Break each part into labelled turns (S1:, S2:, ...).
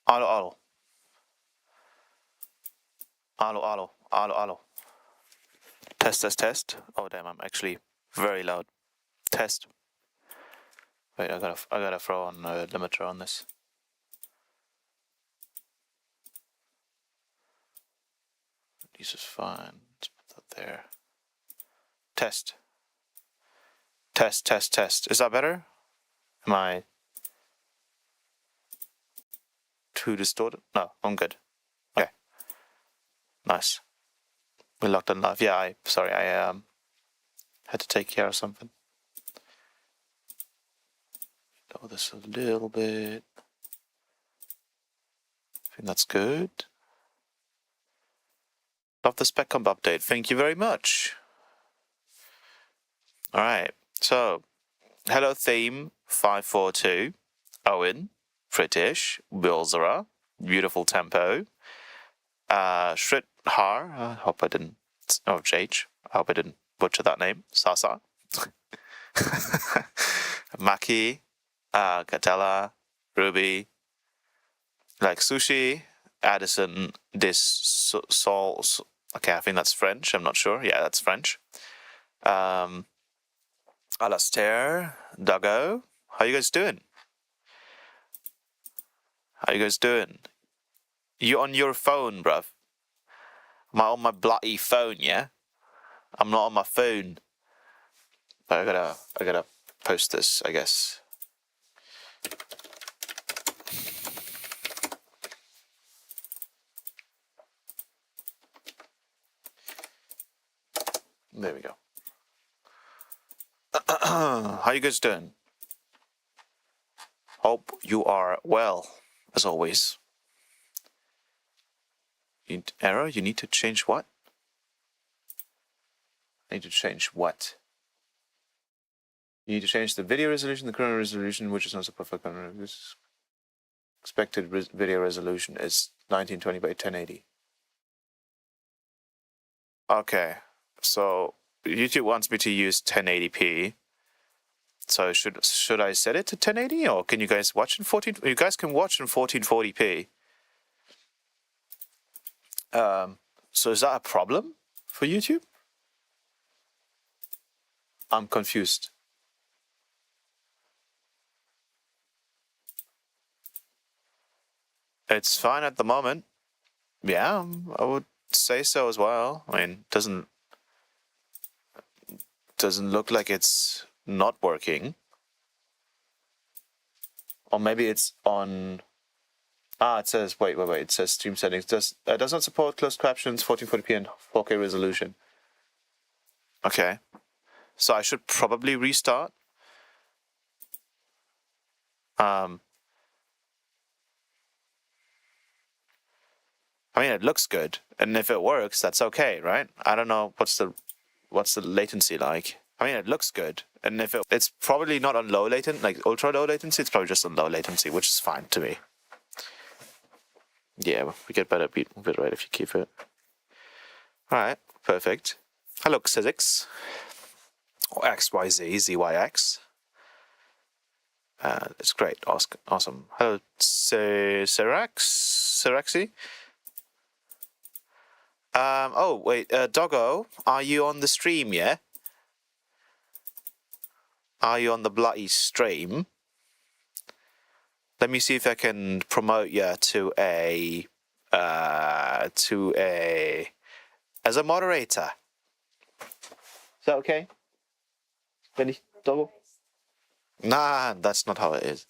S1: Alo, alo. Alo, alo, alo, alo. Test, test, test. Oh damn, I'm actually very loud. Test. Wait, I gotta throw on a limiter on this. This is fine. Let's put that there. Test. Test, test, test. Is that better? Am I too distorted? No, I'm good. Okay. Nice. We locked on live. Yeah, I had to take care of something. Lower this a little bit. I think that's good. Love the spec comp update. Thank you very much. All right. So, hello theme 542. Owen, British, Bilzera, beautiful tempo. Shridhar, I hope I didn't. Oh, Jage. I hope I didn't butcher that name. Sasa. Maki, Gatella, Ruby, like Sushi, Addison, Sol. Okay, I think that's French. I'm not sure. Yeah, that's French. Alastair, Duggo. How you guys doing? How you guys doing? You on your phone, bruv? Am I on my bloody phone, yeah? I'm not on my phone. But I gotta post this, I guess. There we go. How you guys doing? Hope you are well, as always. Error? You need to change what? I need to change what? You need to change the video resolution, the current resolution, which is not so perfect. This expected video resolution is 1920 by 1080. Okay, so YouTube wants me to use 1080p. So should I set it to 1080, or can you guys watch in 14? You guys can watch in 1440p. So is that a problem for YouTube? I'm confused. It's fine at the moment. Yeah, I would say so as well. I mean, doesn't look like it's not working. Or maybe it's on. It says wait. It says stream settings does not support closed captions, 1440p and 4K resolution. Okay, so I should probably restart. I mean, it looks good, and if it works, that's okay, right? I don't know what's the latency like. I mean, it looks good, and if it's probably not on low latency, like ultra low latency. It's probably just on low latency, which is fine to me. Yeah, we get better bit rate if you keep it. All right, perfect. Hello, Xizix. Or XYZ, ZYX. It's great, awesome. Hello, Seraxi. Oh wait, Doggo, are you on the stream? Yeah. Are you on the bloody stream? Let me see if I can promote you to a as a moderator. Is that okay? Ready, Doggo? Nah, that's not how it is.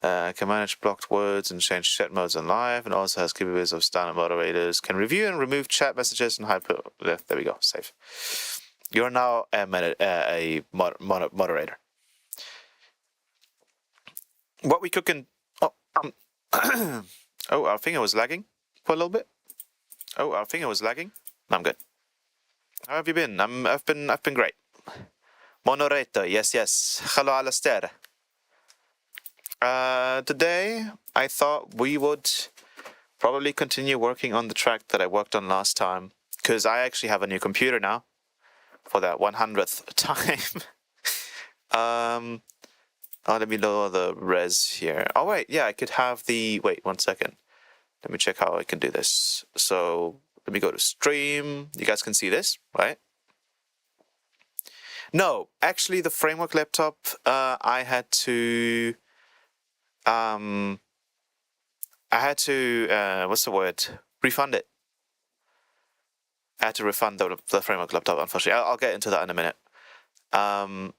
S1: Can manage blocked words and change chat modes on live, and also has capabilities of standard moderators. Can review and remove chat messages and hyper. There we go. Safe. You're now a moderator. What we cooking? Oh, our finger was lagging for a little bit. Oh, our finger was lagging. I'm good. How have you been? I've been great. Moderator, yes. Hello, Alastair. Today I thought we would probably continue working on the track that I worked on last time, because I actually have a new computer now for that 100th time. let me lower the res here. Oh wait, yeah, I could have the, wait 1 second. Let me check how I can do this. So let me go to stream. You guys can see this, right? No, actually the framework laptop, I had to, what's the word? Refund it. I had to refund the framework laptop, unfortunately. I'll get into that in a minute. All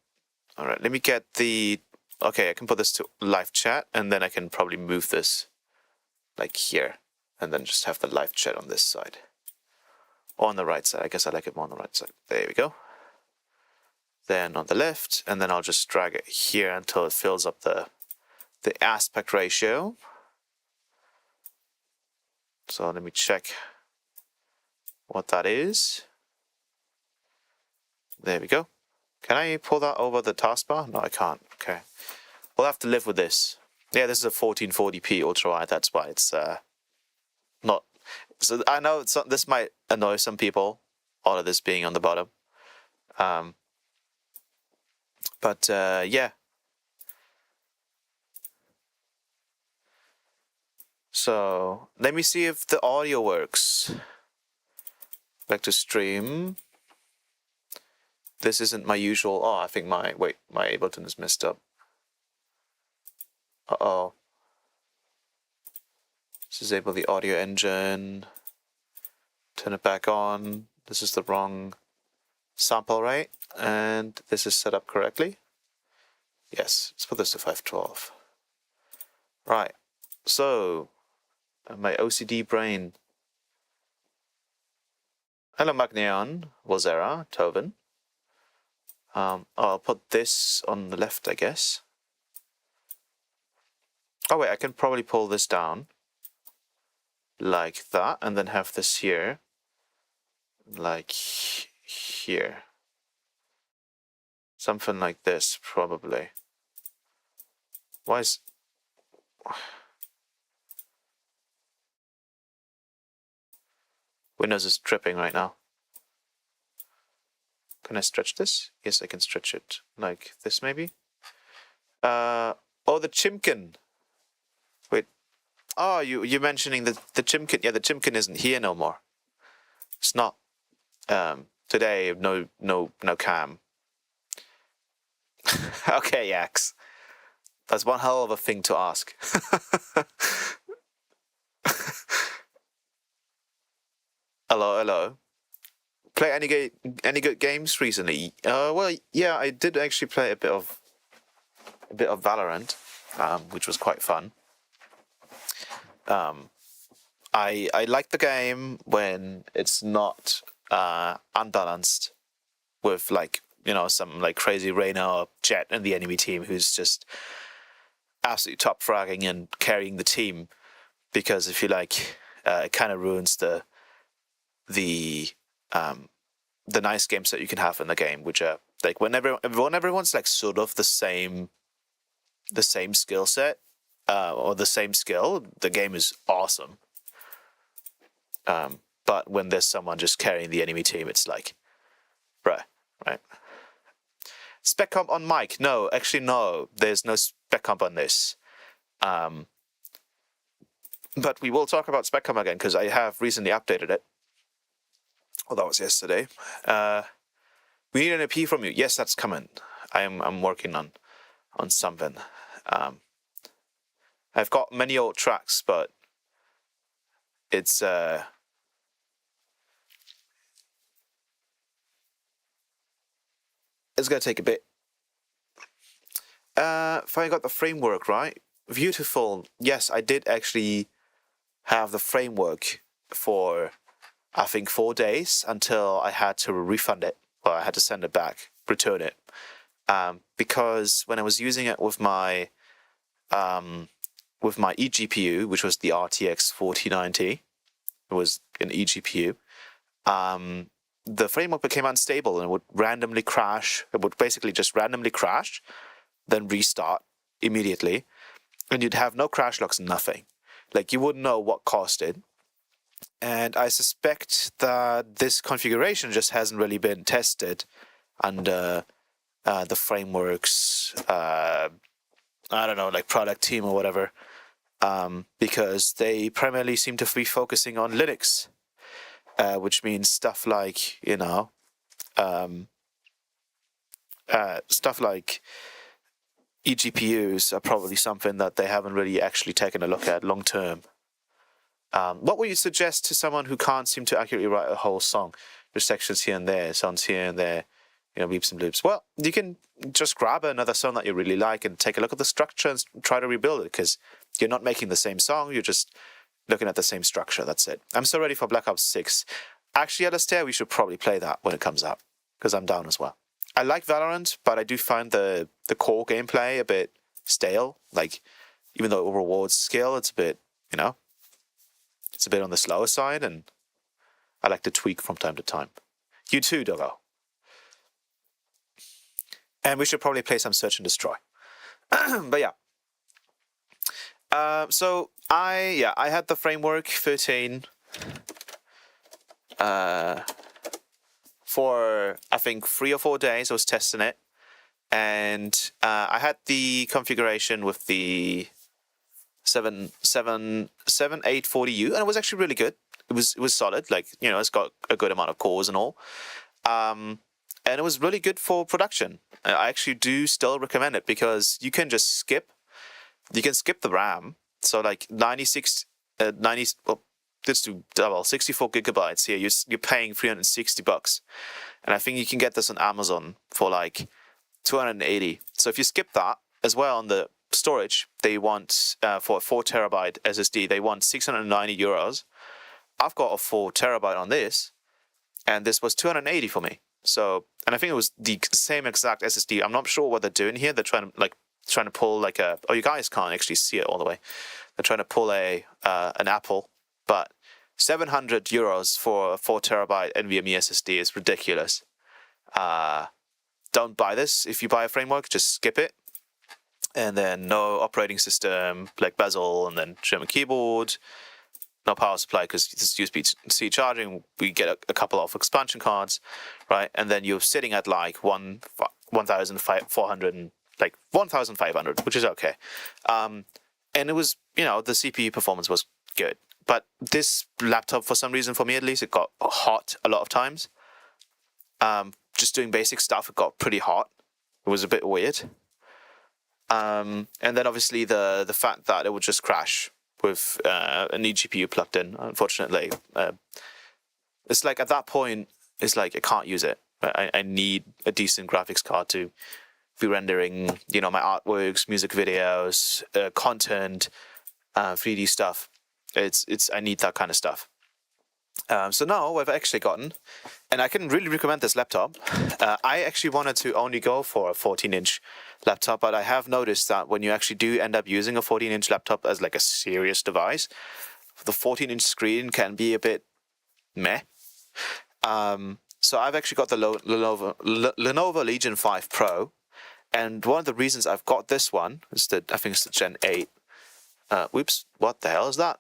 S1: right, let me get the, okay, I can put this to live chat, and then I can probably move this like here, and then just have the live chat on this side. Or on the right side. I guess I like it more on the right side. There we go. Then on the left, and then I'll just drag it here until it fills up the aspect ratio. So let me check what that is. There we go. Can I pull that over the taskbar? No, I can't. Okay. We'll have to live with this. Yeah, this is a 1440p ultra-wide. That's why it's not. So I know this might annoy some people, all of this being on the bottom. But yeah. So let me see if the audio works. Back to stream. This isn't my usual. Oh, I think my Ableton is messed up. Uh-oh. Disable the audio engine. Turn it back on. This is the wrong sample rate, and this is set up correctly. Yes, let's put this to 512. Right. So, my OCD brain. Hello, Magneon, Wazera, Tovin. I'll put this on the left, I guess. Oh wait, I can probably pull this down like that, and then have this here, like here. Something like this, probably. Why is... Windows is tripping right now. Can I stretch this? Yes, I can stretch it like this, maybe. Oh, the Chimkin. Wait. Oh, you're mentioning the Chimkin. Yeah, the Chimkin isn't here no more. It's not. Today, no cam. Okay, Yax. That's one hell of a thing to ask. Hello. Play any good games recently? Well, yeah, I did actually play a bit of Valorant, which was quite fun. I like the game when it's not unbalanced with, like, you know, some like crazy Reyna or Jett in the enemy team who's just absolutely top fragging and carrying the team, because if you like, it kind of ruins the nice games that you can have in the game, which are like when everyone's like sort of the same skill set or the same skill, the game is awesome. But when there's someone just carrying the enemy team, it's like, right. Spec comp on mic? No, actually no. There's no spec comp on this. But we will talk about spec comp again because I have recently updated it. Oh, that was yesterday. We need an EP from you. Yes, that's coming. I'm working on something. I've got many old tracks, but it's gonna take a bit. Finally got the framework right. Beautiful. Yes, I did actually have the framework for, I think, 4 days until I had to refund it. Well, I had to send it back, return it, because when I was using it with my eGPU, which was the RTX 4090, it was an eGPU. The framework became unstable and it would randomly crash. It would basically just randomly crash, then restart immediately, and you'd have no crash logs, nothing. Like, you wouldn't know what caused it. And I suspect that this configuration just hasn't really been tested under the framework's I don't know, like product team or whatever, because they primarily seem to be focusing on Linux, which means stuff like, stuff like eGPUs are probably something that they haven't really actually taken a look at long term. What would you suggest to someone who can't seem to accurately write a whole song? There's sections here and there, sounds here and there, beeps and bloops. Well, you can just grab another song that you really like and take a look at the structure and try to rebuild it, because you're not making the same song, you're just looking at the same structure, that's it. I'm so ready for Black Ops 6. Actually, Alastair, we should probably play that when it comes out, because I'm down as well. I like Valorant, but I do find the core gameplay a bit stale. Like, even though it rewards skill, it's a bit, it's a bit on the slower side, and I like to tweak from time to time. You too, Doggo. And we should probably play some Search and Destroy. But yeah. So I had the Framework 13 for, I think, 3 or 4 days. I was testing it. And I had the configuration with the 7840U, and it was actually really good. It was solid. Like, it's got a good amount of cores and all. And it was really good for production. I actually do still recommend it, because you can just skip the RAM. So like 96, well, let's do double, 64 gigabytes here. You're paying $360. And I think you can get this on Amazon for like 280. So if you skip that as well on the storage, they want, for a 4 terabyte SSD, they want €690. I've got a 4 terabyte on this, and this was 280 for me. So, and I think it was the same exact SSD. I'm not sure what they're doing here. They're trying to pull like a, oh, you guys can't actually see it all the way. They're trying to pull an Apple, but €700 for a 4 terabyte NVMe SSD is ridiculous. Don't buy this. If you buy a Framework, just skip it. And then no operating system, like bezel, and then German keyboard. No power supply, because it's USB-C charging. We get a couple of expansion cards, right? And then you're sitting at like 1,500, like 1,500, which is okay. And it was, the CPU performance was good. But this laptop, for some reason, for me at least, it got hot a lot of times. Just doing basic stuff, it got pretty hot. It was a bit weird. And then obviously the fact that it would just crash with an eGPU plugged in, unfortunately. It's like, at that point, it's like I can't use it. I need a decent graphics card to be rendering, my artworks, music videos, content, 3D stuff. I need that kind of stuff. So now I've actually gotten, and I can really recommend this laptop. I actually wanted to only go for a 14-inch laptop, but I have noticed that when you actually do end up using a 14-inch laptop as like a serious device, the 14-inch screen can be a bit meh. So I've actually got the Lenovo Legion 5 Pro, and one of the reasons I've got this one is that I think it's the Gen 8. Whoops, what the hell is that?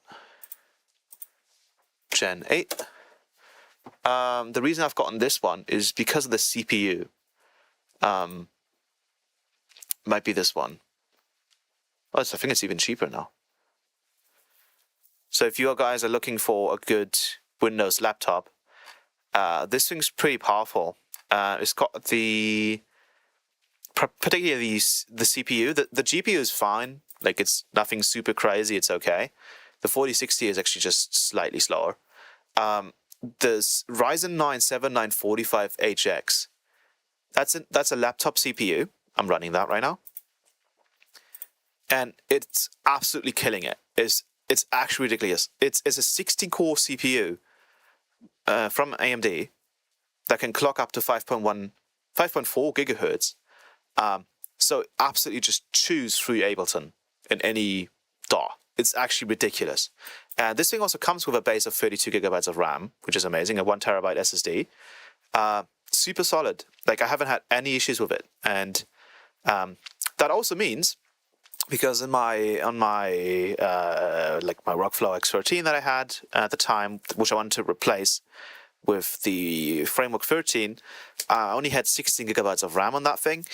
S1: Gen 8. The reason I've gotten this one is because of the CPU. Might be this one. Oh, I think it's even cheaper now. So if you guys are looking for a good Windows laptop, this thing's pretty powerful. It's got particularly the CPU. The GPU is fine. Like, it's nothing super crazy. It's okay. The 4060 is actually just slightly slower. The Ryzen 9 7945HX. That's a laptop CPU. I'm running that right now, and it's absolutely killing it. It's actually ridiculous. It's a 16-core CPU from AMD that can clock up to 5.4 gigahertz. So absolutely just choose through Ableton in any DAW. It's actually ridiculous. And this thing also comes with a base of 32 gigabytes of RAM, which is amazing, a 1 terabyte SSD. Super solid. Like, I haven't had any issues with it. And that also means, because on my Rockflow X13 that I had at the time, which I wanted to replace with the Framework 13, I only had 16 gigabytes of RAM on that thing.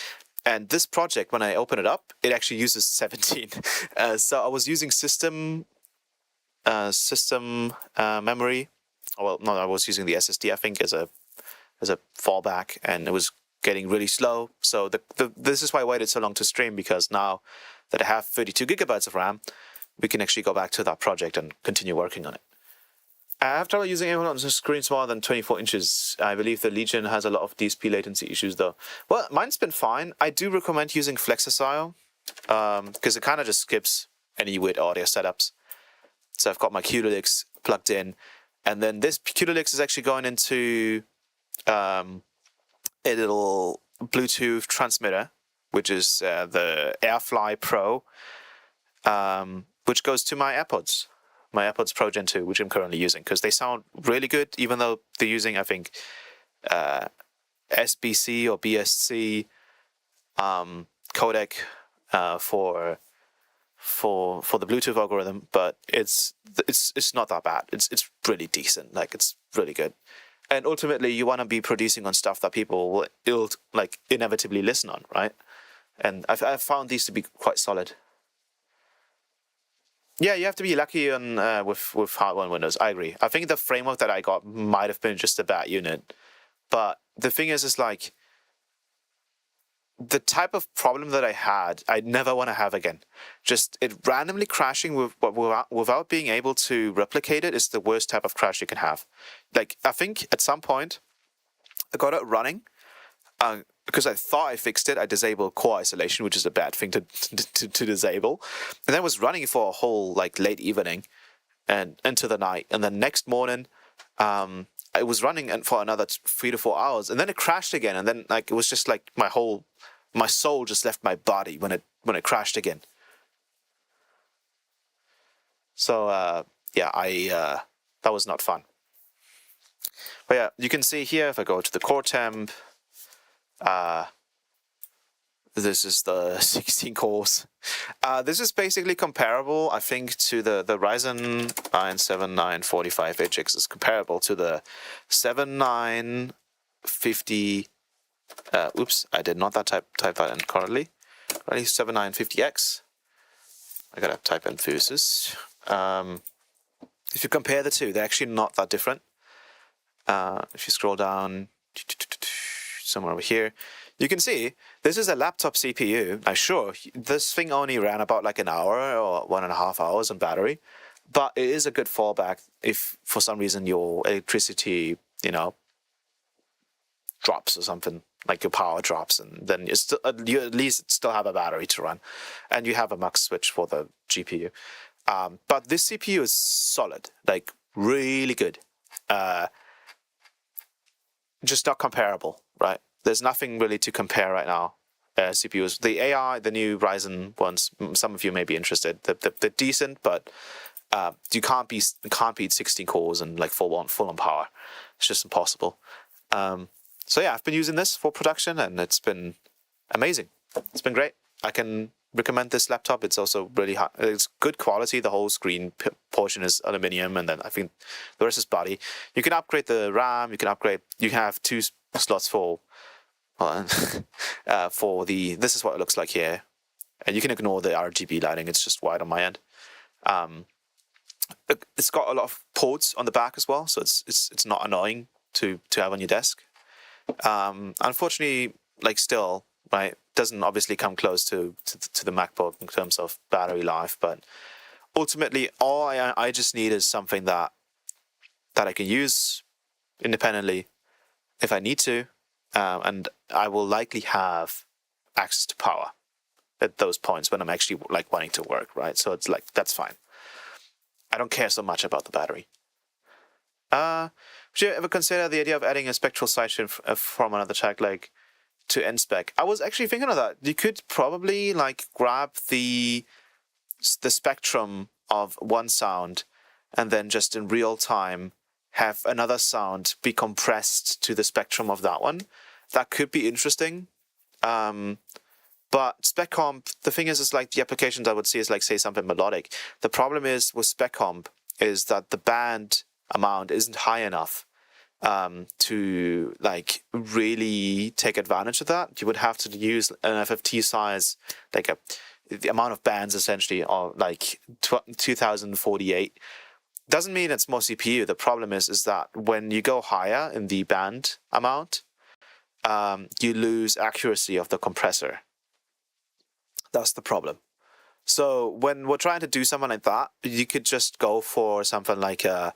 S1: And this project, when I open it up, it actually uses 17. So I was using system memory. Well, no, I was using the SSD, I think, as a fallback, and it was getting really slow. So this is why I waited so long to stream, because now that I have 32 gigabytes of RAM, we can actually go back to that project and continue working on it. I have trouble using anyone on a screen smaller than 24 inches. I believe the Legion has a lot of DSP latency issues, though. Well, mine's been fine. I do recommend using Flexasile, because it kind of just skips any weird audio setups. So I've got my Q-Lix plugged in, and then this Q-Lix is actually going into a little Bluetooth transmitter, which is the AirFly Pro, which goes to my AirPods Pro Gen 2, which I'm currently using, because they sound really good, even though they're using, I think, SBC or BSC codec for the Bluetooth algorithm, but it's not that bad. It's really decent. Like, it's really good. And ultimately, you want to be producing on stuff that people will inevitably listen on, right? And I've found these to be quite solid. Yeah, you have to be lucky on with hardware and Windows. I agree. I think the framework that I got might have been just a bad unit, but the thing is like, the type of problem that I had, I never want to have again. Just it randomly crashing without being able to replicate it is the worst type of crash you can have. Like, I think at some point I got it running because I thought I fixed it. I disabled core isolation, which is a bad thing to disable, and then was running for a whole late evening and into the night, and then next morning I was running for another 3 to 4 hours, and then it crashed again, and then it was just like my soul just left my body when it crashed again. So yeah, that was not fun. But yeah, you can see here, if I go to the core temp, this is the 16 cores. This is basically comparable, I think, to the Ryzen 9 7945HX is comparable to the 7950. Oops, I did not type that in correctly. 7950X. I gotta type in Fusus. If you compare the two, they're actually not that different. If you scroll down somewhere over here, you can see this is a laptop CPU. Now, sure, this thing only ran about an hour or 1.5 hours on battery, but it is a good fallback if for some reason your electricity, drops or something, like your power drops, and then you at least still have a battery to run, and you have a mux switch for the GPU. But this CPU is solid, really good. Just not comparable, right? There's nothing really to compare right now. CPUs, the AI, the new Ryzen ones, some of you may be interested. They're decent, but you can't beat 16 cores and full on power. It's just impossible. So yeah, I've been using this for production, and it's been amazing. It's been great. I can recommend this laptop. It's also really high. It's good quality. The whole screen portion is aluminium, and then I think the rest is body. You can upgrade the RAM. You can have 2 slots for this is what it looks like here, and you can ignore the RGB lighting. It's just white on my end. It's got a lot of ports on the back as well, so it's not annoying to have on your desk. Unfortunately, still, right, doesn't obviously come close to the MacBook in terms of battery life, but ultimately all I just need is something that I can use independently if I need to, and I will likely have access to power at those points when I'm actually wanting to work, right? So it's that's fine. I don't care so much about the battery. Would you ever consider the idea of adding a spectral sidechain from another track, to NSpec? I was actually thinking of that. You could probably grab the spectrum of one sound, and then just in real time have another sound be compressed to the spectrum of that one. That could be interesting. But spec comp, the thing is the applications I would see is say something melodic. The problem is with spec comp is that the band amount isn't high enough to like really take advantage of that, you would have to use an FFT size, like the amount of bands essentially, or like 2048. Doesn't mean it's more CPU. The problem is that when you go higher in the band amount, you lose accuracy of the compressor. That's the problem. So when we're trying to do something like that, you could just go for something like a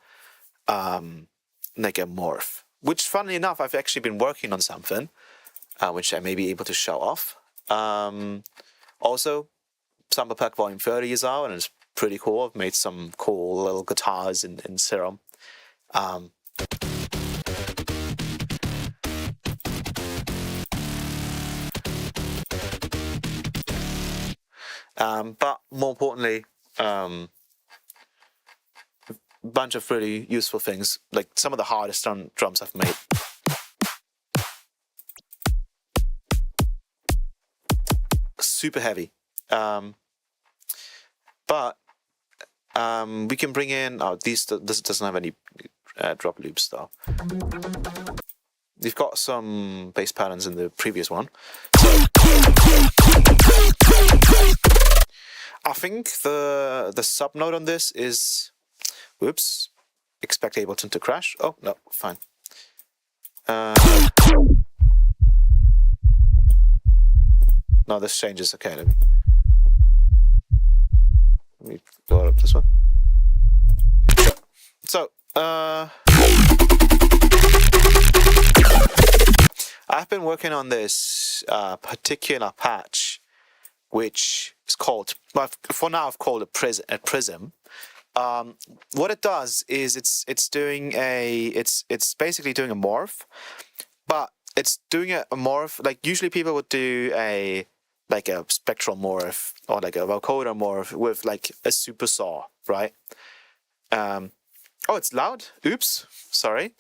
S1: morph, which funnily enough, I've actually been working on something, which I may be able to show off. Also, Sample Pack Volume 30 is out, and it's pretty cool. I've made some cool little guitars in Serum. But more importantly, a bunch of really useful things, like some of the hardest drums I've made. Super heavy. But we can bring in, this doesn't have any drop loops though. We've got some bass patterns in the previous one. I think the sub note on this is, whoops, expect Ableton to crash. Oh, no, fine. No, this changes. Okay, let me go up this one. So, I've been working on this particular patch, which is called, well, for now I've called it Prism. What it does is it's basically doing a morph, but it's doing a morph like usually people would do a spectral morph or like a vocoder morph with like a super saw, right? Oh, it's loud. Oops, sorry.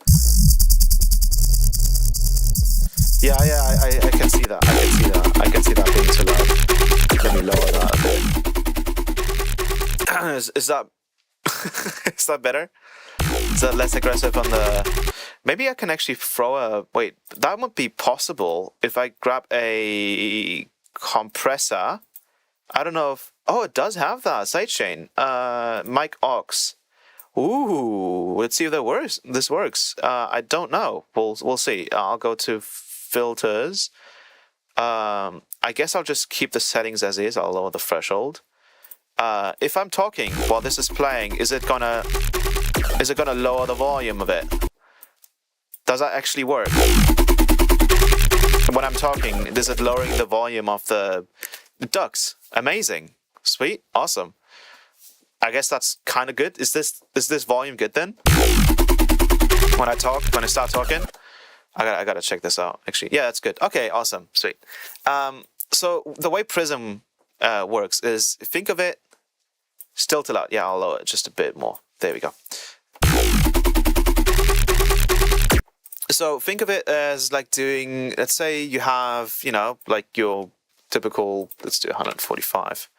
S1: Yeah, I can see that. I can see that being too loud. Let me lower that a bit. Is that is that better? Is that less aggressive on the? Maybe I can actually throw a. Wait, that would be possible if I grab a compressor. I don't know if. Oh, it does have that sidechain. Mic aux. Ooh, let's see if that works. This works. I don't know. We'll see. I'll go to filters. I guess I'll just keep the settings as is. I'll lower the threshold. If I'm talking while this is playing, is it gonna lower the volume of it? Does that actually work? When I'm talking, is it lowering the volume of the ducts? Amazing, sweet, awesome. I guess that's kind of good. Is this volume good then? When I start talking, I gotta check this out. Actually, yeah, that's good. Okay, awesome, sweet. So the way Prism works is, think of it still too loud. Yeah, I'll lower it just a bit more. There we go. So think of it as like doing, let's say you have, like your typical, let's do 145.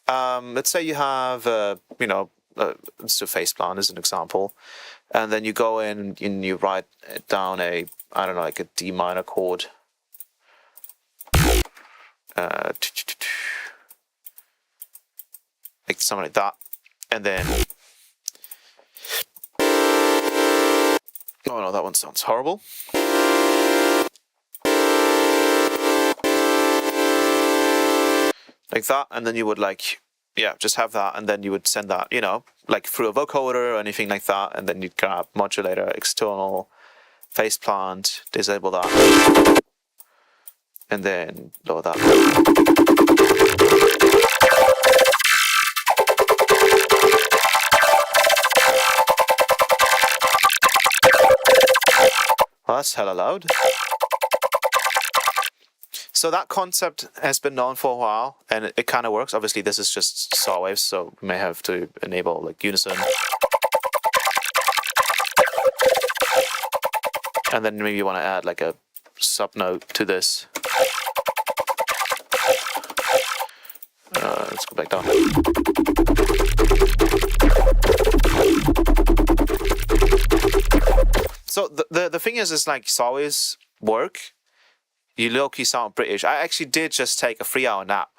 S1: Let's say you have, let's do face plan as an example. And then you go in and you write down a, I don't know, like a D minor chord. Like something like that. And then, oh no, that one sounds horrible. Like that, and then you would just have that, and then you would send that, like through a vocoder or anything like that, and then you'd grab modulator, external, face plant, disable that, and then lower that. Well, that's hella loud. So that concept has been known for a while, and it kind of works. Obviously, this is just saw waves, so we may have to enable like unison. And then maybe you want to add like a sub note to this. let's go back down. So the thing is like it's always work. You low-key sound British. I actually did just take a 3-hour nap.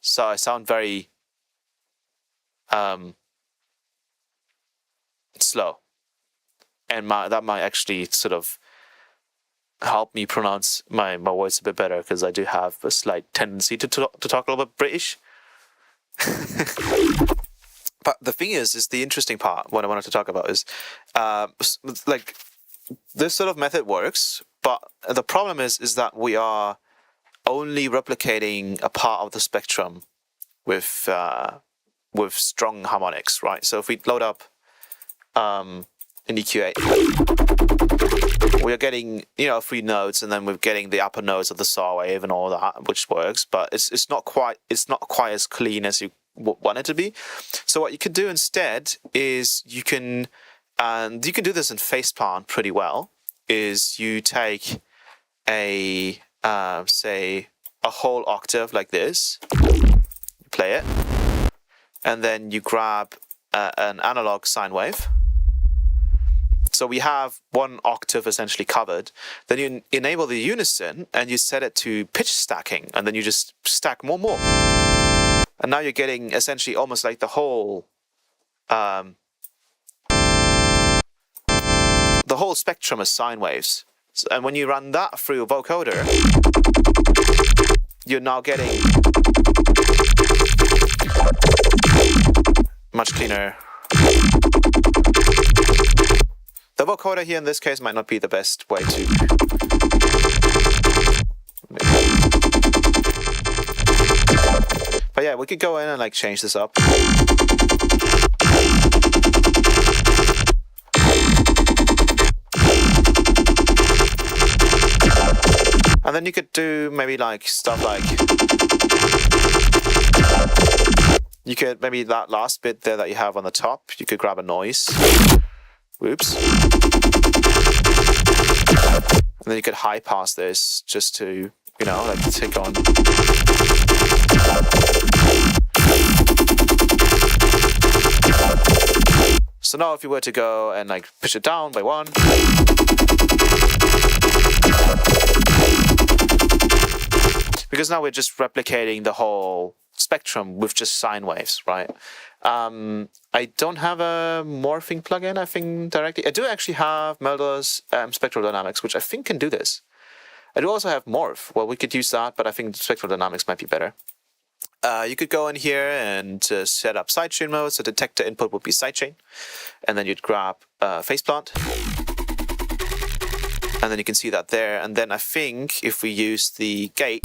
S1: So I sound very slow. And that might actually sort of help me pronounce my words a bit better, because I do have a slight tendency to talk a little bit British. But the thing is the interesting part, what I wanted to talk about is, like, this sort of method works, but the problem is that we are only replicating a part of the spectrum with strong harmonics, right? So if we load up an EQ8, we are getting 3 notes, and then we're getting the upper notes of the saw wave and all that, which works, but it's not quite as clean as you want it to be. So what you could do instead is you can do this in Faceplant pretty well. Is you take a say a whole octave like this, play it, and then you grab an analog sine wave. So we have 1 octave essentially covered. Then you enable the unison and you set it to pitch stacking, and then you just stack more. And now you're getting essentially almost like the whole spectrum of sine waves. And when you run that through a vocoder, you're now getting much cleaner. The vocoder here in this case might not be the best way to. But yeah, we could go in and like change this up. And then you could do maybe like stuff like, you could maybe that last bit there that you have on the top, you could grab a noise. Whoops. And then you could high pass this just to, like take on. So now if you were to go and like push it down by 1. Because now we're just replicating the whole spectrum with just sine waves, right? I don't have a morphing plugin, I think, directly. I do actually have Meldor's Spectral Dynamics, which I think can do this. I do also have Morph. Well, we could use that, but I think Spectral Dynamics might be better. You could go in here and set up sidechain mode. So detector input would be sidechain. And then you'd grab Faceplant. And then you can see that there. And then I think if we use the gate,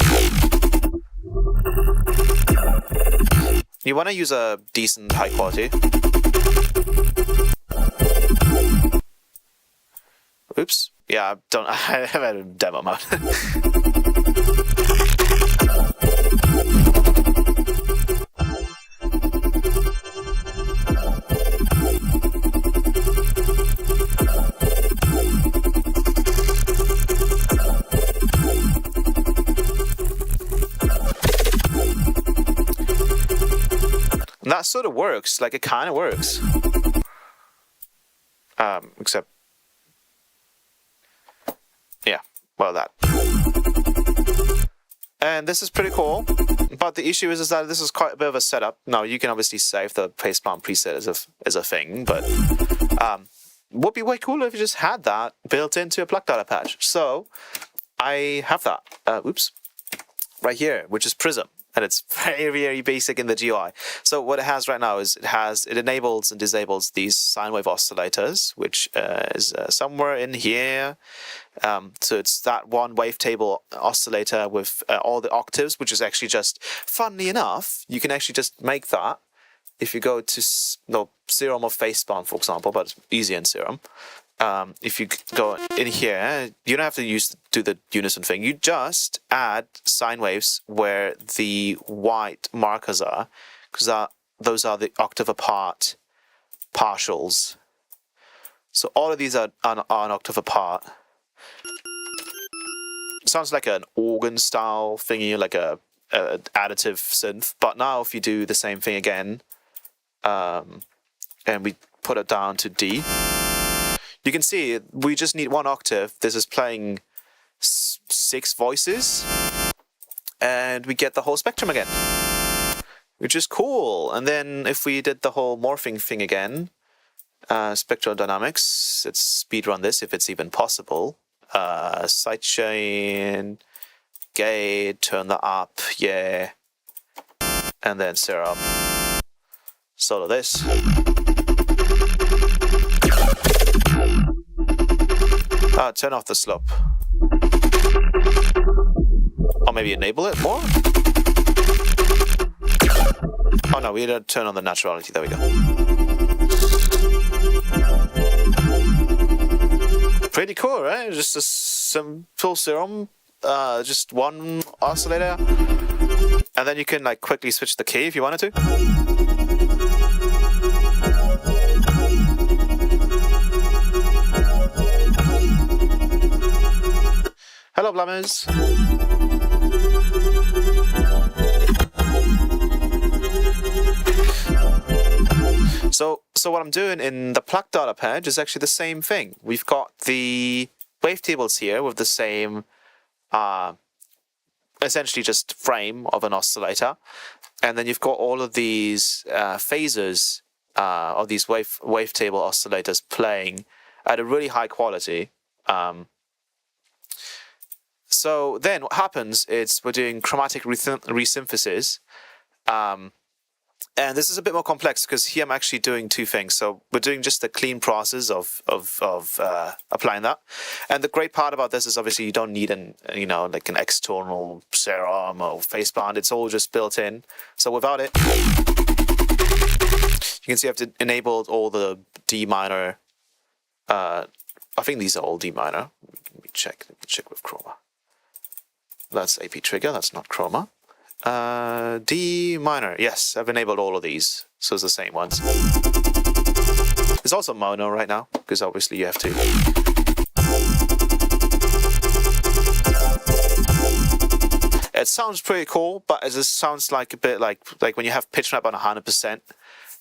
S1: you want to use a decent high quality. Oops. Yeah, I have a demo mode. And that sort of works, like it kind of works. Except, yeah, well that. And this is pretty cool, but the issue is that this is quite a bit of a setup. Now you can obviously save the Faceplant preset as a thing, but would be way cooler if you just had that built into a plug data patch. So I have that, right here, which is Prism. And it's very, very basic in the GUI. So what it has right now is it enables and disables these sine wave oscillators, which is somewhere in here. So it's that one wavetable oscillator with all the octaves, which is actually just, funnily enough, you can actually just make that if you go to Serum or Faceplant, for example, but it's easy in Serum. If you go in here, you don't have to do the unison thing. You just add sine waves where the white markers are, because those are the octave apart partials. So all of these are an octave apart. Sounds like an organ style thingy, like a additive synth. But now if you do the same thing again, and we put it down to D, you can see we just need 1 octave. This is playing 6 voices, and we get the whole spectrum again, which is cool. And then if we did the whole morphing thing again, spectral dynamics, let's speedrun this if it's even possible. Sidechain, gate, turn that up, yeah, and then serum. Solo this. Turn off the slope. Or maybe enable it more? Oh no, we don't turn on the naturality. There we go. Pretty cool, right? Just a simple serum, just 1 oscillator, and then you can like quickly switch the key if you wanted to. Hello, Blammers. So what I'm doing in the plug data page is actually the same thing. We've got the wavetables here with the same, essentially just frame of an oscillator, and then you've got all of these phasers of these wavetable oscillators playing at a really high quality. So then what happens is we're doing chromatic resynthesis. And this is a bit more complex because here I'm actually doing 2 things. So we're doing just a clean process of applying that. And the great part about this is obviously you don't need an external serum or phaseband. It's all just built in. So without it, you can see I've enabled all the D minor. I think these are all D minor. Let me check with Chroma. That's AP trigger. That's not Chroma. D minor, yes, I've enabled all of these, so it's the same ones. It's also mono right now, because obviously you have to. It sounds pretty cool, but it just sounds like a bit like when you have pitch map on 100%.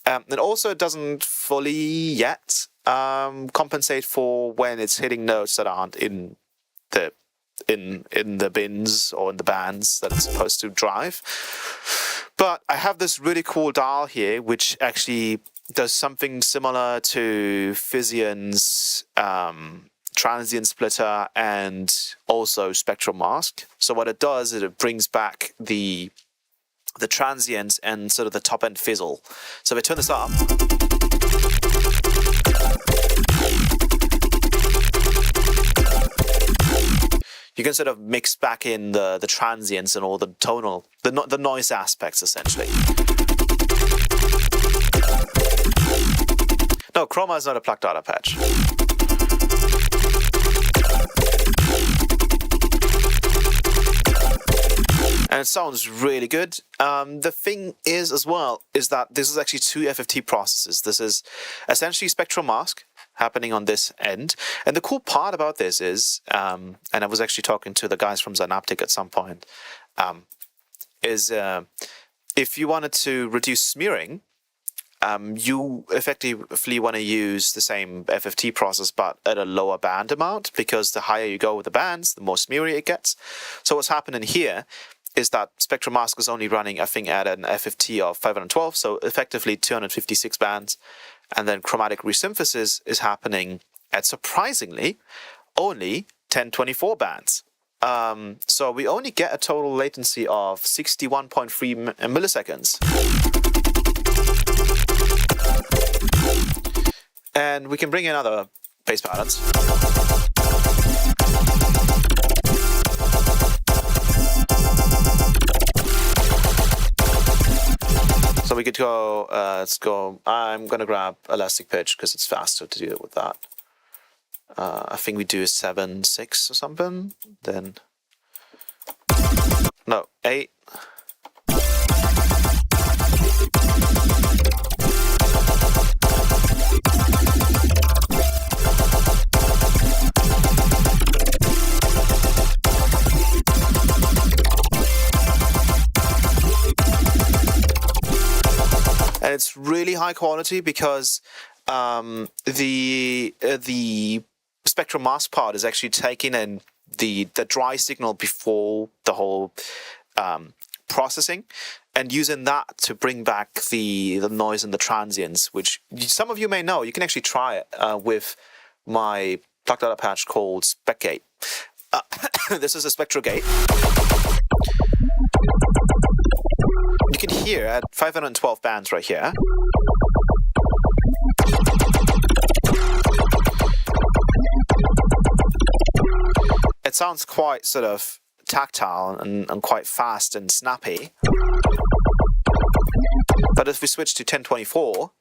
S1: And also it doesn't fully yet compensate for when it's hitting notes that aren't in the bins or in the bands that it's supposed to drive. But I have this really cool dial here which actually does something similar to Physion's transient splitter and also spectral mask. So what it does is it brings back the transients and sort of the top end fizzle. So if I turn this up, you can sort of mix back in the transients and all the tonal, the noise aspects essentially. No, Chroma is not a plug data patch. And it sounds really good. The thing is as well is that this is actually 2 FFT processes. This is essentially spectral mask happening on this end. And the cool part about this is, and I was actually talking to the guys from Synaptic at some point, is if you wanted to reduce smearing, you effectively want to use the same FFT process but at a lower band amount, because the higher you go with the bands, the more smeary it gets. So what's happening here is that spectral mask is only running, I think, at an FFT of 512, so effectively 256 bands. And then chromatic resynthesis is happening at, surprisingly, only 1024 bands. So we only get a total latency of 61.3 milliseconds. And we can bring in other bass patterns. So we could go, let's go, I'm going to grab elastic pitch because it's faster to do it with that. I think we do a 7/6 or something, then, no, 8. and it's really high quality because the spectrum mask part is actually taking in the dry signal before the whole processing, and using that to bring back the noise and the transients, which some of you may know. You can actually try it with my plug data patch called SpecGate. This is a SpectroGate. You can hear at 512 bands right here. It sounds quite sort of tactile and quite fast and snappy. But if we switch to 1024,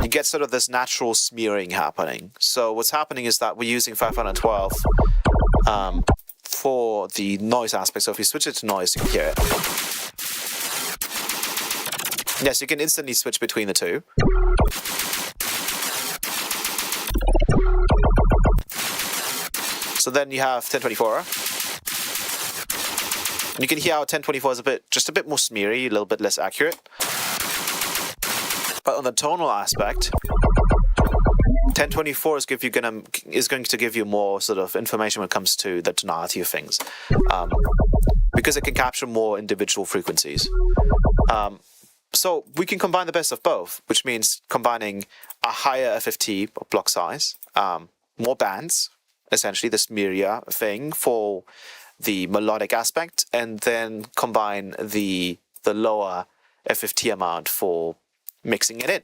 S1: you get sort of this natural smearing happening. So what's happening is that we're using 512 for the noise aspect. So if we switch it to noise, you can hear it. Yes, you can instantly switch between the two. So then you have 1024. And you can hear how 1024 is just a bit more smeary, a little bit less accurate. But on the tonal aspect, 1024 is going to give you more sort of information when it comes to the tonality of things, because it can capture more individual frequencies. So we can combine the best of both, which means combining a higher FFT block size, more bands, essentially the smearier thing for the melodic aspect, and then combine the lower FFT amount for mixing it in.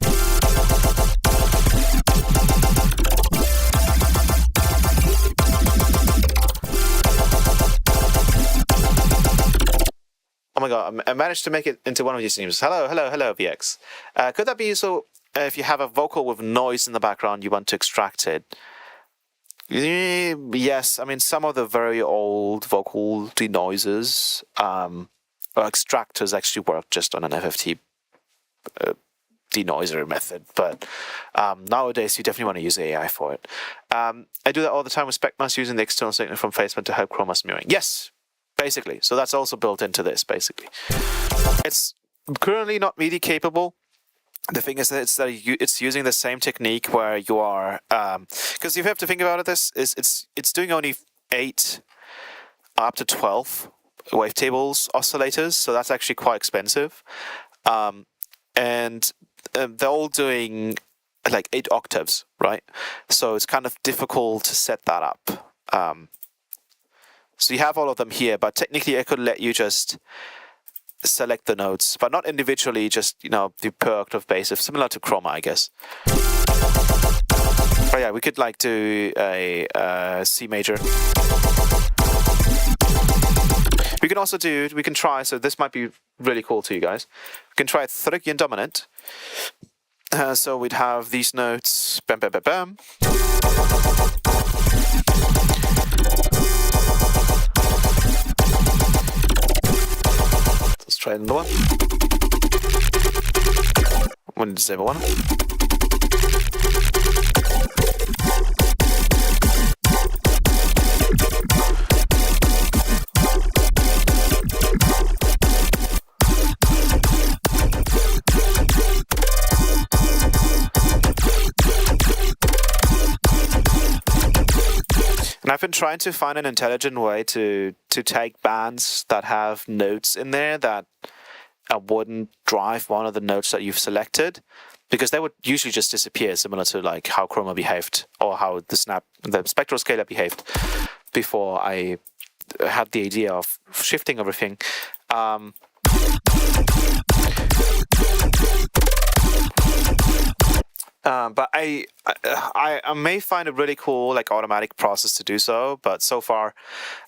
S1: Oh my god, I managed to make it into one of your streams. Hello, VX. Could that be so if you have a vocal with noise in the background, you want to extract it? Yes, I mean, some of the very old vocal denoisers or extractors actually work just on an FFT denoiser method, but nowadays you definitely want to use AI for it. I do that all the time with SpecMask, using the external signal from Faceband to help chroma smearing. Yes, basically. So that's also built into this, basically. It's currently not MIDI capable. The thing is that it's using the same technique where you are, because you have to think about it. It's doing only 8 up to 12 wavetables oscillators, so that's actually quite expensive, and they're all doing like 8 octaves, right? So it's kind of difficult to set that up. So you have all of them here, but technically I could let you just select the notes, but not individually, just, you know, the per octave basis, similar to chroma, I guess. But yeah, we could like do a C major. We can try, so this might be really cool to you guys. We can try Phrygian dominant. So we'd have these notes, bam, bam, bam, bam. Let's try another one. One disable one. And I've been trying to find an intelligent way to take bands that have notes in there that wouldn't drive one of the notes that you've selected, because they would usually just disappear, similar to like how chroma behaved or how the spectral scaler behaved before I had the idea of shifting everything. But I may find a really cool like automatic process to do so, but so far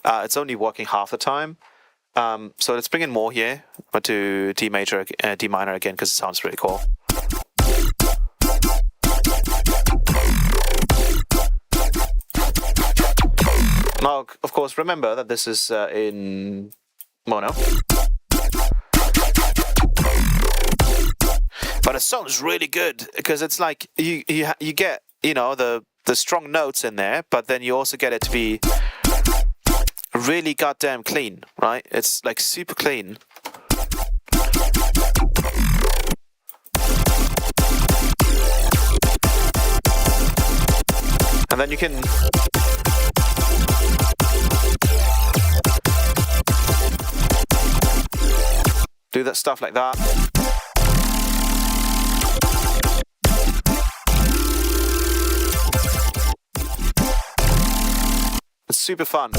S1: it's only working half the time. So let's bring in more here, but do D major, D minor again, because it sounds really cool. Now, of course, remember that this is in mono. But it sounds really good, because it's like you get, you know, the strong notes in there, but then you also get it to be really goddamn clean, right? It's like super clean. And then you can do that stuff like that. It's super fun.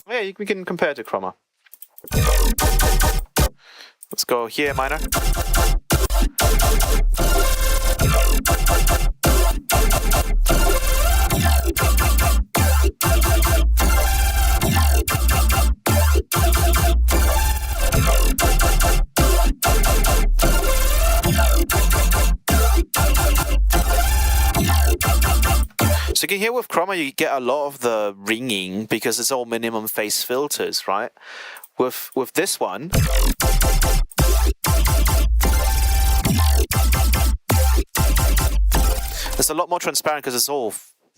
S1: Yeah, we can compare it to Chroma. Let's go here, minor. So you can hear with Chroma you get a lot of the ringing because it's all minimum phase filters, right? With this one, it's a lot more transparent because it's all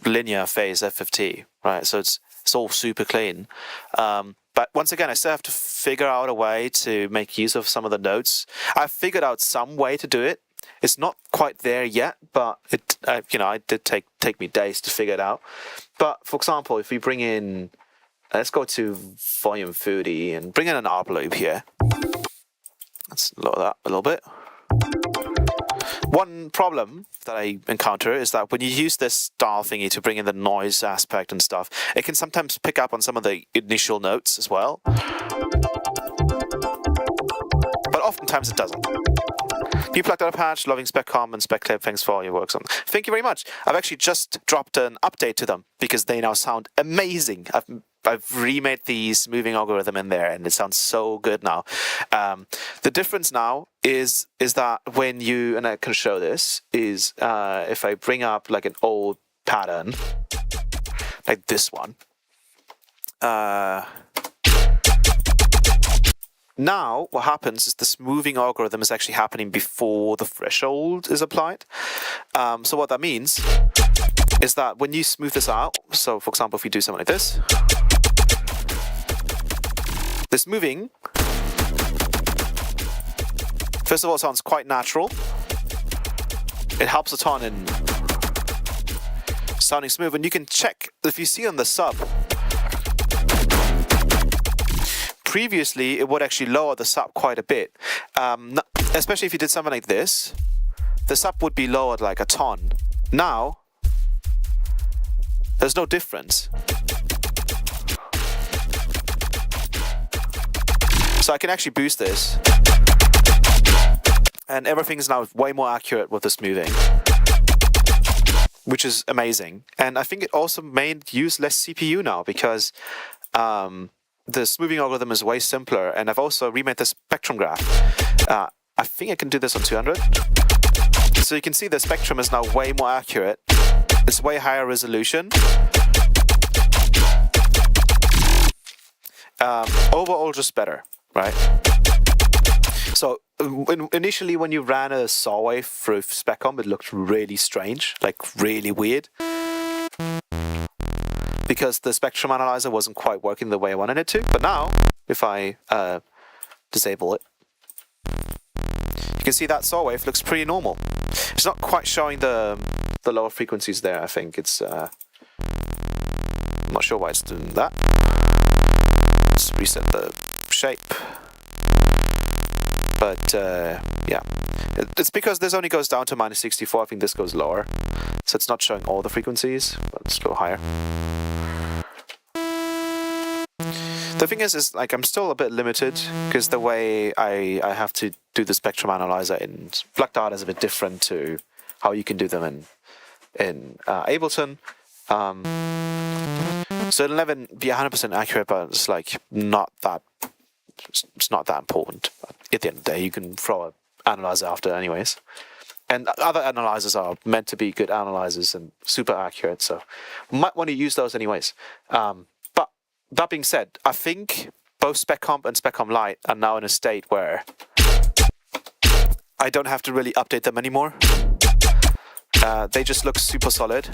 S1: linear phase FFT, right? So it's all super clean. But once again, I still have to figure out a way to make use of some of the notes. I've figured out some way to do it. It's not quite there yet, but it did take me days to figure it out. But for example, if we bring in, let's go to volume 30 and bring in an ARP loop here. Let's lower that a little bit. One problem that I encounter is that when you use this dial thingy to bring in the noise aspect and stuff, it can sometimes pick up on some of the initial notes as well. But oftentimes it doesn't. New plugged out a patch, loving SpecComp and SpecClip, thanks for all your work on. Thank you very much. I've actually just dropped an update to them because they now sound amazing. I've remade the smoothing algorithm in there and it sounds so good now. The difference now is that when you, and I can show this, is if I bring up like an old pattern, like this one, now what happens is the smoothing algorithm is actually happening before the threshold is applied. So what that means is that when you smooth this out, so for example, if we do something like this, the smoothing, first of all, sounds quite natural. It helps a ton in sounding smooth. And you can check, if you see on the sub, previously it would actually lower the sub quite a bit. Especially if you did something like this, the sub would be lowered like a ton. Now, there's no difference. So I can actually boost this. And everything is now way more accurate with the smoothing, which is amazing. And I think it also made use less CPU now because the smoothing algorithm is way simpler. And I've also remade the spectrum graph. I think I can do this on 200. So you can see the spectrum is now way more accurate. It's way higher resolution. Overall, just better, right? So initially, when you ran a saw wave through SpecComp, it looked really strange, like really weird, because the spectrum analyzer wasn't quite working the way I wanted it to. But now, if I disable it, you can see that saw wave looks pretty normal. It's not quite showing the lower frequencies there. I think it's I'm not sure why it's doing that. Let's reset the shape. But yeah, it's because this only goes down to -64. I think this goes lower, so it's not showing all the frequencies. But let's go higher. The thing is like I'm still a bit limited because the way I have to do the spectrum analyzer in plugged out is a bit different to how you can do them in Ableton. So it'll never be 100% accurate, but it's like not that. It's not that important. At the end of the day, you can throw an analyzer after anyways. And other analyzers are meant to be good analyzers and super accurate, so you might want to use those anyways. But that being said, I think both SpecComp and SpecComp Lite are now in a state where I don't have to really update them anymore. They just look super solid.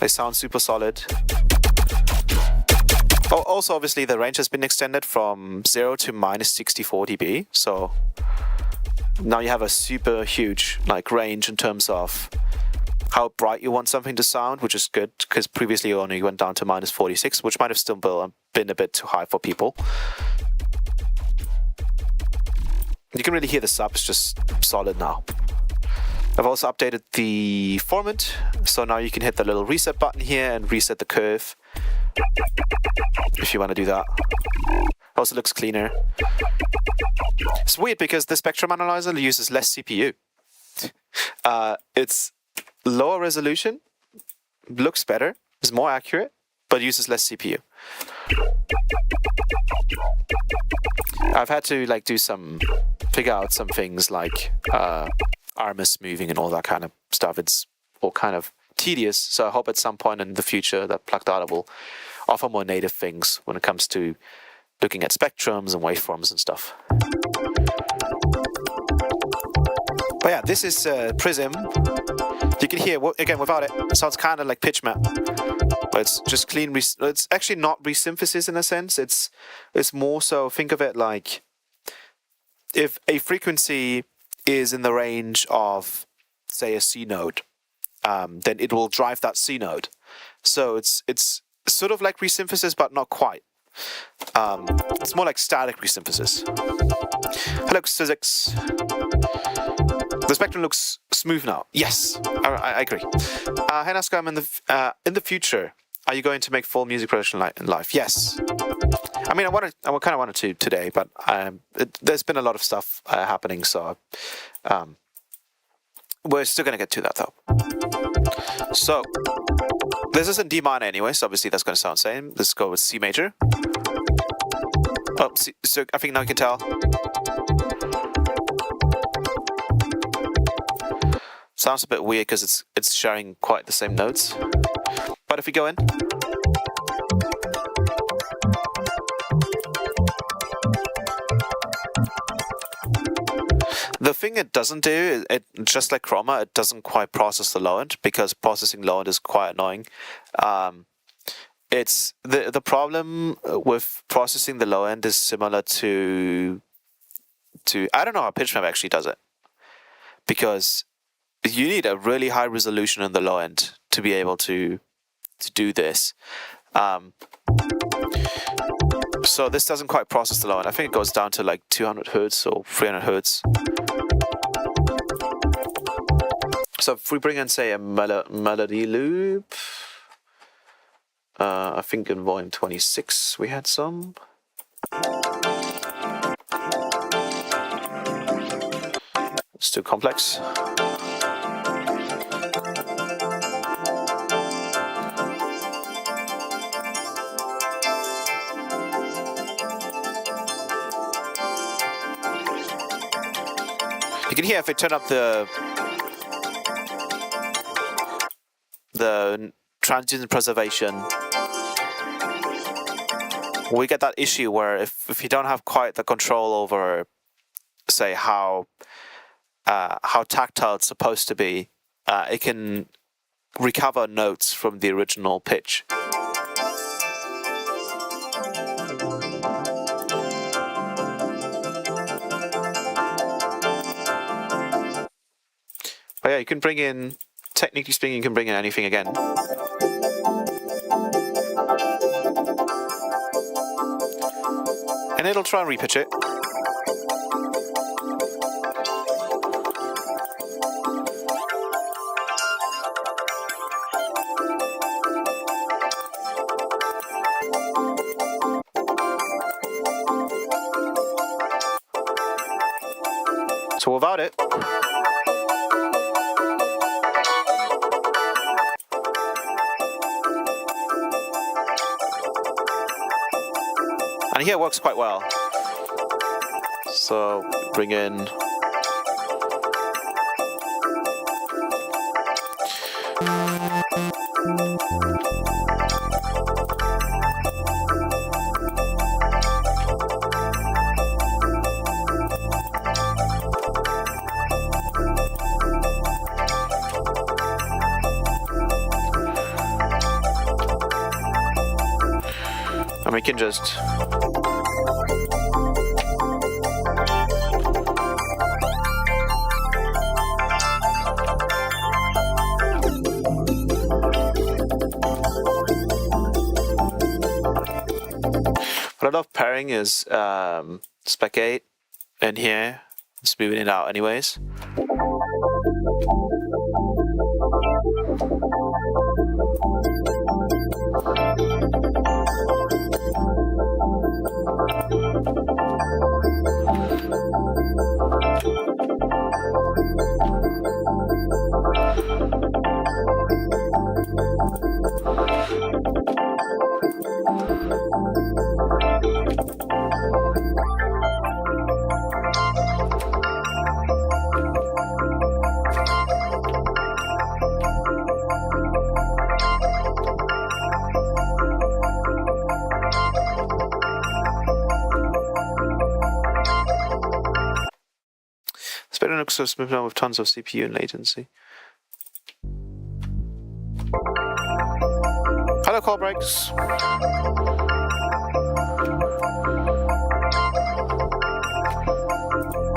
S1: They sound super solid. Oh, also, obviously, the range has been extended from 0 to minus 64 dB. So now you have a super huge range in terms of how bright you want something to sound, which is good because previously you only went down to minus 46, which might have still been a bit too high for people. You can really hear the subs just solid now. I've also updated the format, so now you can hit the little reset button here and reset the curve if you want to do that. Also looks cleaner. It's weird because the spectrum analyzer uses less CPU. It's lower resolution, looks better, is more accurate, but uses less CPU. I've had to figure out some things like armor smoothing and all that kind of stuff. It's all kind of tedious, so I hope at some point in the future that Plug Data will offer more native things when it comes to looking at spectrums and waveforms and stuff. But yeah, this is Prism. You can hear, again, without it, it sounds kind of like pitch map. But it's just clean, it's actually not resynthesis in a sense. It's more so, think of it like if a frequency is in the range of, say, a C node, then it will drive that C node. So it's sort of like resynthesis, but not quite. It's more like static resynthesis. Hello, physics. The spectrum looks smooth now. Yes, I agree. Hanaska, in the future, are you going to make full music production live? Yes. I mean, I kind of wanted to today, but there's been a lot of stuff happening, so we're still going to get to that though. So this is in D minor anyway, so obviously that's going to sound the same. Let's go with C major. Oh, so I think now you can tell. Sounds a bit weird because it's sharing quite the same notes. But if we go in, the thing it doesn't do, it just like Chroma, it doesn't quite process the low end because processing low end is quite annoying. It's the problem with processing the low end is similar to I don't know how PitchMap actually does it, because you need a really high resolution in the low end to be able to do this. So this doesn't quite process the low end. I think it goes down to like 200 hertz or 300 hertz. So if we bring in, say, a melody loop, I think in volume 26 we had some. It's too complex. You can hear if I turn up the transient preservation, we get that issue where if you don't have quite the control over, say, how tactile it's supposed to be, it can recover notes from the original pitch. But yeah, you can bring in, technically speaking, you can bring in anything again. And it'll try and repitch it. So without it, and here it works quite well. So bring in we can just... What I love pairing is spec 8 in here, smoothing it out anyways. Spectrum looks so smooth now with tons of CPU and latency. Hello, call breaks.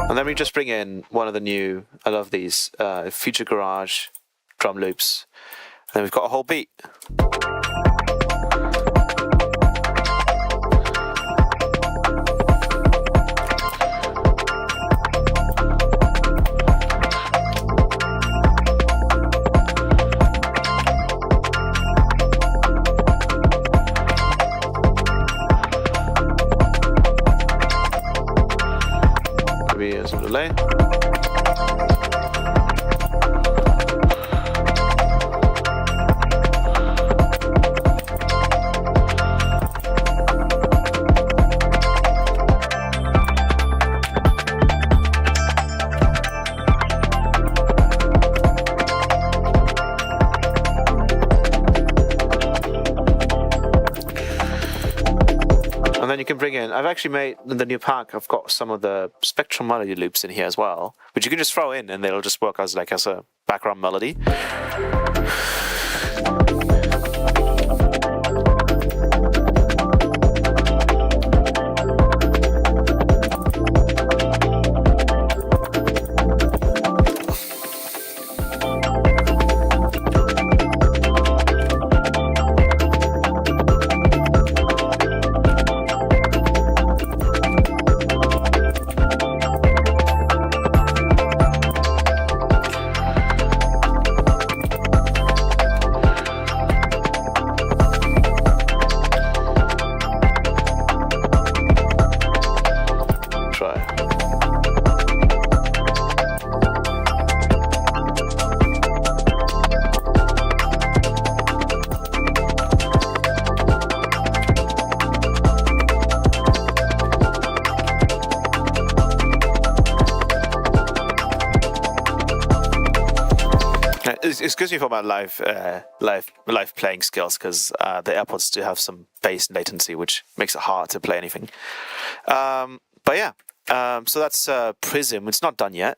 S1: And then we just bring in one of the new, I love these, Future Garage drum loops. And then we've got a whole beat. Maybe some delay. And then you can bring in, I've actually made, in the new pack, I've got some of the Spectrum melody loops in here as well, which you can just throw in and they'll just work as a background melody. Excuse me for my live playing skills, because the AirPods do have some bass latency, which makes it hard to play anything. But yeah, so that's Prism. It's not done yet,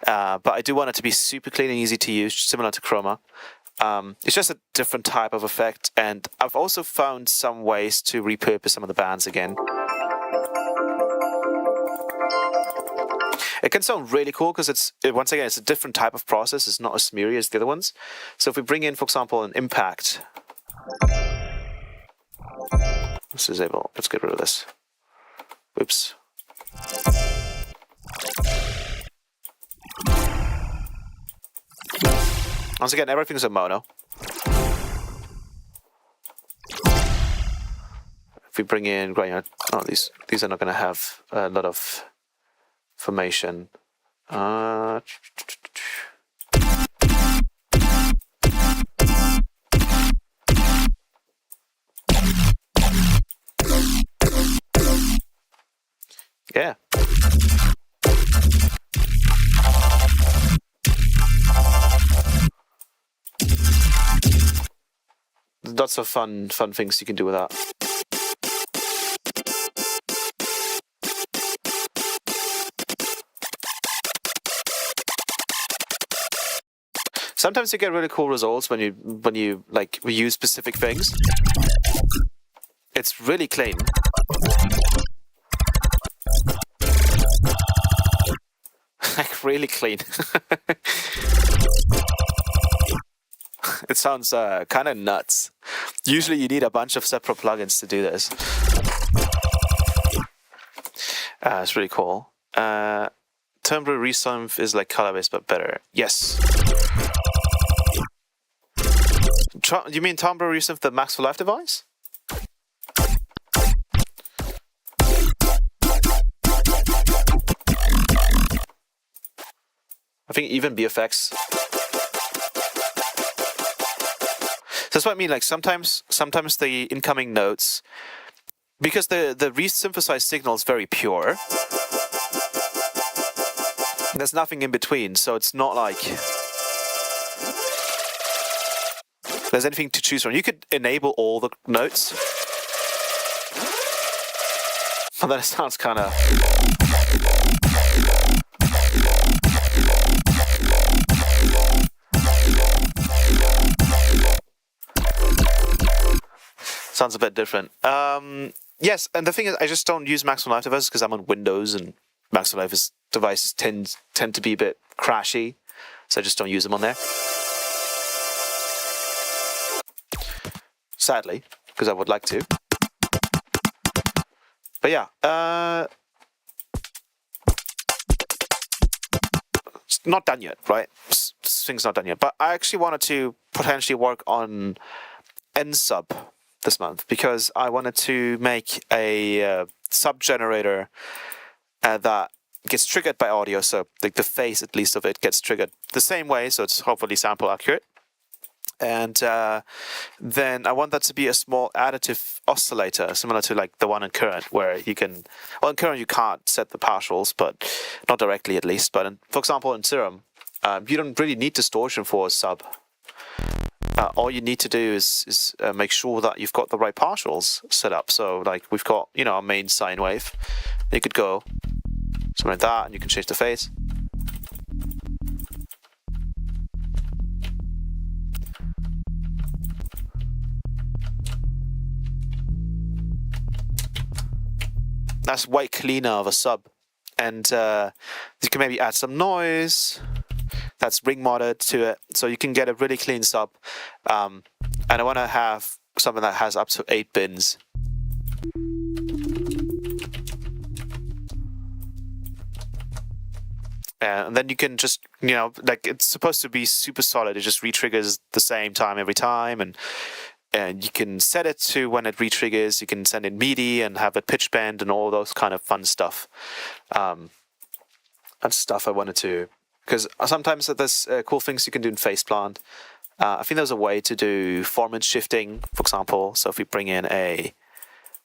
S1: but I do want it to be super clean and easy to use, similar to Chroma. It's just a different type of effect, and I've also found some ways to repurpose some of the bands again. It can sound really cool because once again, it's a different type of process. It's not as smeary as the other ones. So if we bring in, for example, an impact. Let's disable. Let's get rid of this. Oops. Once again, everything's a mono. If we bring in granular, oh, these are not going to have a lot of formation. Yeah. Lots of fun things you can do with that. Sometimes you get really cool results when you like use specific things. It's really clean. Like really clean. It sounds kind of nuts. Usually you need a bunch of separate plugins to do this. It's really cool. Timbre Resynth is like color-based but better. Yes. You mean Timbre Resynth, the Max for Life device? I think even BFX. That's what I mean. Like sometimes the incoming notes, because the resynthesized signal is very pure. There's nothing in between, so it's not like there's anything to choose from. You could enable all the notes, but then it sounds kind of. Sounds a bit different. Yes, and the thing is, I just don't use Max for Life devices because I'm on Windows, and Max for Life devices tend to be a bit crashy, so I just don't use them on there. Sadly, because I would like to. But yeah, it's not done yet, right? This thing's not done yet. But I actually wanted to potentially work on NSub this month because I wanted to make a sub generator that gets triggered by audio, so like the phase at least of it gets triggered the same way, so it's hopefully sample accurate. And then I want that to be a small additive oscillator, similar to like the one in Current, where you can, well, in Current you can't set the partials, but not directly at least. But for example, in Serum, you don't really need distortion for a sub. All you need to do is make sure that you've got the right partials set up. So like we've got, you know, our main sine wave. You could go something like that, and you can change the phase. That's way cleaner of a sub, and you can maybe add some noise. That's ring modded to it, so you can get a really clean sub. And I want to have something that has up to 8 bins. And then you can just, you know, like it's supposed to be super solid. It just re-triggers the same time every time, and you can set it to when it re-triggers. You can send in MIDI and have a pitch bend and all those kind of fun stuff. That's stuff I wanted to, because sometimes there's cool things you can do in Faceplant. I think there's a way to do formant shifting, for example. So if we bring in a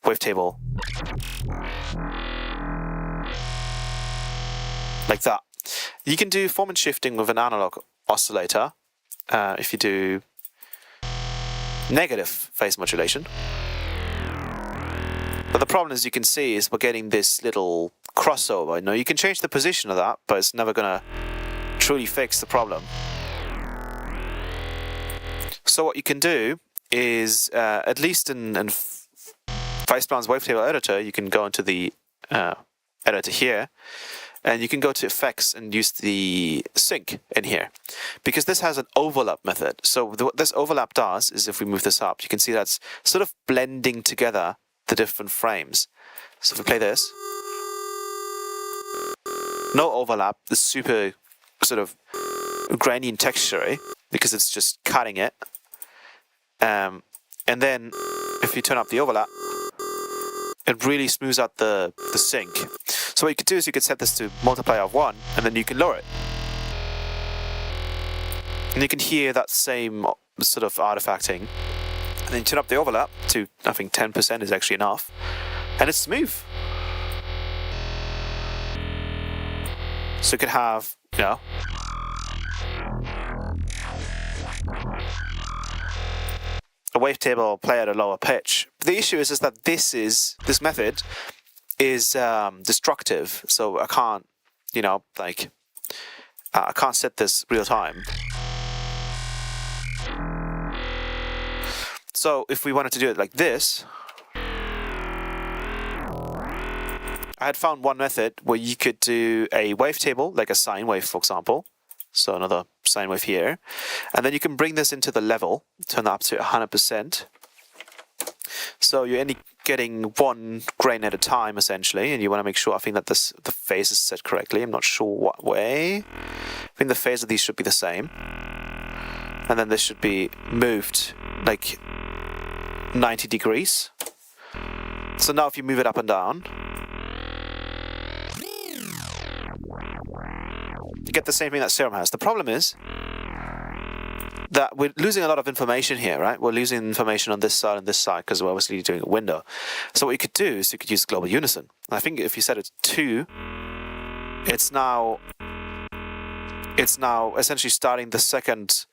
S1: wavetable like that, you can do formant shifting with an analog oscillator if you do negative phase modulation. But the problem, as you can see, is we're getting this little crossover. You know, you can change the position of that, but it's never gonna truly fix the problem. So what you can do is, at least in Faceplant's wavetable editor, you can go into the editor here, and you can go to effects and use the sync in here, because this has an overlap method. So what this overlap does is, if we move this up, you can see that's sort of blending together the different frames. So if we play this, no overlap, the super sort of grainy and texture, because it's just cutting it. And then if you turn up the overlap, it really smooths out the sync. So what you could do is you could set this to multiplier of 1, and then you can lower it. And you can hear that same sort of artifacting. And then you turn up the overlap to, I think 10% is actually enough. And it's smooth. So you could have, you know, a wavetable play at a lower pitch. But the issue is that this method is destructive. So I can't, you know, like I can't set this real time. So if we wanted to do it like this, I had found one method where you could do a wavetable, like a sine wave, for example. So another sine wave here. And then you can bring this into the level, turn that up to 100%. So you're only getting one grain at a time, essentially, and you want to make sure, I think that the phase is set correctly. I'm not sure what way. I think the phase of these should be the same. And then this should be moved like 90 degrees. So now if you move it up and down, you get the same thing that Serum has. The problem is that we're losing a lot of information here, right? We're losing information on this side and this side because we're obviously doing a window. So what you could do is you could use global unison. I think if you set it to 2, it's now essentially starting the second.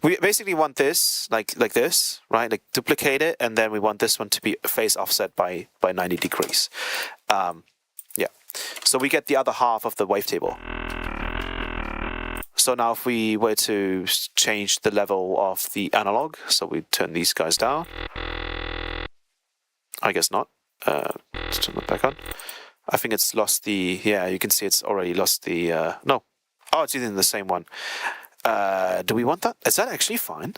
S1: We basically want this like this, right? Like duplicate it, and then we want this one to be phase offset by 90 degrees. Yeah. So we get the other half of the wavetable. So now if we were to change the level of the analog, so we turn these guys down. I guess not. Let's turn that back on. I think it's lost the, yeah, you can see it's already lost the, no. Oh, it's using the same one. Do we want that? Is that actually fine?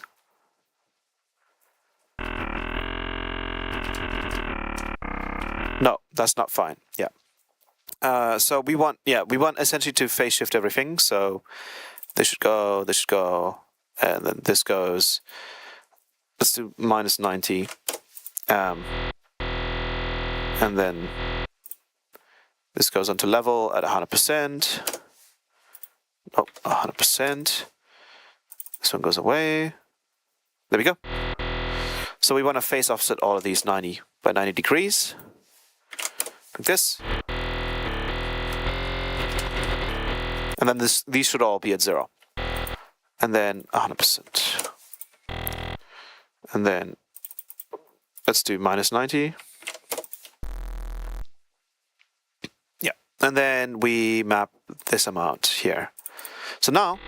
S1: No, that's not fine. Yeah. So we want essentially to phase shift everything. So this should go, and then this goes. Let's do minus 90, and then this goes onto level at 100%. Oh, 100%. This one goes away. There we go. So we want to phase offset all of these 90 by 90 degrees, like this. And then these should all be at 0. And then 100%. And then let's do minus 90. Yeah. And then we map this amount here. So now,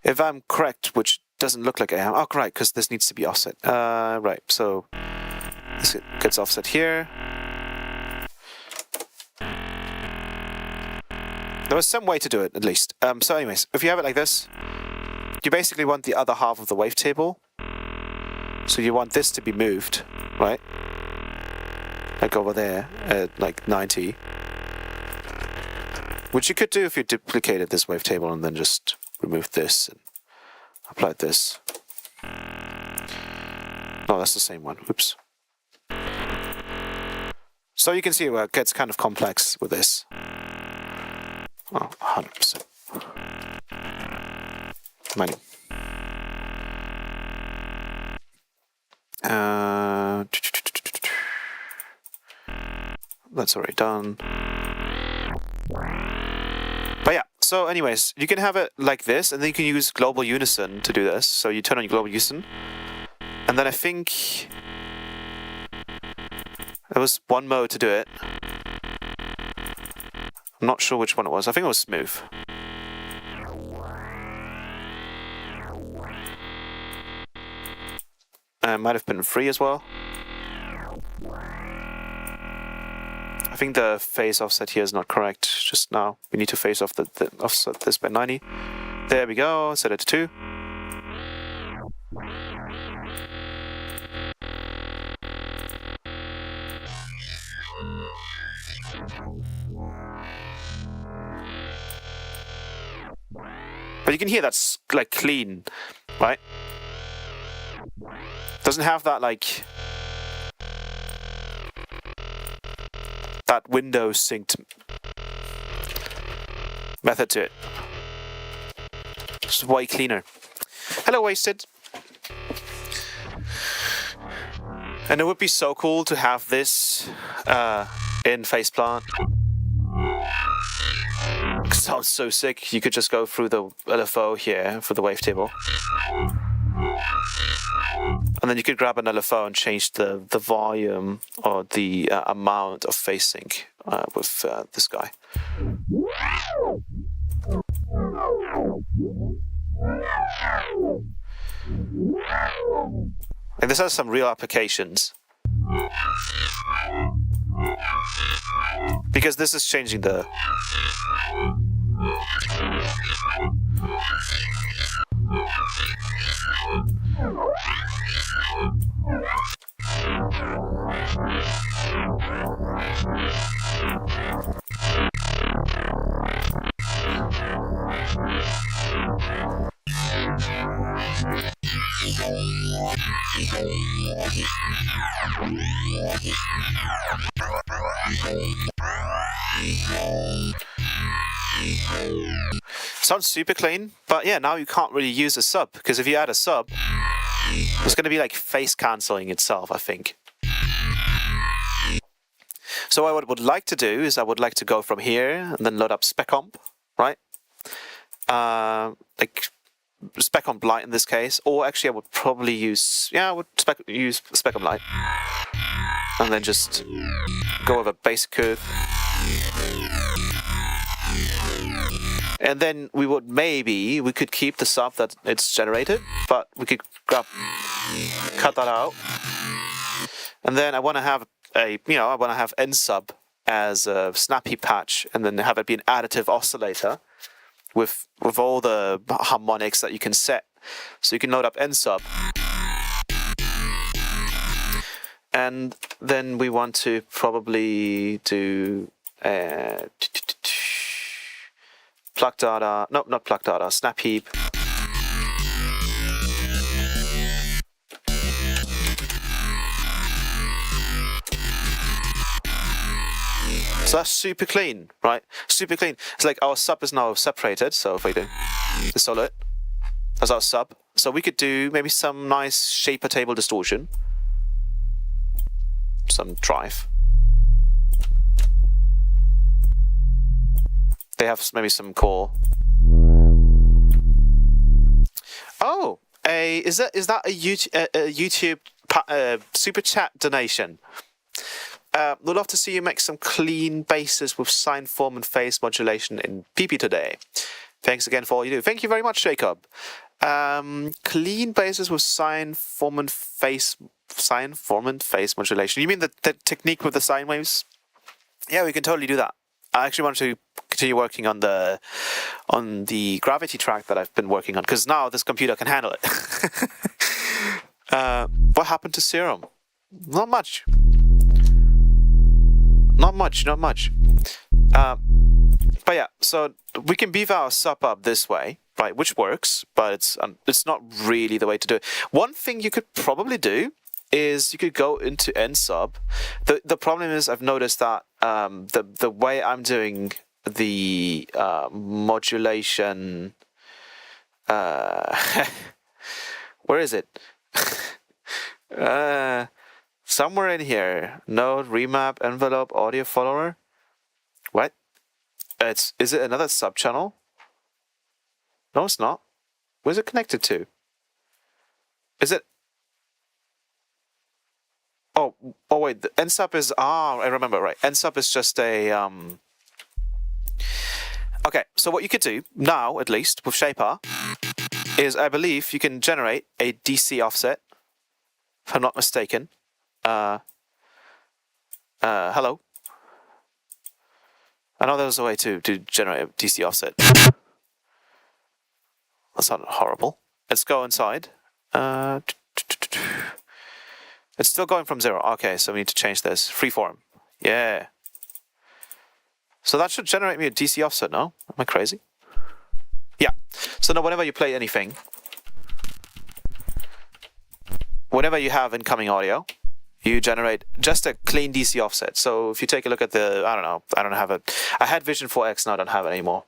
S1: if I'm correct, which doesn't look like I am, oh, right, because this needs to be offset. Right, so this gets offset here. There was some way to do it, at least. So anyways, if you have it like this, you basically want the other half of the wavetable. So you want this to be moved, right? Like over there at like 90. Which you could do if you duplicated this wavetable and then just removed this and applied this. No, that's the same one. Oops. So you can see where it gets kind of complex with this. Oh, 100%. Money. That's already done. But yeah, so anyways, you can have it like this, and then you can use global unison to do this. So you turn on your global unison, and then I think there was one mode to do it. I'm not sure which one it was. I think it was smooth. It might have been free as well. I think the phase offset here is not correct just now. We need to phase off the offset this by 90. There we go. Set it to 2. But you can hear that's like clean, right? Doesn't have that like that window synced method to it. It's way cleaner. Hello, Wasted. And it would be so cool to have this in Faceplant. Sounds so sick. You could just go through the LFO here for the wavetable. And then you could grab an LFO and change the volume or the amount of phase sync with this guy. And this has some real applications. Because this is changing the... Sounds super clean, but yeah, now you can't really use a sub, because if you add a sub, it's going to be like face cancelling itself, I think. So what I would like to do is I would like to go from here and then load up SpecComp, right? Like SpecComp Lite in this case, or actually I would probably use, yeah, I would use SpecComp Lite, and then just go over basic curve. And then we could keep the sub that it's generated, but we could cut that out. And then I want to have N sub as a snappy patch, and then have it be an additive oscillator with all the harmonics that you can set. So you can load up N sub. And then we want to probably do plug data, no, not plug data, snap heap. So that's super clean, right? Super clean. It's like our sub is now separated. So if we do the solid as our sub, so we could do maybe some nice shaper table distortion, some drive. They have maybe some core. Oh, is that a YouTube super chat donation? We'd love to see you make some clean basses with sine, form, and phase modulation in PP today. Thanks again for all you do. Thank you very much, Jacob. Clean basses with sine, form, and phase modulation. You mean the technique with the sine waves? Yeah, we can totally do that. I actually want to continue working on the gravity track that I've been working on, because now this computer can handle it. What happened to Serum? Not much. Not much. But yeah, so we can beef our sub up this way, right? Which works, but it's not really the way to do it. One thing you could probably do is you could go into N sub. The problem is I've noticed that the way I'm doing the modulation, where is it? Somewhere in here. Node, remap, envelope, audio follower. What? Is it another sub channel? No, it's not. Where's it connected to? Is it? Oh wait, the NSUB is, I remember, right. NSUB is just a, okay, so what you could do, now at least, with Shaper, is I believe you can generate a DC offset, if I'm not mistaken. Hello? I know there's a way to generate a DC offset. That's not horrible. Let's go inside. It's still going from 0. Okay, so we need to change this. Freeform. Yeah. So that should generate me a DC offset, no? Am I crazy? Yeah. So now whenever you play anything, whenever you have incoming audio, you generate just a clean DC offset. So if you take a look at the, I don't have it. I had Vision 4X, now I don't have it anymore.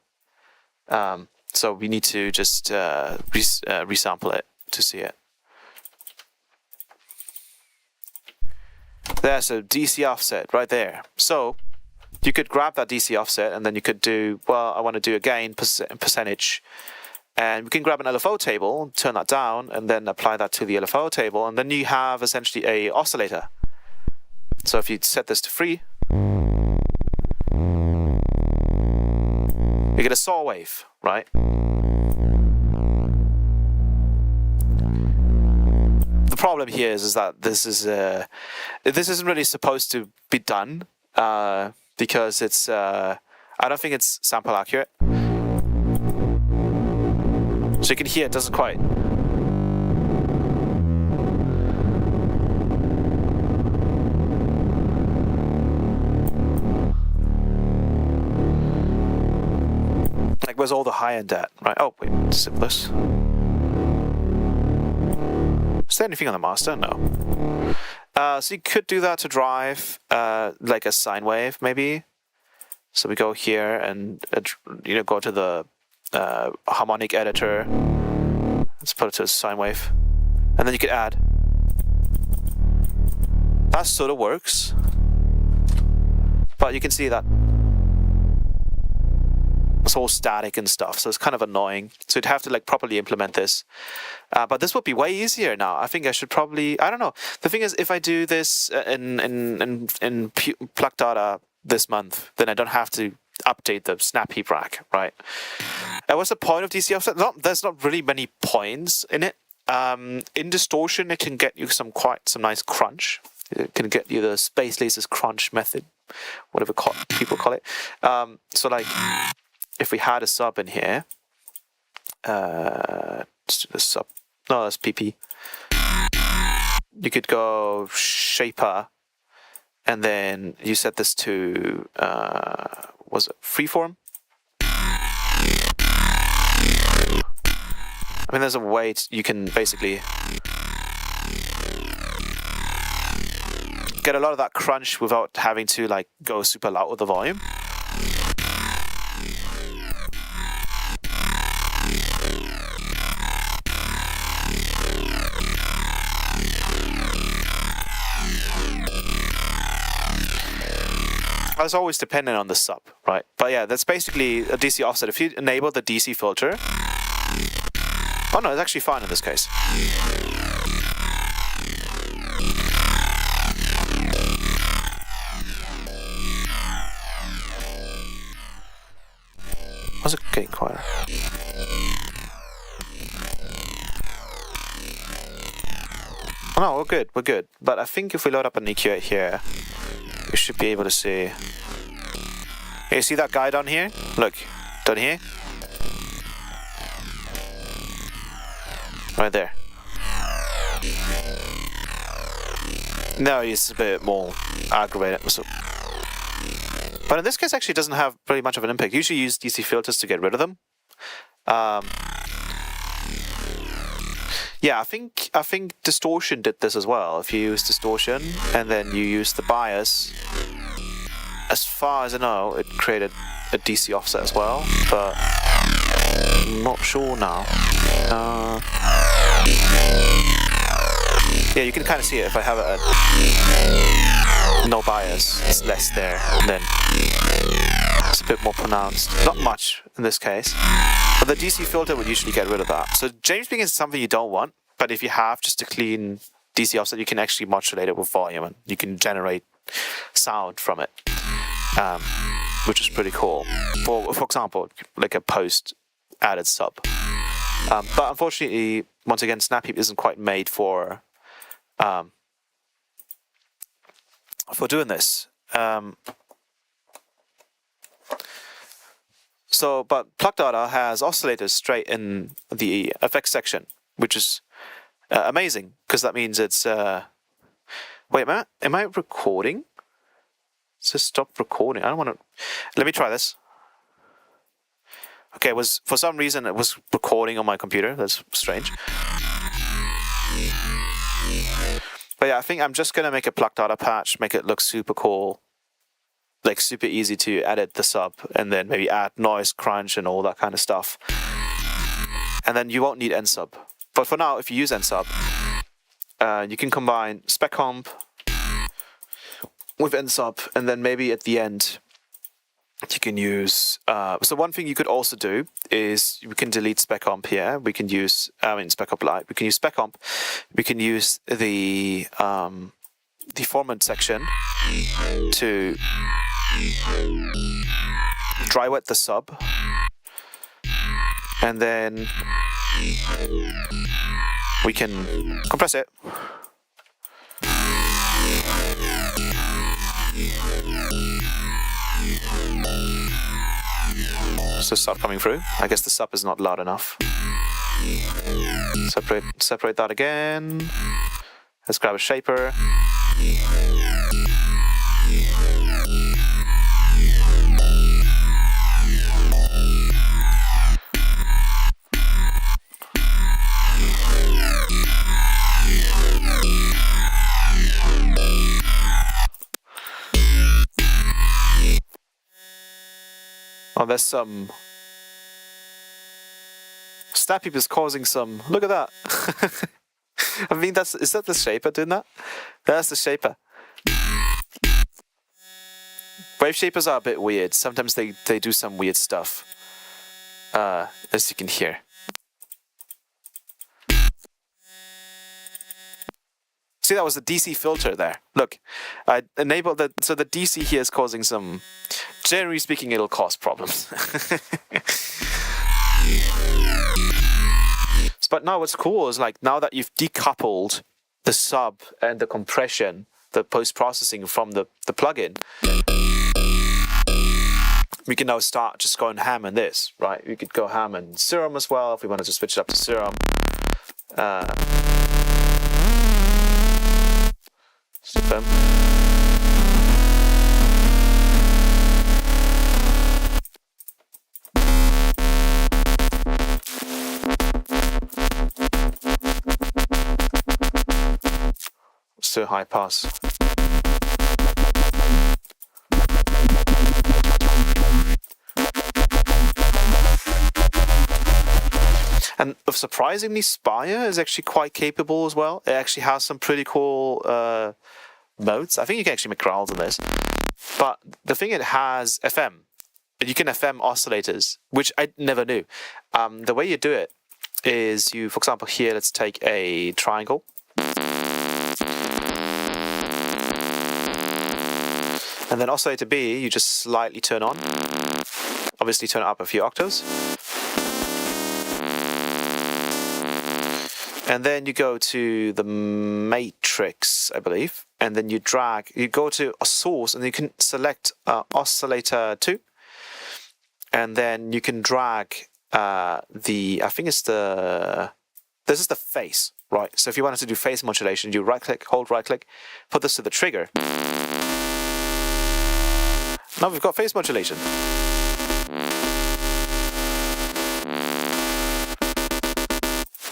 S1: So we need to just resample it to see it. There's a DC offset right there. So you could grab that DC offset and then you could do, well, I want to do a gain percentage. And we can grab an LFO table, turn that down, and then apply that to the LFO table. And then you have essentially a oscillator. So if you set this to free, you get a saw wave, right? The problem here is that this isn't really supposed to be done because it's I don't think it's sample accurate. So you can hear it doesn't quite. Like, where's all the high end at, right? Oh, wait, simplest. Is there anything on the master? No. So you could do that to drive like a sine wave, maybe. So we go here and go to the harmonic editor. Let's put it to a sine wave, and then you could add. That sort of works, but you can see that it's all static and stuff, so it's kind of annoying. So you'd have to like properly implement this. But this would be way easier now. I think I should probably, I don't know. The thing is, if I do this in Plug Data this month, then I don't have to update the snap heap rack, right? What's the point of DC offset? There's not really many points in it. In distortion, it can get you some nice crunch. It can get you the space lasers crunch method, whatever people call it. So like, if we had a sub in here, let's do the sub. No, that's PP. You could go shaper, and then you set this to was it freeform? I mean, there's a way you can basically get a lot of that crunch without having to like go super loud with the volume. It's always dependent on the sub, right? But yeah, that's basically a DC offset. If you enable the DC filter, oh no, it's actually fine in this case. Why's it getting quieter? Oh no, we're good. But I think if we load up an EQ here, we should be able to see. Hey, you see that guy down here? Look, down here. Right there. No, he's a bit more aggravated. So. But in this case, actually, it doesn't have pretty much of an impact. Usually use DC filters to get rid of them. Yeah, I think distortion did this as well. If you use distortion and then you use the bias, as far as I know, it created a DC offset as well, but I'm not sure now. Yeah, you can kind of see it if I have it at no bias. It's less there, then it's a bit more pronounced. Not much in this case, but the DC filter would usually get rid of that. So James Beam is something you don't want, but if you have just a clean DC offset, you can actually modulate it with volume and you can generate sound from it, which is pretty cool. For example, like a post added sub. But unfortunately, once again, Snap Heap isn't quite made for doing this. But Plug Data has oscillators straight in the effects section, which is amazing, because that means it's... Wait, am I recording? Just stop recording. I don't want to... Let me try this. Okay, for some reason it was recording on my computer. That's strange. But yeah, I think I'm just going to make a Plug Data patch, make it look super cool, like super easy to edit the sub, and then maybe add noise, crunch, and all that kind of stuff. And then you won't need NSub. But for now, if you use NSub, you can combine spec comp with NSub, and then maybe at the end, you can use... so one thing you could also do is we can delete spec comp here. We can use, spec comp light. We can use spec comp. We can use the format section to dry wet the sub, and then we can compress it. So start coming through. I guess the sub is not loud enough. Separate that again. Let's grab a shaper. Oh, there's some... Snap Heap is causing some... Look at that! I mean, is that the shaper doing that? That's the shaper. Wave shapers are a bit weird. Sometimes they do some weird stuff. As you can hear. See, that was the DC filter there. Look, I enabled that, so the DC here is causing some... Generally speaking, it'll cause problems. But now what's cool is like now that you've decoupled the sub and the compression, the post-processing from the plugin, we can now start just going ham in this, right? We could go ham in Serum as well if we wanted to switch it up to Serum. Super. Still high pass. And surprisingly, Spire is actually quite capable as well. It actually has some pretty cool modes. I think you can actually make growls on this. But the thing, it has FM. You can FM oscillators, which I never knew. The way you do it is you, for example, here, let's take a triangle. And then oscillator B, you just slightly turn on. Obviously turn it up a few octaves. And then you go to the matrix, I believe. And then you go to a source and you can select oscillator 2. And then you can drag I think it's this is the face, right? So if you wanted to do phase modulation, you right click, hold right click, put this to the trigger. Now we've got phase modulation.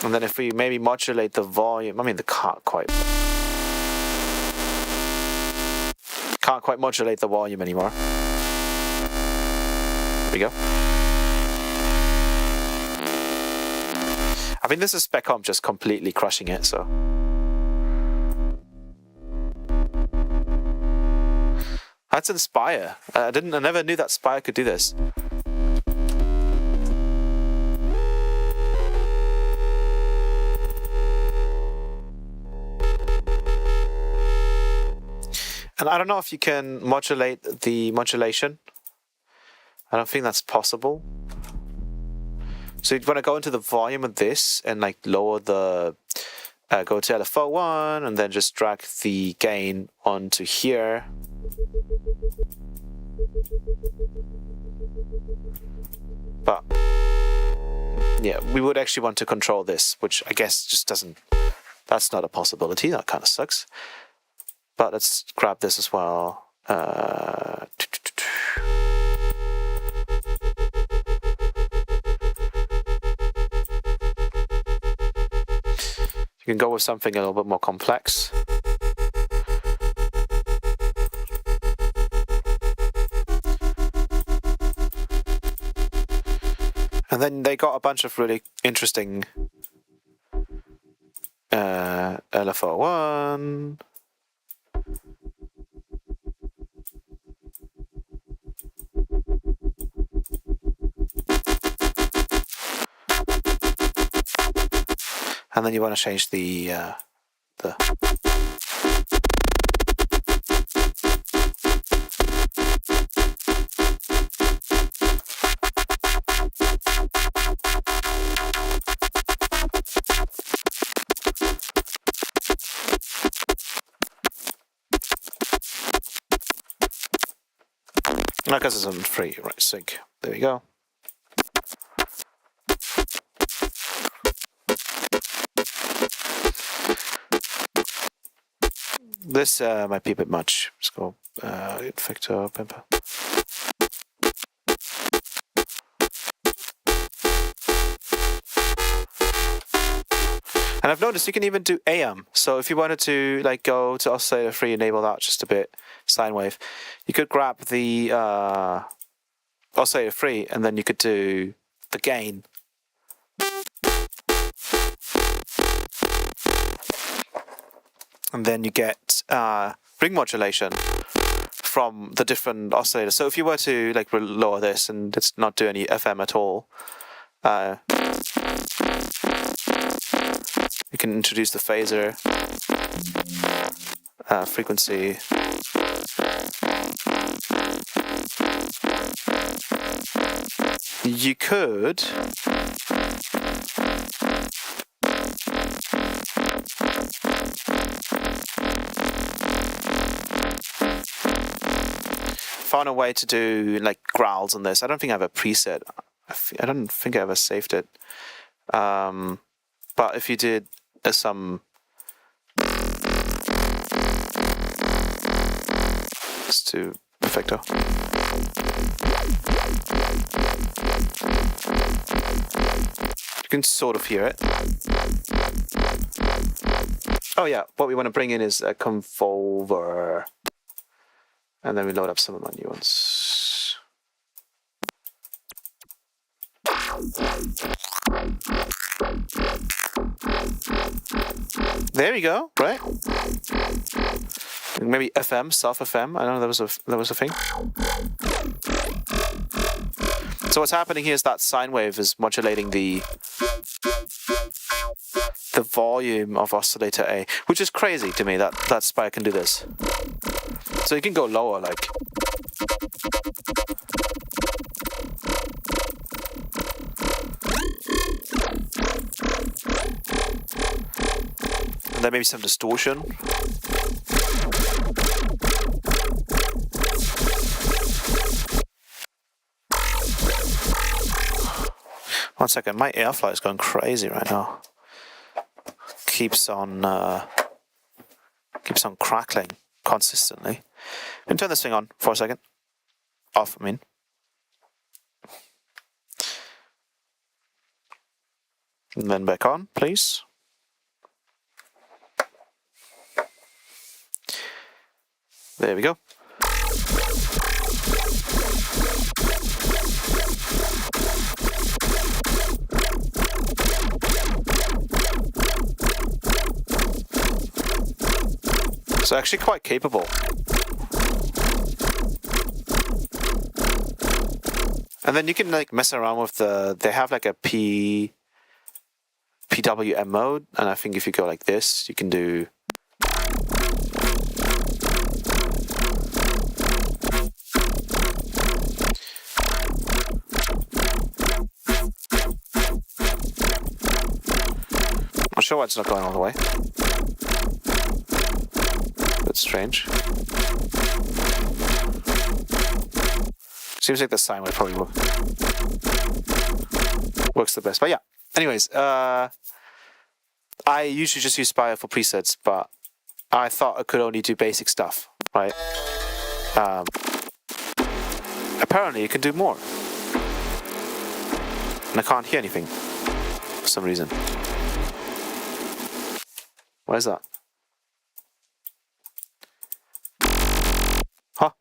S1: And then if we maybe modulate the volume, I mean, can't quite modulate the volume anymore. There we go. I mean, this is Spec Comp just completely crushing it, so. That's Inspire. I never knew that Spire could do this. And I don't know if you can modulate the modulation. I don't think that's possible. So you want to go into the volume of this and like lower the, go to LFO1 and then just drag the gain onto here. But yeah, we would actually want to control this, which I guess just doesn't, that's not a possibility. That kind of sucks. But let's grab this as well. You can go with something a little bit more complex. And then they got a bunch of really interesting LFO1. And then you want to change the because it's on free, right? Sync. There we go. This might be a bit much. Let's go Vector Pimper. And I've noticed you can even do AM. So if you wanted to like go to oscillator free, enable that just a bit, sine wave, you could grab the oscillator free, and then you could do the gain. And then you get ring modulation from the different oscillators. So if you were to like lower this and it's not do any FM at all, you can introduce the phaser, frequency. You could found a way to do like growls on this. I don't think I have a preset. I don't think I ever saved it. But if you did some, let's do Perfecto. You can sort of hear it. Oh yeah, what we want to bring in is a convolver. And then we load up some of my new ones. There we go, right? Maybe FM, self FM. I don't know there was a thing. So what's happening here is that sine wave is modulating the volume of oscillator A, which is crazy to me that Spire can do this. So you can go lower, like. And then maybe some distortion. One second, my airflow is going crazy right now. Keeps on crackling consistently. I'm gonna turn this thing on for a second. Off, I mean. And then back on, please. There we go. It's actually quite capable. And then you can like mess around with they have like a PWM mode, and I think if you go like this, you can do I'm sure why it's not going all the way. That's strange. Seems like the sine wave probably works the best. But yeah, anyways, I usually just use Spire for presets, but I thought I could only do basic stuff, right? Apparently you can do more. And I can't hear anything for some reason. What is that? Huh?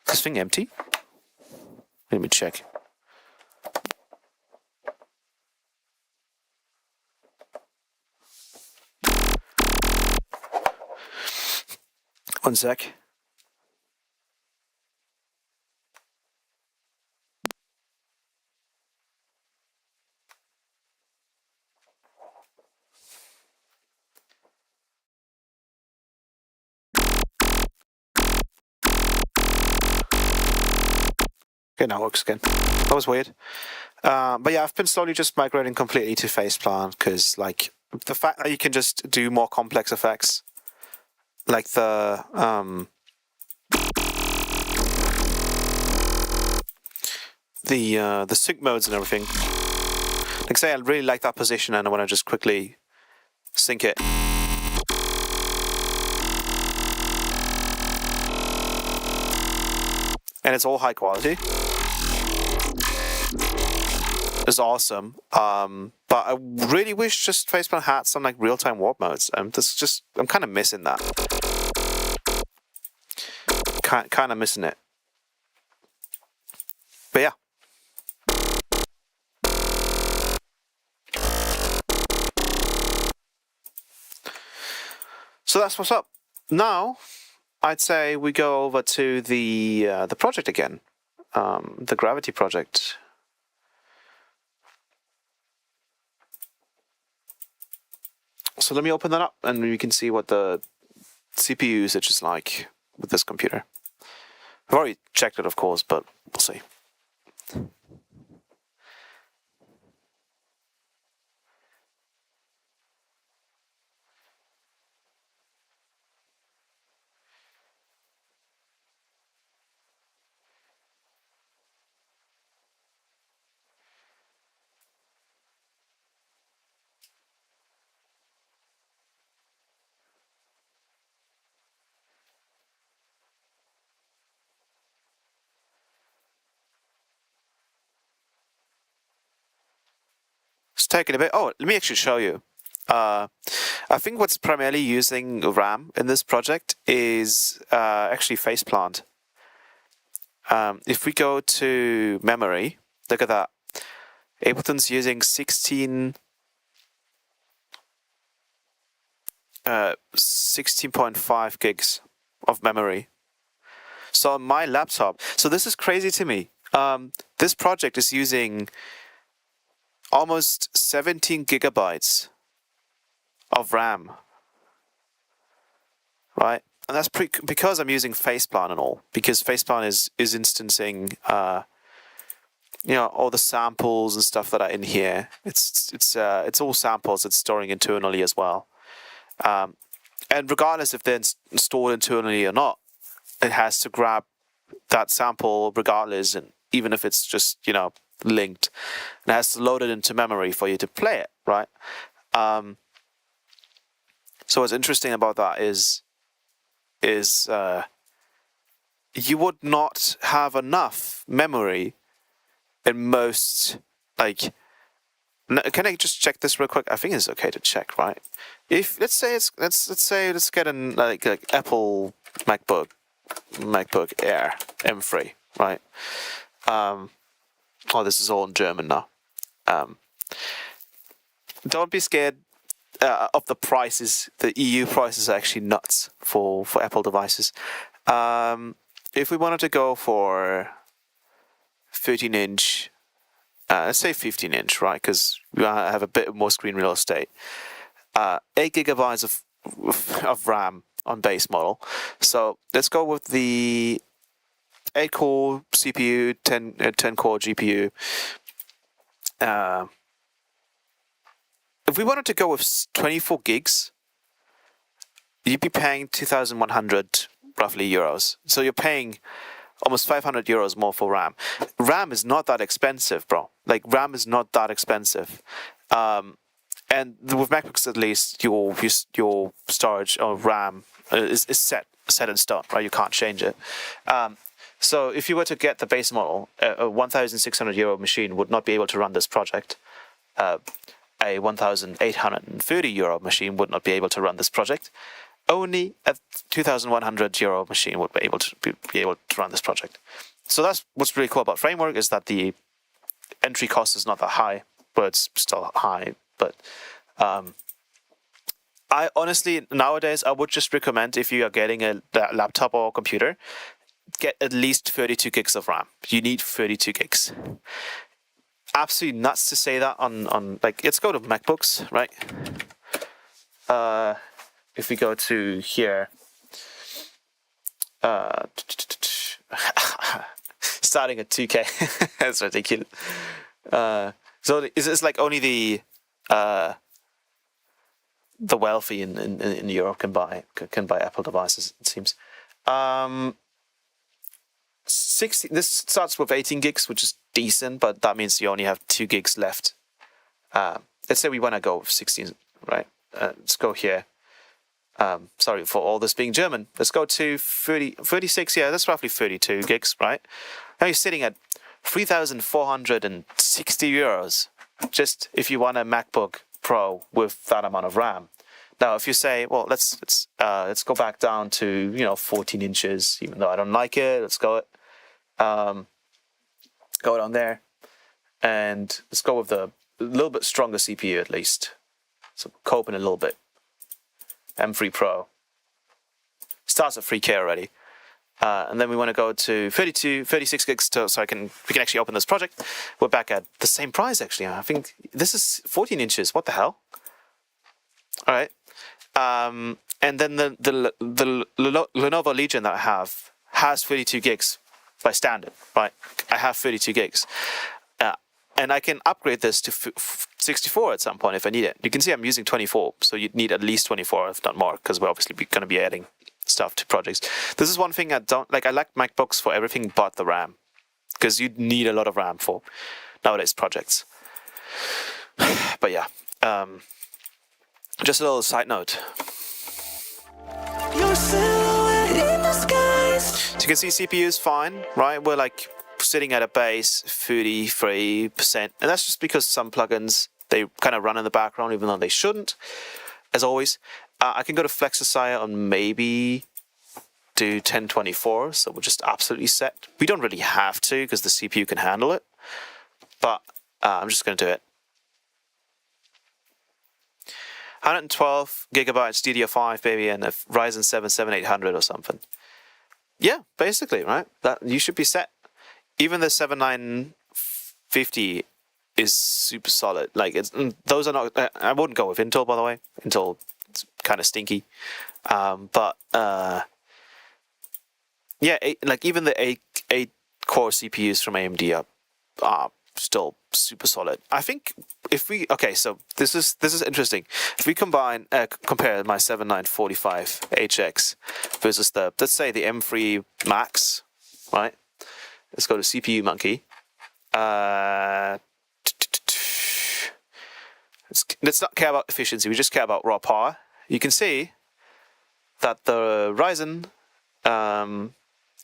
S1: Is this thing empty? Let me check. One sec. Okay, now it works again. That was weird. But yeah, I've been slowly just migrating completely to Faceplant because, like, the fact that you can just do more complex effects, like the sync modes and everything. Like, say I really like that position and I want to just quickly sync it. and it's all high quality. It's awesome. But I really wish just Faceplant had some like real-time warp modes. I'm kind of missing that. Kind of missing it. But yeah. So that's what's up. Now, I'd say we go over to the project again, the Gravity project. So let me open that up, and you can see what the CPU usage is like with this computer. I've already checked it, of course, but we'll see. It's taking a bit. Oh, let me actually show you. I think what's primarily using RAM in this project is actually Faceplant. If we go to memory, look at that. Ableton's using 16.5 gigs of memory. So on my laptop, so this is crazy to me. This project is using almost 17 gigabytes of RAM, right? And that's because I'm using Faceplant and all, because Faceplant is instancing, all the samples and stuff that are in here. It's all samples it's storing internally as well. And regardless if they're stored internally or not, it has to grab that sample regardless, and even if it's just, linked, and it has to load it into memory for you to play it, right? So what's interesting about that is you would not have enough memory in most, like, can I just check this real quick? I think it's okay to check, right? If let's get an like Apple MacBook Air M3, right? Oh, this is all in German now. Don't be scared of the prices. The EU prices are actually nuts for Apple devices. If we wanted to go for 13-inch, let's say 15-inch, right? Because we have a bit more screen real estate. 8 gigabytes of RAM on base model. So let's go with the 8-core CPU, 10-core GPU. If we wanted to go with 24 gigs, you'd be paying 2,100 roughly euros. So you're paying almost 500 euros more for RAM. RAM is not that expensive, bro. Like, RAM is not that expensive. And with MacBooks, at least, your storage or RAM is set in stone, right? You can't change it. So if you were to get the base model, a 1,600 euro machine would not be able to run this project. A 1,830 euro machine would not be able to run this project. Only a 2,100 euro machine would be able to run this project. So that's what's really cool about Framework, is that the entry cost is not that high, but it's still high. But I honestly, nowadays, I would just recommend, if you are getting a laptop or computer, get at least 32 gigs of RAM. You need 32 gigs. Absolutely nuts to say that on like, let's go to MacBooks, right? If we go to here, starting at 2K, that's ridiculous. So it's like only the wealthy in Europe can buy Apple devices, it seems. 60. This starts with 18 gigs, which is decent, but that means you only have 2 gigs left. Let's say we want to go with 16, right? Let's go here. Sorry for all this being German. Let's go to 36. Yeah, that's roughly 32 gigs, right? Now you're sitting at 3,460 euros. Just if you want a MacBook Pro with that amount of RAM. Now, if you say, well, let's go back down to 14 inches, even though I don't like it. Let's go down there, and let's go with the little bit stronger CPU at least. So coping a little bit. M3 Pro starts at 3K already, and then we want to go to 36 gigs so we can actually open this project. We're back at the same price actually. I think this is 14 inches. What the hell? All right, and then the Lenovo Legion that I have has 32 gigs by standard. Right, I have 32 gigs. And I can upgrade this to 64 at some point if I need it. You can see I'm using 24, so you'd need at least 24, if not more, because we're obviously going to be adding stuff to projects. This is one thing I don't like. I like MacBooks for everything but the RAM, because you need a lot of RAM for nowadays projects. But yeah, just a little side note. Your silhouette in the skies. So you can see CPU is fine, right? We're like sitting at a base 33%, and that's just because some plugins, they kind of run in the background even though they shouldn't. As always, I can go to Flexosire and maybe do 1024, so we're just absolutely set. We don't really have to because the CPU can handle it, but I'm just going to do it. 112 gigabytes DDR5, baby, and a Ryzen 7 7800 or something. Yeah, basically, right? That you should be set. Even the 7950 is super solid. Like those are not. I wouldn't go with Intel, by the way. Intel, it's kind of stinky. But yeah, even the 8 core CPUs from AMD are still super solid. I think if we so this is interesting. If we compare my 7945HX versus let's say the M3 Max, right? Let's go to CPU Monkey. Let's not care about efficiency. We just care about raw power. You can see that the Ryzen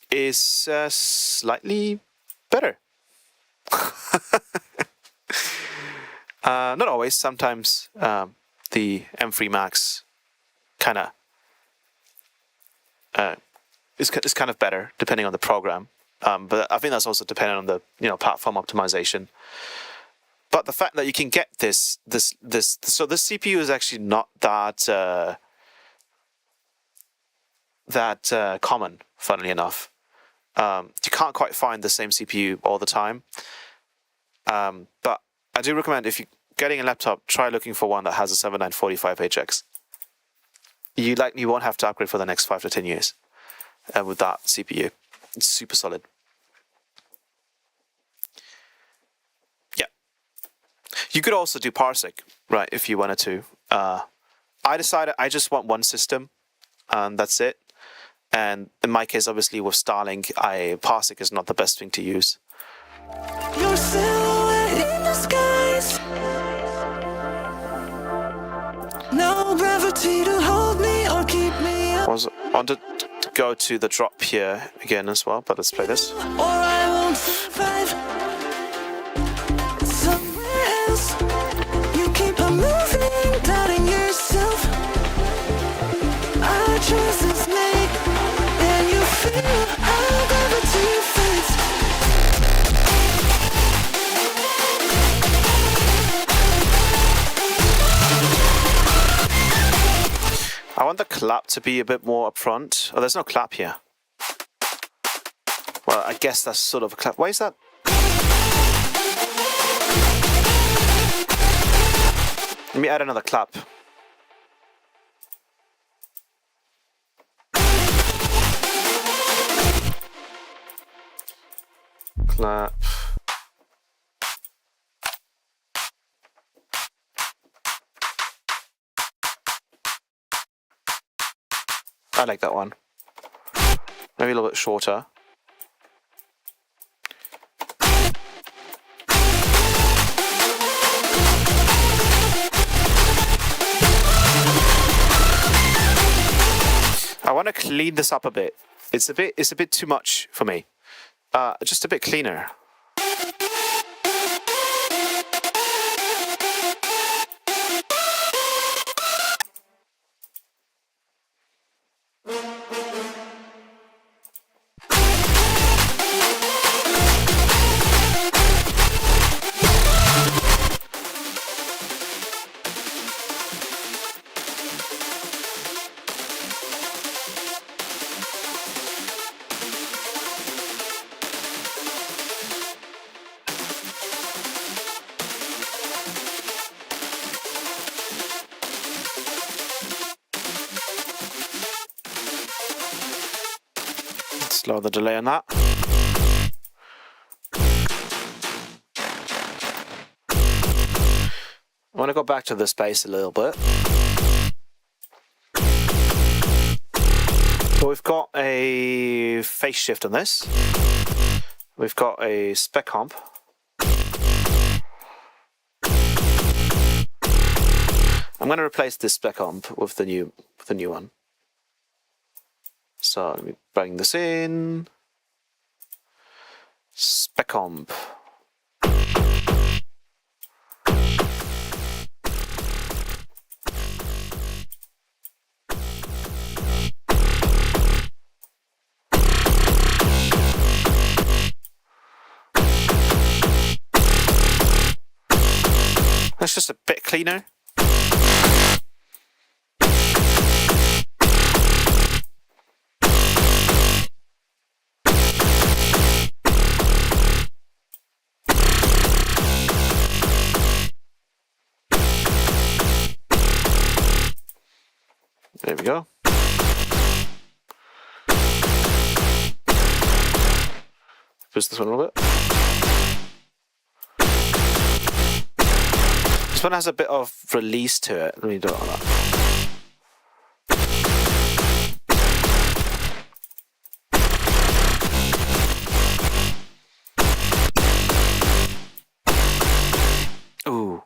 S1: is slightly better. Not always. Sometimes the M3 Max kind of is kind of better depending on the program. But I think that's also dependent on the platform optimization. But the fact that you can get this CPU is actually not that common. Funnily enough, you can't quite find the same CPU all the time. But I do recommend, if you're getting a laptop, try looking for one that has a 7945HX. You won't have to upgrade for the next 5 to 10 years with that CPU. It's super solid. Yeah. You could also do Parsec, right, if you wanted to. I decided I just want one system, and that's it. And in my case, obviously, with Starlink, Parsec is not the best thing to use. Your silhouette in the skies. No gravity to hold me or keep me up. Wanted to go to the drop here again as well, but let's play this. Or I won't survive. Somewhere else, you keep on moving, doubting yourself. Our choices made, and you feel how gravity fades. I want the clap to be a bit more upfront. Oh, there's no clap here. Well, I guess that's sort of a clap. Why is that? Let me add another clap. Clap. I like that one. Maybe a little bit shorter. I want to clean this up a bit. It's a bit too much for me. Just a bit cleaner. Slow the delay on that. I want to go back to the space a little bit. So we've got a phase shift on this. We've got a spec comp. I'm going to replace this spec comp with the new one. So let me bring this in. Spec comp. That's just a bit cleaner. There we go. Boost this one a little bit. This one has a bit of release to it. Let me do it on that. Ooh.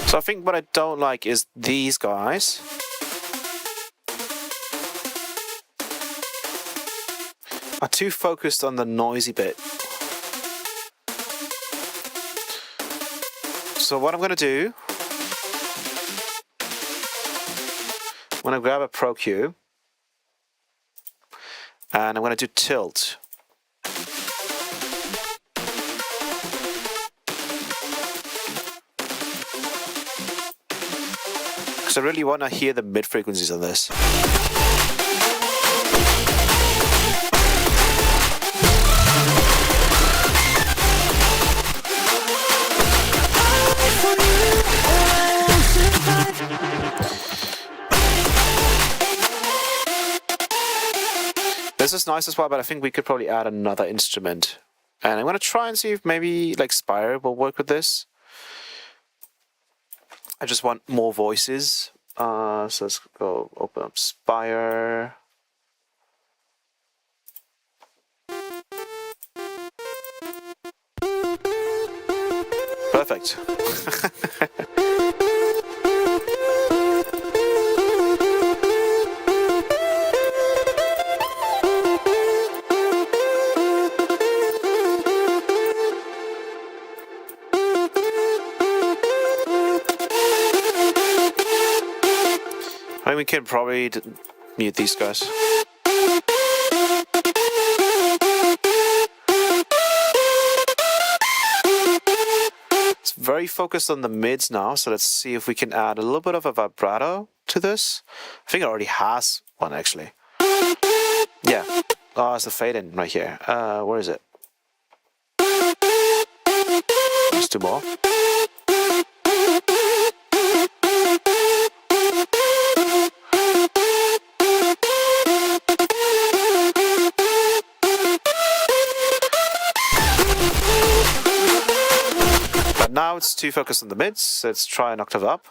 S1: So I think what I don't like is these guys. Are too focused on the noisy bit. So what I'm going to do, I'm going to grab a Pro Q and I'm going to do tilt. Because I really want to hear the mid frequencies on this. This is nice as well, but I think we could probably add another instrument. And I'm going to try and see if maybe like Spire will work with this. I just want more voices. So let's go open up Spire. Perfect. I mean, we can probably mute these guys. It's very focused on the mids now, so let's see if we can add a little bit of a vibrato to this. I think it already has one, actually. Yeah. Oh, it's the fade in right here. Where is it? Let's do more. Now it's too focused on the mids. Let's try an octave up.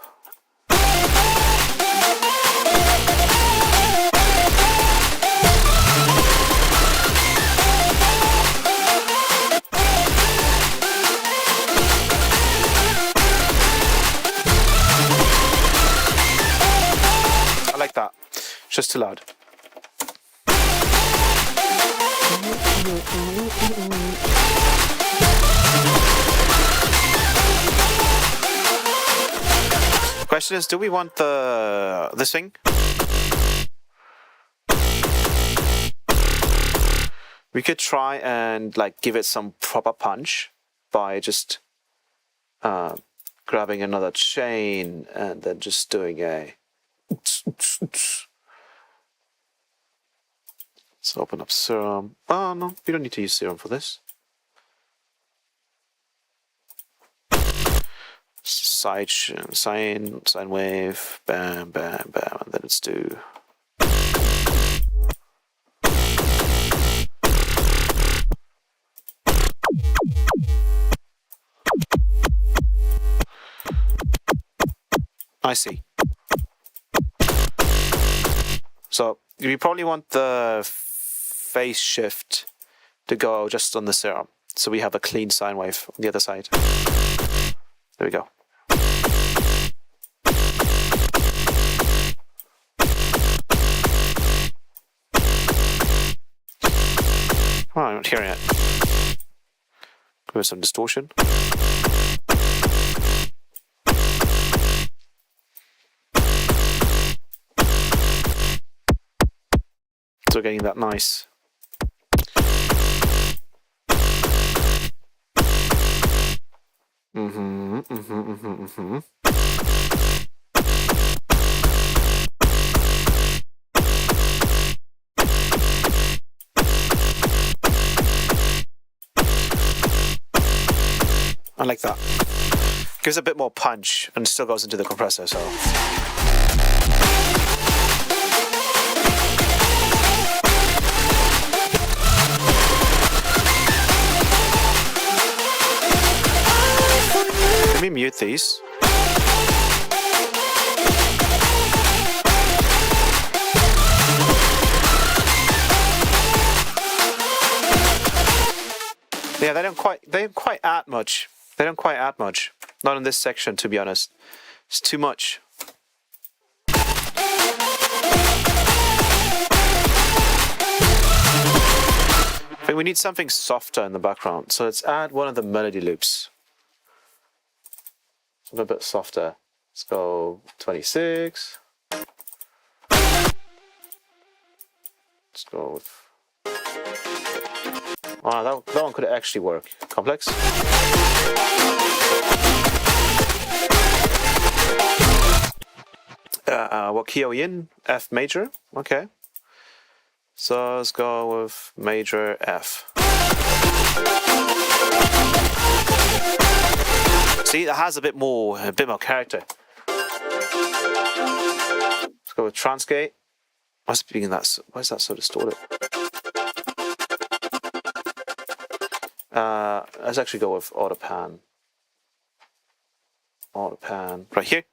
S1: I like that. It's just too loud. Question is, do we want this thing? We could try and like give it some proper punch by just grabbing another chain and then just doing a. Let's open up serum. Oh no, we don't need to use serum for this. Sine wave, bam, bam, bam, and then let's do. I see. So we probably want the phase shift to go just on the serum, so we have a clean sine wave on the other side. There we go. Oh, I'm not hearing it. Give it some distortion. So we're getting that nice. I like that. Gives a bit more punch and still goes into the compressor, so. Let me mute these. Yeah, they don't quite add much. They don't quite add much. Not in this section, to be honest. It's too much. I think we need something softer in the background. So let's add one of the melody loops. Something a bit softer. Let's go 26. Let's go with. Oh, that one could actually work. Complex. What key are we in? F major. Okay. So let's go with major F. See, it has a bit more character. Let's go with transgate. Why is that so distorted? Let's actually go with autopan. Autopan right here.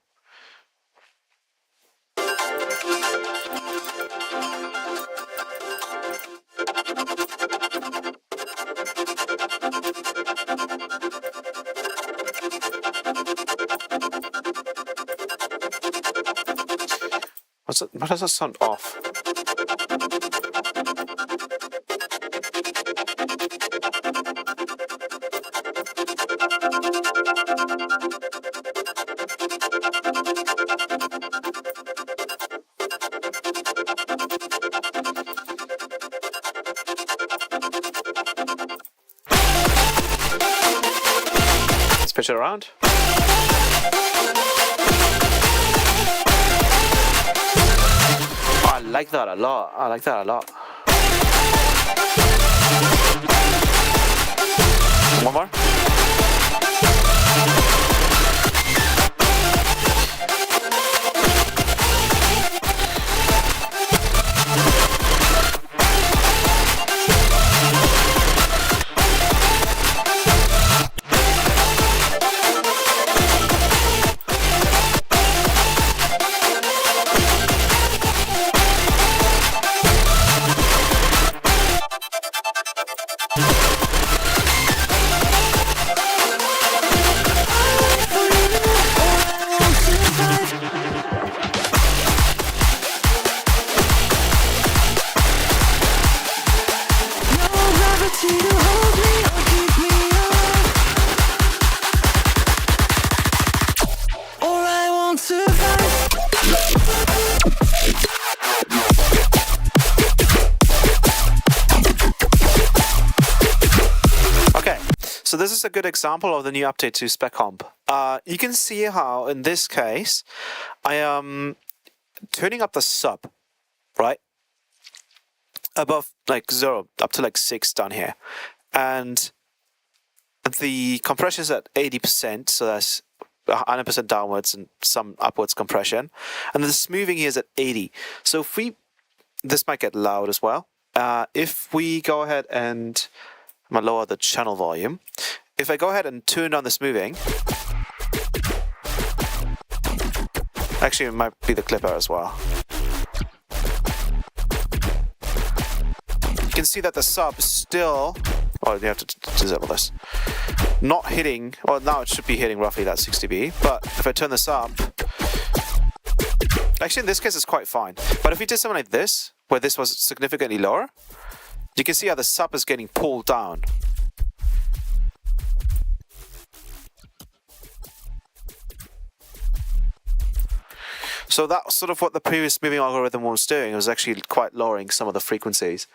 S1: Why does that sound off? Let's pitch it around. I like that a lot. I like that a lot. One more. this is a good example of the new update to Spec Comp. You can see how, in this case, I am turning up the sub, right? Above like 0, up to like 6 down here. And the compression is at 80%, so that's 100% downwards and some upwards compression. And the smoothing here is at 80. So if we, this might get loud as well. If we go ahead and I'm gonna lower the channel volume. If I go ahead and turn on the smoothing, actually it might be the clipper as well. You can see that the sub is still, oh, you have to disable this, not hitting, well now it should be hitting roughly that 6 dB, but if I turn this up, actually in this case it's quite fine. But if we did something like this, where this was significantly lower, you can see how the sub is getting pulled down. So that's sort of what the previous smoothing algorithm was doing. It was actually quite lowering some of the frequencies.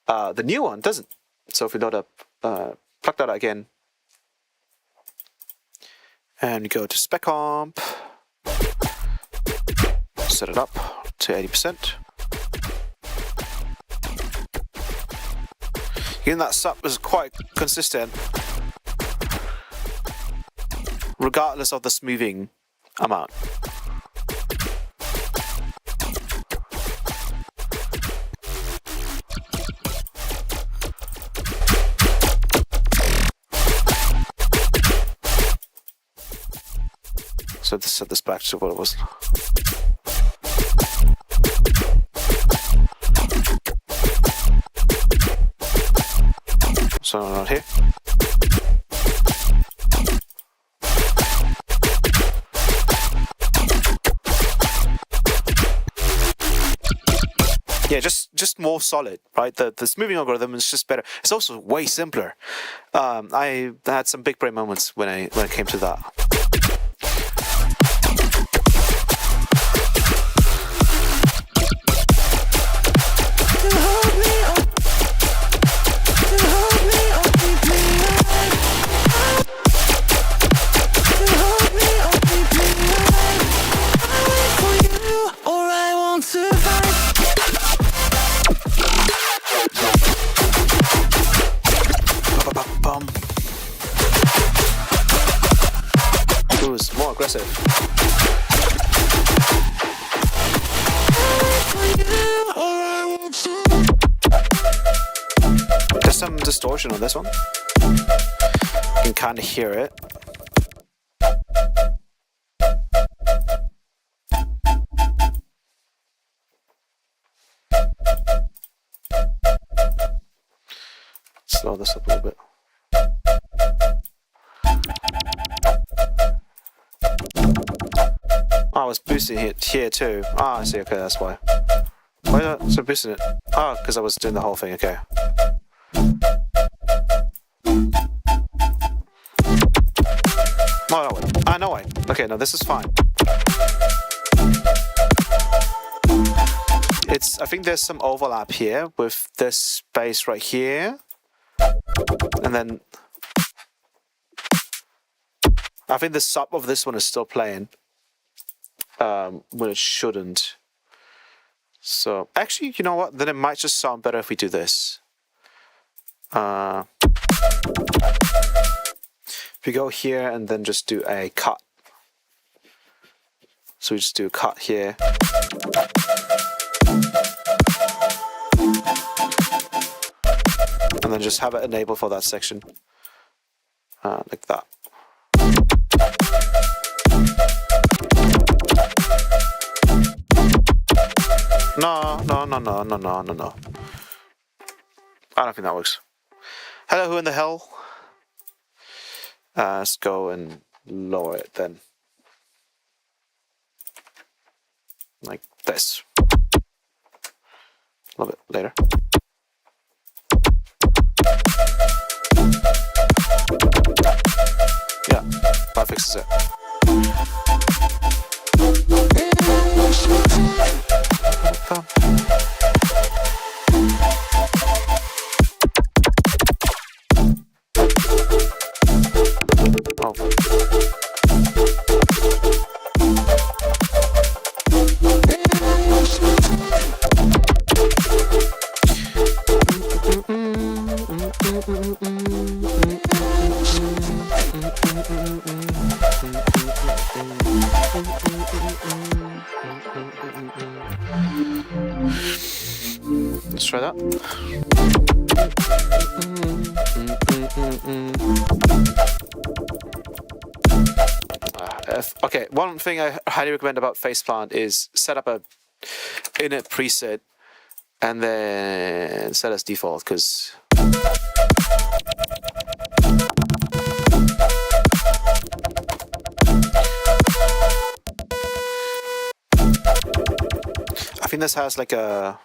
S1: The new one doesn't. So if we load up, plug that out again, and go to Spec Comp, set it up to 80%. Again, that sub is quite consistent, regardless of the smoothing amount. So let's set this back to what it was. So around here. Yeah, just more solid, right? The smoothing algorithm is just better. It's also way simpler. I had some big brain moments when it came to that. Who's more aggressive? There's some distortion on this one. You can kind of hear it. Slow this up a little bit. Oh, I was boosting it here too. Ah, I see. Okay, that's why. Why not? So boosting it? Oh, because I was doing the whole thing. Okay. Oh no! Wait. Ah, no way. Okay, no, this is fine. I think there's some overlap here with this space right here, and then I think the sub of this one is still playing. When it shouldn't. So actually, you know what? Then it might just sound better if we do this. If we go here and then just do a cut. So we just do a cut here. And then just have it enabled for that section. Like that. No. I don't think that works. Hello, who in the hell? Let's go and lower it then. Like this. A little bit later. Yeah, that fixes it. Let's try that. Okay, one thing I highly recommend about Faceplant is set up a init preset and then set as default, because I think this has like a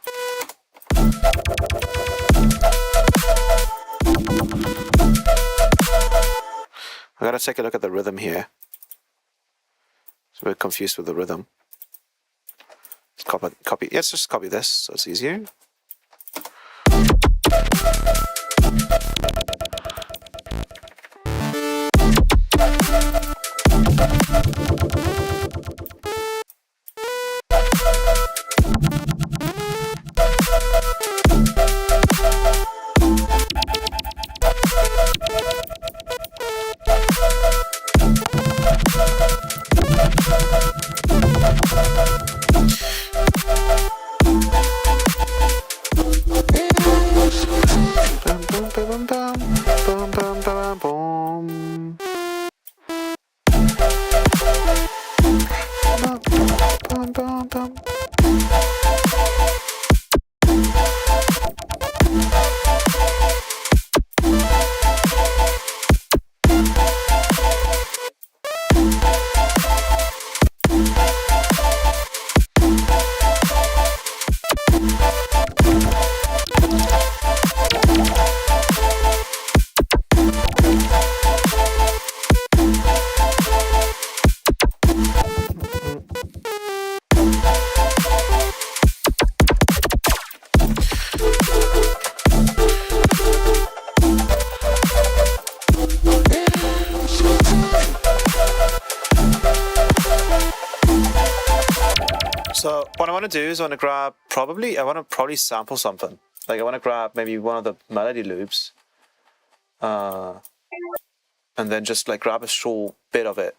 S1: I gotta take a look at the rhythm here. I'm a bit confused with the rhythm. Let's copy. Let's just copy this so it's easier. So what I want to do is I want to probably sample something. Like I want to grab maybe one of the melody loops, and then just like grab a short bit of it.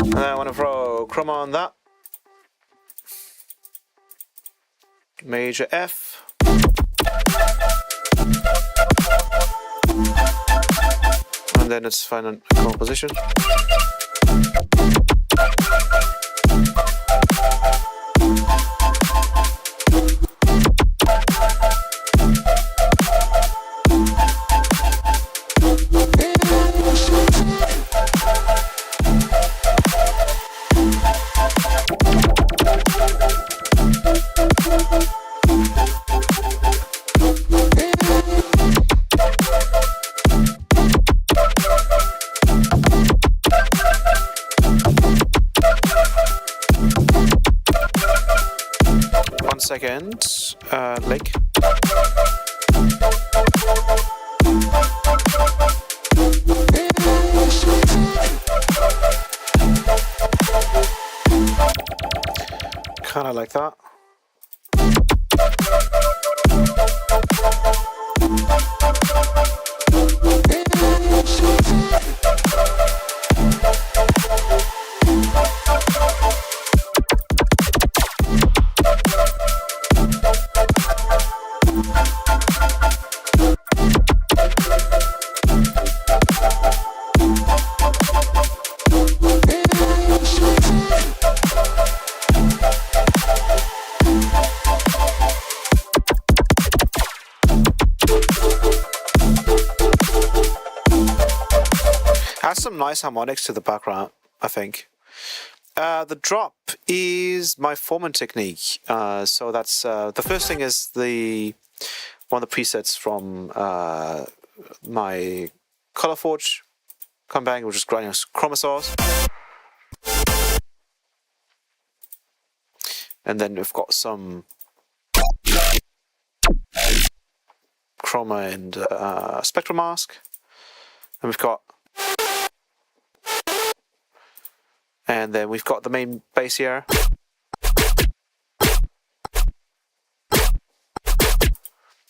S1: And then I want to throw chroma on that. Major F. And then it's final composition. Second, Lake. Kind of like that. Has some nice harmonics to the background, I think. The drop is my Foreman technique. So that's the first thing is one of the presets from my ColorForge combine, which is Grinding Chroma-Source. And then we've got some Chroma and Spectral Mask. And we've got the main base here.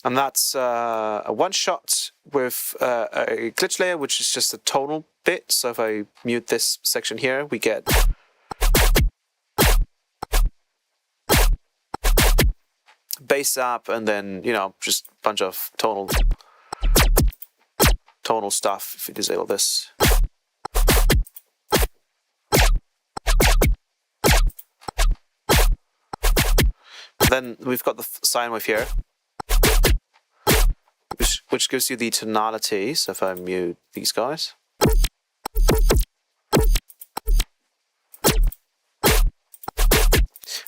S1: And that's a one-shot with a glitch layer, which is just a tonal bit. So if I mute this section here, we get bass up, and then, you know, just a bunch of tonal stuff if we disable this. Then we've got the sine wave here, which gives you the tonality. So if I mute these guys,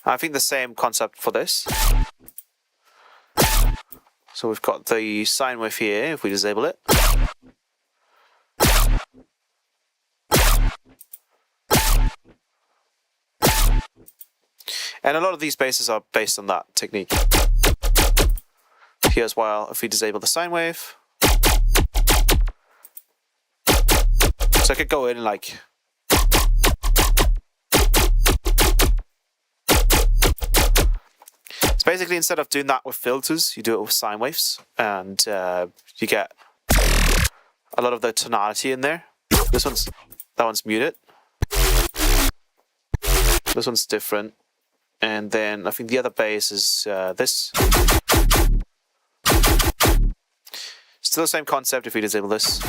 S1: I think the same concept for this. So we've got the sine wave here, if we disable it. And a lot of these bases are based on that technique. Here as well, if we disable the sine wave. So I could go in like... So basically, instead of doing that with filters, you do it with sine waves, and you get a lot of the tonality in there. That one's muted. This one's different. And then I think the other bass is this. Still the same concept if we disable this.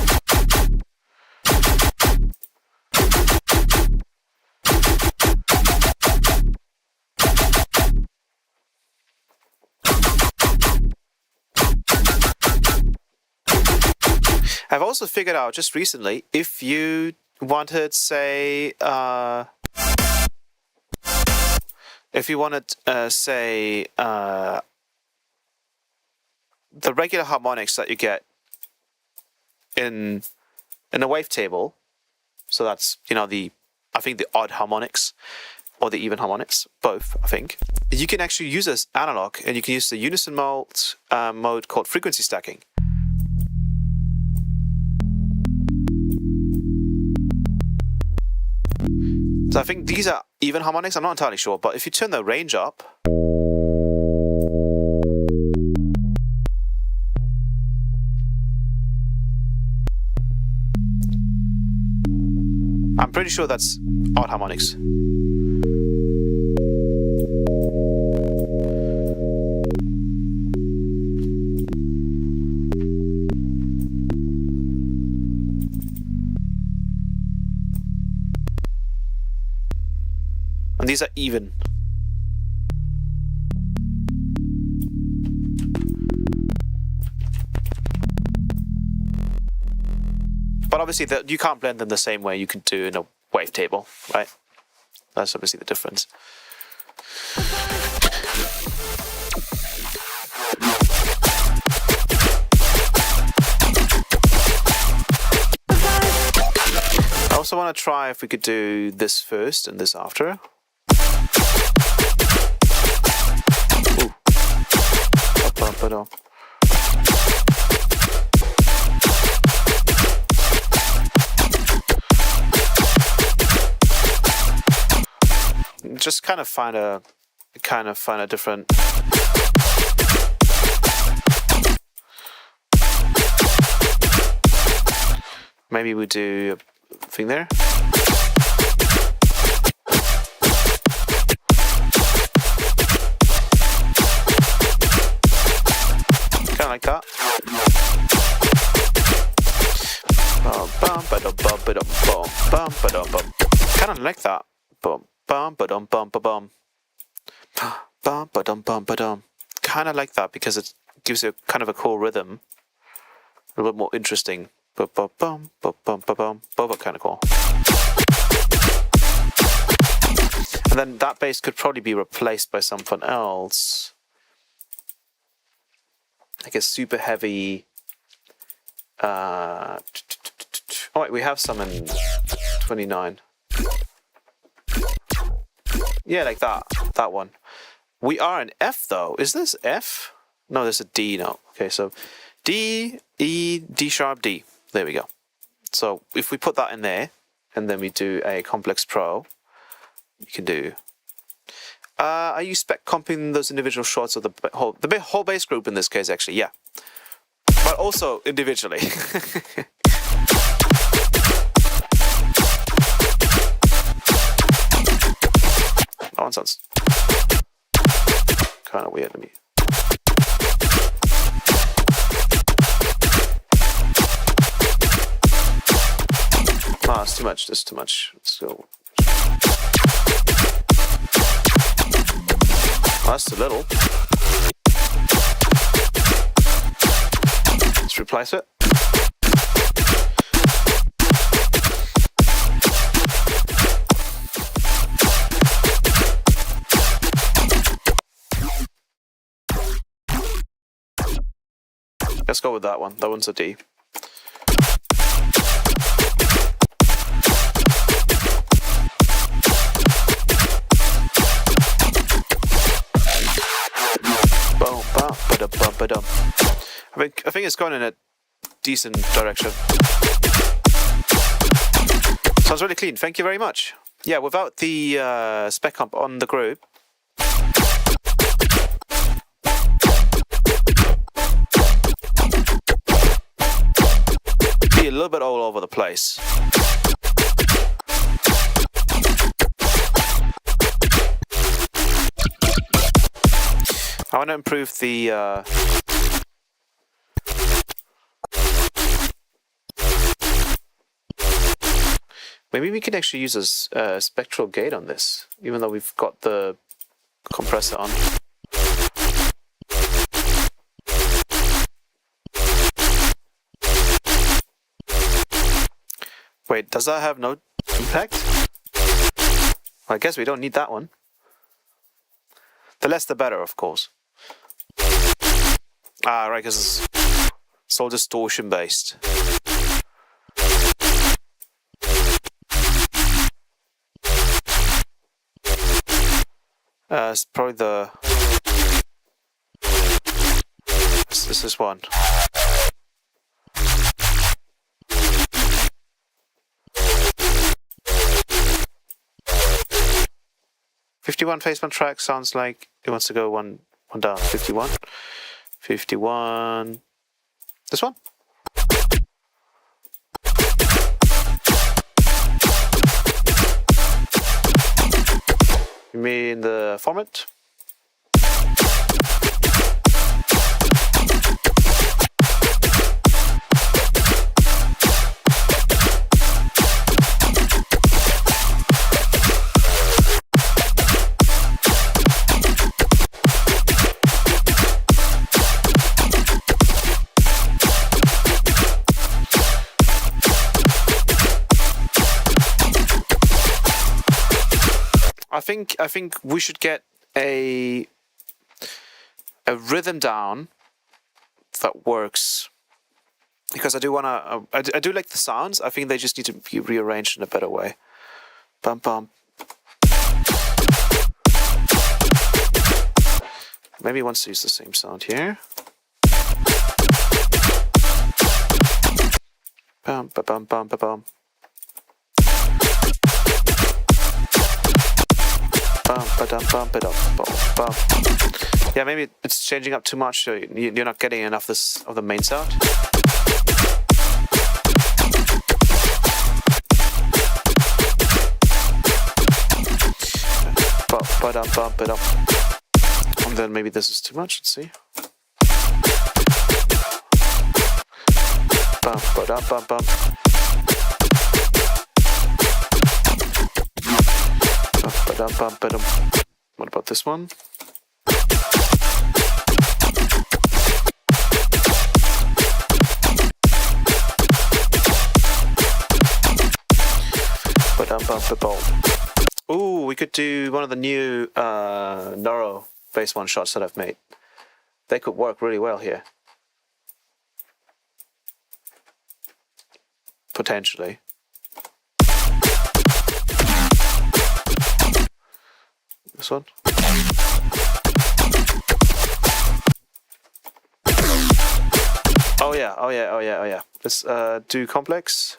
S1: I've also figured out just recently, if you wanted, say, the regular harmonics that you get in a wavetable, so that's, you know, I think the odd harmonics or the even harmonics, both, I think. You can actually use this analog, and you can use the unison mode called frequency stacking. So I think these are even harmonics, I'm not entirely sure, but if you turn the range up, I'm pretty sure that's odd harmonics. And these are even. But obviously, you can't blend them the same way you can do in a wavetable, right? That's obviously the difference. I also want to try if we could do this first and this after. Ooh. Just kind of find a different. Maybe we do a thing there. Kind of like that. Kind of like that. Bum ba dum bum ba bum. Bum ba dum bum ba dum. Kind of like that because it gives you kind of a cool rhythm, a little bit more interesting. Bum bum bum bum bum bum bum. Kind of cool. And then that bass could probably be replaced by something else, like a super heavy Oh wait, we have some in 29. Yeah, like that one. We are in F though. Is this F? No, there's a D now. Okay, so D, E, D sharp, D. There we go. So if we put that in there, and then we do a complex pro, you can do. Are you spec comping those individual shots of the whole bass group in this case? Actually, yeah, but also individually. That one sounds kind of weird to me. No, it's too much. That's too much. Let's go. Oh, that's too little. Let's replace it. Let's go with that one. That one's a D. I think it's going in a decent direction. Sounds really clean. Thank you very much. Yeah, without the spec comp on the group. Be a little bit all over the place. I want to improve the maybe we can actually use a spectral gate on this, even though we've got the compressor on. Wait, does that have no impact? Well, I guess we don't need that one. The less the better, of course. Ah, right, because it's all distortion based. It's probably the. This is one. $51 phaseband track sounds like it wants to go one down. 51. 51. This one? You mean the format? I think we should get a rhythm down that works, because I do wanna I do like the sounds. I think they just need to be rearranged in a better way. Bum bum. Maybe he wants to use the same sound here. Bum ba bum bum ba bum. Yeah, maybe it's changing up too much, so you're not getting enough of the main sound. And then maybe this is too much. Let's see. What about this one? Ooh, we could do one of the new Noro bass one shots that I've made. They could work really well here. potentially. This one. Oh yeah. Let's do complex.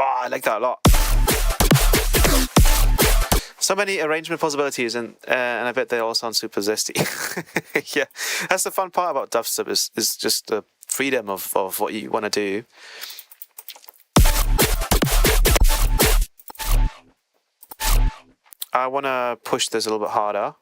S1: Oh, I like that a lot. So many arrangement possibilities, and I bet they all sound super zesty. Yeah, that's the fun part about dubstep is just the freedom of what you want to do. I want to push this a little bit harder.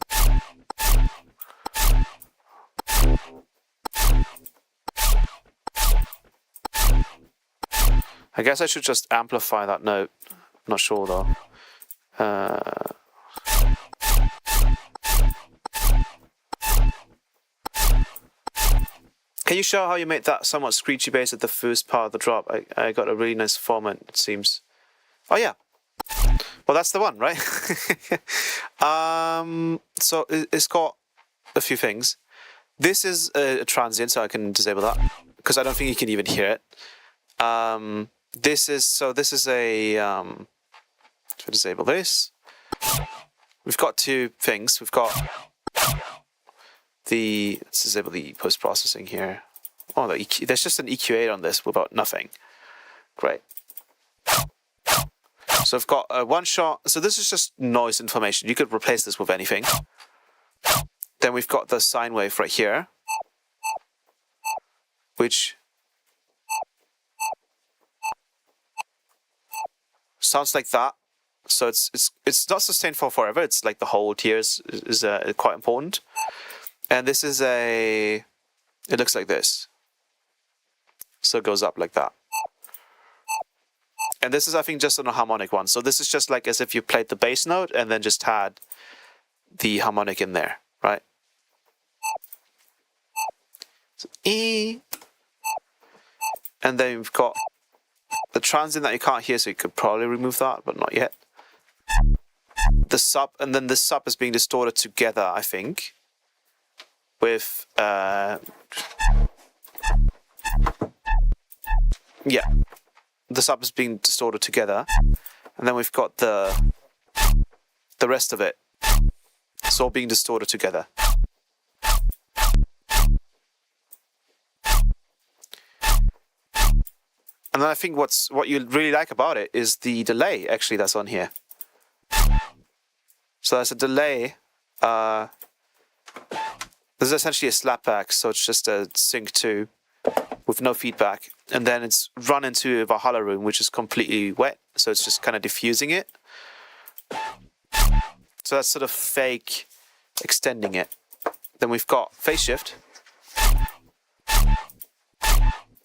S1: I guess I should just amplify that note. I'm not sure though. Can you show how you made that somewhat screechy bass at the first part of the drop? I got a really nice format, it seems. Oh yeah. Well, that's the one, right? So it's got a few things. This is a transient, so I can disable that because I don't think you can even hear it. This is a to disable this. We've got two things. We've got let's disable the post processing here. Oh, the EQ, there's just an EQ8 on this without nothing. Great. So I've got one shot. So this is just noise information. You could replace this with anything. Then we've got the sine wave right here, which sounds like that. So it's not sustained for forever. It's like the hold here is quite important. And this is it looks like this. So it goes up like that. And this is, I think, just on a harmonic one. So this is just like as if you played the bass note and then just had the harmonic in there, right? So E. And then we've got the transient that you can't hear, so you could probably remove that, but not yet. The sub, and then the sub is being distorted together, I think, with yeah, the sub is being distorted together, and then we've got the rest of it. It's all being distorted together. And then I think what you really like about it is the delay, actually, that's on here. So there's a delay. This is essentially a slapback, so it's just a sync 2 with no feedback. And then it's run into Valhalla Room, which is completely wet, so it's just kind of diffusing it. So that's sort of fake extending it. Then we've got phase shift,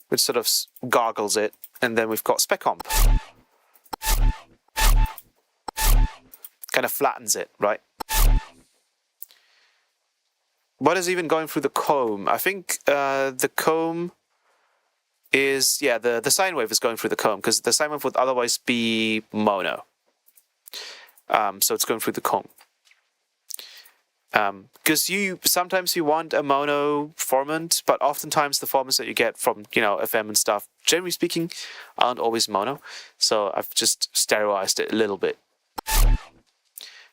S1: which sort of gargles it. And then we've got spec comp. Kind of flattens it, right? What is even going through the comb? I think the comb is, yeah, the sine wave is going through the comb, because the sine wave would otherwise be mono. So it's going through the comb. Because sometimes you want a mono formant, but oftentimes the formants that you get from, FM and stuff, generally speaking, aren't always mono. So I've just stereoized it a little bit.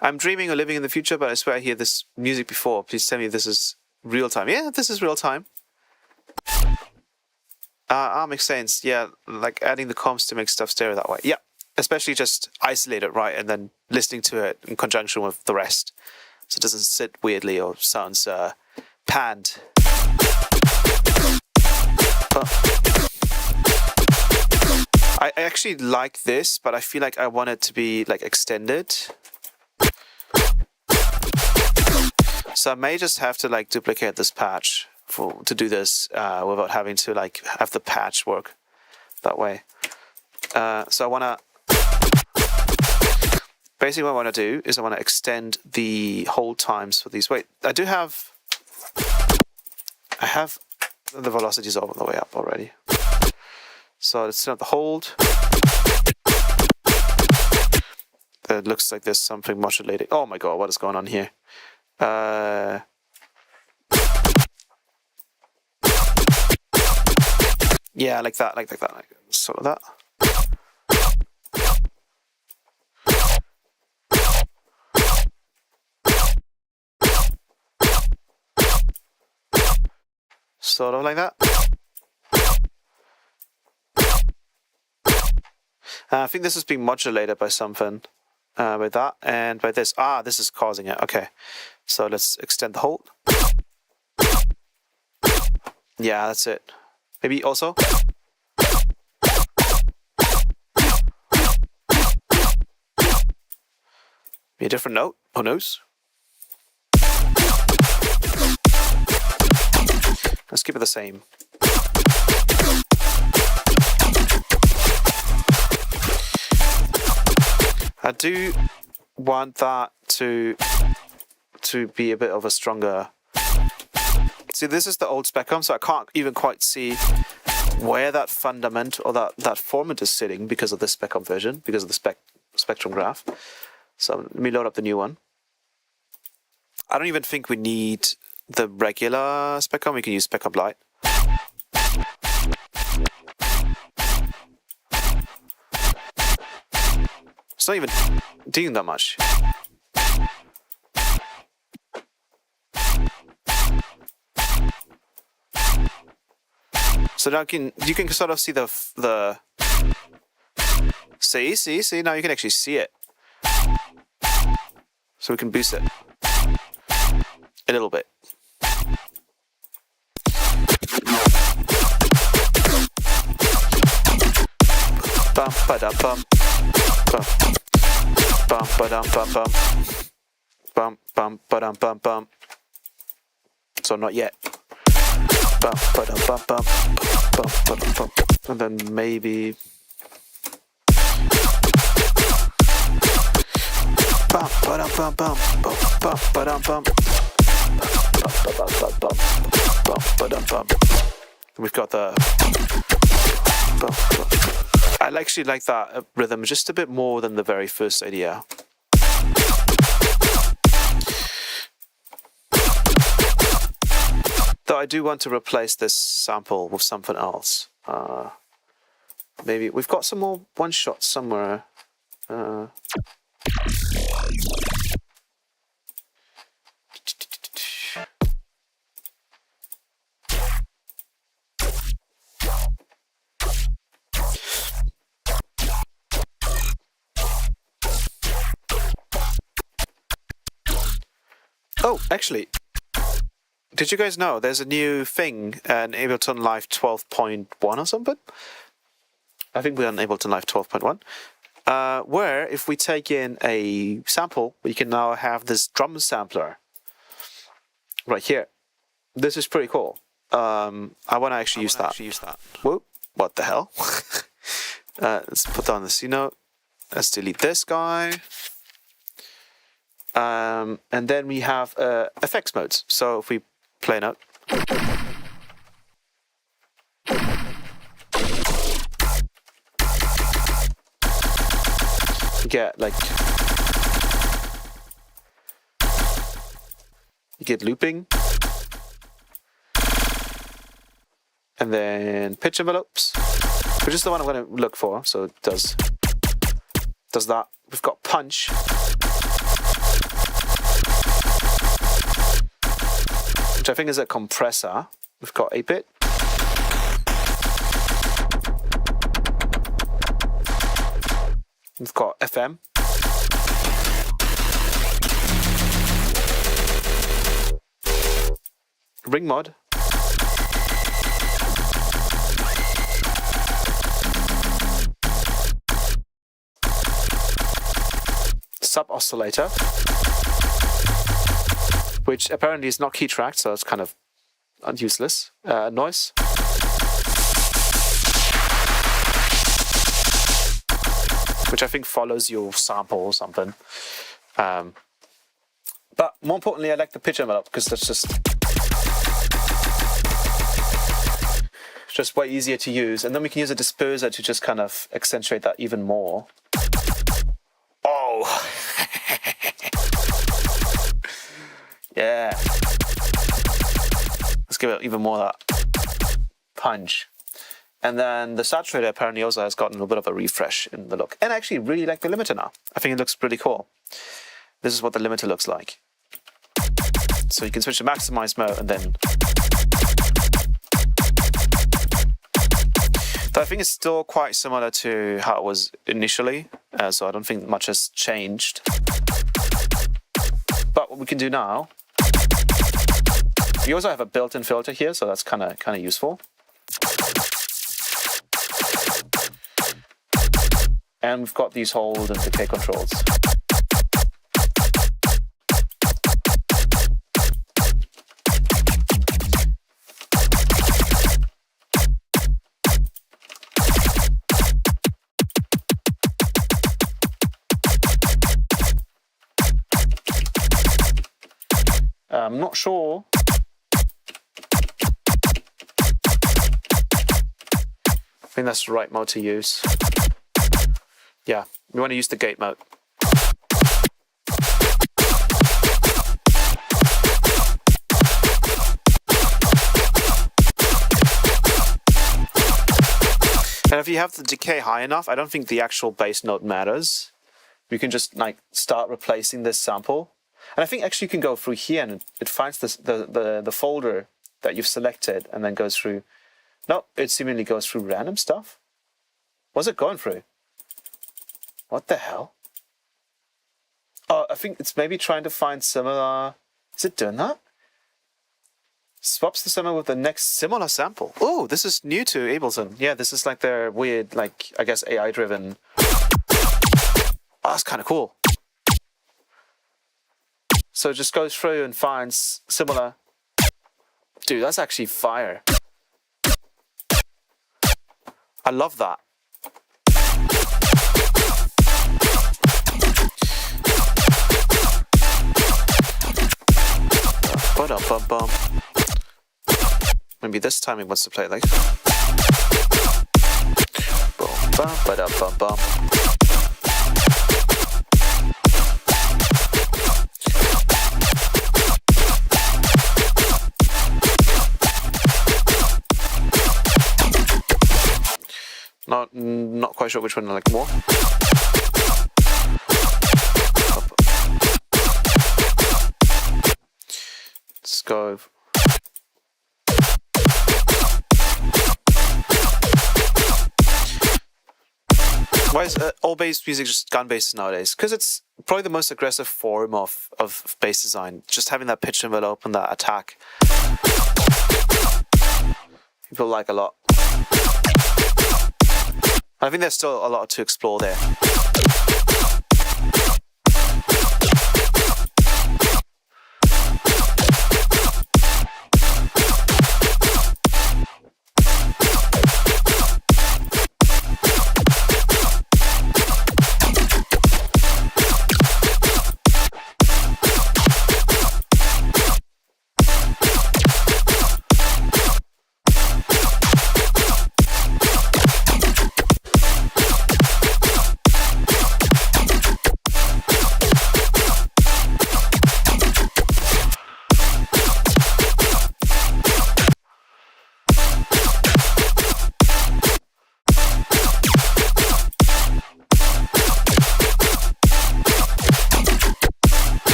S1: I'm dreaming of living in the future, but I swear I hear this music before. Please tell me this is real time. Yeah, this is real time. Makes sense. Yeah, like adding the comps to make stuff stereo that way. Yeah, especially just isolate it, right, and then listening to it in conjunction with the rest, so it doesn't sit weirdly or sounds panned. I actually like this, but I feel like I want it to be like extended. So I may just have to like duplicate this patch to do this without having to like have the patch work that way. So I want to basically what I want to do is I want to extend the hold times for these. Wait, I have the velocities all the way up already. So let's set up the hold. It looks like there's something modulating. Oh my god, what is going on here? Yeah, like that, like that, like sort of that. Sort of like that. I think this is being modulated by something. By that and by this. This is causing it. Okay. So let's extend the hold. Yeah, that's it. Maybe also. Be a different note. Who knows? Let's keep it the same. I do want that to be a bit of a stronger. See, this is the old Spectrum, so I can't even quite see where that fundamental or that format is sitting because of the Spectrum version, because of the Spectrum graph. So let me load up the new one. I don't even think we need the regular Spectrum. We can use Spectrum Lite. It's not even doing that much. So now you can sort of see the see now you can actually see it. So we can boost it a little bit. Bum ba dum bum. Bum ba dum bum bum. Bum bum ba dum bum bum. So not yet. Bum ba dum bum bum. Bum ba dum bum. And then maybe. Bum ba dum bum bum. Bum ba dum bum. Bum ba dum bum. We've got the. I actually like that rhythm just a bit more than the very first idea. Though I do want to replace this sample with something else. Maybe we've got some more one-shots somewhere. Oh, actually, did you guys know there's a new thing in Ableton Live 12.1 or something? I think we're on Ableton Live 12.1, where if we take in a sample, we can now have this drum sampler right here. This is pretty cool. I want to actually use that. Whoop! What the hell? Let's put down the C note. Let's delete this guy. And then we have effects modes. So if we play a note, you get like looping, and then pitch envelopes, which is the one I'm going to look for. So it does that. We've got punch. Which I think is a compressor. We've got 8-bit. We've got FM. Ring mod. Sub oscillator. Which apparently is not key tracked, so it's kind of useless. Noise. Which I think follows your sample or something. But more importantly, I like the pitch envelope because that's just way easier to use. And then we can use a disperser to just kind of accentuate that even more. Oh! Yeah. Let's give it even more of that punch. And then the saturator apparently also has gotten a little bit of a refresh in the look. And I actually really like the limiter now. I think it looks pretty cool. This is what the limiter looks like. So you can switch to maximize mode and then... So I think it's still quite similar to how it was initially. So I don't think much has changed. But what we can do now... We also have a built-in filter here, so that's kind of useful. And we've got these hold and decay controls. I'm not sure. I think that's the right mode to use. Yeah, we want to use the gate mode. And if you have the decay high enough, I don't think the actual bass note matters. You can just like start replacing this sample. And I think actually you can go through here and it finds the folder that you've selected and then goes through. No, it seemingly goes through random stuff. What's it going through? What the hell? Oh, I think it's maybe trying to find similar... Is it doing that? Swaps the sample with the next similar sample. Oh, this is new to Ableton. Yeah, this is like their weird, like, I guess AI-driven... Oh, that's kind of cool. So it just goes through and finds similar... Dude, that's actually fire. I love that. Ba-dum-bum-bum. Maybe this time he wants to play it like... Boom, bum, ba-dum-bum-bum. Not quite sure which one I like more. Let's go. Why is all bass music just gun basses nowadays? Because it's probably the most aggressive form of bass design. Just having that pitch envelope and that attack. People like a lot. I think there's still a lot to explore there.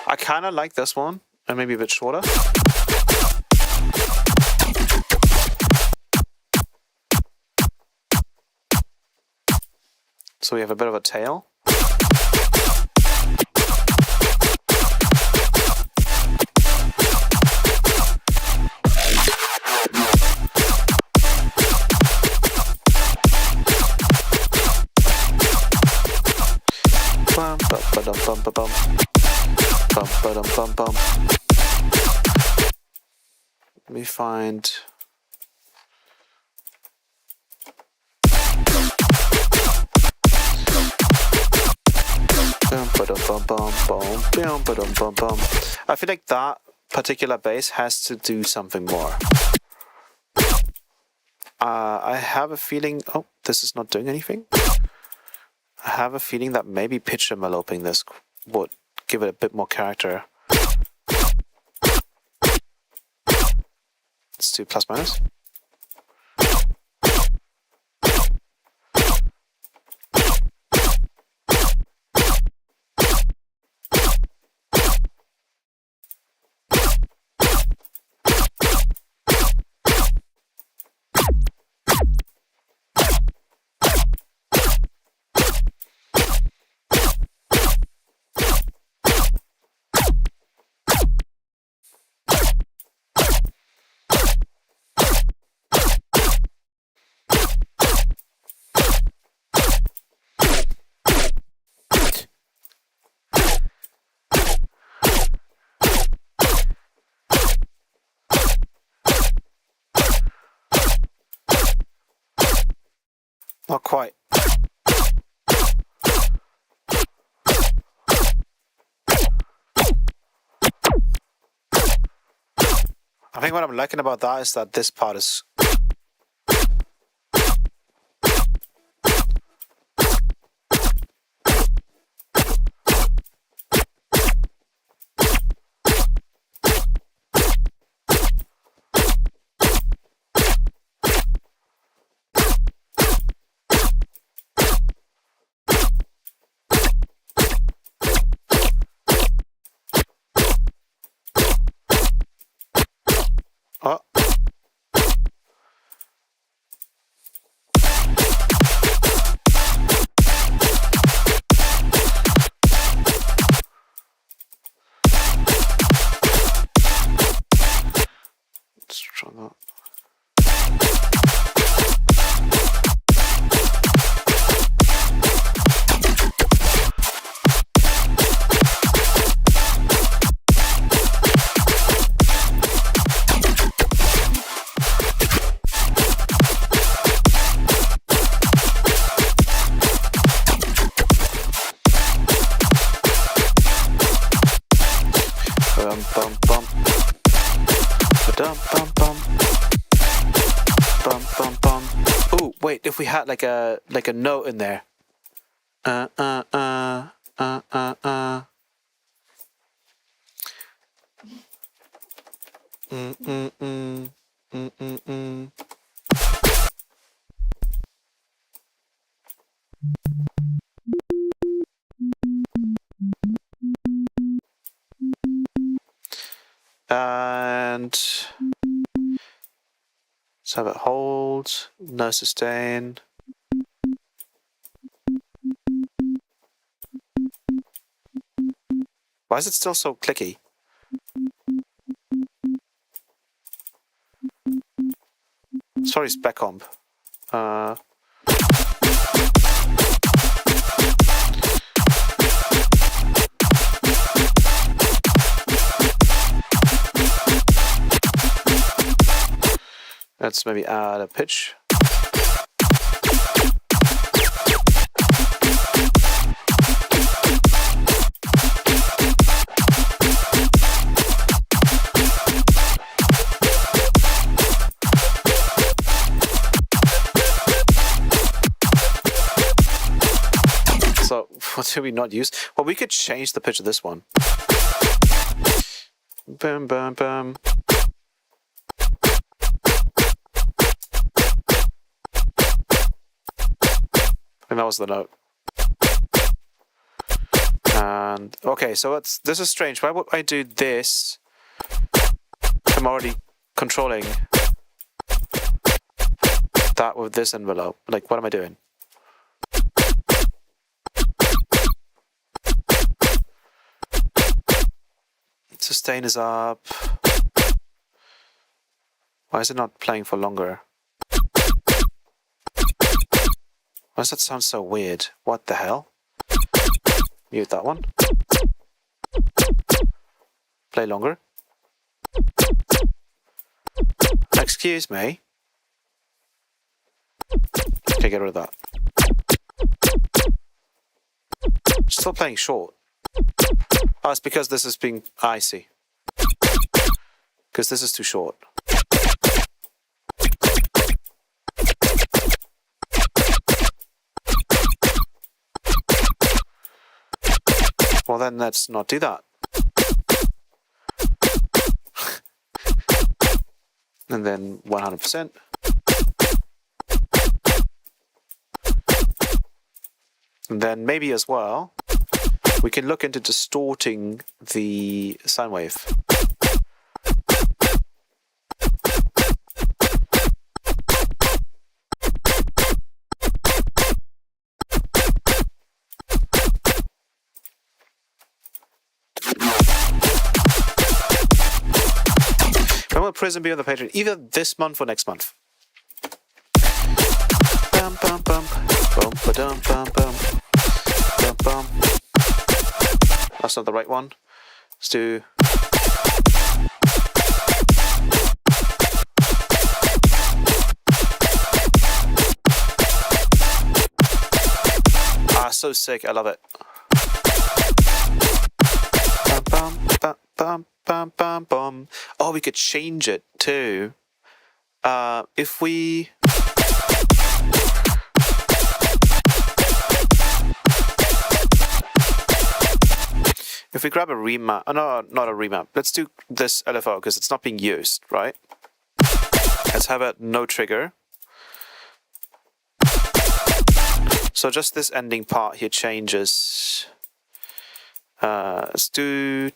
S1: I kind of like this one, and maybe a bit shorter. So we have a bit of a tail. Bum, bum, ba-dum, bum, ba-bum. Bum, ba-dum, bum, bum. Let me find... I feel like that particular bass has to do something more. I have a feeling... Oh, this is not doing anything. I have a feeling that maybe pitch enveloping this would give it a bit more character. Let's do plus minus. Not quite. I think what I'm liking about that is that this part is oh. Let's try that. Bum bum. Ba-dum bum bum. Bum bum bum. Ooh, wait, if we had like a note in there. Mm mm mm. Mm mm mm. And let's have it hold, no sustain. Why is it still so clicky? Sorry, spec comp. Let's maybe add a pitch. So what do we not use? Well, we could change the pitch of this one. Boom, boom, boom. And that was the note. And okay, so this is strange. Why would I do this? I'm already controlling that with this envelope. Like, what am I doing? Sustain is up. Why is it not playing for longer? Why does that sound so weird? What the hell? Mute that one. Play longer. Excuse me. Okay, get rid of that. Still playing short. Oh, it's because this is being icy. Because this is too short. Well, then let's not do that. and then 100%. And then maybe as well, we can look into distorting the sine wave. When will Prism be on the Patreon? Either this month or next month. Bum, bum, bum. Bum, ba-dum, bum, bum. Bum, bum. That's not the right one. Let's do... So sick. I love it. Bum, bum, bum, bum, bum, bum. Oh, we could change it too. If we... If we grab a remap, no, not a remap. Let's do this LFO because it's not being used, right? Let's have a no trigger. So just this ending part here changes. Let's do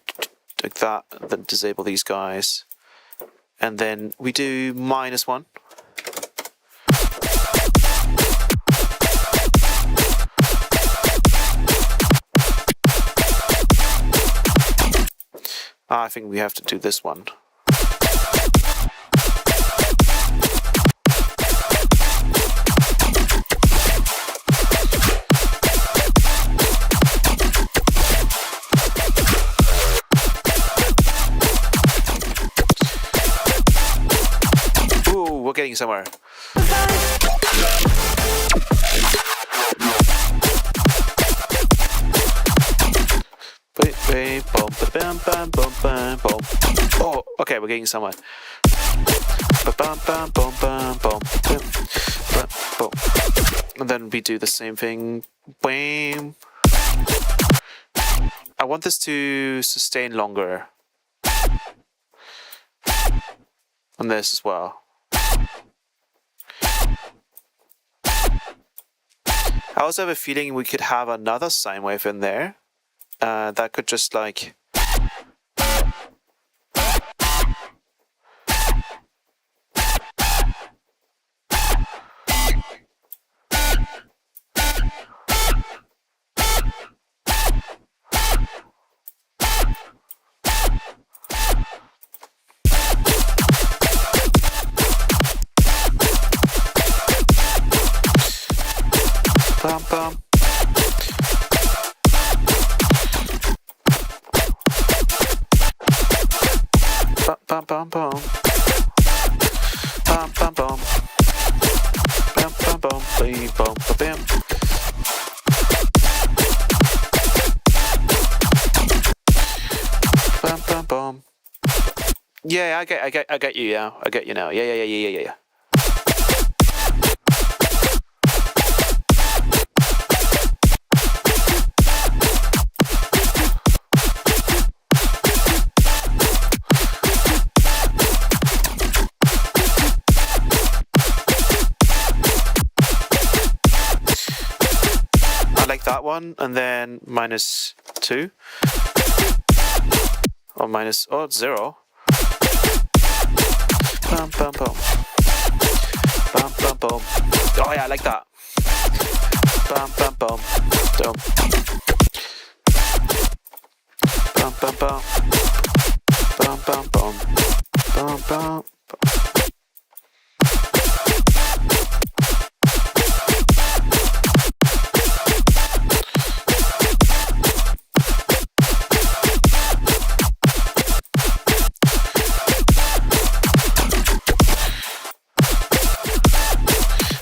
S1: like that, then disable these guys. And then we do -1. I think we have to do this one. Ooh, we're getting somewhere. Oh, okay, we're getting somewhere. And then we do the same thing. Bam. I want this to sustain longer. And this as well. I also have a feeling we could have another sine wave in there. That could just like... Bum, bum. Bum, bum, bum. Bum, bum, bum. Bum, bum, bum. Bam, bum, bam. Bum, bum, bum. Yeah, I get you now. I get you now. Yeah. That one, and then -2 or it's 0. Bum, bum, bum. Bum, bum, bum. Oh yeah, I like that. Bum, bum, bum. Dum. Bum, bum, bum. Bum, bum, bum. Bum, bum.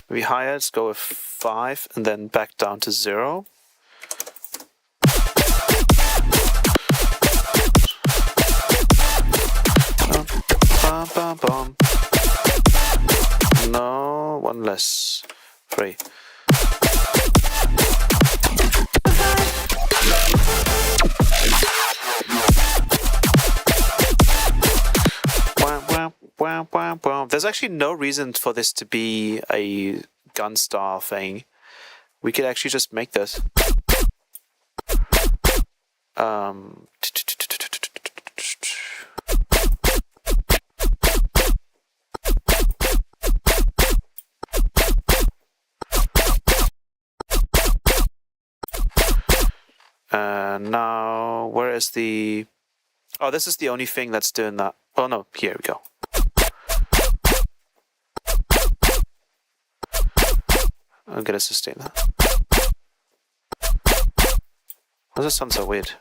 S1: Maybe higher, let's go with 5 and then back down to 0. Bum, bum, bum. No, one less. 3. Wow, wow, wow, There's actually no reason for this to be a Gunstar thing. We could actually just make this. Now, where is the... Oh, this is the only thing that's doing that. Oh no, here we go. I'm gonna sustain that. Why does this sound so weird?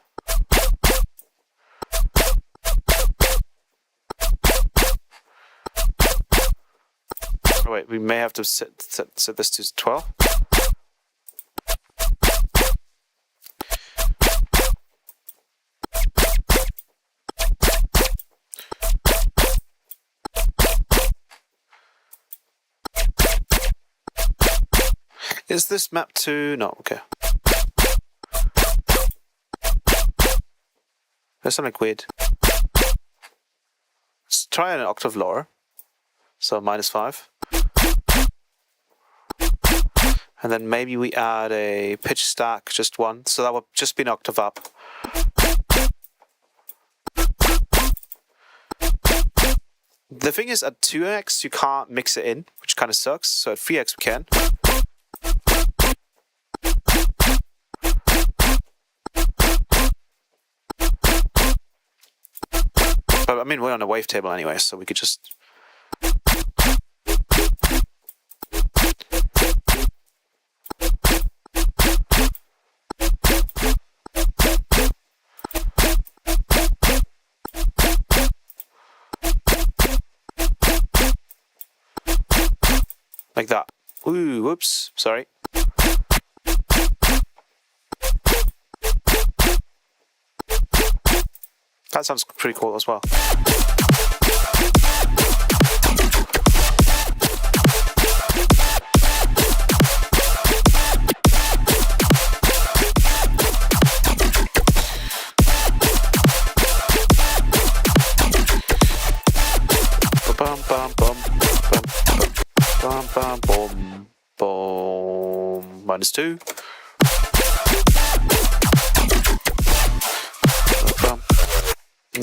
S1: Oh wait, we may have to set this to 12. Is this map to... No, okay. There's something weird. Let's try an octave lower. So -5. And then maybe we add a pitch stack, just one. So that would just be an octave up. The thing is, at 2x you can't mix it in, which kind of sucks. So at 3x we can. But I mean, we're on a wavetable anyway, so we could just... Like that. Ooh, whoops, sorry. That sounds pretty cool as well. Bum bum bum bum bum bum bum. -2.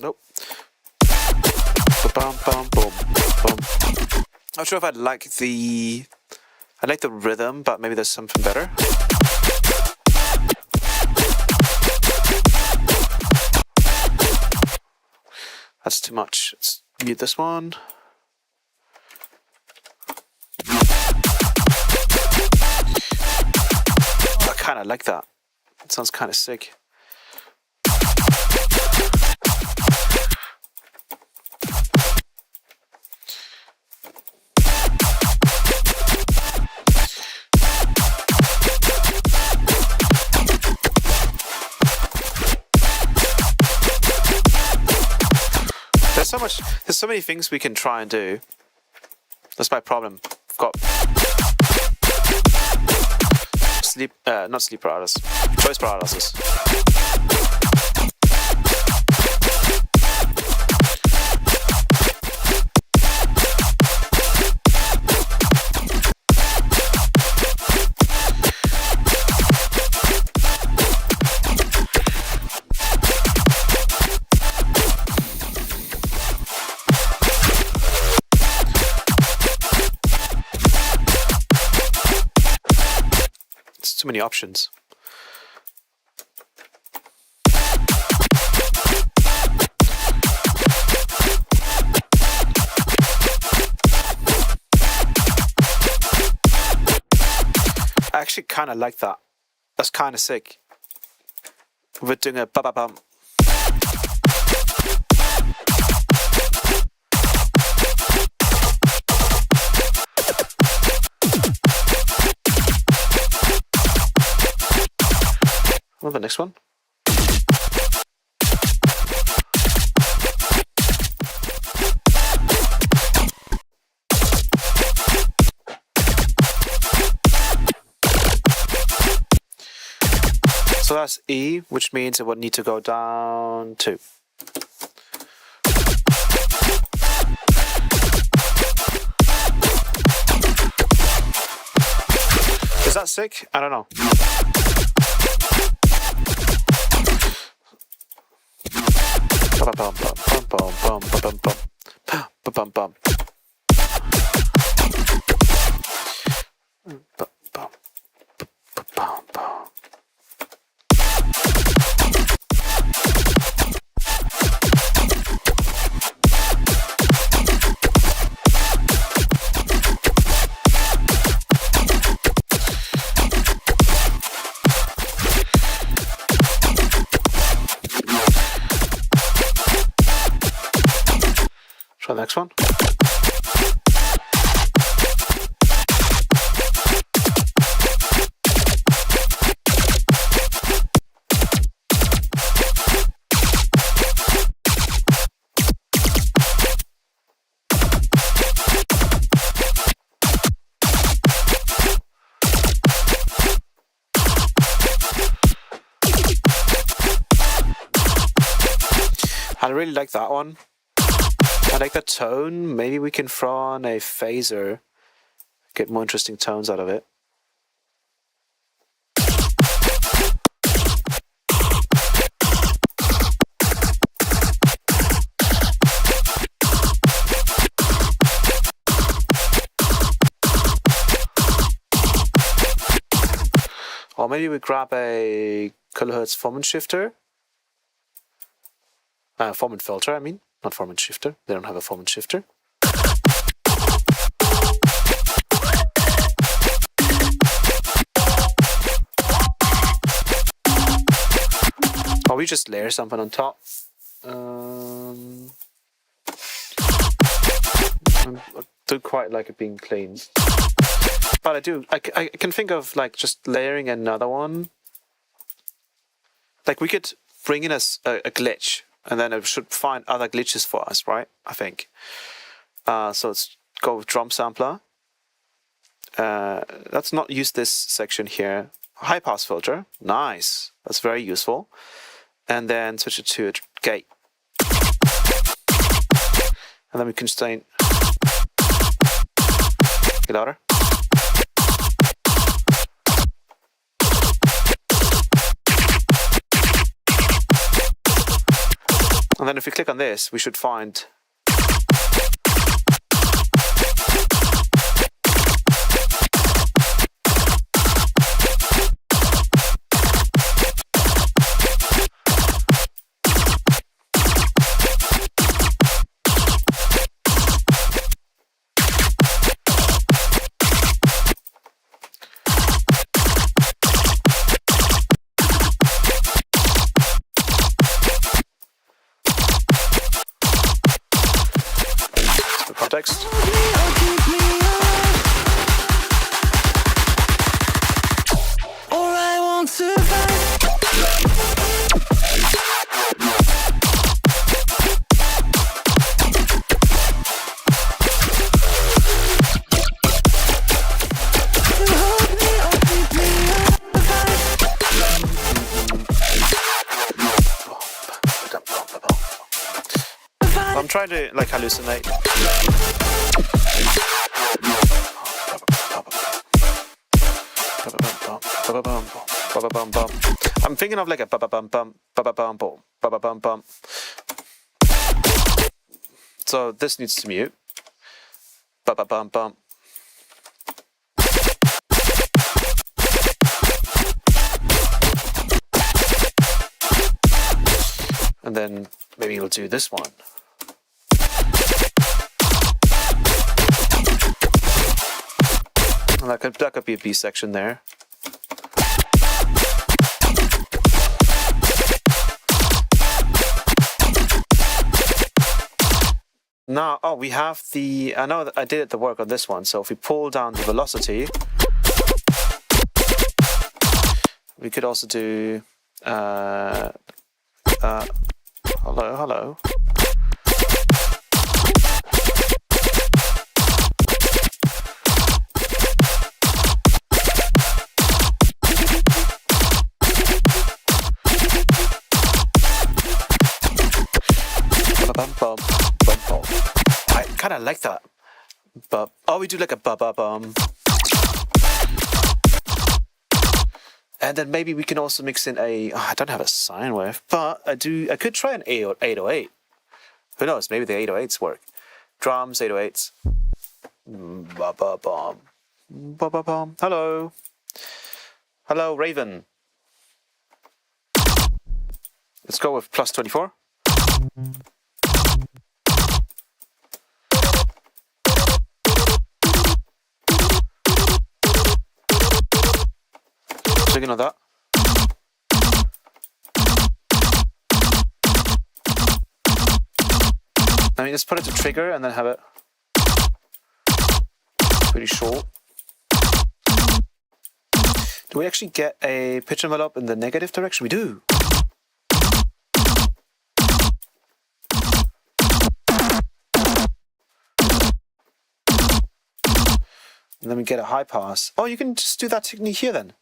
S1: Nope. Bum bum bum bum. Not sure if I'd like the... I like the rhythm, but maybe there's something better. That's too much. Let's mute this one. I kind of like that. It sounds kind of sick. There's so many things we can try and do. That's my problem. I've got not sleep paralysis, choice paralysis. Too many options. I actually kind of like that. That's kind of sick. We're doing a ba-ba-bum. What the next one? So that's E, which means it would need to go down 2. that sick? I don't know. Try the next one. I really like that one. I like the tone. Maybe we can throw on a phaser, get more interesting tones out of it. Or maybe we grab a kilohertz Foreman shifter. Foreman filter, I mean. Not Foreman shifter. They don't have a Foreman shifter. Or we just layer something on top. I don't quite like it being clean. But I do. I can think of like just layering another one. Like we could bring in a glitch. And then it should find other glitches for us, right? I think. So let's go with drum sampler. Let's not use this section here. High pass filter. Nice. That's very useful. And then switch it to a gate. And then we can sustain. Get louder. And then if we click on this, we should find context. I'm trying to like hallucinate. I'm thinking of like a ba ba bum bum ba ba bum bum ba ba bum bum. So this needs to mute. Ba ba bum bum. And then maybe we'll do this one. That could be a B section there. Now, oh, we have the. I know that I did the work on this one. So if we pull down the velocity, we could also do. Hello. I kind of like that. But oh, we do like a ba ba bum. And then maybe we can also mix in a. I don't have a sine wave, but I could try an 808. Who knows? Maybe the 808s work. Drums, 808s. Ba ba bum. Ba ba bum. Hello. Hello, Raven. Let's go with plus 24. Checking on that. I mean, just put it to trigger and then have it pretty short. Do we actually get a pitch envelope in the negative direction? We do. And then we get a high pass. Oh, you can just do that technique here then.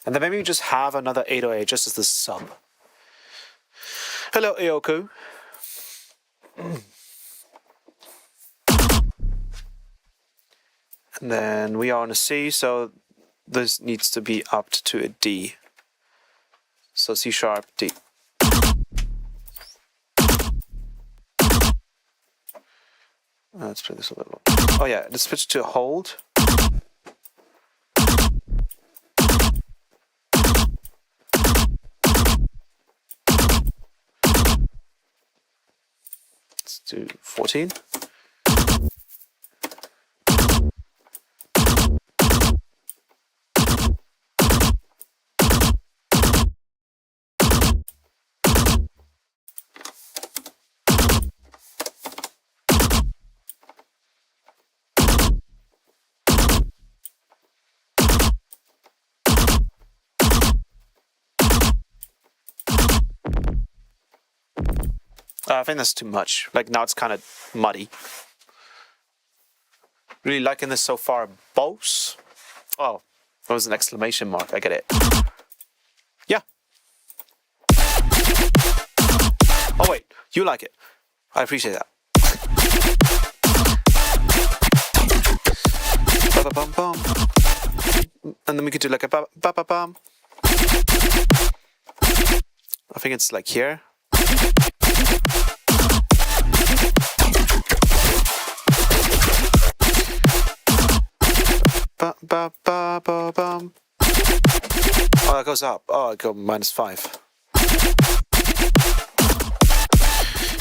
S1: And then maybe we just have another 808 just as the sub. Hello, Aoku. And then we are on a C, so this needs to be upped to a D. So C sharp, D. Let's play this a little. Oh yeah, let's switch to hold. Let's do 14. I think that's too much. Like now it's kind of muddy. Really liking this so far. Bose? Oh, that was an exclamation mark. I get it. Yeah. Oh wait, you like it. I appreciate that. Ba-ba-bum-bum. And then we could do like a ba-ba-bum. I think it's like here. Ba ba ba ba bum. Oh, that goes up. Oh, I go -5.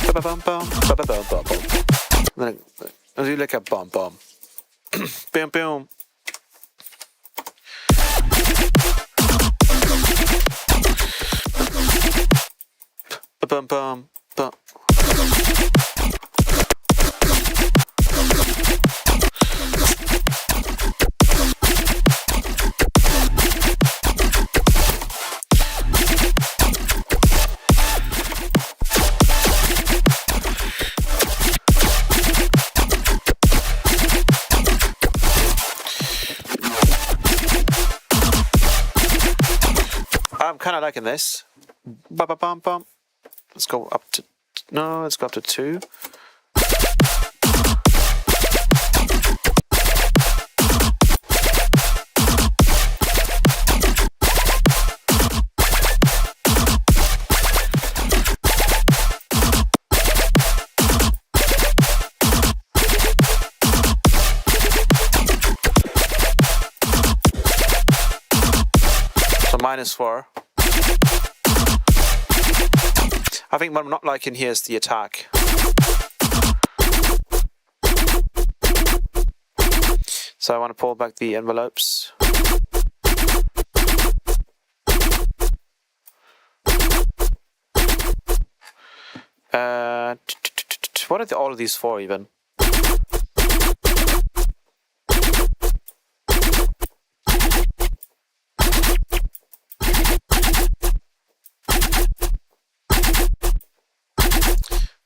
S1: Ba ba bum bum. Ba ba bum bum bum. Then I do like a bum bum. Boom boom. Ba bum bum bum. I'm kind of liking this. Ba ba bum bum. Let's go up to no. Let's go up to 2. So -4. I think what I'm not liking here is the attack. So I want to pull back the envelopes. What are all of these for even?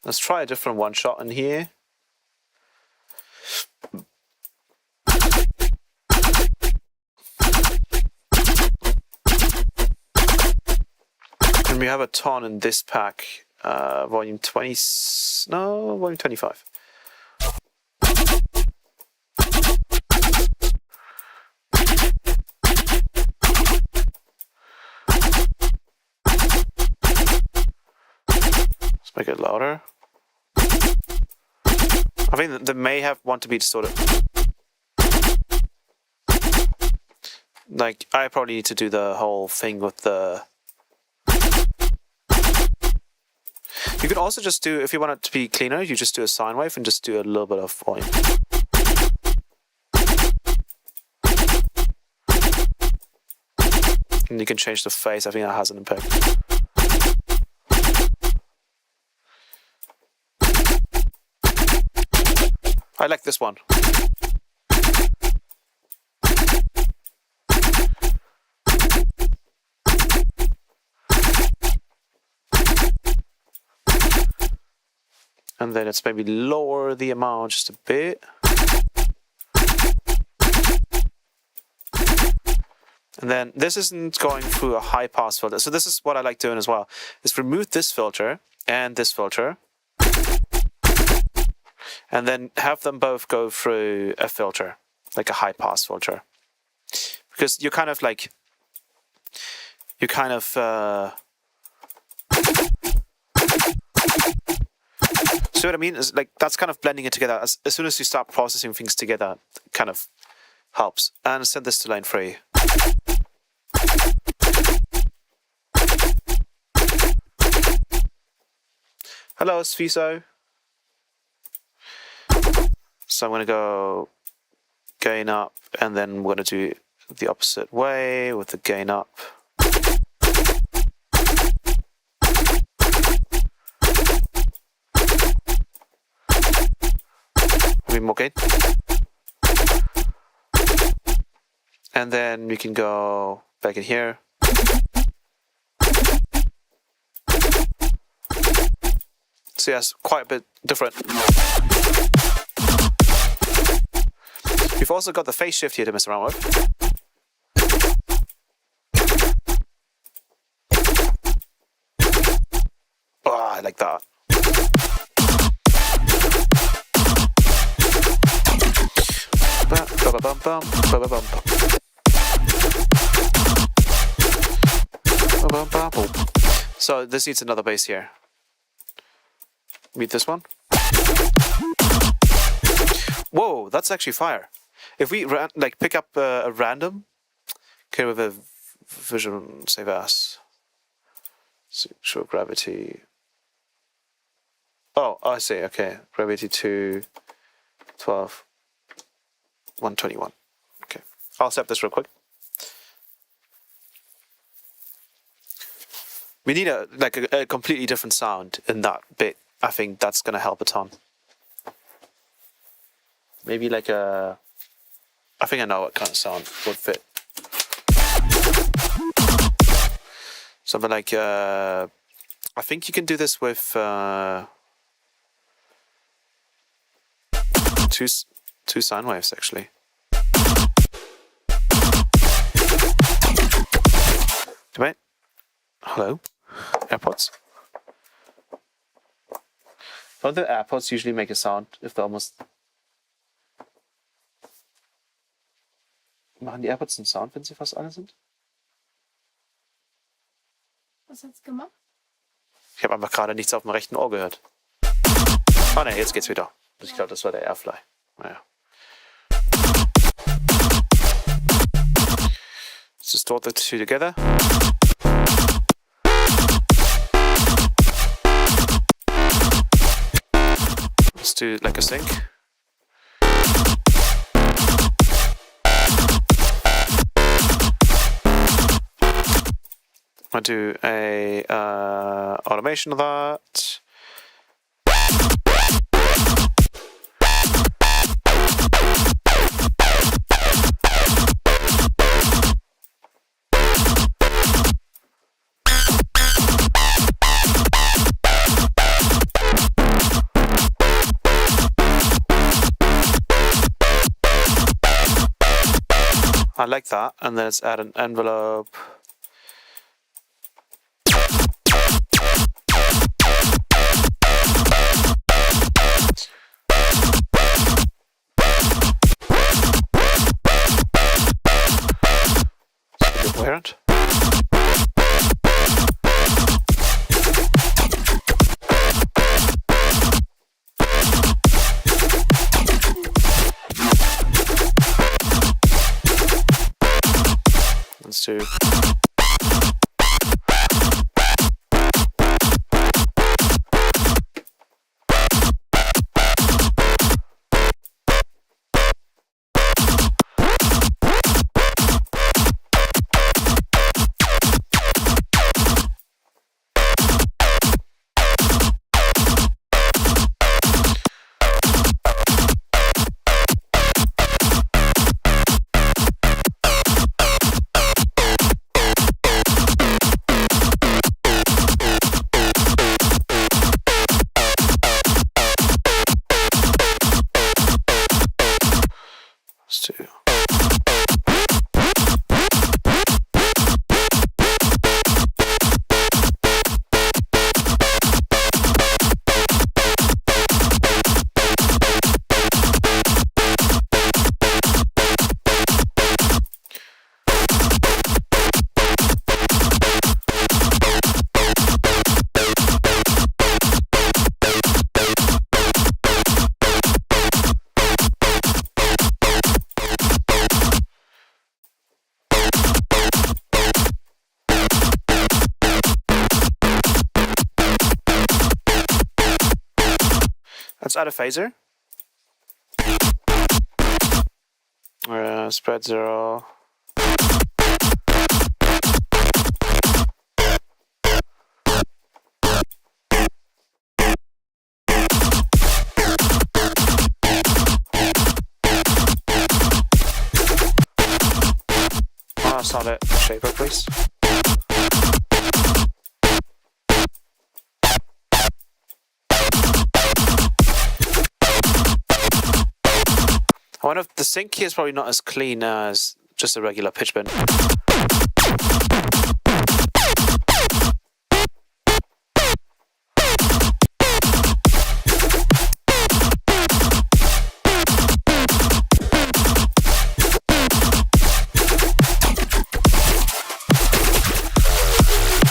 S1: Let's try a different one shot in here. And we have a ton in this pack, volume 20, no, volume 25. Let's make it louder. I think they may want to be distorted. Like, I probably need to do the whole thing with the... You can also just do, if you want it to be cleaner, you just do a sine wave and just do a little bit of volume. And you can change the phase, I think that has an impact. I like this one. And then let's maybe lower the amount just a bit. And then this isn't going through a high pass filter. So this is what I like doing as well, is remove this filter and this filter. And then have them both go through a filter, like a high pass filter. Because you're kind of like, see what I mean? Is like, that's kind of blending it together. As soon as you start processing things together, it kind of helps. And send this to line 3. Hello, Sviso. So I'm going to go gain up, and then we're going to do the opposite way with the gain up. Maybe more gain. And then we can go back in here. So yes, quite a bit different. We've also got the phase shift here to mess around with. Oh, I like that. So this needs another bass here. Meet this one. Whoa, that's actually fire. If we like pick up a random, okay, with a vision save as, show gravity. Oh, I see. Okay, gravity 2, 12, 121. Okay, I'll set this real quick. We need a completely different sound in that bit. I think that's gonna help a ton. Maybe like a, I think I know what kind of sound would fit. Something like, I think you can do this with two sine waves actually. Wait, hello, AirPods. Don't the AirPods usually make a sound if they're almost... Machen die AirPods einen Sound, wenn sie fast alle sind?
S2: Was hat's gemacht?
S1: Ich habe einfach gerade nichts auf dem rechten Ohr gehört. Oh ne, jetzt geht's wieder. Ich glaube, das war der Airfly. Naja. Let's distort the two together. Let's do like a sync. I'll do a automation of that. I like that. And then let's add an envelope. It's a bit weird. Let's do. Let's add a phaser. Spread 0. Solid shaper, please. I wonder if the sink here is probably not as clean as just a regular pitch bin.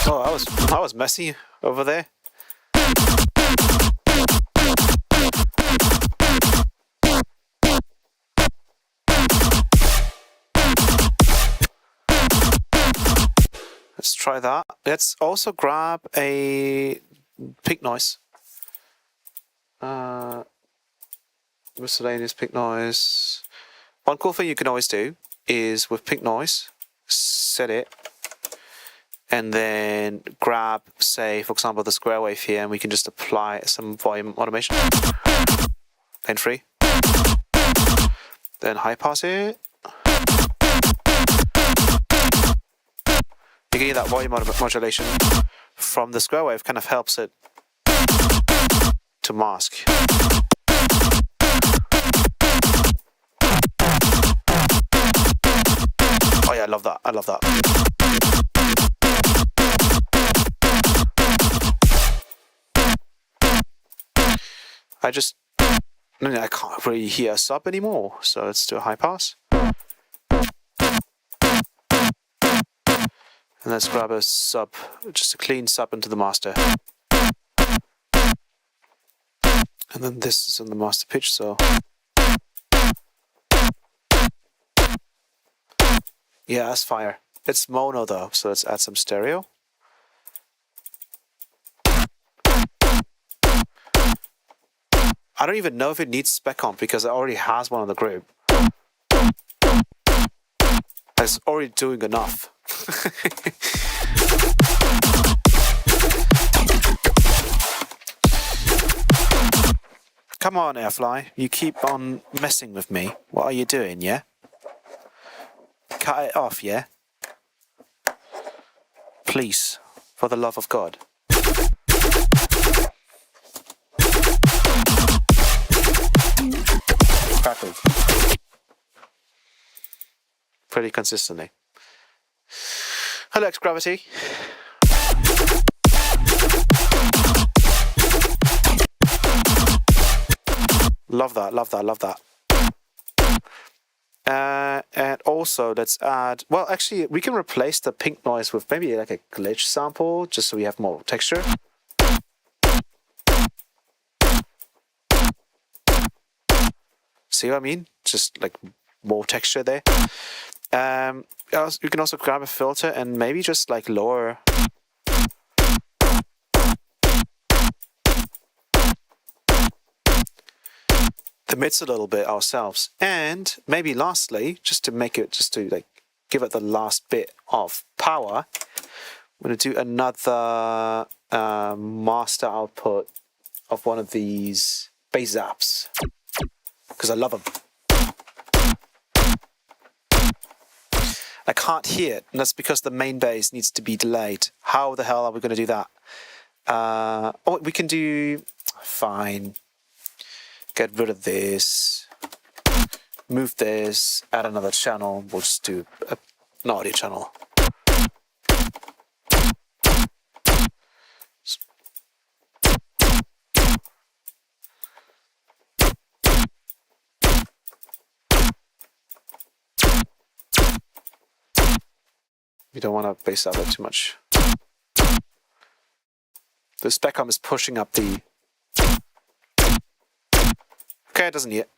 S1: Oh, that was messy over there. Let's try that. Let's also grab a pink noise. Miscellaneous pink noise. One cool thing you can always do is with pink noise, set it, and then grab, say, for example, the square wave here, and we can just apply some volume automation. Lane 3. Then high pass it. You can hear that volume modulation from the square wave kind of helps it to mask. Oh yeah, I love that. I love that. I can't really hear a sub anymore, so let's do a high pass. And let's grab a sub, just a clean sub into the master. And then this is on the master pitch, so. Yeah, that's fire. It's mono though, so let's add some stereo. I don't even know if it needs spec comp because it already has one on the group. It's already doing enough. Come on, Airfly. You keep on messing with me. What are you doing, yeah? Cut it off, yeah? Please, for the love of God. Crackle. pretty consistently. Hello, X-Gravity. Love that, love that, love that. And also, let's add... Well, actually, we can replace the pink noise with maybe like a glitch sample, just so we have more texture. See what I mean? Just like more texture there. You can also grab a filter and maybe just like lower... the mids a little bit ourselves. And maybe lastly, just to make it, just to like give it the last bit of power, I'm going to do another master output of one of these bass zaps, because I love them. I can't hear it, and that's because the main bass needs to be delayed. How the hell are we going to do that? Oh, we can do... Fine. Get rid of this. Move this. Add another channel. We'll just do an audio channel. You don't want to bass out it too much. The spectrum is pushing up the... Okay, it doesn't yet.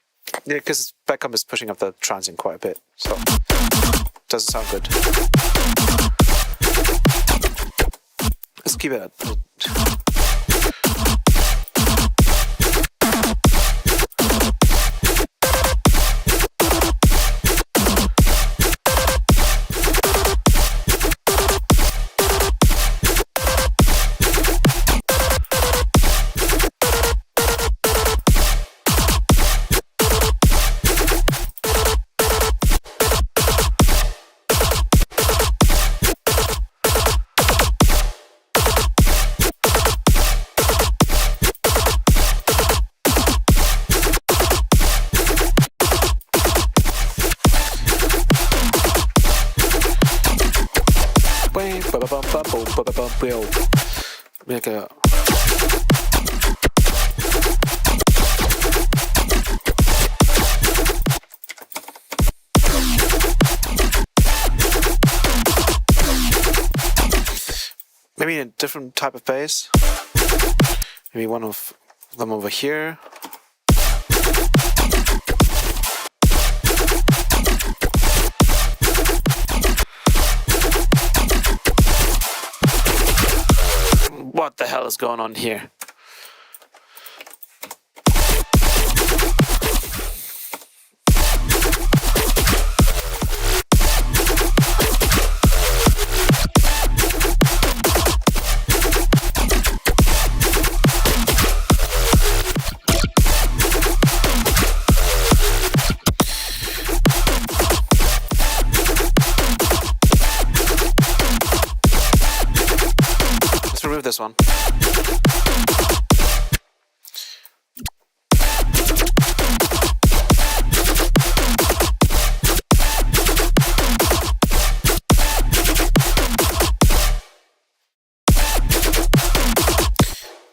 S1: Yeah, because spectrum is pushing up the transient quite a bit, so doesn't sound good. Let's keep it at... Make a... Maybe a different type of bass. Maybe one of them over here. What the hell is going on here? Let's remove this one.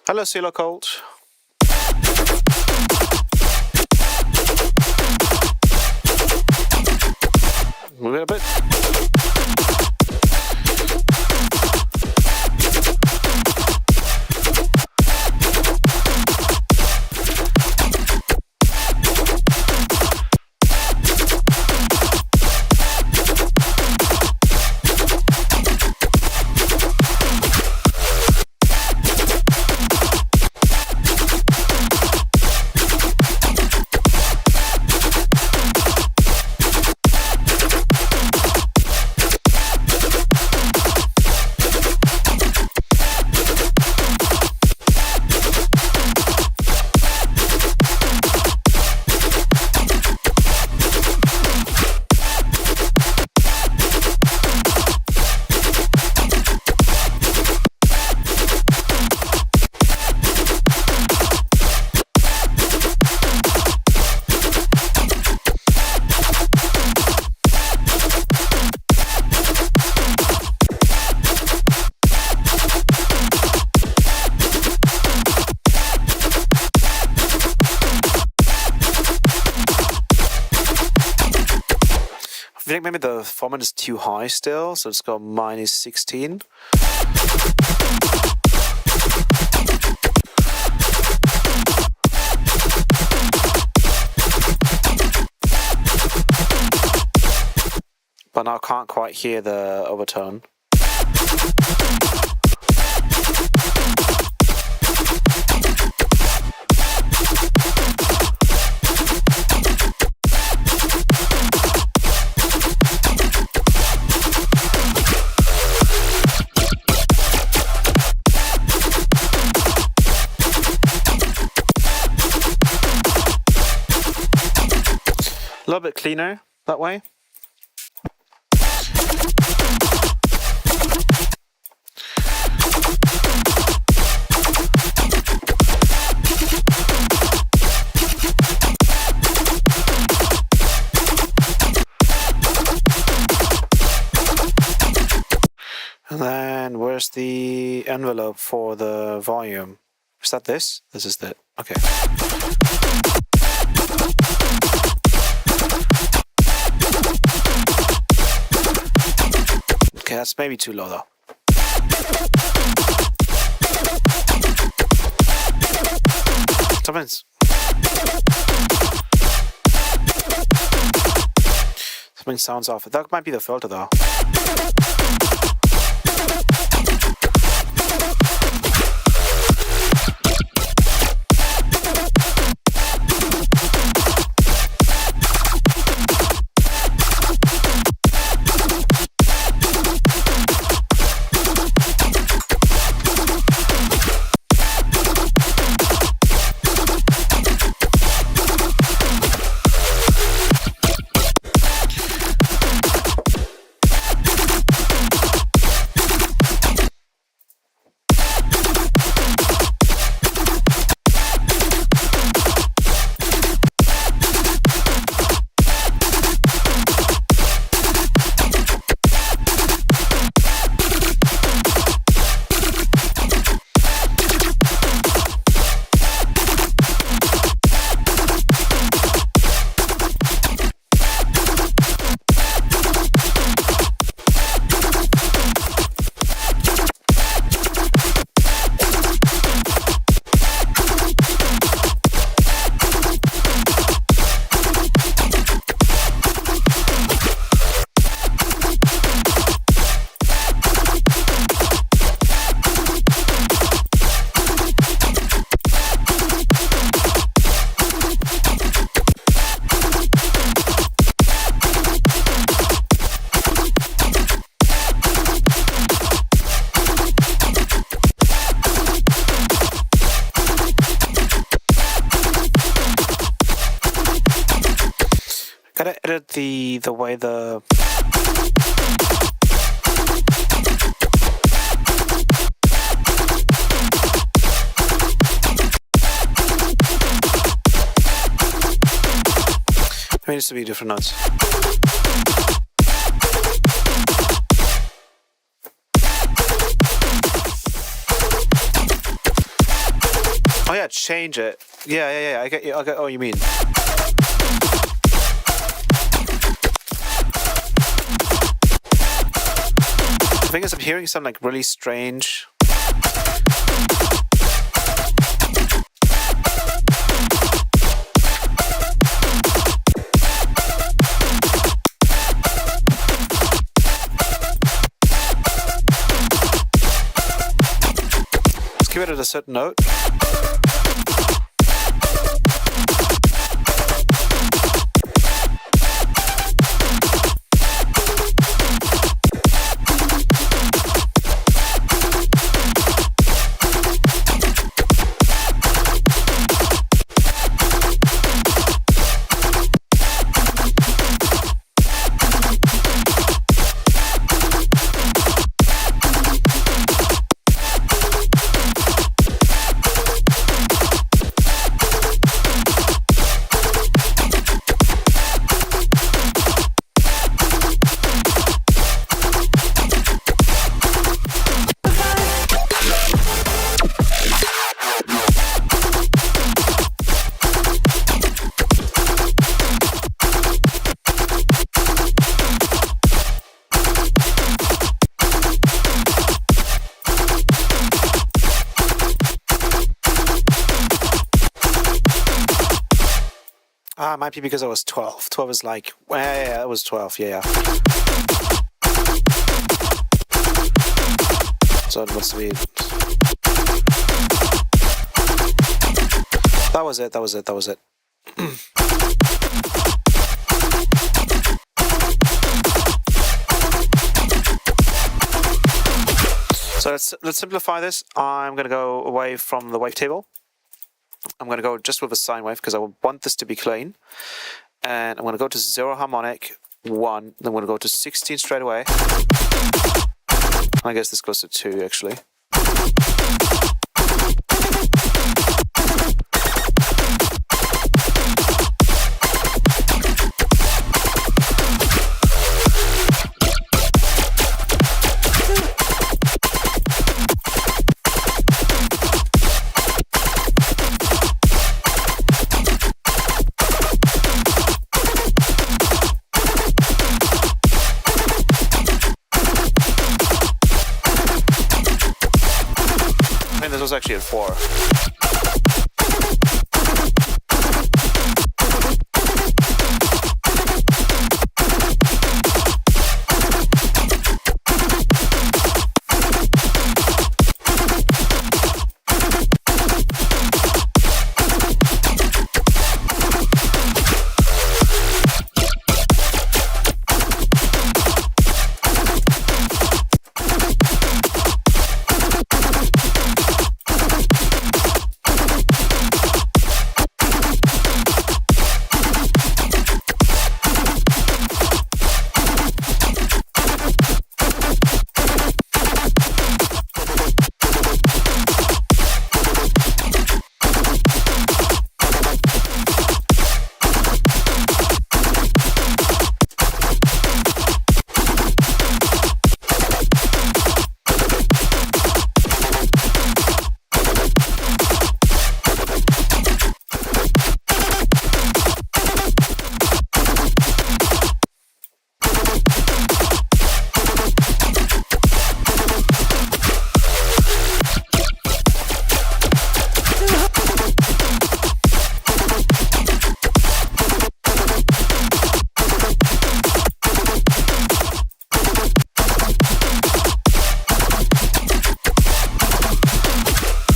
S1: Hello, CeeLo Colt. Move it a bit. think maybe the format is too high still, so let's go -16. But now I can't quite hear the overtone. A little bit cleaner that way. And then where's the envelope for the volume? Is that this? This is it. Okay. Okay, that's maybe too low though. Something sounds off. That might be the filter though. Gotta edit the way the it needs to be different notes. Oh yeah, change it. Yeah. I get what you mean. The thing is, I'm hearing some like really strange. Let's give it at a certain note.
S3: Ah, it might be because I was 12. 12 is like, yeah, it was 12. Yeah. So it must be. That was it. So let's simplify this. I'm going to go away from the wavetable. I'm going to go just with a sine wave because I want this to be clean. And I'm going to go to 0 harmonic, 1. Then I'm going to go to 16 straight away. I guess this goes to 2 actually. This was actually at 4.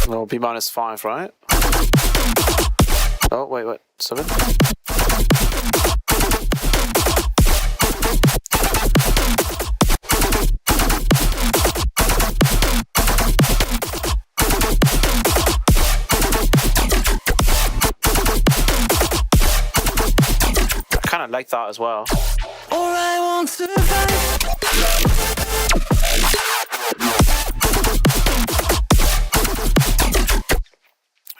S3: Well, B minus 5, right? Oh, wait, 7? I kind of like that as well.
S4: Or I won't survive.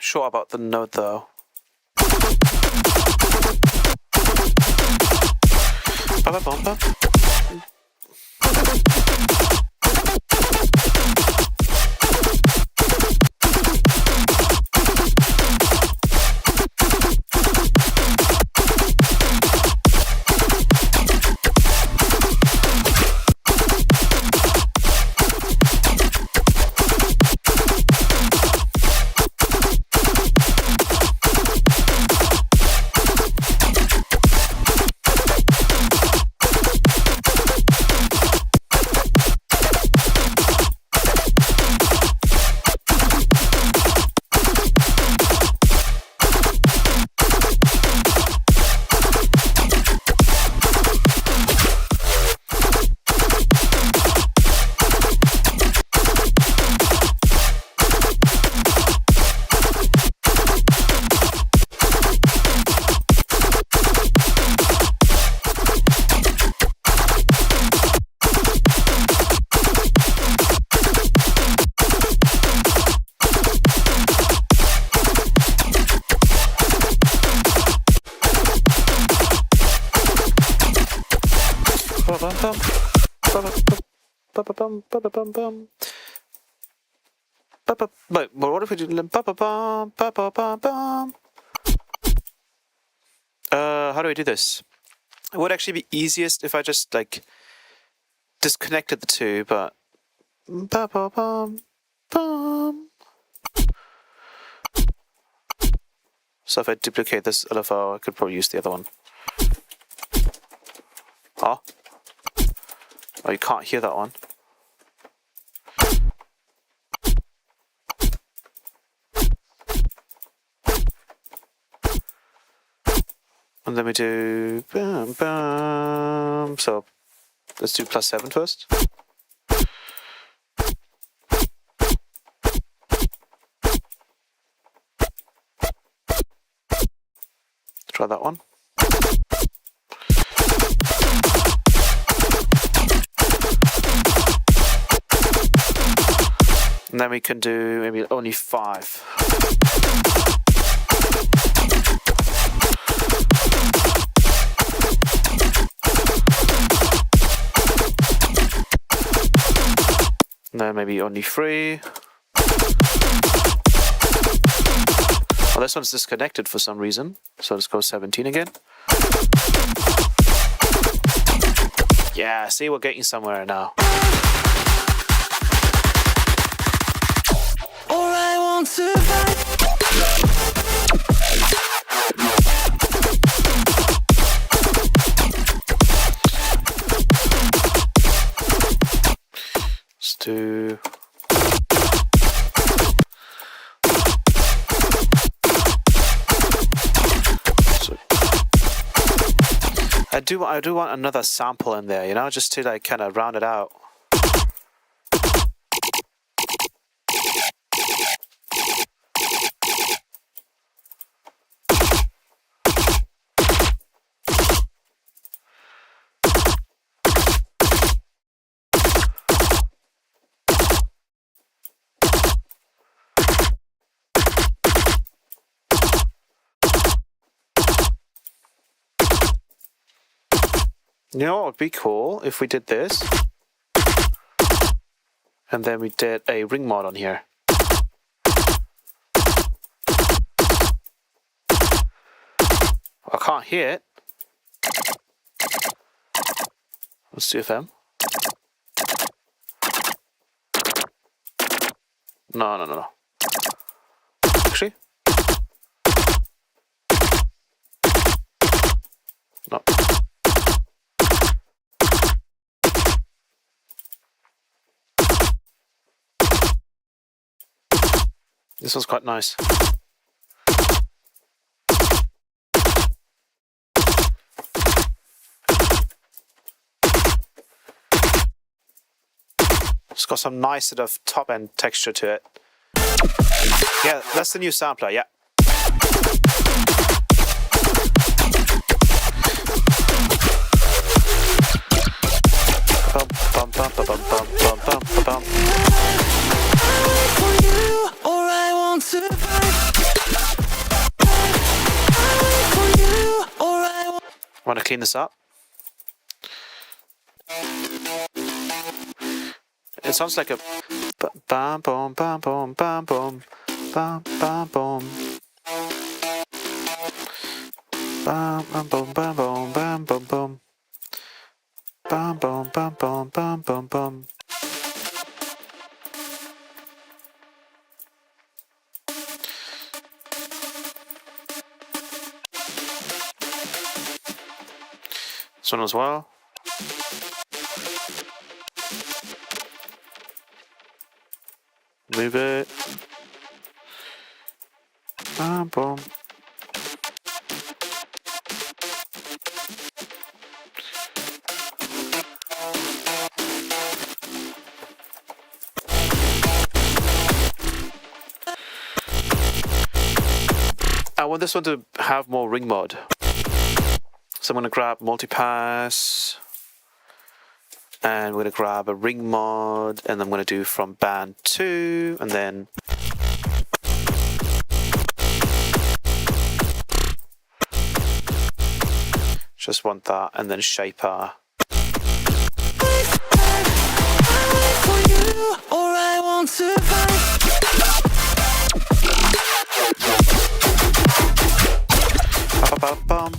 S3: Sure about the note though. Ba-ba-bum-bum. Wait, what if we do? How do we do this? It would actually be easiest if I just like disconnected the two, but. So if I duplicate this LFO, I could probably use the other one. Oh. Oh, you can't hear that one. And then we do bam, bam. So let's do +7 first. Try that one. And then we can do maybe only 5. And then maybe only 3. Well, this one's disconnected for some reason, so let's go 17 again. Yeah, see, we're getting somewhere now.
S4: All I want to fight.
S3: Let's do... I do want another sample in there, you know, just to like kind of round it out. You know what would be cool if we did this and then we did a ring mod on here. I can't hear it. Let's do FM. No. Actually? No. This one's quite nice. It's got some nice sort of top end texture to it. Yeah, that's the new sampler, yeah. Bum, bum, bum, bum, bum, bum, bum, bum, bum. Want to clean this up? It sounds like a bam boom bam boom bam boom bam bam boom bam bam boom bam boom bam boom boom bam boom bam boom bam boom boom. This one as well. Move it. Bam, boom. I want this one to have more ring mod. So I'm going to grab multipass, and we're going to grab a ring mod, and I'm going to do from band 2, and then just want that, and then shaper. Ba-ba-ba-bum.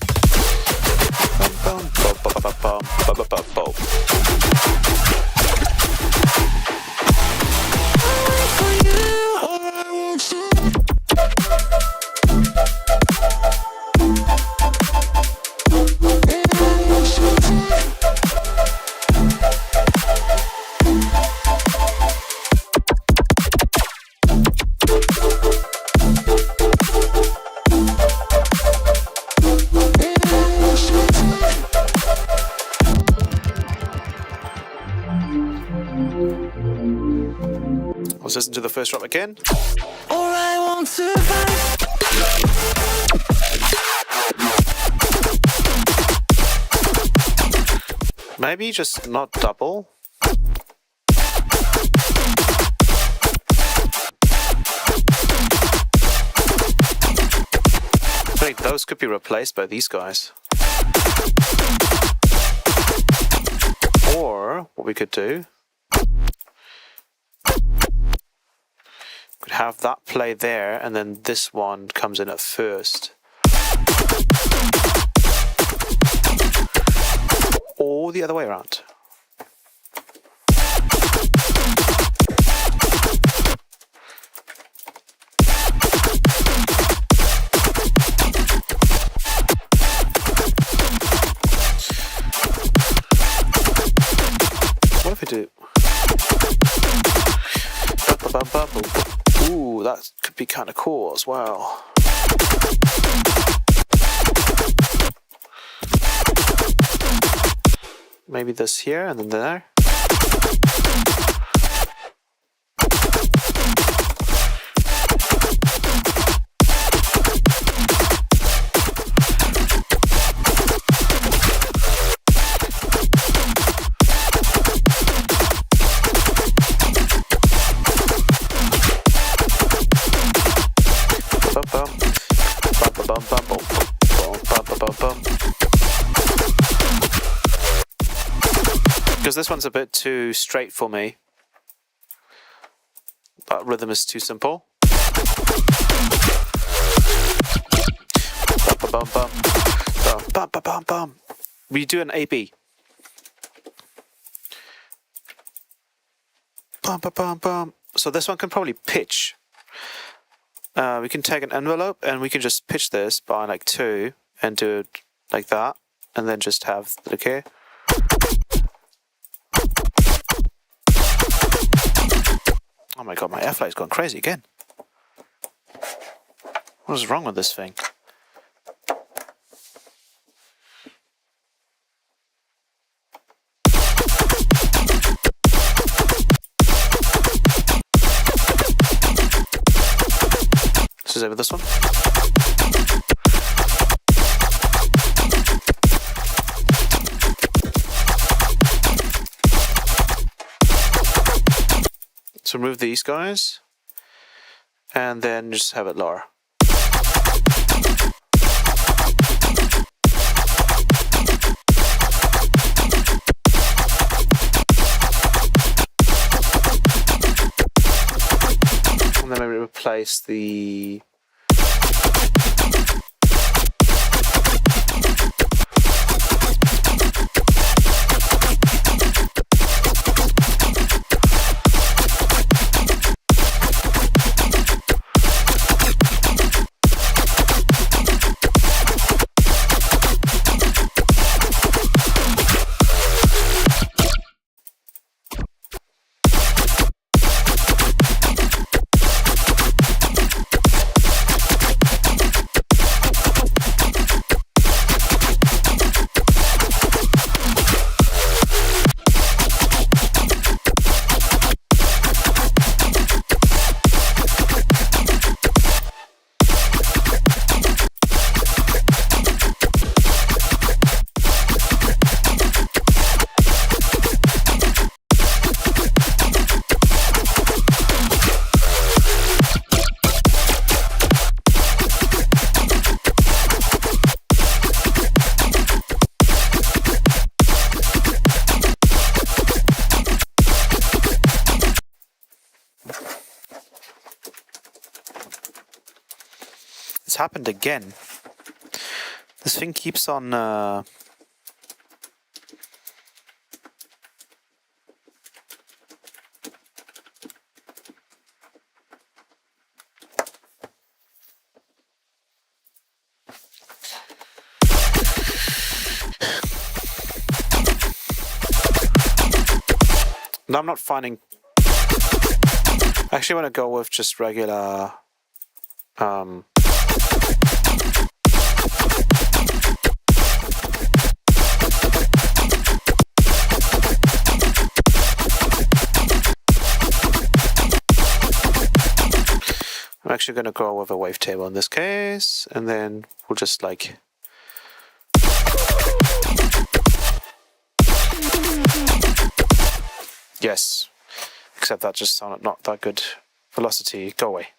S3: Let's listen to the first drop again.
S4: Or I won't survive.
S3: Maybe just not double. I think those could be replaced by these guys. Or what we could do, could have that play there, and then this one comes in at first. Or the other way around. What if we do? Ooh, that could be kind of cool as well. Maybe this here and then there. Because this one's a bit too straight for me. That rhythm is too simple. We do an A-B. So this one can probably pitch. We can take an envelope and we can just pitch this by like 2 and do it like that, and then just have the decay. Oh my god, my airfly's gone crazy again. What is wrong with this thing? This is over this one. So remove these guys, and then just have it lower. And then maybe replace the It's happened again. This thing keeps on No, I'm not finding. I actually want to go with just regular. actually going to go with a wavetable in this case, and then we'll just like yes, except that just sounded not that good. Velocity, go away.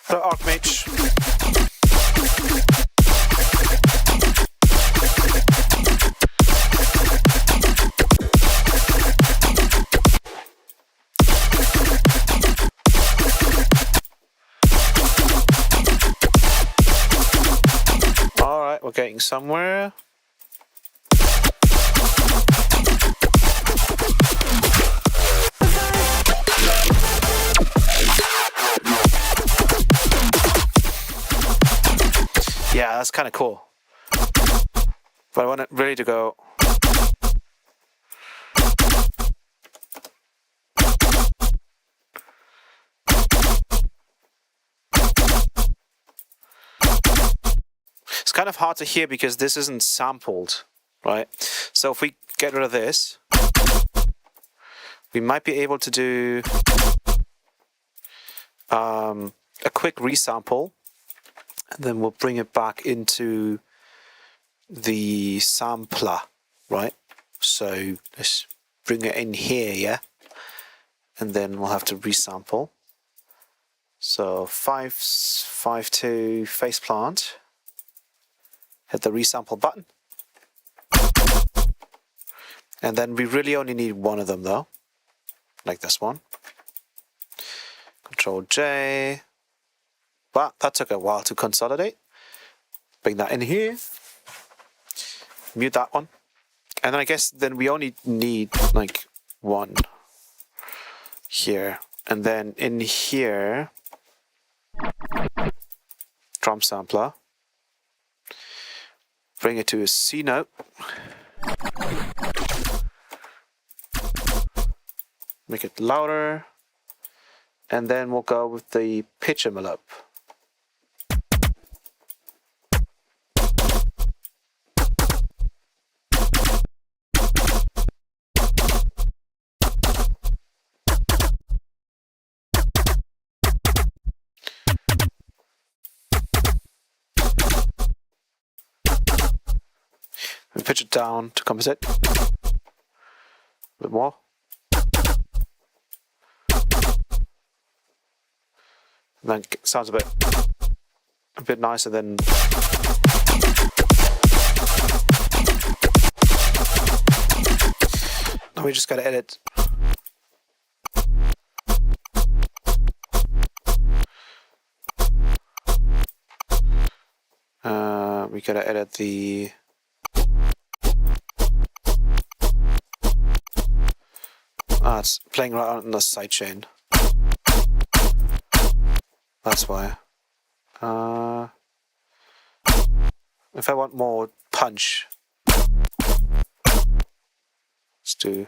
S3: The Archmage. Alright, we're getting somewhere. Yeah, that's kind of cool. But I want it really to go. It's kind of hard to hear because this isn't sampled, right? So if we get rid of this, we might be able to do a quick resample. And then we'll bring it back into the sampler, right? So let's bring it in here, yeah? And then we'll have to resample. So 552 faceplant. Hit the resample button. And then we really only need one of them though. Like this one. Control J. But that took a while to consolidate. Bring that in here. Mute that one. And then I guess then we only need like one here. And then in here, drum sampler. Bring it to a C note. Make it louder. And then we'll go with the pitch envelope. And pitch it down to compensate. A bit more. And then it sounds a bit nicer than. Now we just gotta edit. We gotta edit the. It's playing right on the sidechain. That's why. If I want more punch, let's do.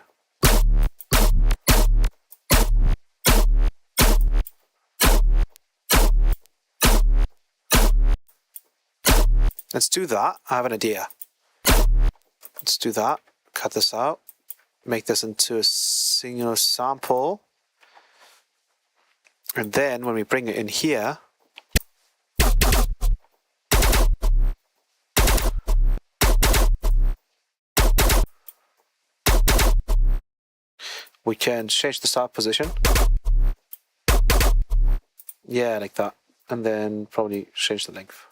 S3: Let's do that. I have an idea. Let's do that. Cut this out. Make this into a single sample. And then when we bring it in here, we can change the start position. Yeah, like that. And then probably change the length.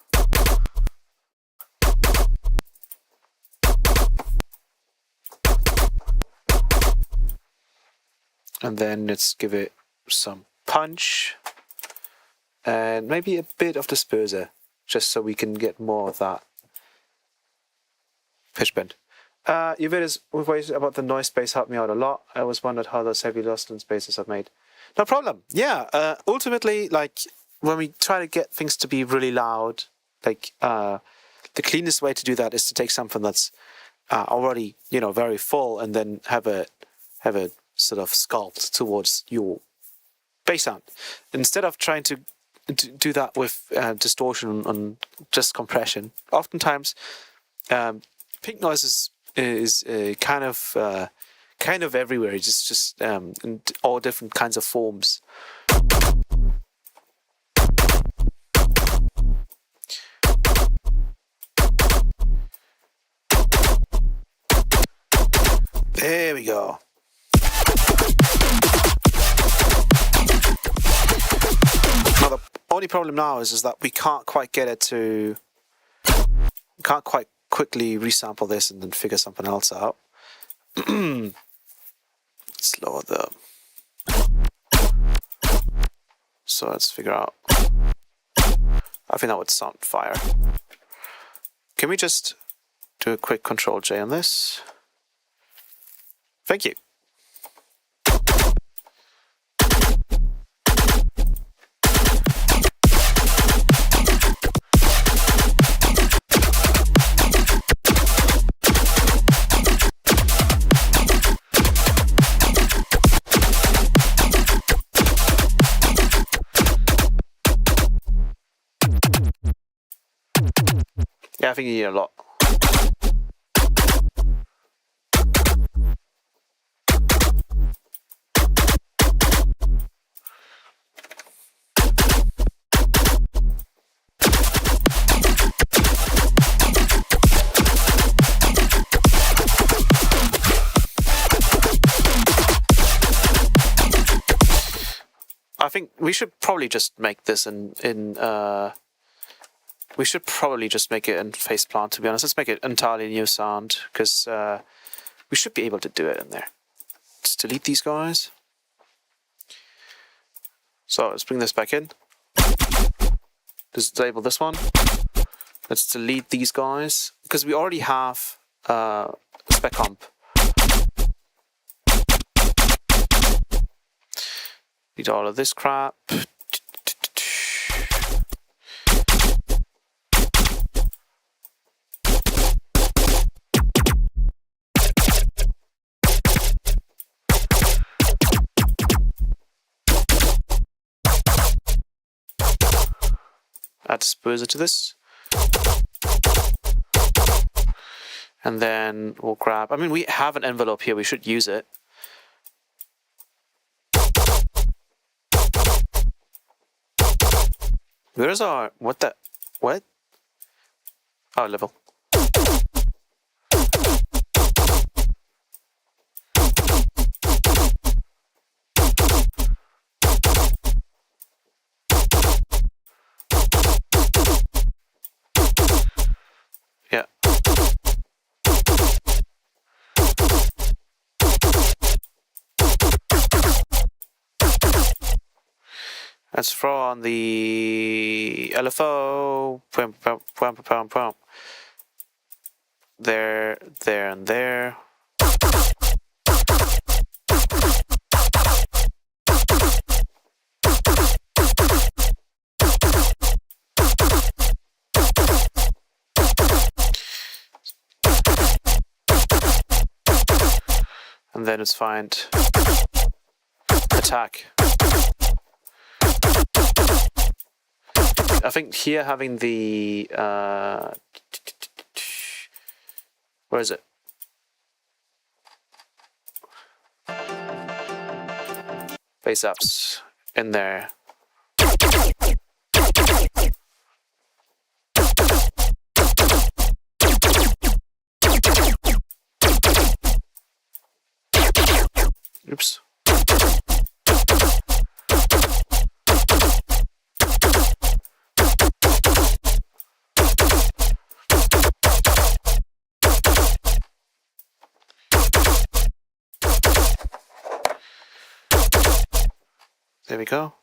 S3: And then let's give it some punch and maybe a bit of disperser, just so we can get more of that pitch bend. Uvidis with ways about the noise space helped me out a lot. I always wondered how those heavy lost in spaces are made. No problem. Yeah. Ultimately, like when we try to get things to be really loud, like the cleanest way to do that is to take something that's already, very full, and then have it sort of sculpt towards your bass sound. Instead of trying to do that with distortion and just compression, oftentimes pink noise is kind of everywhere. It's just in all different kinds of forms. There we go. Now the only problem now is that we can't quite get it to. We can't quite quickly resample this and then figure something else out. Let's lower the. So let's figure out. I think that would sound fire. Can we just do a quick Control J on this? Thank you. Yeah, I think you need a lot. I think we should probably just make this we should probably just make it in Faceplant, to be honest. Let's make it entirely new sound, because we should be able to do it in there. Let's delete these guys. So let's bring this back in. Disable this one. Let's delete these guys, because we already have spec comp. Need all of this crap. Add disperser to this. And then we'll grab, I mean, we have an envelope here, we should use it. Where's our, what? Oh, level. Yeah. Let's throw on the LFO. There, there, and there. And then it's find attack. I think here having the where is it? Bass ups in there. Oops. There we go.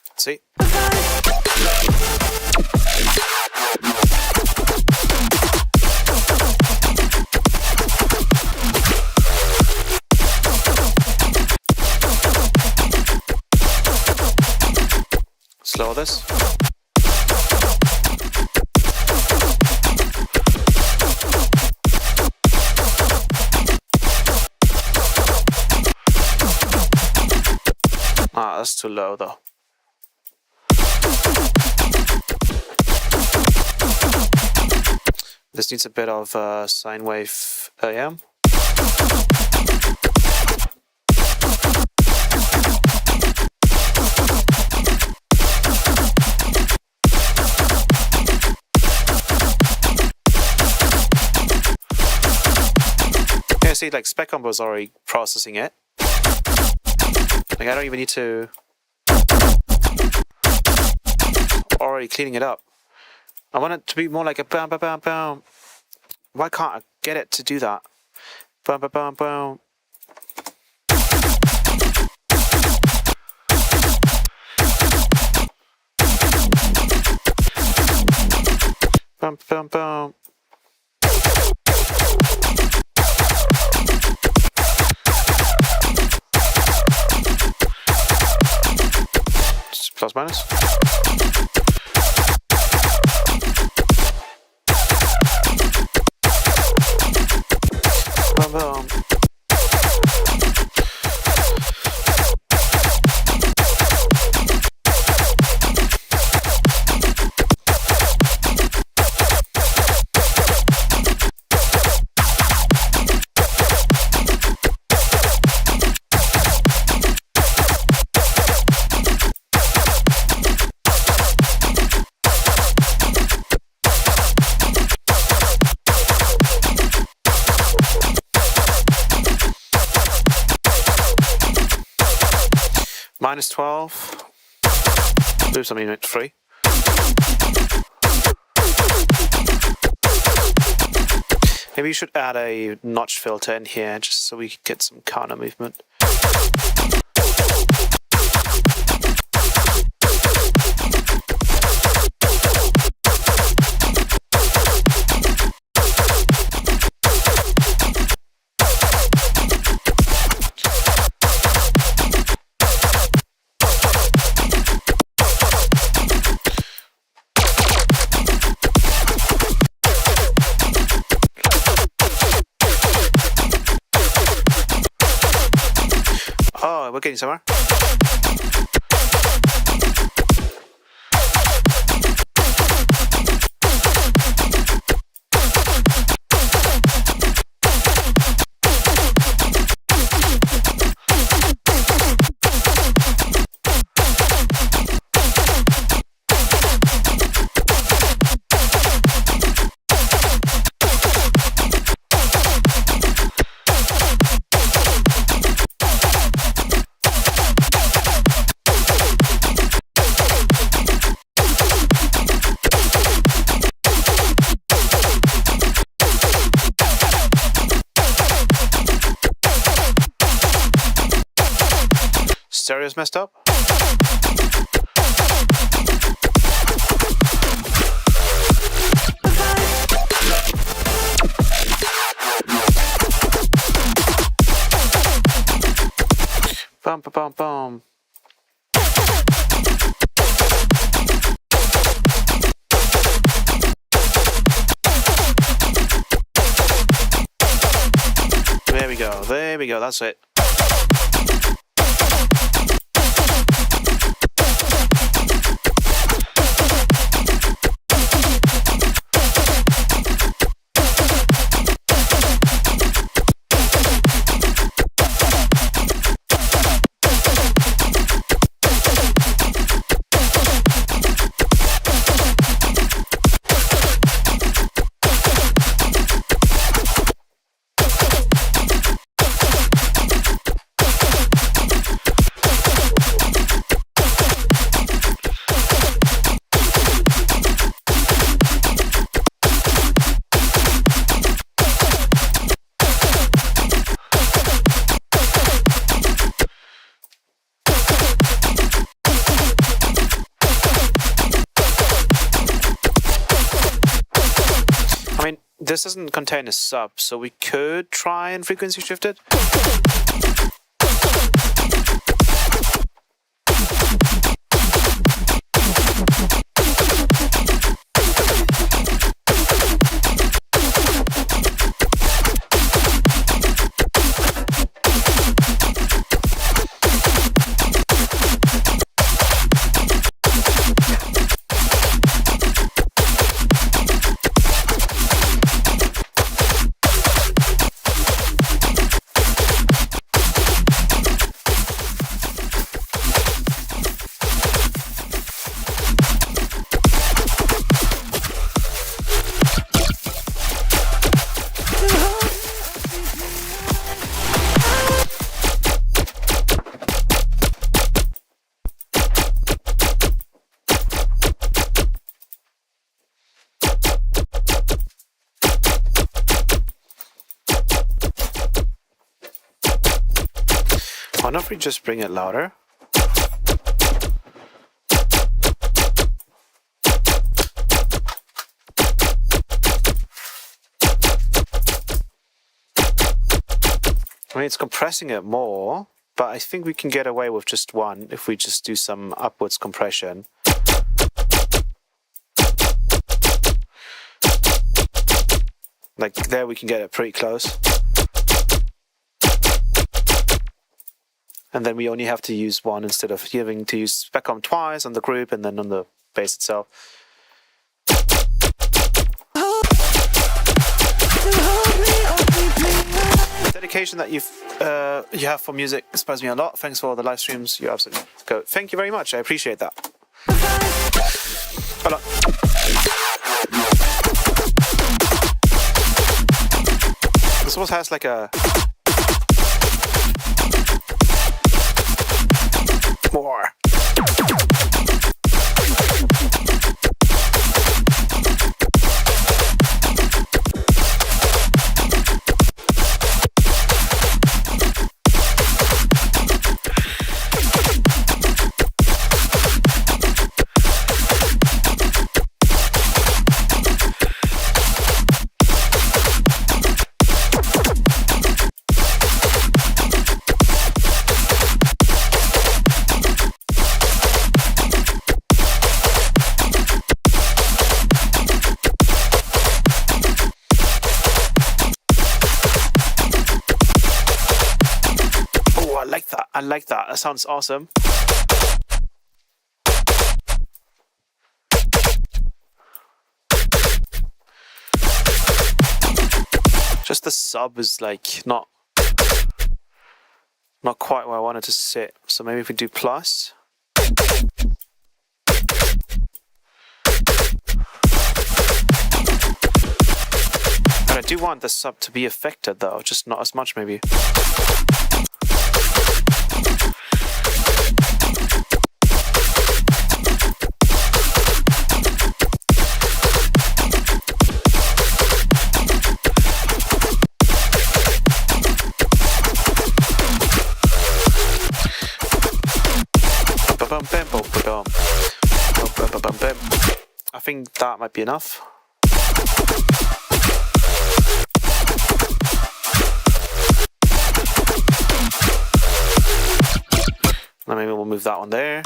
S3: Let's see. Slow this. that's too low though. This needs a bit of sine wave AM. Yeah, see, like Spec Combo is already processing it. Like I don't even need to. Already cleaning it up. I want it to be more like a bam, bam, bam, bam. Why can't I get it to do that? Bam, bam, bam, bam. Bam, bam, bam. Just plus minus. Bam, bam. Minus 12. Oops, I mean it's 3. Maybe you should add a notch filter in here just so we can get some counter movement. Oh, we're getting somewhere. Stereo's messed up. Bum, bum, bum, bum. There we go. There we go. That's it. This doesn't contain a sub, so we could try and frequency shift it. Why not we just bring it louder? I mean, it's compressing it more, but I think we can get away with just one if we just do some upwards compression. Like there we can get it pretty close. And then we only have to use one instead of having to use spec-com twice on the group and then on the bass itself. The dedication that you have for music inspires me a lot. Thanks for all the live streams. You absolutely go. Thank you very much. I appreciate that. Hold on. This almost has like a more. I like that. That sounds awesome. Just the sub is like not quite where I wanted to sit. So maybe if we do plus. And I do want the sub to be affected though, just not as much maybe. I think that might be enough. Then maybe we'll move that one there.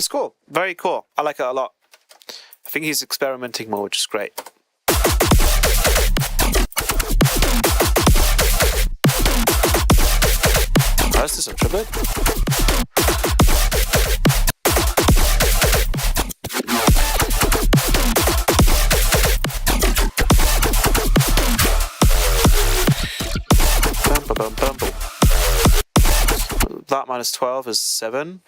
S3: Cool, very cool. I like it a lot. I think he's experimenting more, which is great. Oh, is this a triplet? That minus 12 is 7.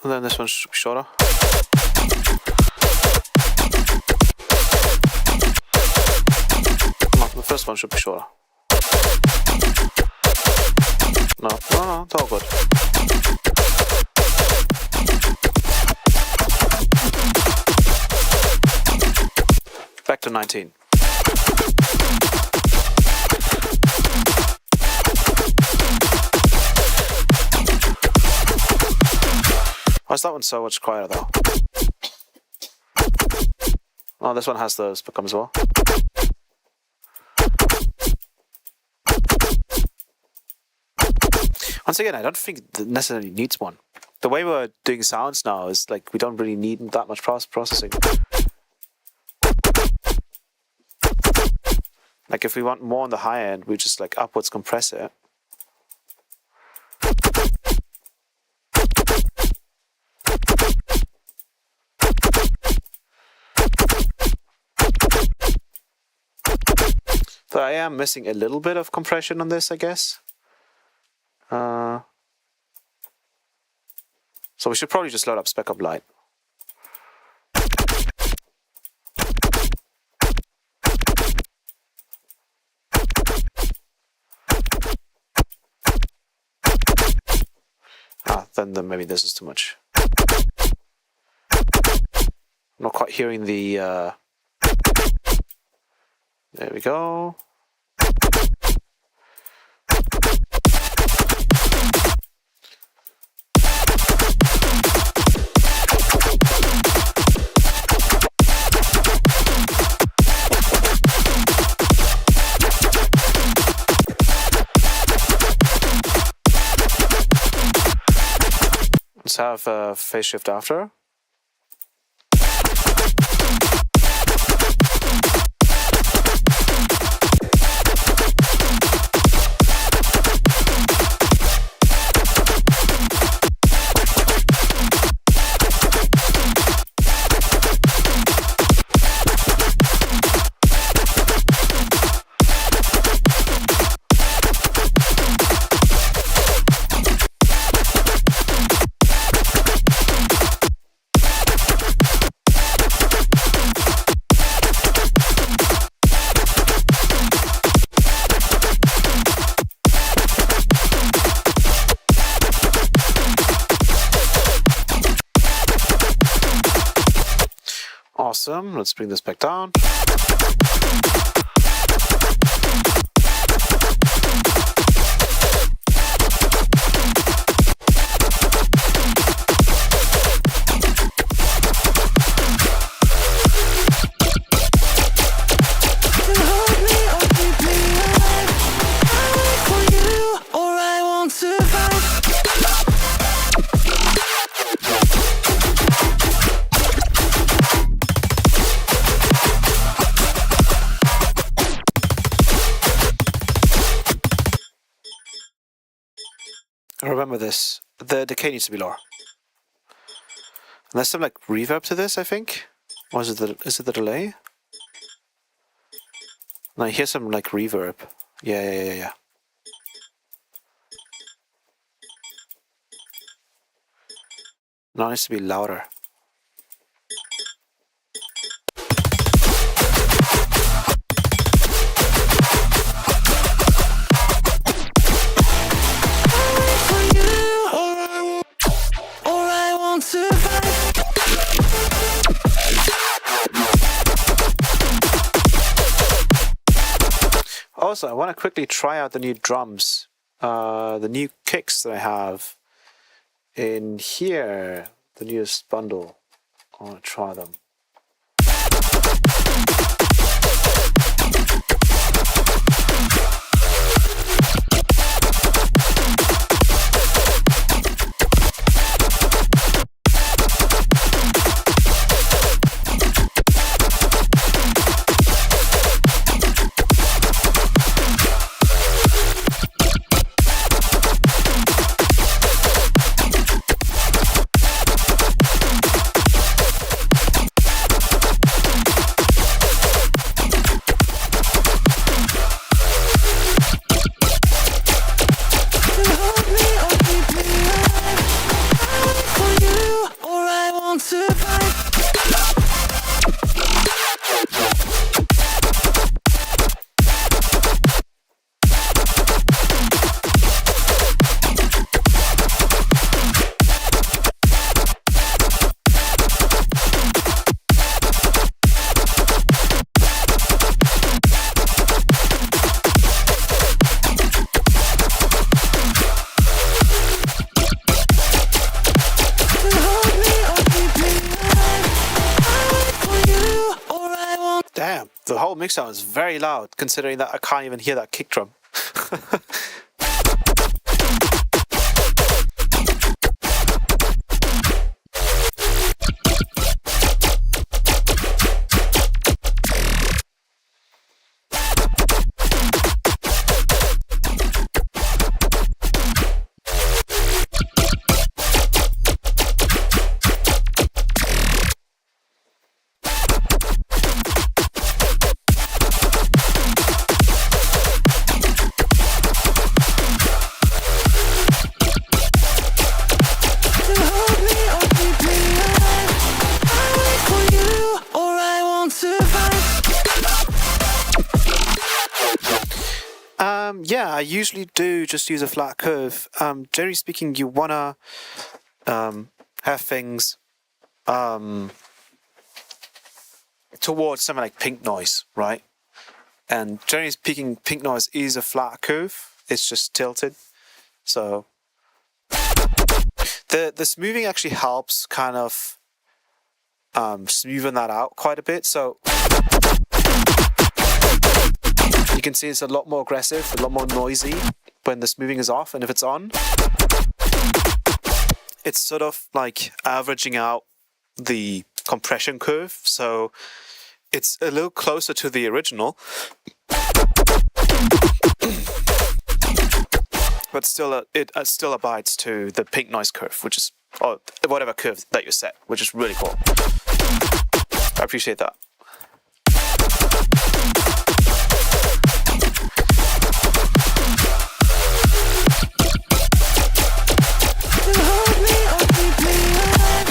S3: And then this one should be shorter. No, the first one should be shorter. No, it's all good. Back to 19. Why is that one so much quieter though? Oh, this one has those become as well. Once again, I don't think it necessarily needs one. The way we're doing sounds now is like we don't really need that much processing. Like if we want more on the high end, we just like upwards compress it. So I am missing a little bit of compression on this, I guess. So we should probably just load up Spec Up Lite. Then maybe this is too much. I'm not quite hearing the... There we go. Let's have a phase shift after. Awesome. Let's bring this back down. Remember this, the decay needs to be lower. And there's some like reverb to this, I think. Or is it the delay? No, I hear some like reverb. Yeah. No, it needs to be louder. Also, I want to quickly try out the new drums, the new kicks that I have in here, the newest bundle. I want to try them. the whole mix sound is very loud, considering that I can't even hear that kick drum.
S4: To hold me or keep me alive, I wait for you or I won't survive.
S3: Yeah, I usually do just use a flat curve. Generally speaking, you wanna have things towards something like pink noise, right? And generally speaking, pink noise is a flat curve. It's just tilted. So the smoothing actually helps kind of smoothen that out quite a bit. So you can see it's a lot more aggressive, a lot more noisy when the smoothing is off, and if it's on, it's sort of like averaging out the compression curve. So it's a little closer to the original, but still it still abides to the pink noise curve, which is, or whatever curve that you set, which is really cool. I appreciate that.
S4: To hold me or keep me alive,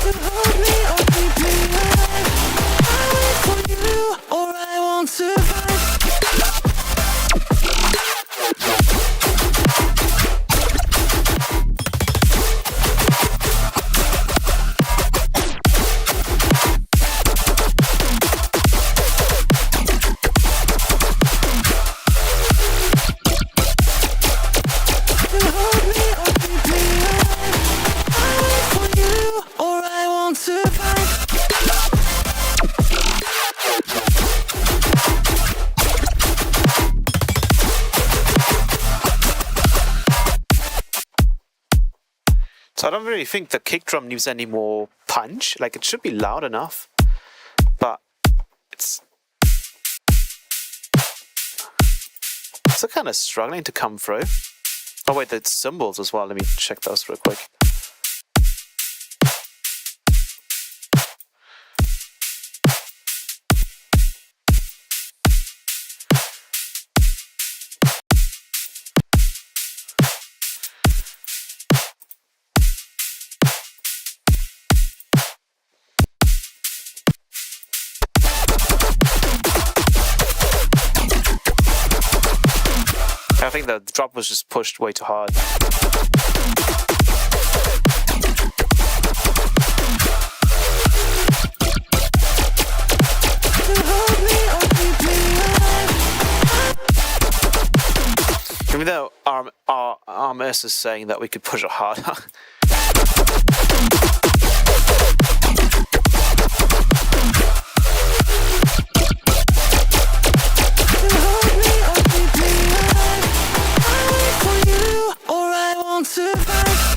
S4: to hold me or keep me alive, I wait for you or I won't survive. To hold me or keep me alive, I wait for you or I won't survive.
S3: So I don't really think the kick drum needs any more punch. Like, it should be loud enough, but it's still kind of struggling to come through. Oh wait, the cymbals as well. Let me check those real quick. I think the drop was just pushed way too hard.
S4: To hold me or keep me alive,
S3: Even though our RMS is saying that we could push it harder.
S4: to hold me or keep me alive, I wait for you or I won't survive.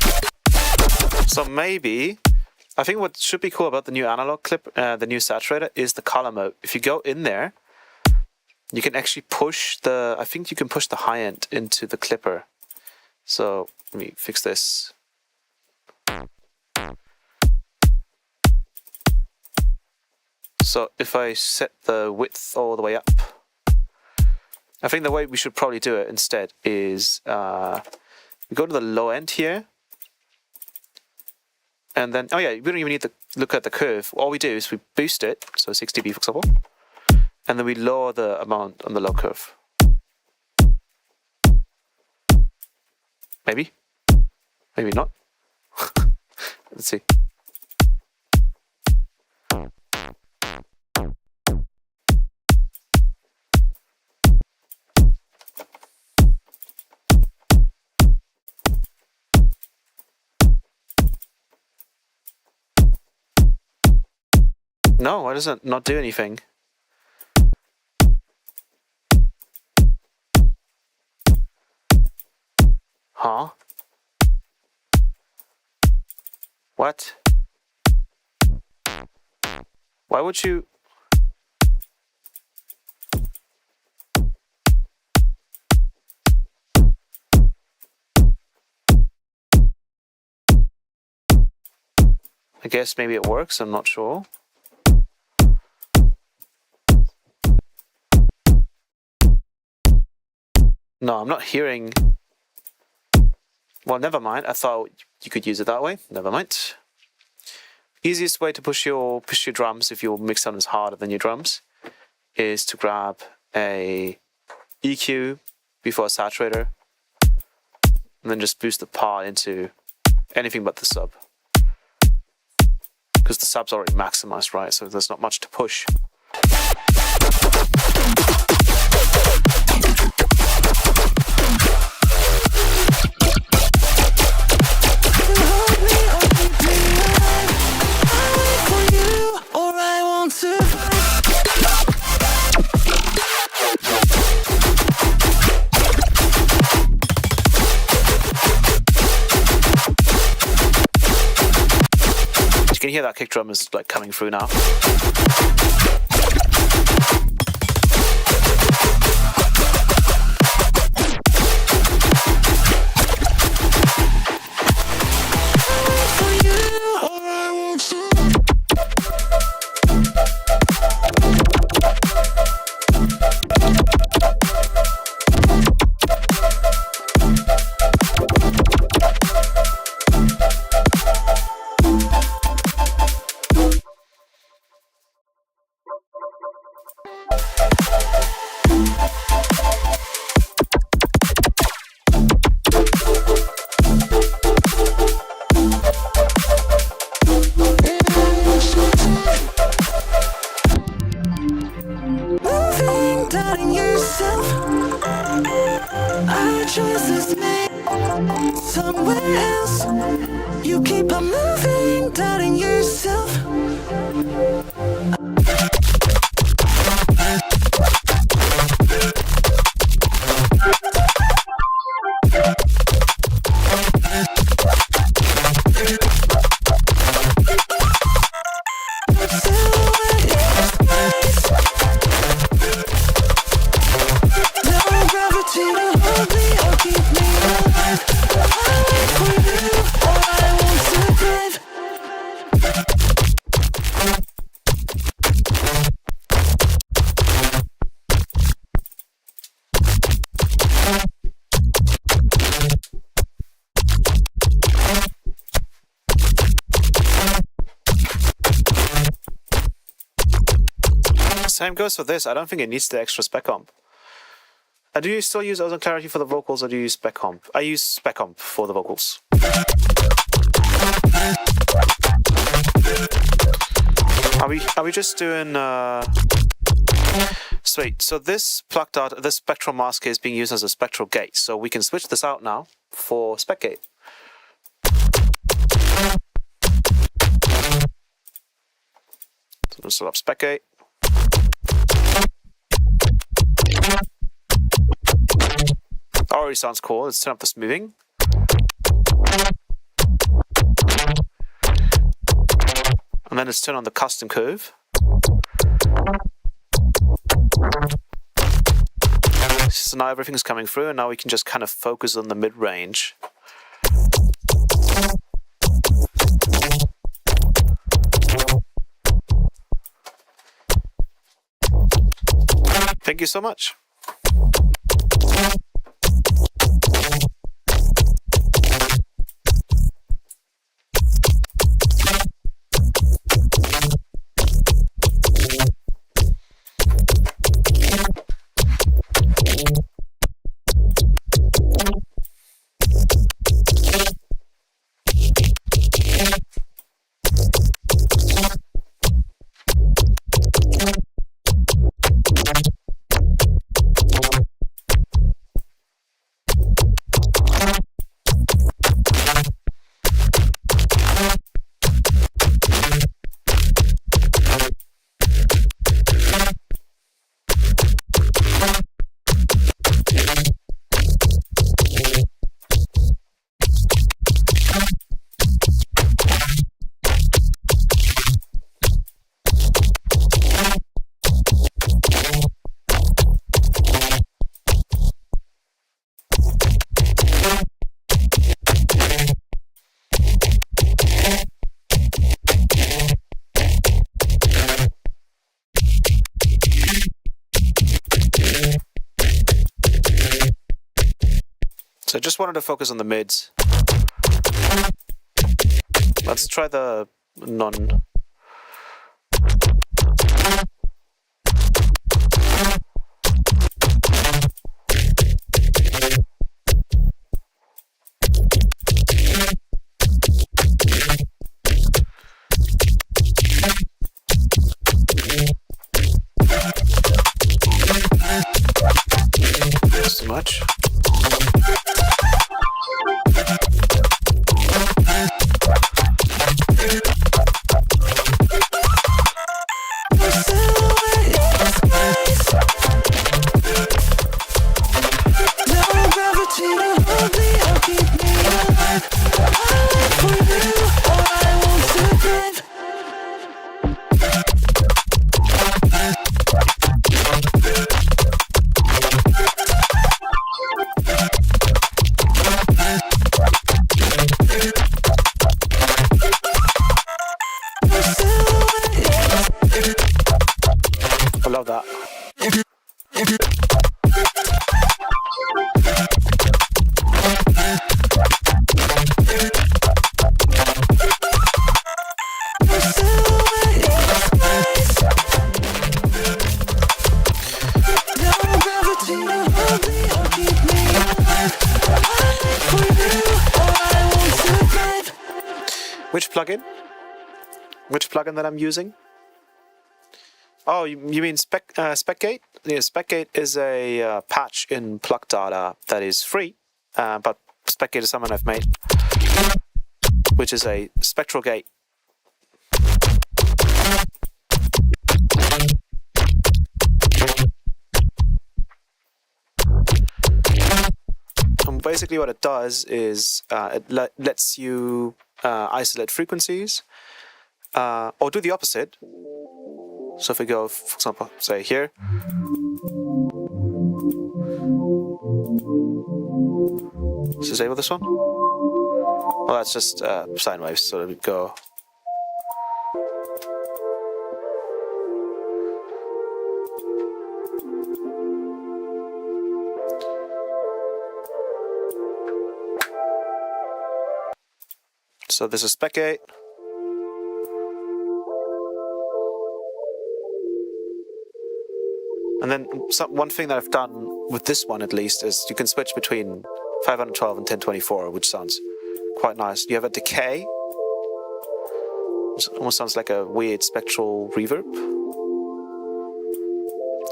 S3: So maybe, I think what should be cool about the new analog clip, the new saturator, is the color mode. If you go in there, you can actually push I think you can push the high end into the clipper. So let me fix this. So if I set the width all the way up, I think the way we should probably do it instead is we go to the low end here, and then, oh yeah, we don't even need to look at the curve. All we do is we boost it, so 6 dB for example, and then we lower the amount on the low curve. Maybe, maybe not. Let's see. No, why does it not do anything? Huh? What? Why would you... I guess maybe it works, I'm not sure. No, I'm not hearing... Well, never mind. I thought you could use it that way. Never mind. Easiest way to push your drums if your mix sound is harder than your drums is to grab a EQ before a saturator and then just boost the part into anything but the sub. Because the sub's already maximized, right? So there's not much to push. You can hear that kick drum is like coming through now.
S4: Somewhere else, you keep on moving, doubting yourself.
S3: Same goes for this. I don't think it needs the extra spec comp. Do you still use Ozone Clarity for the vocals, or do you use spec comp? I use spec comp for the vocals. Are we just doing sweet. So this plucked out, this spectral mask is being used as a spectral gate. So we can switch this out now for spec gate. So let's set up spec gate. Already sounds cool. Let's turn up the smoothing. And then let's turn on the custom curve. So now everything's coming through, and now we can just kind of focus on the mid-range. Thank you so much. So I just wanted to focus on the mids. Let's try the non. Too much. I love that. Which plugin? Which plugin that I'm using? Oh, you mean SpecGate? Yeah, SpecGate is a patch in PluckData that is free, but SpecGate is something I've made, which is a spectral gate. And basically what it does is it lets you isolate frequencies, or do the opposite. So if we go, for example, say here. Disable this one? Well, that's just sine waves, so let me go. So this is SpecGate. And then one thing that I've done with this one at least is you can switch between 512 and 1024, which sounds quite nice. You have a decay. It almost sounds like a weird spectral reverb.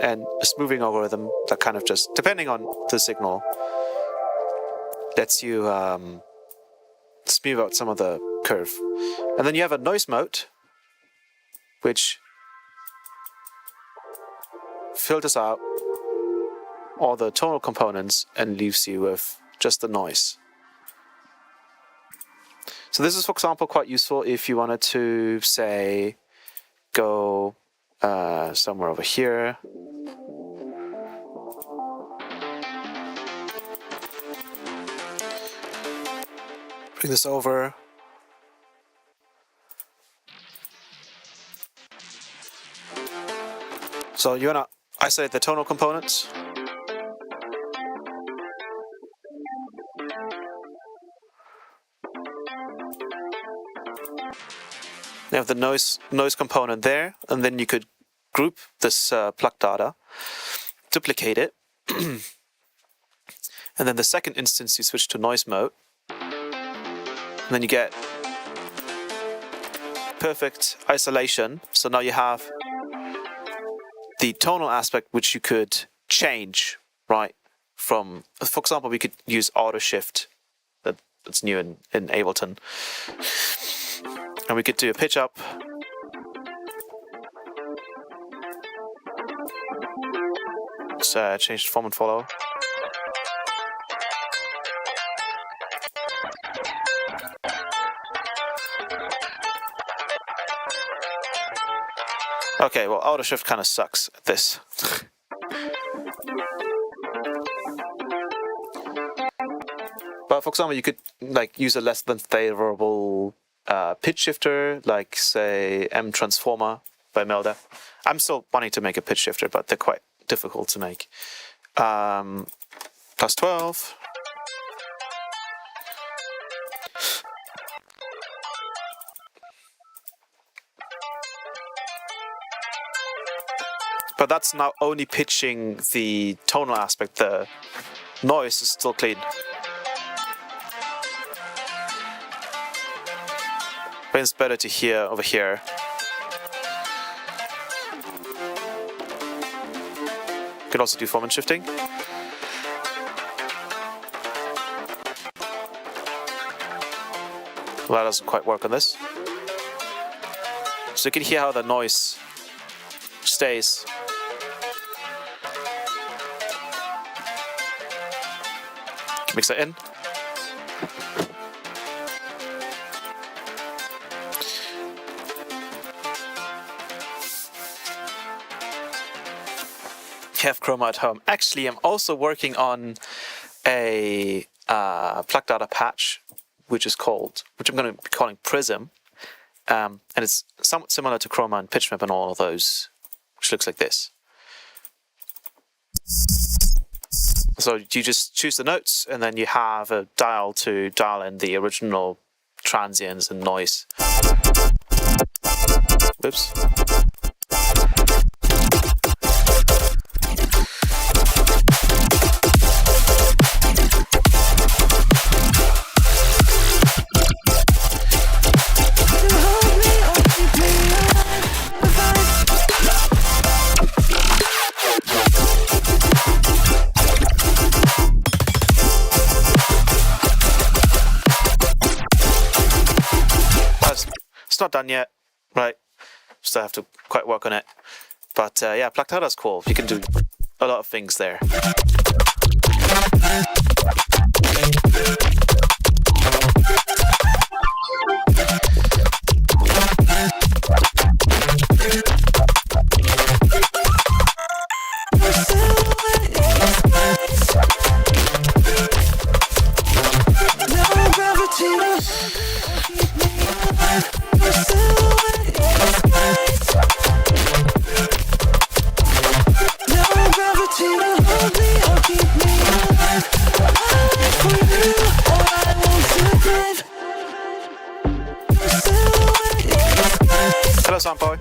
S3: And a smoothing algorithm that kind of just, depending on the signal, lets you smooth out some of the curve. And then you have a noise mode, which filters out all the tonal components and leaves you with just the noise. So this is, for example, quite useful if you wanted to, say, go somewhere over here. Bring this over. So you want to isolate the tonal components. You have the noise component there, and then you could group this PluckData, duplicate it, and then the second instance you switch to noise mode, and then you get perfect isolation. So now you have the tonal aspect which you could change, right? From, for example, we could use auto shift that's new in Ableton. And we could do a pitch up. Let's change form and follow. Okay, well, auto shift kind of sucks at this. But for example, you could like use a less than favorable pitch shifter, like say M Transformer by Melda. I'm still wanting to make a pitch shifter, but they're quite difficult to make. Plus 12. But that's now only pitching the tonal aspect. The noise is still clean. But it's better to hear over here. You can also do formant shifting. Well, that doesn't quite work on this. So you can hear how the noise stays. Mix it in. You have Chroma at home. Actually, I'm also working on a plug data patch, which I'm going to be calling Prism, and it's somewhat similar to Chroma and PitchMap and all of those, which looks like this. So you just choose the notes, and then you have a dial to dial in the original transients and noise. Oops. It's not done yet, right? Still have to quite work on it. But yeah, Plug Data's cool. You can do a lot of things there. Hello, Soundboy.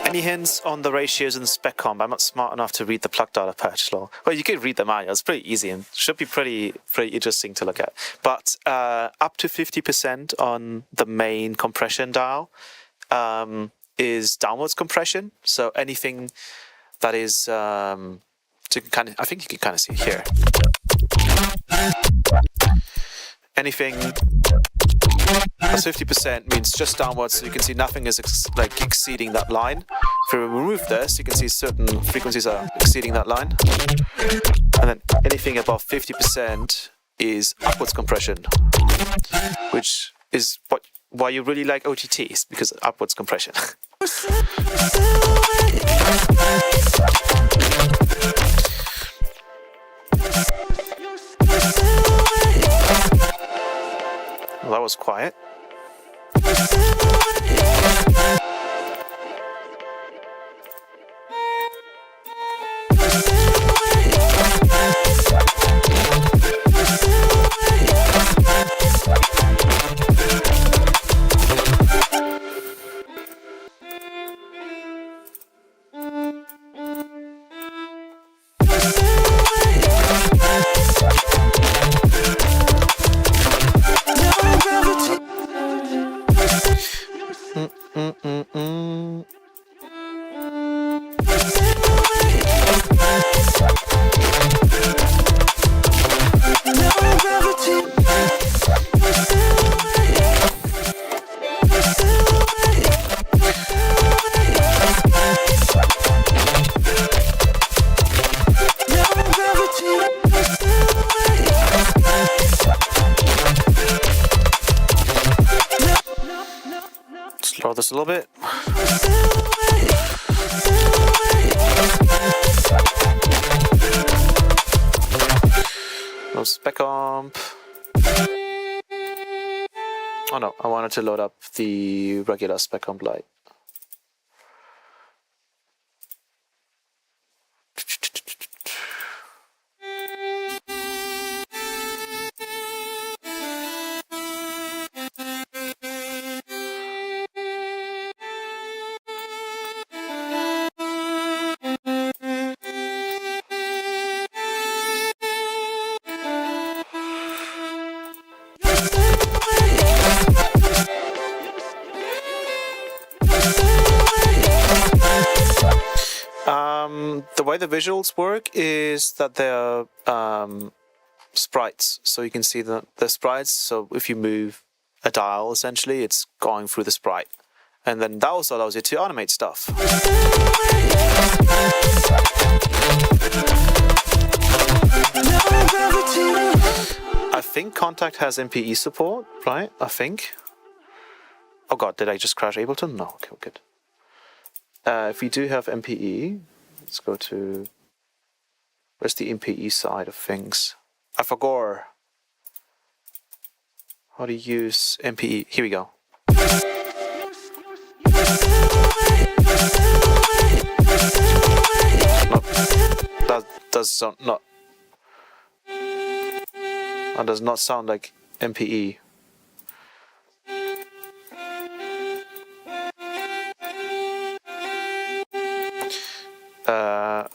S3: Any hints on the ratios in the spec comp? I'm not smart enough to read the plug data patch law. Well, you can read the manual. It's pretty easy and should be pretty interesting to look at. But up to 50% on the main compression dial is downwards compression. So anything that is, so you can I think you can kind of see it here. Anything plus 50% means just downwards, so you can see nothing is exceeding that line. If we remove this, you can see certain frequencies are exceeding that line. And then anything above 50% is upwards compression, which is why you really like OTTs, because upwards compression. Well, that was quiet. Slow this a little bit. No spec comp. Oh no, I wanted to load up the regular spec comp light. The way the visuals work is that they're sprites, so you can see the sprites. So if you move a dial, essentially, it's going through the sprite, and then that also allows you to animate stuff. I think Contact has MPE support, right? I think. Oh god, did I just crash Ableton? No, okay, good. If we do have MPE, let's go to... Where's the MPE side of things? I forgot how to use MPE. Here we go. Nope. That does not sound like MPE.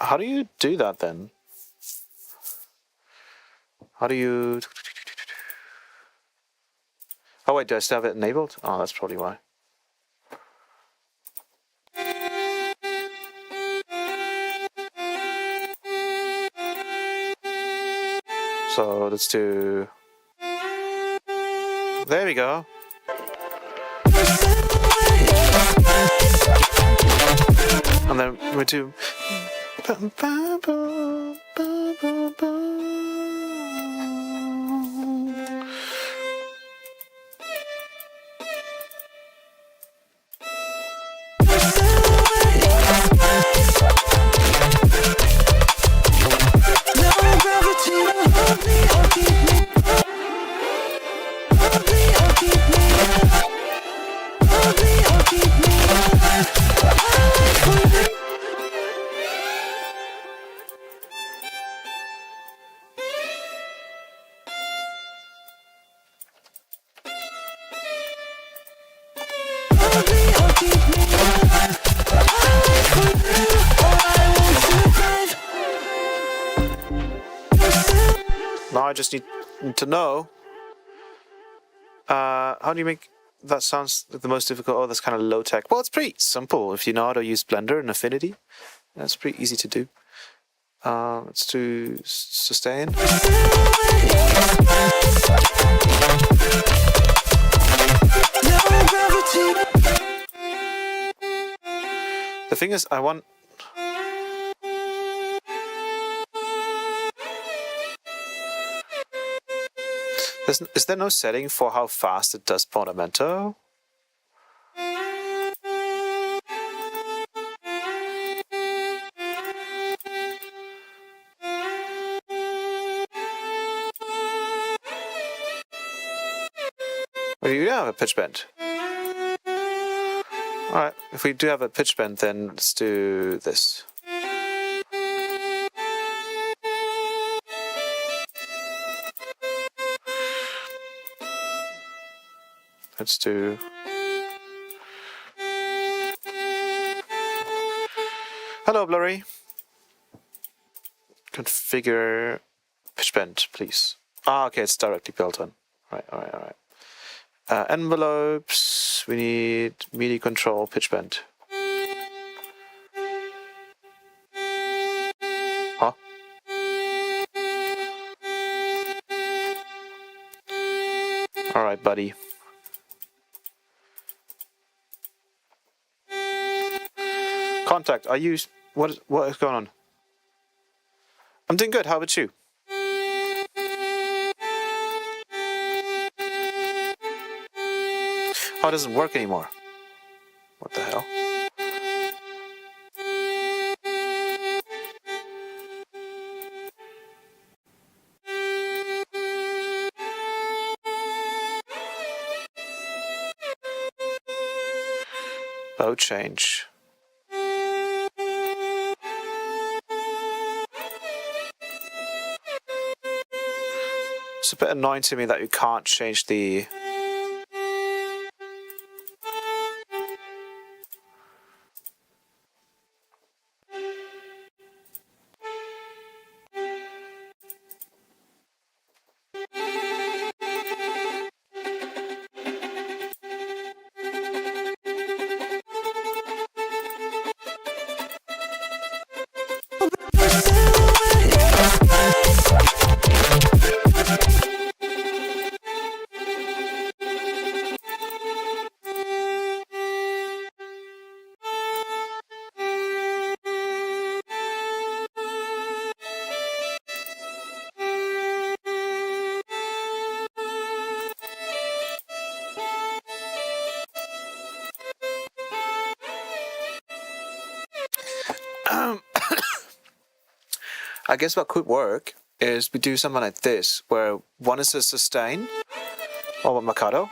S3: How do you do that then? How do you... Oh wait, do I still have it enabled? Oh, that's probably why. So let's do... There we go. And then we do... Now I just need to know how do you make that sounds the most difficult? Oh, that's kind of low tech. Well, it's pretty simple if you know how to use Blender and Affinity. That's pretty easy to do. Let's do sustain. The thing is, I want... Is there no setting for how fast it does Portamento? Well, you do have a pitch bend. Alright, if we do have a pitch bend, then let's do this. Let's do... Hello, Blurry. Configure pitch bend, please. Ah, okay, it's directly built on. Alright. Envelopes, we need MIDI control pitch bend. Huh? Alright, buddy. Contact, are you... What is going on? I'm doing good, how about you? Oh, it doesn't work anymore. What the hell? Bow change. It's a bit annoying to me that you can't change the... I guess what could work is we do something like this, where one is a sustain, or Mikado.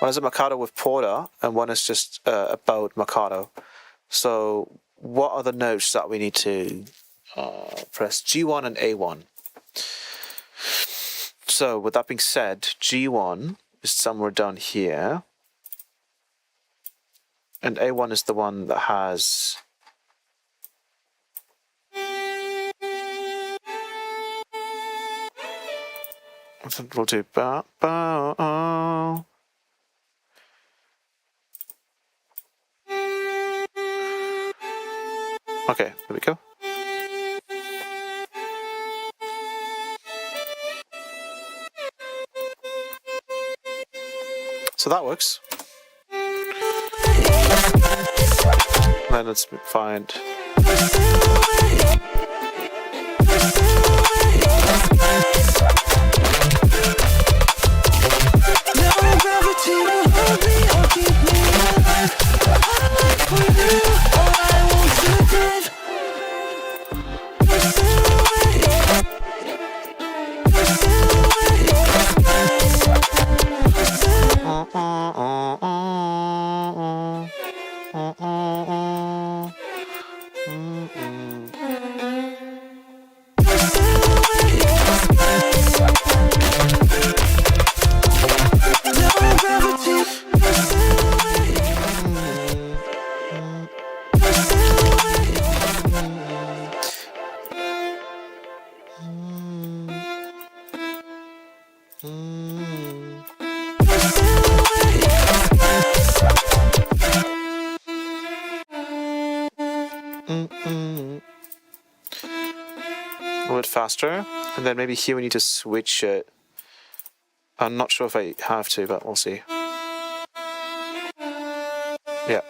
S3: One is a Mikado with Porter, and one is just about Mikado. So what are the notes that we need to press? G1 and A1. So with that being said, G1 is somewhere down here. And A1 is the one that has... We'll do ba ba oh. Okay, there we go. So that works. Then let's find. A bit faster, and then maybe here we need to switch it. I'm not sure if I have to, but we'll see. Yeah.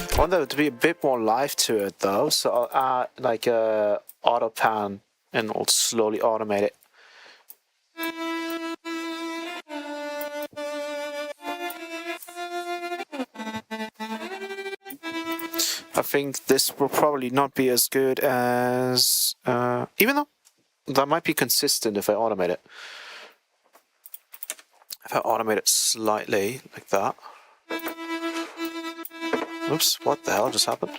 S3: I want there to be a bit more life to it though, so I'll add like a auto pan and I'll slowly automate it. I think this will probably not be as good as, even though that might be consistent if I automate it. If I automate it slightly like that. Oops, what the hell just happened?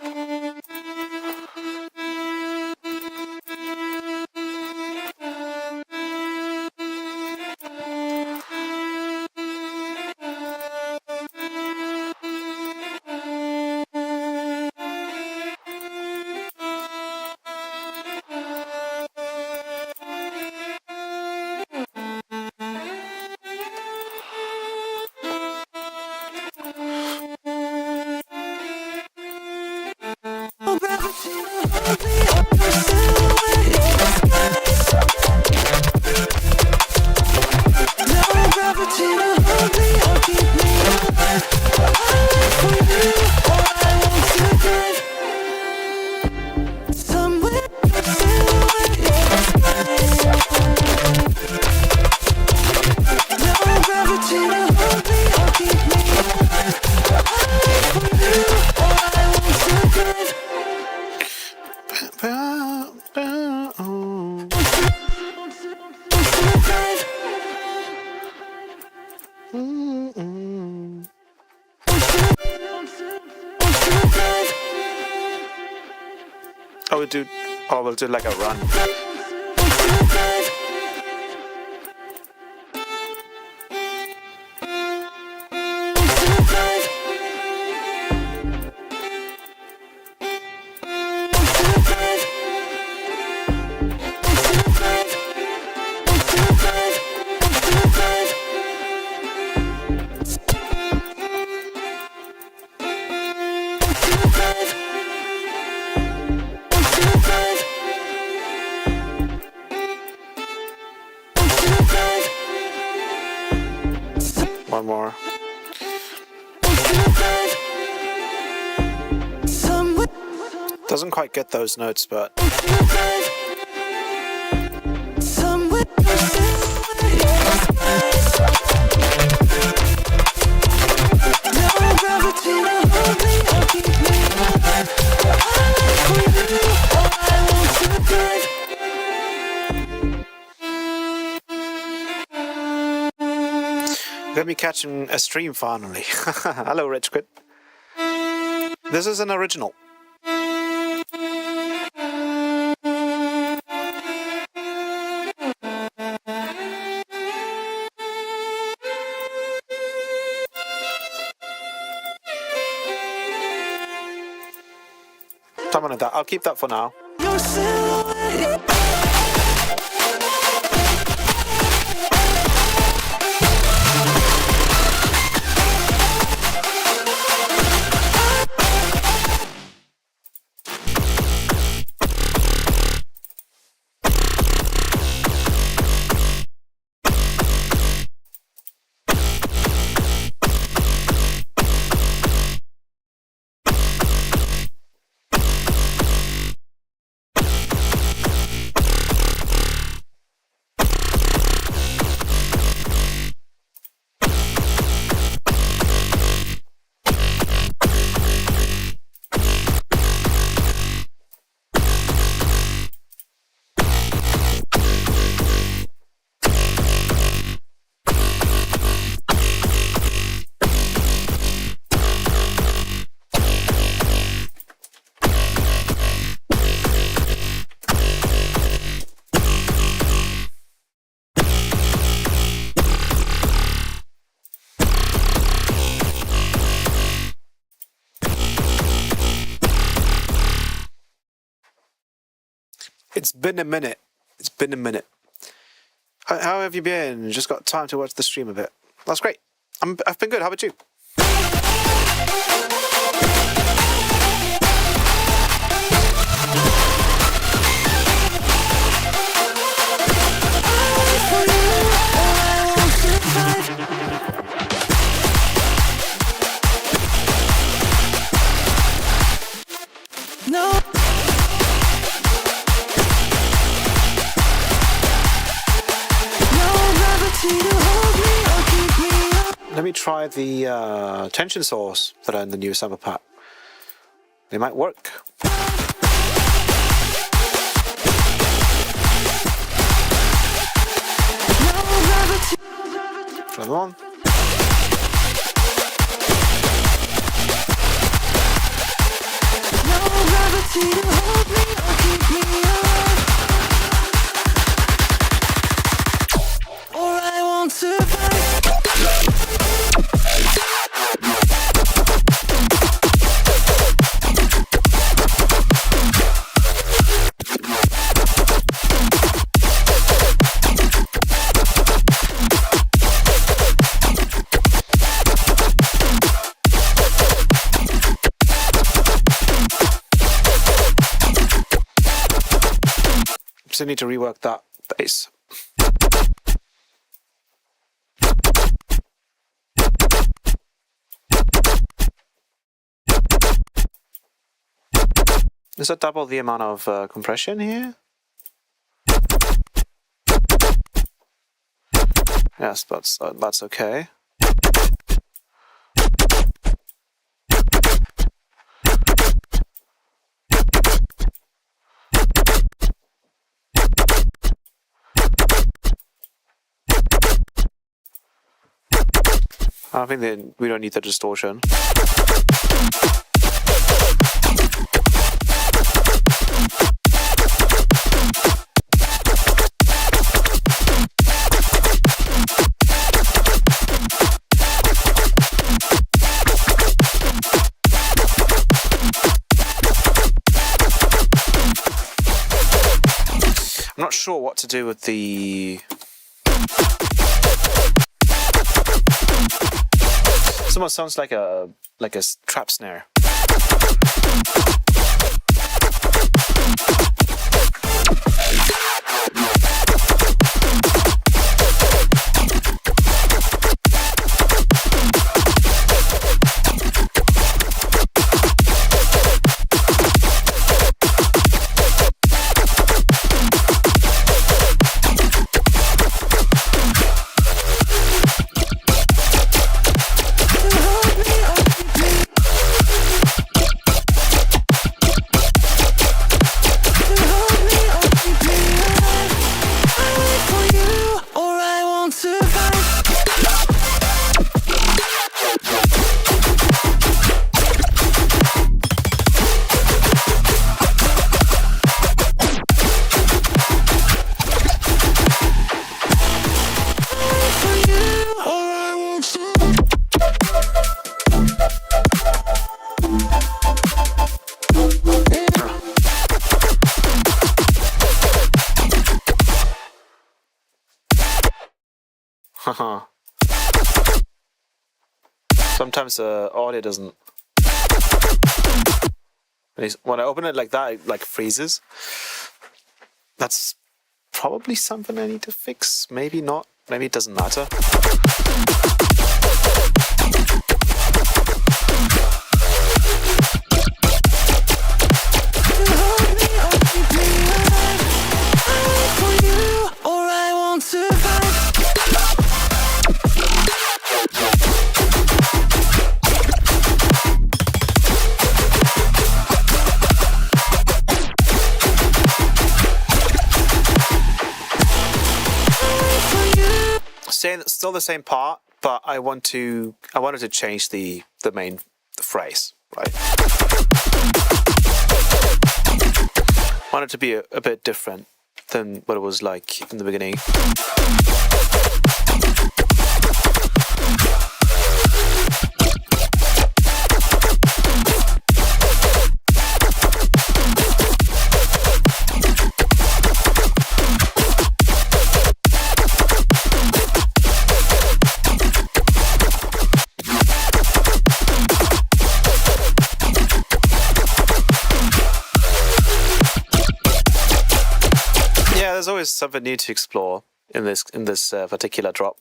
S3: Oh, we'll do like a run. One more. Doesn't quite get those notes, but let me catch a stream finally. Hello, Rich Quit. This is an original. Something like that. I'll keep that for now.
S4: Your silhouette.
S3: It's been a minute. It's been a minute. How have you been? Just got time to watch the stream a bit. That's great. I've been good. How about you?
S4: No.
S3: Let me try the tension source that are in the new sample pack. They might work. Try them on. Still need to rework that bass. Is that double the amount of compression here? Yes, that's okay. I think that we don't need the distortion. I'm not sure what to do with the... This almost sounds like a trap snare. Sometimes the audio doesn't. When I open it like that, it like freezes. That's probably something I need to fix. Maybe not. Maybe it doesn't matter. Still the same part, but I wanted to change the main phrase, right? I want it to be a bit different than what it was like in the beginning. There's always something new to explore in this particular drop.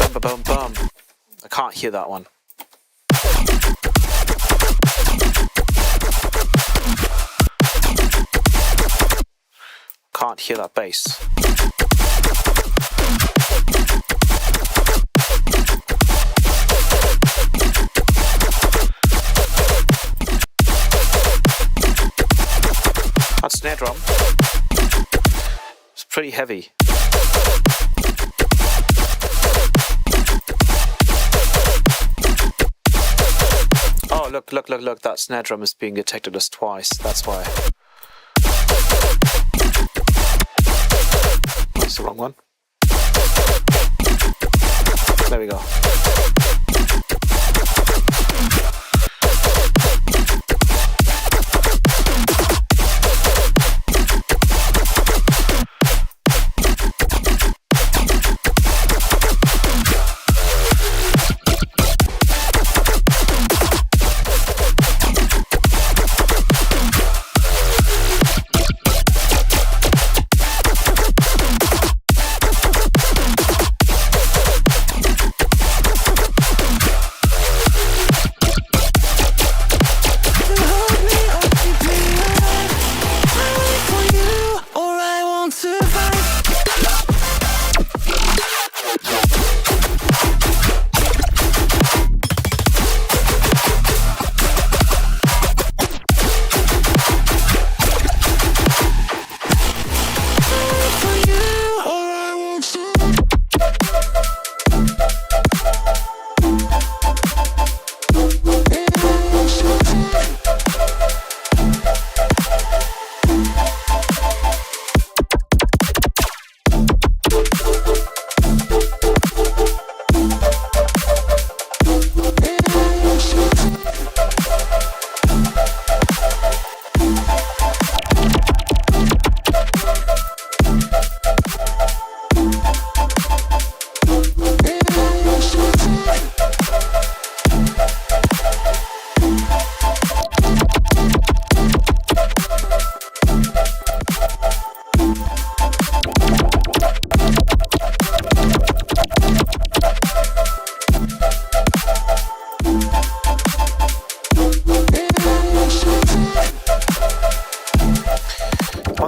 S3: Bum, ba, bum, bum. I can't hear that one. Can't hear that bass. That snare drum, it's pretty heavy. Oh, look, that snare drum is being detected as twice, that's why. That's the wrong one. There we go.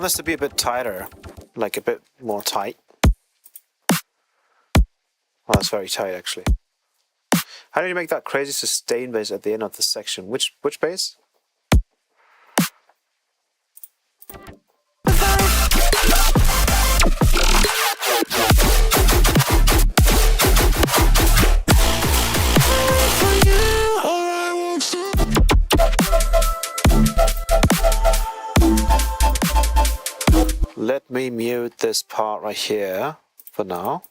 S3: this to be a bit tighter, like a bit more tight. Well, that's very tight actually. How did you make that crazy sustain bass at the end of the section? Which bass? Let me mute this part right here for now.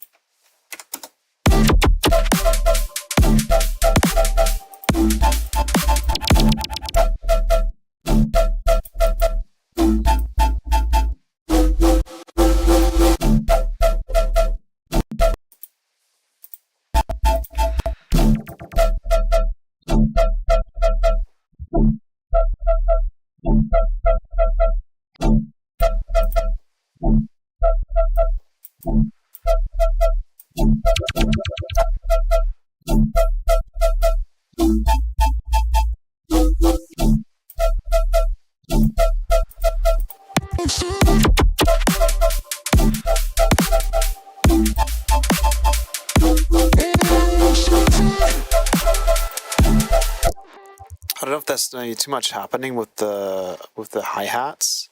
S3: I don't know if there's too much happening with the hi-hats.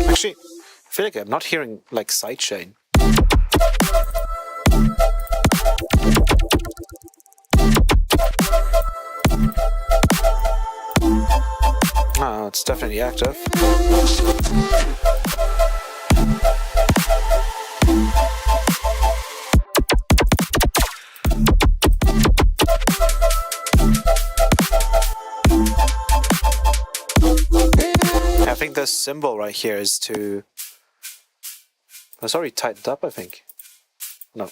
S3: Actually, I feel like I'm not hearing like sidechain. No, it's definitely active. I think this symbol right here is to... It's already tightened up, I think. No.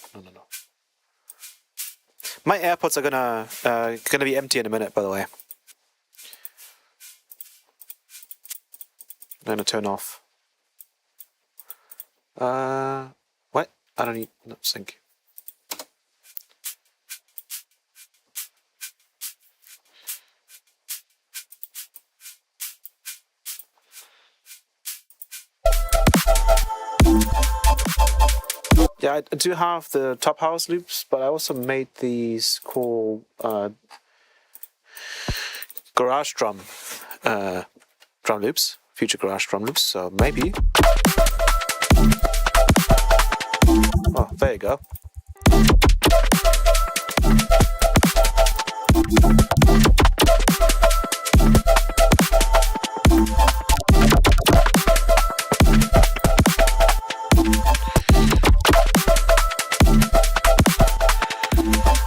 S3: My AirPods are gonna be empty in a minute, by the way. I'm gonna turn off. What? I don't need no sync. Yeah, I do have the top house loops, but I also made these cool garage drum loops, future garage drum loops. So maybe. Oh, there you go.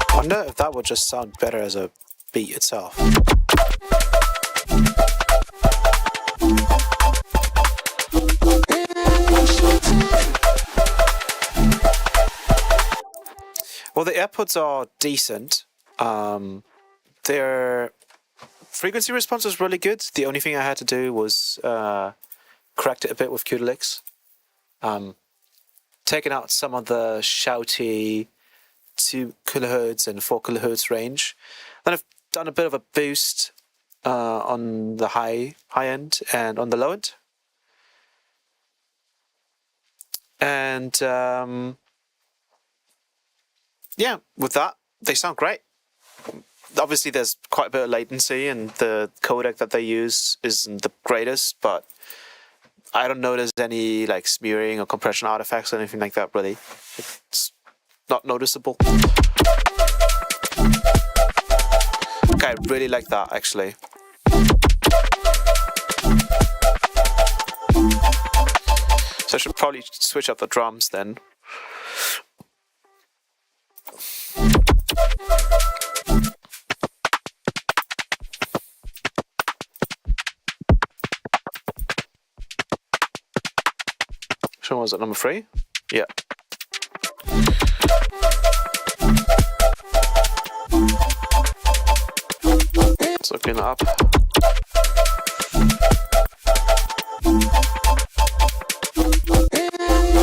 S3: I wonder if that would just sound better as a beat itself. Well, the AirPods are decent. Their frequency response was really good. The only thing I had to do was correct it a bit with Qdelix. Taking out some of the shouty 2 kilohertz and 4 kilohertz range. Then I've done a bit of a boost on the high end and on the low end. And yeah, with that, they sound great. Obviously, there's quite a bit of latency, and the codec that they use isn't the greatest, but I don't notice any like smearing or compression artifacts or anything like that, really. It's not noticeable. Okay, I really like that, actually. So I should probably switch up the drums then. Which one was it? Number 3? Yeah. So clean it up.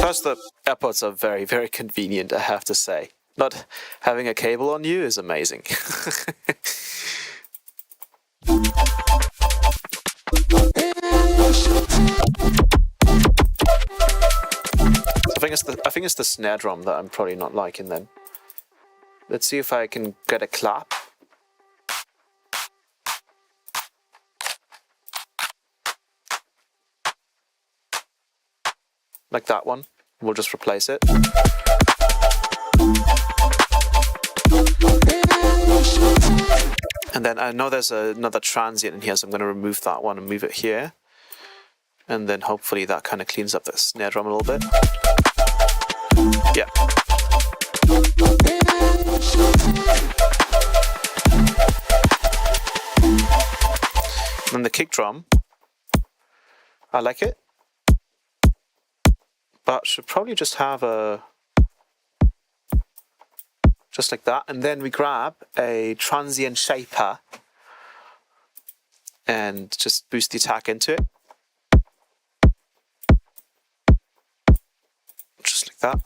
S3: Plus the AirPods are very, very convenient, I have to say. Not having a cable on you is amazing. I think it's the snare drum that I'm probably not liking then. Let's see if I can get a clap. Like that one. We'll just replace it. And then I know there's another transient in here, so I'm going to remove that one and move it here. And then hopefully that kind of cleans up the snare drum a little bit. Yeah. And then the kick drum, I like it, but should probably just have a, just like that. And then we grab a transient shaper and just boost the attack into it. Just like that.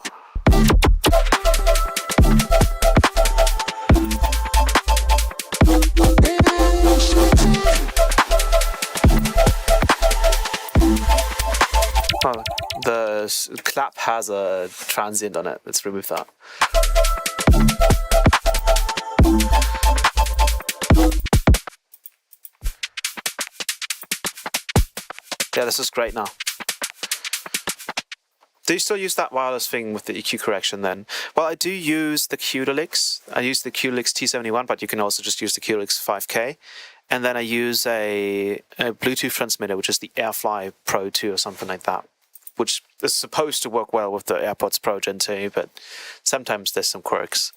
S3: Oh, the clap has a transient on it. Let's remove that. Yeah, this is great now. Do you still use that wireless thing with the EQ correction then? Well, I do use the Qdelix. I use the Qdelix T71, but you can also just use the Qdelix 5K. And then I use a Bluetooth transmitter, which is the AirFly Pro 2 or something like that, which is supposed to work well with the AirPods Pro Gen 2, but sometimes there's some quirks.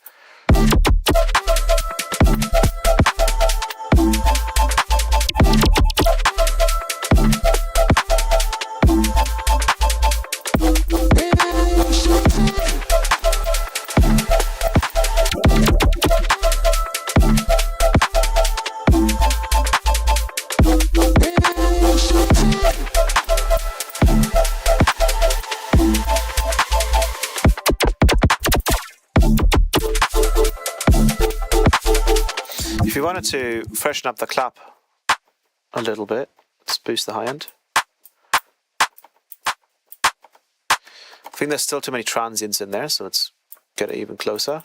S3: If you wanted to freshen up the clap a little bit, let's boost the high end. I think there's still too many transients in there, so let's get it even closer.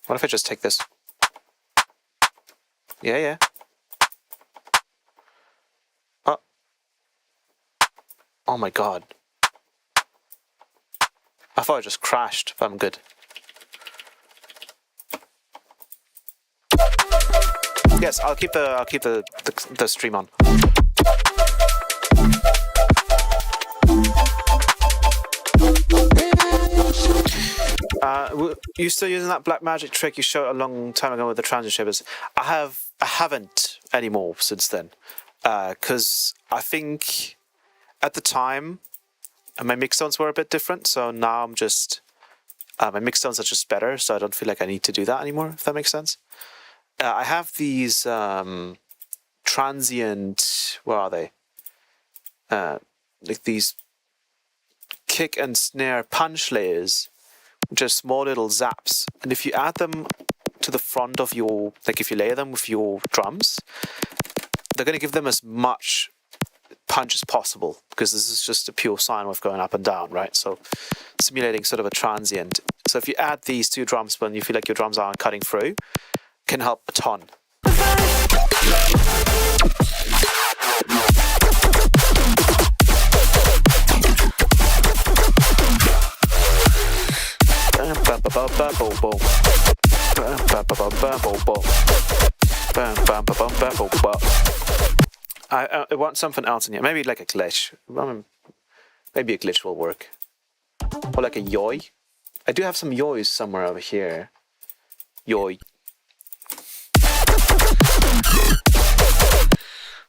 S3: What if I just take this? Yeah. Oh my god. I thought I just crashed, but I'm good. Yes, I'll keep the stream on. You still using that black magic trick you showed a long time ago with the transient shapers? I haven't anymore since then, because I think at the time my mix tones were a bit different. So now I'm just my mix tones are just better, so I don't feel like I need to do that anymore. If that makes sense. I have these transient, where are they? Like these kick and snare punch layers, which are small little zaps. And if you add them to the front of your, like if you layer them with your drums, they're going to give them as much punch as possible, because this is just a pure sine wave going up and down, right? So simulating sort of a transient. So if you add these two drums when you feel like your drums aren't cutting through, can help a ton. I want something else in here. Maybe like a glitch. Maybe a glitch will work. Or like a yoy. I do have some yoys somewhere over here. Yoy.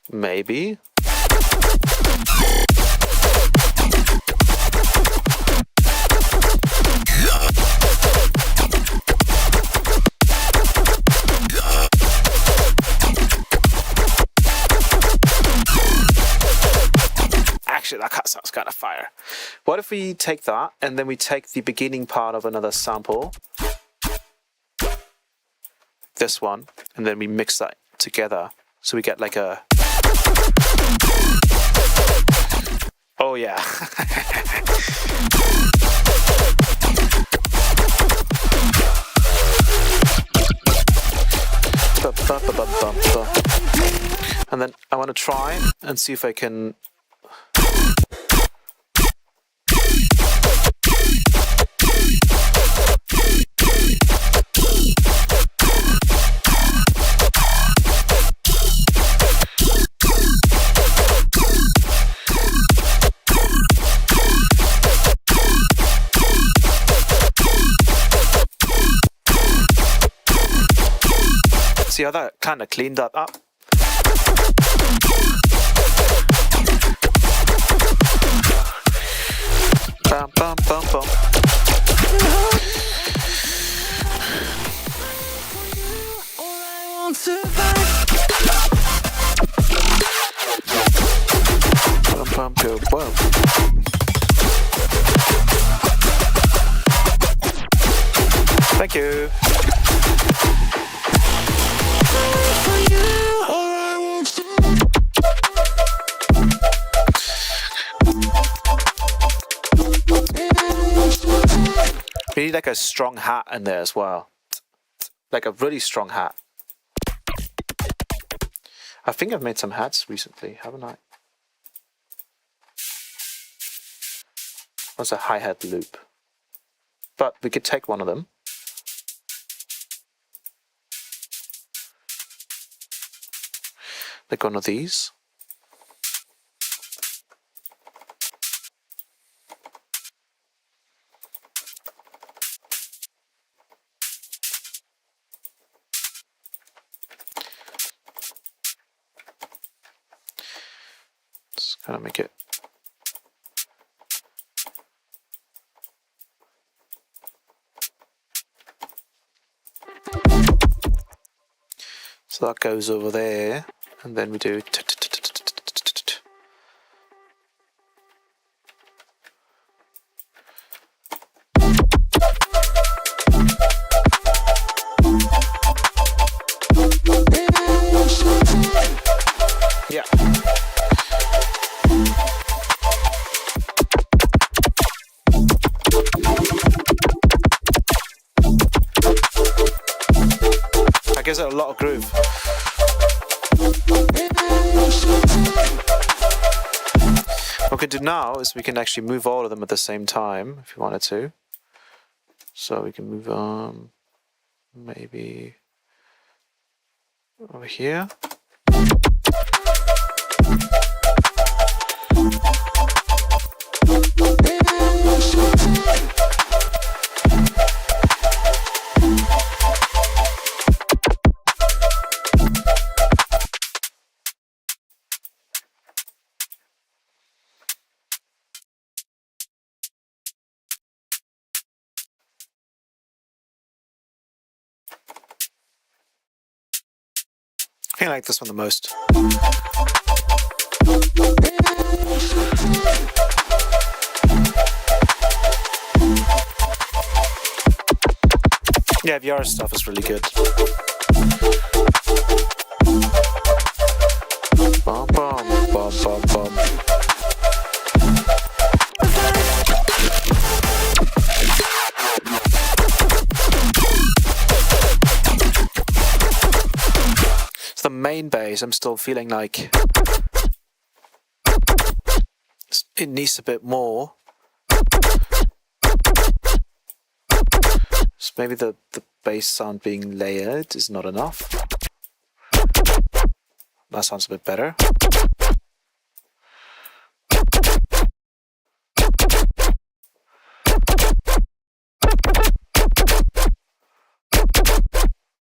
S3: Maybe. Actually, that sounds kind of fire. What if we take that and then we take the beginning part of another sample, this one, and then we mix that together so we get like a... Oh yeah. And then I want to try and see if I can... See how that kind of cleaned that up? Bum, bum, bum, bum. Bum, bum, bum, bum. Thank you. We need like a strong hat in there as well. Like a really strong hat. I think I've made some hats recently, haven't I? That's a hi-hat loop. But we could take one of them. Like one of these. Just kind of make it. So that goes over there, and then we do. Yeah. That gives it a lot of groove. What we can do now is we can actually move all of them at the same time if you wanted to. So we can move on maybe over here. I think I like this one the most. Yeah, VR stuff is really good. Bum, bum, bum, bum, bum. The main bass, I'm still feeling like it needs a bit more. So maybe the bass sound being layered is not enough. That sounds a bit better.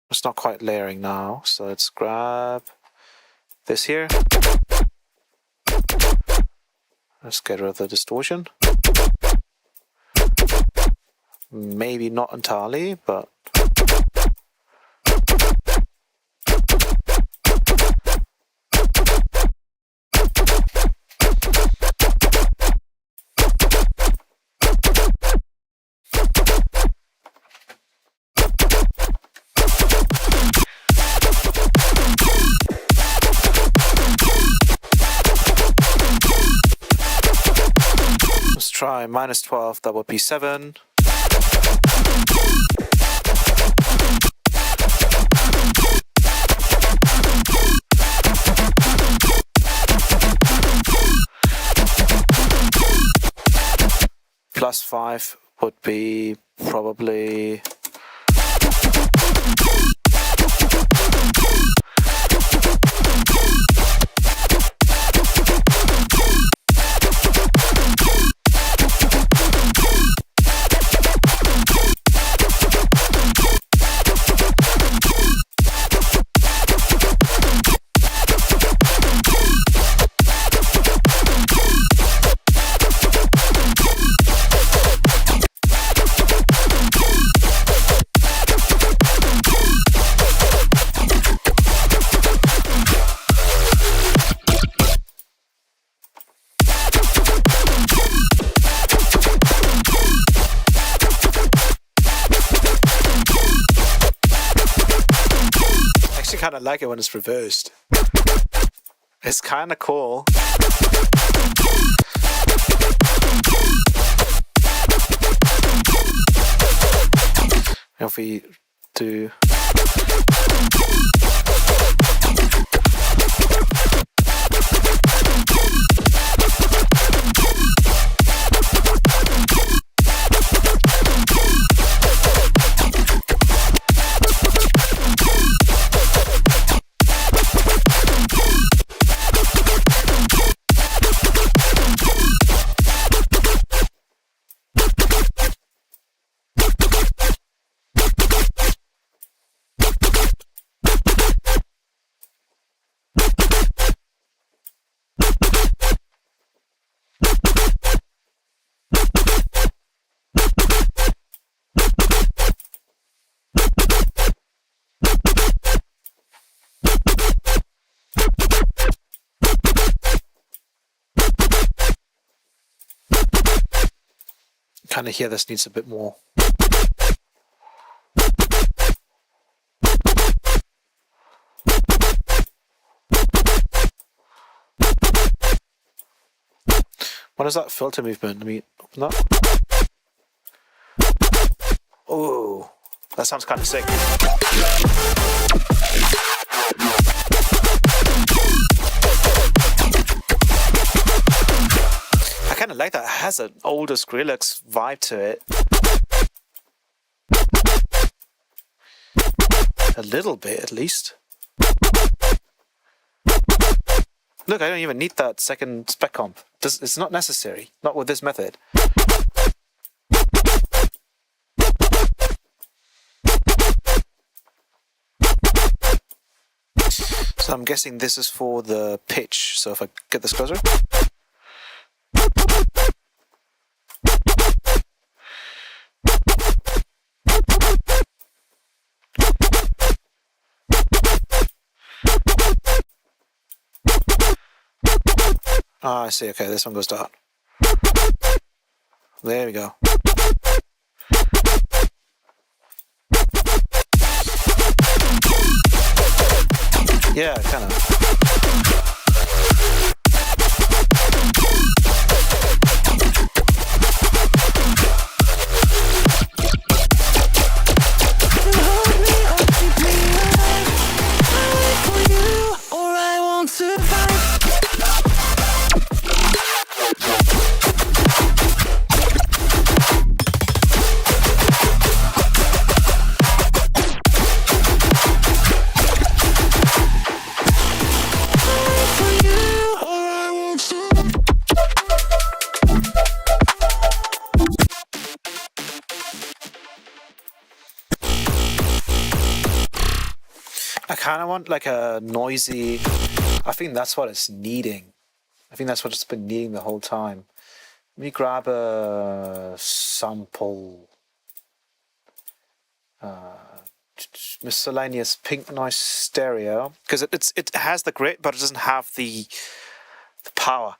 S3: It's not quite layering now, so let's grab this here. Let's get rid of the distortion. Maybe not entirely, but let's try -12, that would be 7. +5 would be probably kind of like it when it's reversed. It's kind of cool. If we do kind of hear this needs a bit more. What is that filter movement? Let me open that. Oh, that sounds kind of sick. I kind of like that. It has an older Skrillex vibe to it. A little bit, at least. Look, I don't even need that second spec comp. It's not necessary. Not with this method. So I'm guessing this is for the pitch. So if I get this closer. Ah, I see. Okay, this one goes down. There we go. Yeah, kind of. I kind of want like a noisy, I think that's what it's needing. I think that's what it's been needing the whole time. Let me grab a sample. Miscellaneous pink noise stereo, because it has the grid, but it doesn't have the power.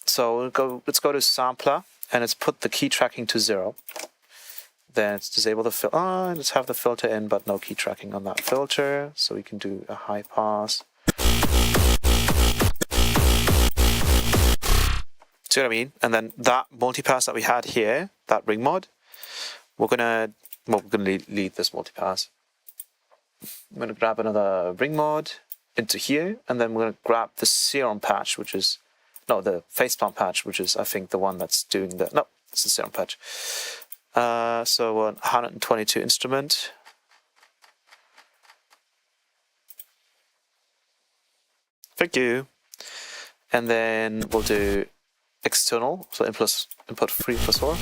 S3: So let's go to sampler, and let's put the key tracking to 0. Then let's disable the filter. Let's have the filter in, but no key tracking on that filter. So we can do a high pass. See what I mean? And then that multipass that we had here, that ring mod, we're gonna lead this multipass. I'm gonna grab another ring mod into here, and then we're gonna grab the serum patch, which is the faceplant patch, which is I think the one that's doing the it's the serum patch. So 122 instrument. Thank you. And then we'll do external, so input 3 plus 4.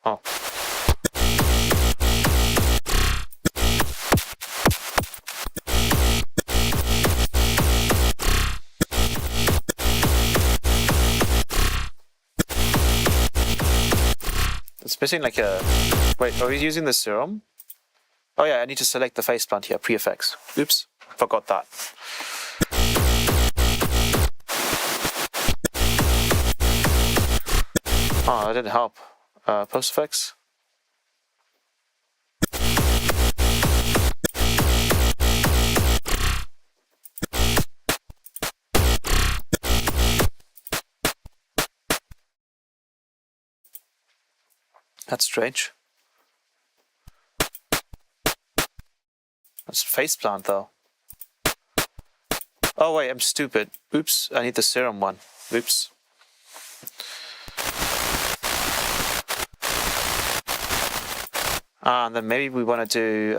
S3: Oh. It's missing like a... Wait, are we using the serum? Oh yeah, I need to select the faceplant here, pre-effects. Oops, forgot that. Oh, that didn't help. Post effects. That's strange. That's faceplant though. Oh wait, I'm stupid. Oops, I need the serum one. Oops. And then maybe we want to do...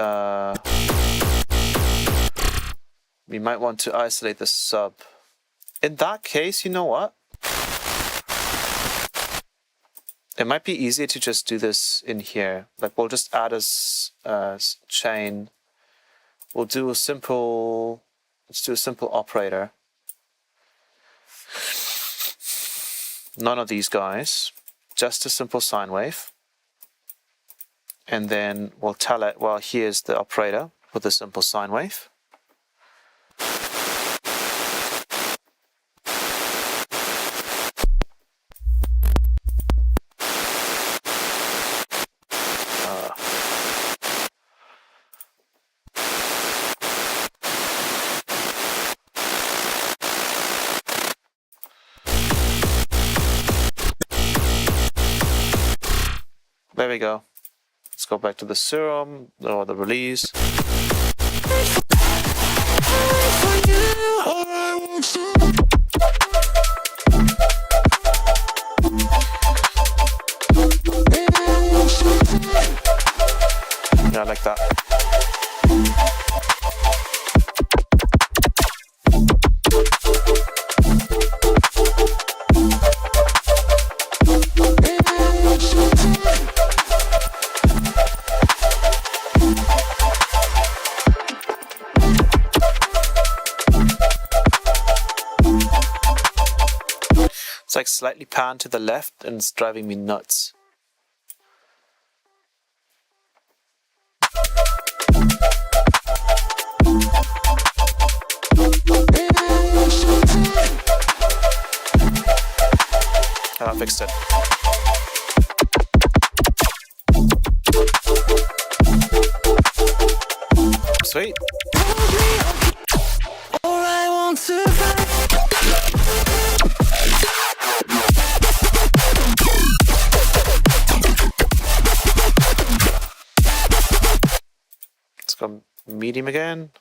S3: we might want to isolate the sub. In that case, you know what? It might be easier to just do this in here. Like we'll just add a chain. We'll do a simple... Let's do a simple operator. None of these guys. Just a simple sine wave. And then we'll tell it, well, here's the operator with a simple sine wave. There we go. Let's go back to the serum or the release. Yeah, I like that. It's like slightly panned to the left and it's driving me nuts. I fixed it. Sweet.
S4: Or I won't survive.
S3: Let's go medium again.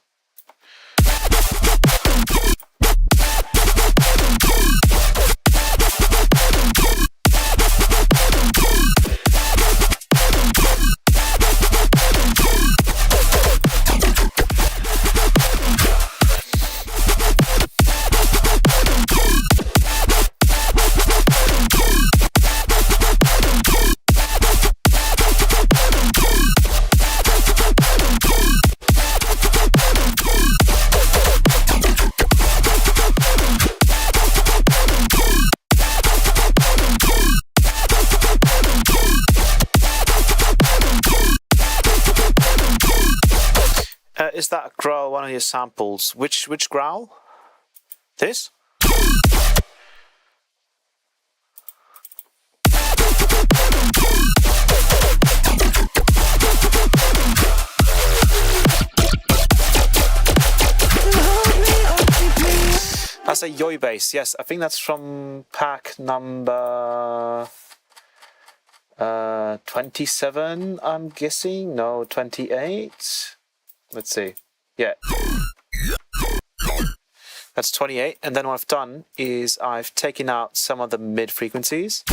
S3: one of your samples. Which growl? This? That's a Yoi bass. Yes, I think that's from pack number 27, I'm guessing. No, 28. Let's see. Yeah. That's 28. And then what I've done is I've taken out some of the mid frequencies.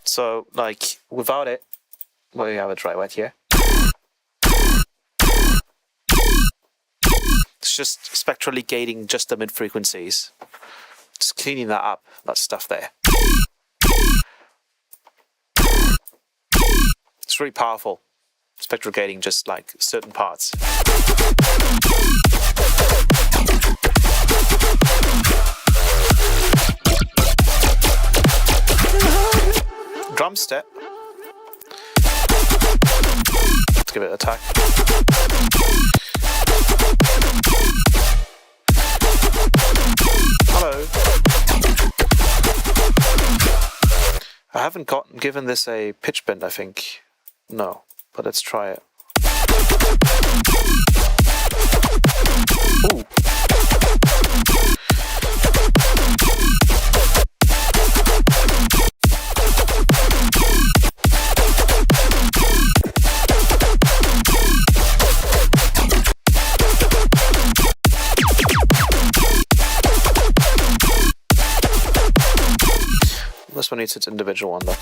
S3: So, like, without it, well, you have a dry wet here. It's just spectrally gating just the mid frequencies. Just cleaning that up, that stuff there. It's really powerful. Spectral gating just like certain parts. Drum step. Let's give it a attack. Hello. I haven't given this a pitch bend, I think. No, but let's try it. Ooh. This one needs its individual one though.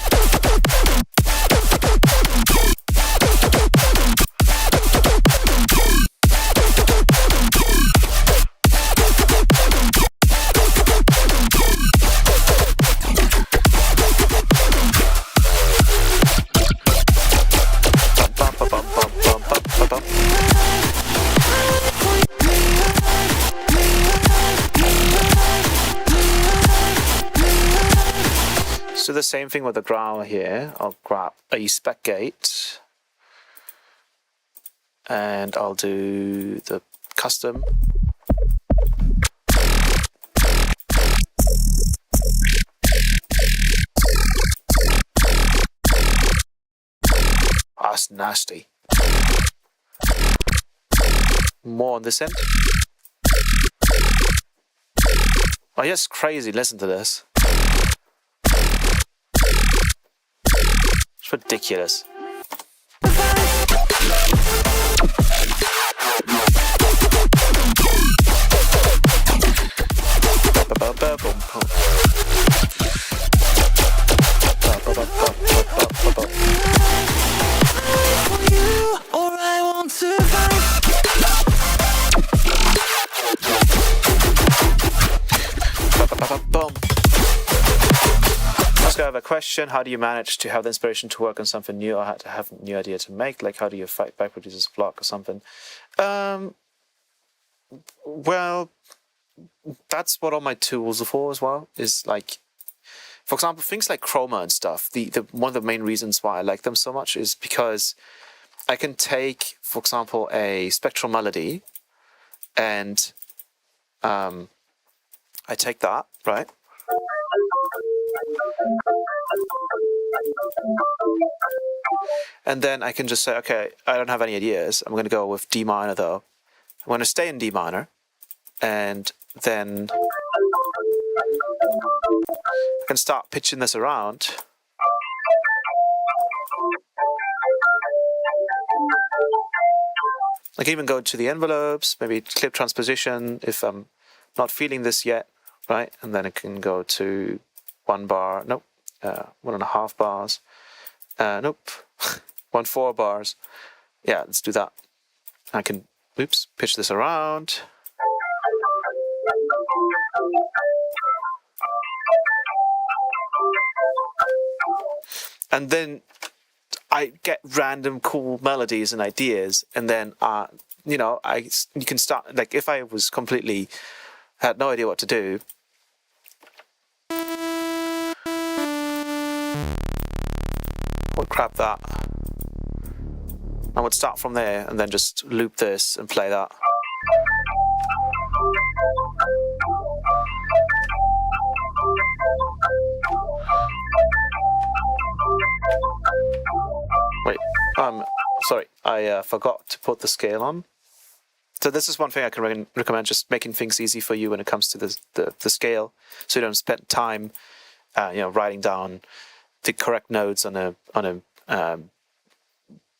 S3: Do the same thing with the growl here. I'll grab a spec gate and I'll do the custom. That's nasty. More on this end. Oh, yes, crazy. Listen to this. It's ridiculous. I have a question. How do you manage to have the inspiration to work on something new, or to have a new idea to make? Like, how do you fight back producer's block or something? Well, that's what all my tools are for as well. Is like, for example, things like chroma and stuff. The one of the main reasons why I like them so much is because I can take, for example, a spectral melody, and I take that, right? And then I can just say, okay, I don't have any ideas. I'm going to go with D minor though. I'm going to stay in D minor, and then I can start pitching this around. I can even go to the envelopes, maybe clip transposition if I'm not feeling this yet, right? And then I can go to 1 bar, nope, 1.5 bars, nope, 1.4 bars. Yeah, let's do that. I can, oops, pitch this around. And then I get random cool melodies and ideas, and then you know, you can start, like, if I was completely had no idea what to do, I would grab that. I would start from there and then just loop this and play that. Wait, sorry, I forgot to put the scale on. So this is one thing I can recommend, just making things easy for you when it comes to the scale, so you don't spend time, writing down the correct notes on a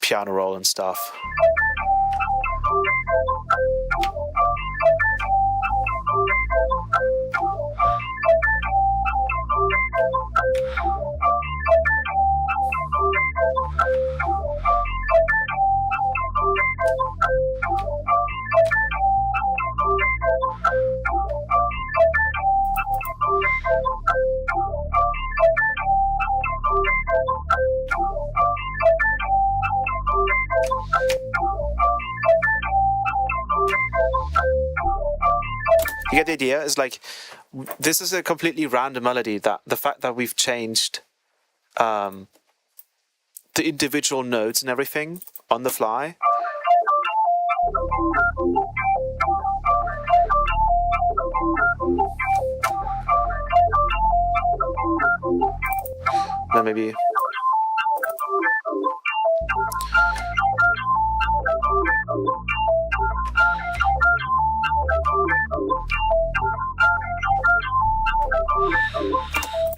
S3: piano roll and stuff. You get the idea? It's like, this is a completely random melody, that the fact that we've changed the individual notes and everything on the fly. Then maybe...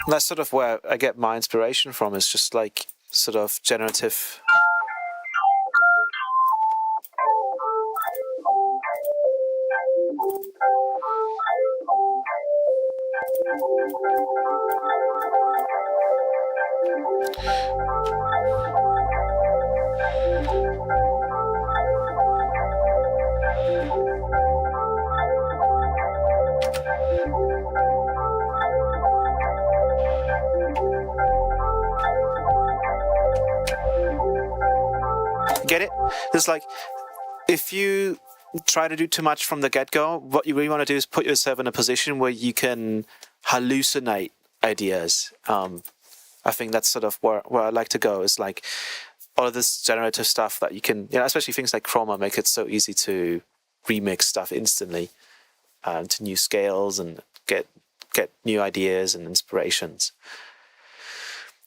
S3: That's sort of where I get my inspiration from, is just like sort of generative. Get it? It's like, if you try to do too much from the get-go, what you really want to do is put yourself in a position where you can hallucinate ideas. I think that's sort of where I like to go. Is like all of this generative stuff that you can, especially things like Chroma, make it so easy to remix stuff instantly to new scales and get new ideas and inspirations.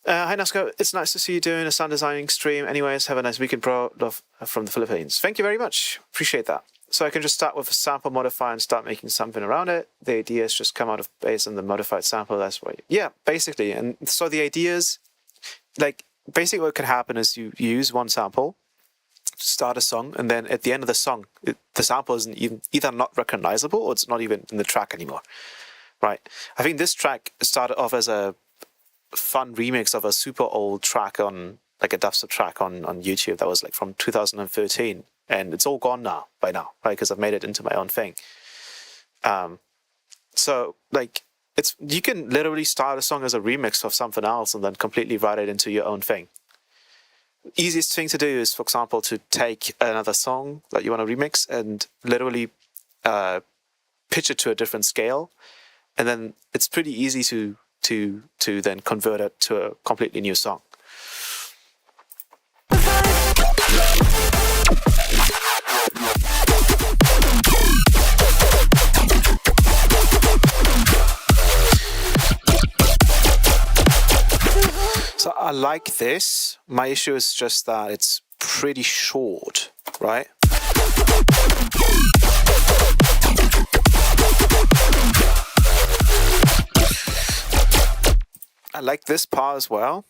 S3: Hi Nasco, it's nice to see you doing a sound designing stream. Anyways, have a nice weekend, bro. Love from the Philippines. Thank you very much. Appreciate that. So I can just start with a sample modifier and start making something around it. The ideas just come out of based on the modified sample. That's why, yeah, basically. And so the ideas, like, basically what can happen is you use one sample, start a song, and then at the end of the song, the sample isn't even either not recognizable or it's not even in the track anymore, right? I think this track started off as a fun remix of a super old track on, like a dubstep track on YouTube that was like from 2013, and it's all gone now by now, right? Because I've made it into my own thing. So like, you can literally start a song as a remix of something else and then completely write it into your own thing. Easiest thing to do is, for example, to take another song that you want to remix and literally pitch it to a different scale, and then it's pretty easy to then convert it to a completely new song. So I like this. My issue is just that it's pretty short, right? I like this part as well,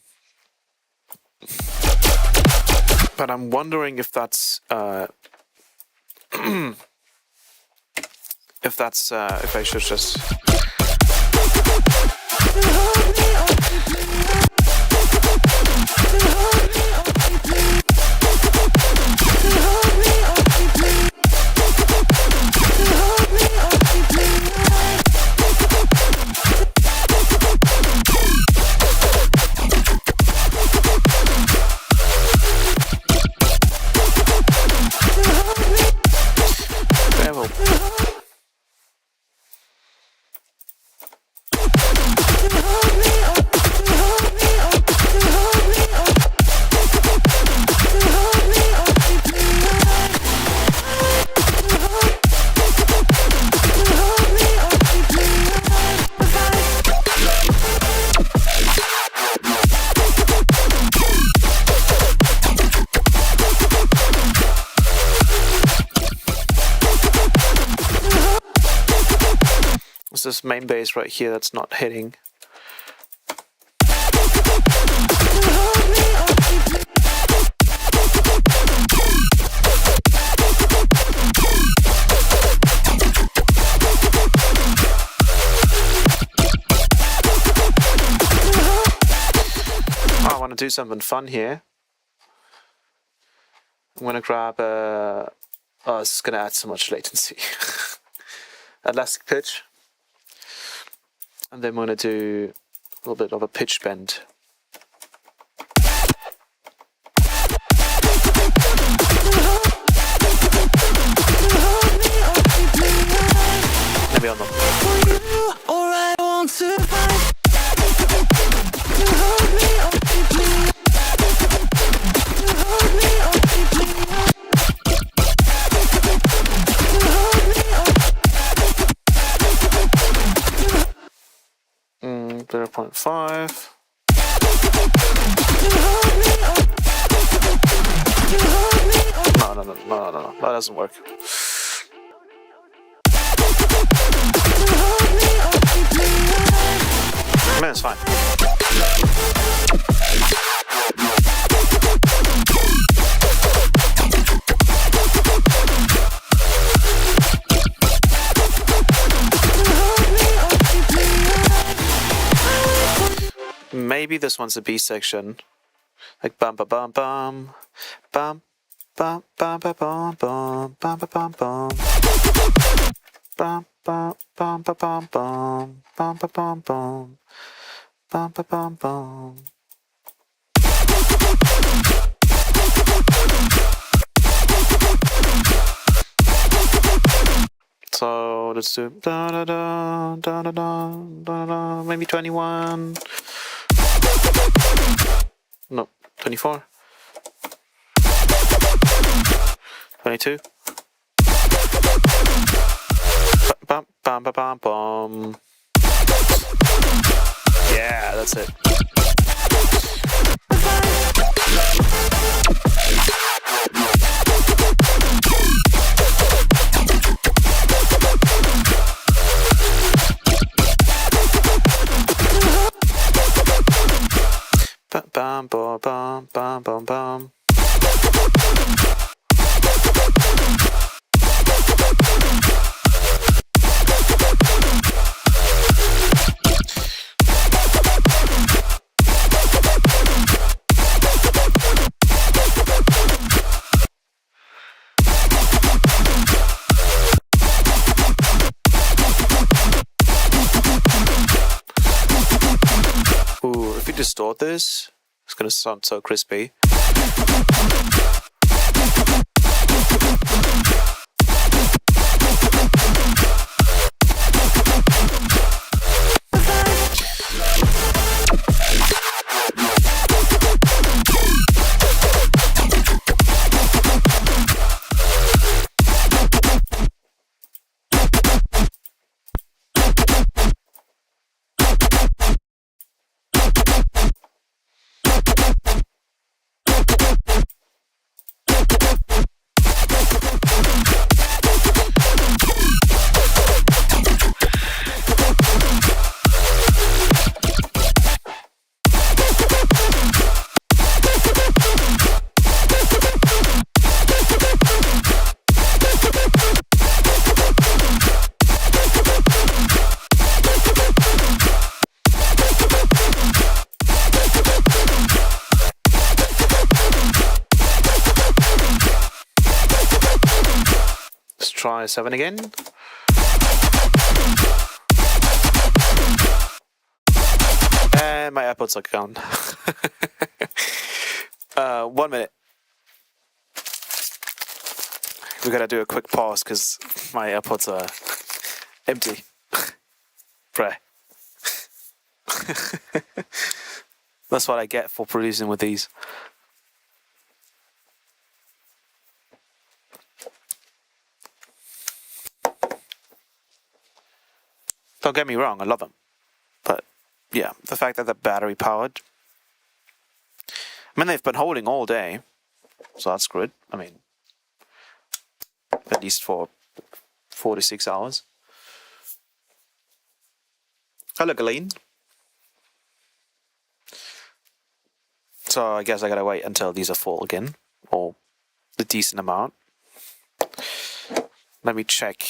S3: but I'm wondering if that's if I should just. this main base right here that's not hitting. I want to do something fun here. I'm going to grab a... Oh, this is going to add so much latency. Elastic pitch. And then we're going to do a little bit of a pitch bend. Maybe on the...
S4: Or I won't survive. You hold me or keep me. You hold me or keep me. You hold me or
S3: 0.5. No, that doesn't work. I mean, it's fine. Maybe this one's a B section. Like bum ba bum bum bum bum bum ba bum bum bum ba bum bum bum bum bum ba bum bum bum ba bum bum bum ba bum bum. So let's do da da da da da da da da, maybe 21. No, 24. 22. Bum bum bum bum bum. Yeah, that's it. Bum bum bum bum bum bum. Ooh, if we distort this, it's gonna sound so crispy. Try 7 again. And my AirPods are gone. 1 minute. We gotta do a quick pause because my AirPods are empty. Bruh. That's what I get for producing with these. Don't get me wrong, I love them. But, yeah, the fact that they're battery powered. I mean, they've been holding all day. So that's good. I mean, at least for 4 to 6 hours. Hello, Galen. So I guess I gotta wait until these are full again, or a decent amount. Let me check.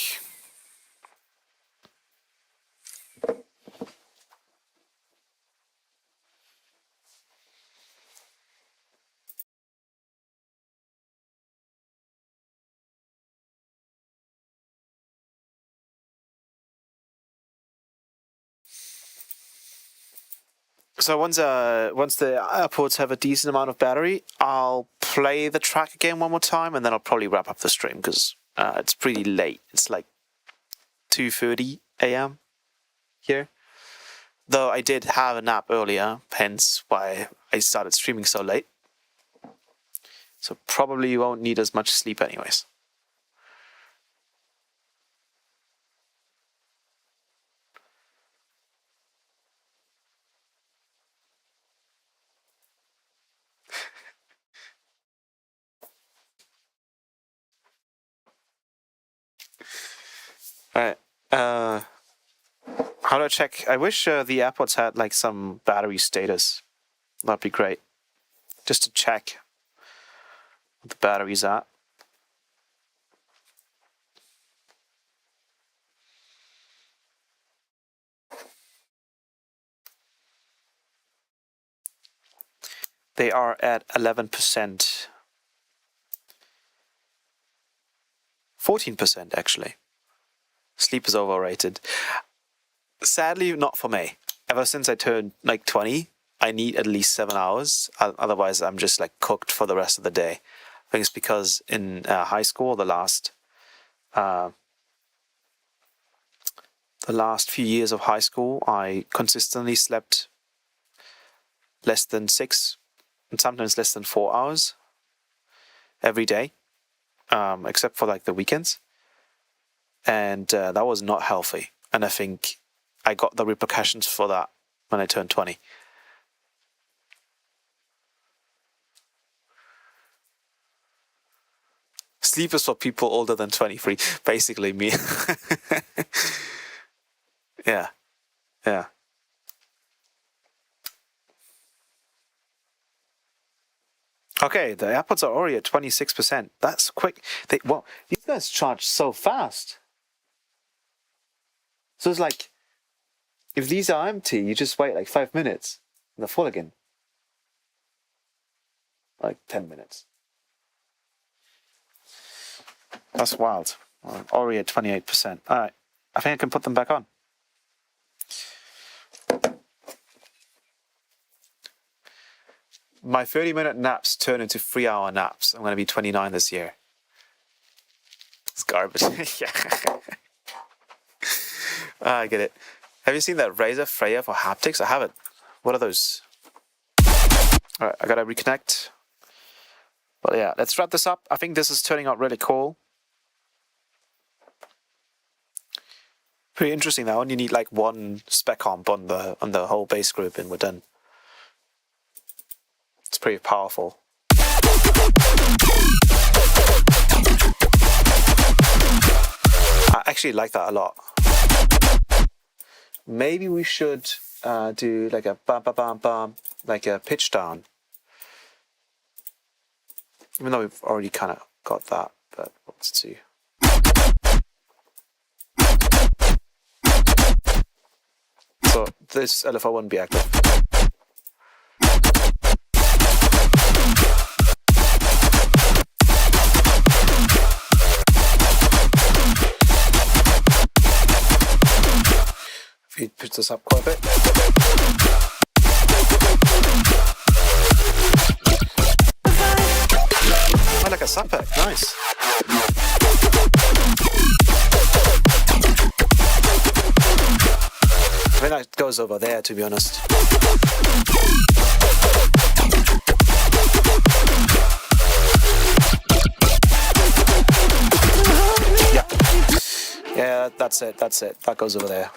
S3: So once the AirPods have a decent amount of battery, I'll play the track again one more time, and then I'll probably wrap up the stream because it's pretty late. It's like 2:30 a.m. here. Though I did have a nap earlier, hence why I started streaming so late. So probably you won't need as much sleep anyways. Alright. How do I check? I wish the AirPods had like some battery status. That'd be great. Just to check what the battery's at. They are at 11%. 14% actually. Sleep is overrated. Sadly, not for me. Ever since I turned like 20, I need at least 7 hours. Otherwise, I'm just like cooked for the rest of the day. I think it's because in high school, the last few years of high school, I consistently slept less than 6 and sometimes less than 4 hours every day, except for like the weekends. And that was not healthy. And I think I got the repercussions for that when I turned 20. Sleep is for people older than 23. Basically me. Yeah. Yeah. Okay, the AirPods are already at 26%. That's quick. These guys charge so fast. So it's like, if these are empty, you just wait like 5 minutes and they're full again. Like 10 minutes. That's wild. Already at 28%. Alright, I think I can put them back on. My 30-minute naps turn into 3-hour naps. I'm going to be 29 this year. It's garbage. Yeah. I get it. Have you seen that Razer Freya for haptics? I haven't. What are those? Alright, I gotta reconnect. But yeah, let's wrap this up. I think this is turning out really cool. Pretty interesting. I only need like one spec comp on the whole bass group and we're done. It's pretty powerful. I actually like that a lot. Maybe we should do like a bam bam bam bam, like a pitch down. Even though we've already kind of got that, but let's see. So this LFO won't be active. If you push this up quite a bit. I like a sub pack, nice. I think that goes over there, to be honest. Yeah. Yeah, that's it. That goes over there.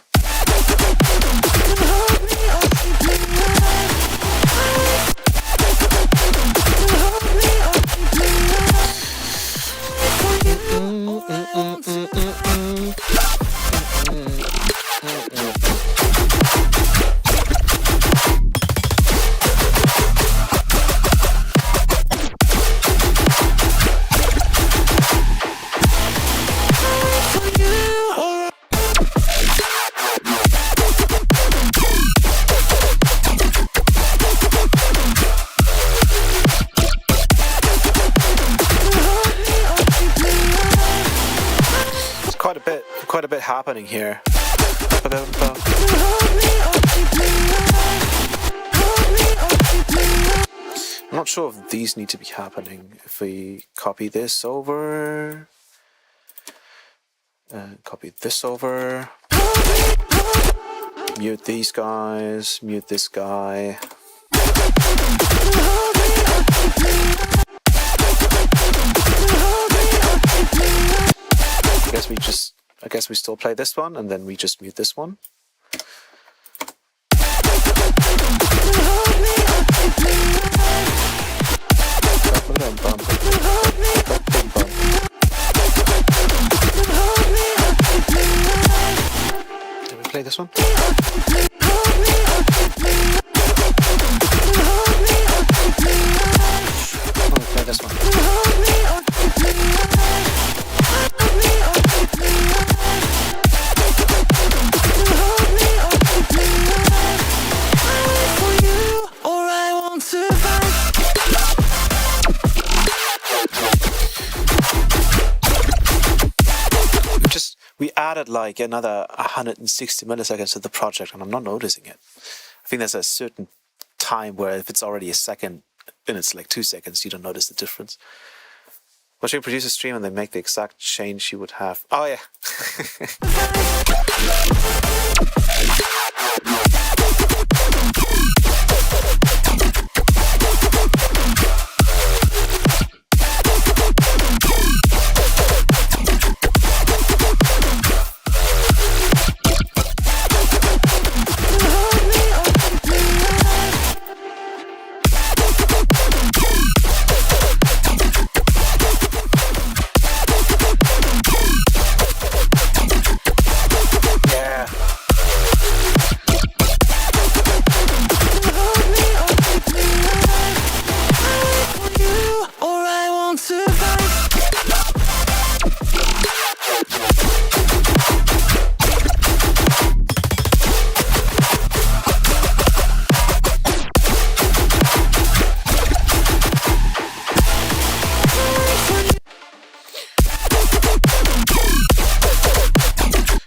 S3: happening here?
S4: Hold me or keep me alive. Hold me or keep me alive.
S3: I'm not sure if these need to be happening. If we copy this over, copy this over, mute these guys, mute this guy.
S4: Hold me or keep me alive. Hold me or keep me alive.
S3: I guess we still play this one and then we just mute this one.
S4: Hold me or keep me alive. Hold me or keep me alive. Hold me or keep me alive.
S3: Did we play this one?
S4: Hold me or keep me alive. Hold me or keep me alive.
S3: Oh, we play this one.
S4: Hold me or keep me alive. Hold me or keep me alive. Hold me or keep me alive. I wait for you, or I won't survive.
S3: We added like another 160 milliseconds to the project and I'm not noticing it. I think there's a certain time where if it's already a second and it's like 2 seconds, you don't notice the difference. Watching a producer stream and they make the exact change you would have. Oh yeah.
S4: Hold me or keep me alive.
S3: Yeah.
S4: Hold me or keep me alive. I wait for you, or I won't survive.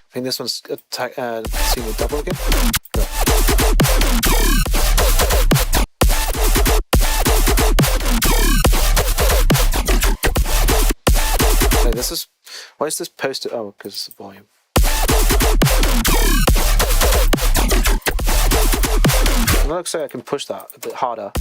S3: I think this one's seeing a double again. No. Okay, this is. Why is this posted? Oh, because it's the volume. It looks like I can push that a bit harder.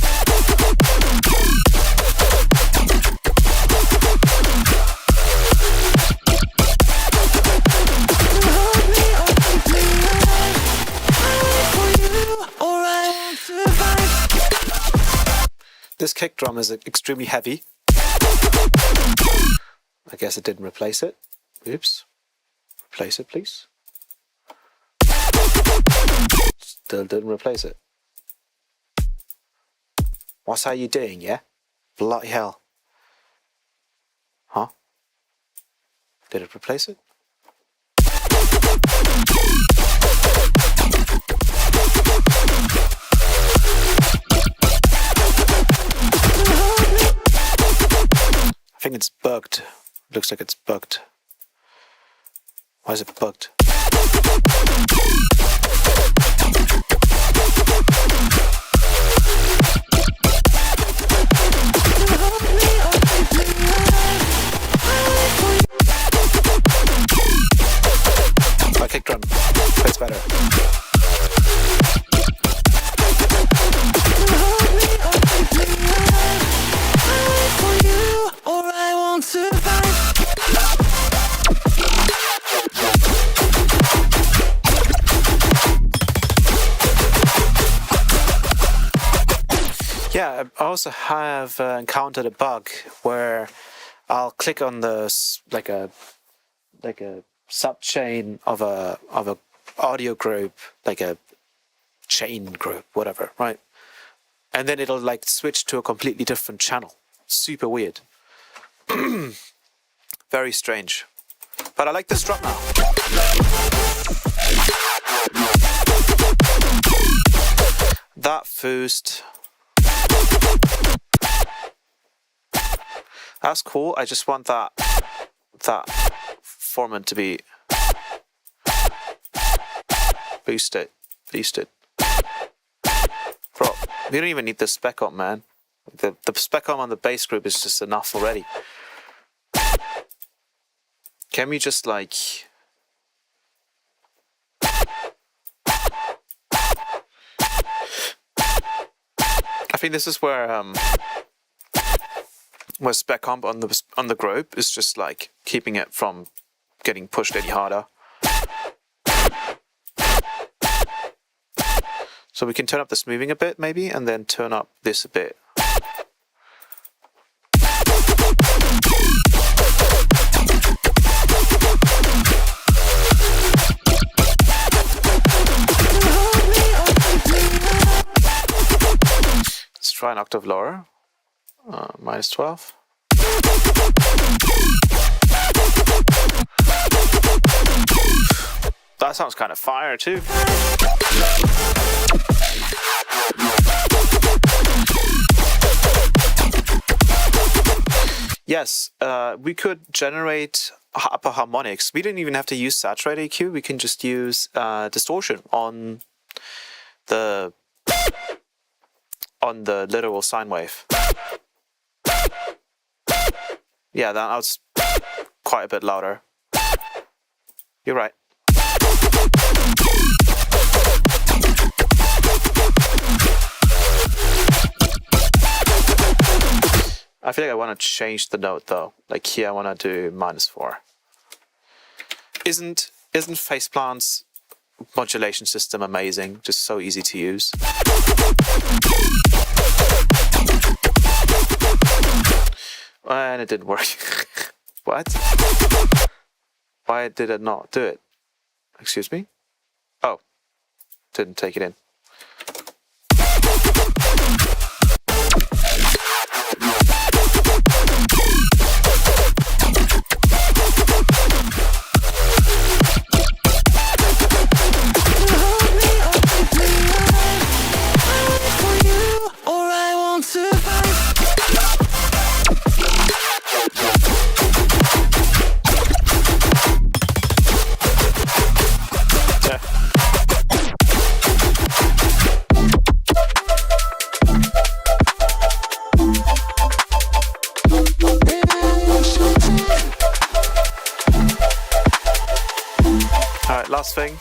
S4: Hold me or keep me alive. I wait for you, or I won't survive.
S3: This kick drum is extremely heavy. I guess it didn't replace it. Oops. Replace it, please. Still didn't replace it. What's how you doing, yeah? Bloody hell. Huh? Did it replace it? I think it's bugged. Looks like it's bugged. Why is it bugged?
S4: Hold me or keep me alive. I wait for you.
S3: My kick drum. It's better.
S4: Hold me or keep me alive. I wait for you, or I won't survive.
S3: Yeah, I also have encountered a bug where I'll click on the like a sub chain of a audio group, like a chain group, whatever, right? And then it'll like switch to a completely different channel. Super weird. Very strange. But I like this drop now. That first. That's cool. I just want that format to be Boost it. Boost it. Bro, we don't even need the spec op, man. The spec op on the bass group is just enough already. Can we just like... I think this is where spec comp on the group is just like keeping it from getting pushed any harder. So we can turn up the smoothing a bit maybe, and then turn up this a bit. Let's try an octave lower. Minus 12. That sounds kind of fire too. Yes, we could generate upper harmonics. We didn't even have to use saturate EQ. We can just use distortion on the literal sine wave. Yeah, that was quite a bit louder. You're right. I feel like I want to change the note though. Like here I want to do -4. Isn't Faceplant's modulation system amazing? Just so easy to use. And it didn't work. What? Why did it not do it? Excuse me? Oh. Didn't take it in. Alright, last thing.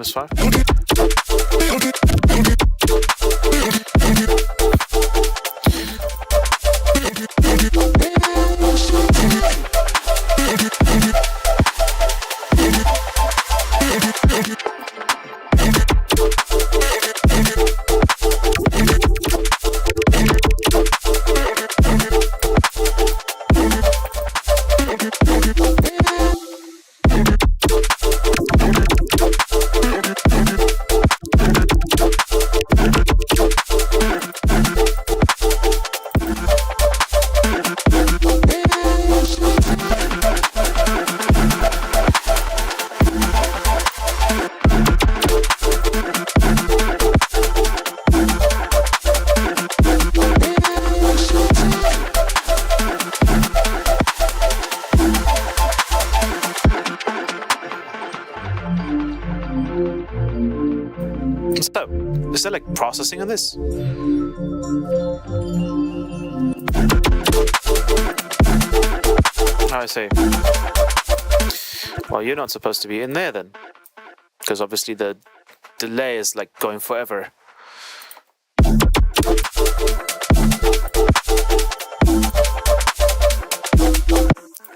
S3: -5. So, is there like processing on this? I see. Well, you're not supposed to be in there then, because obviously the delay is like going forever.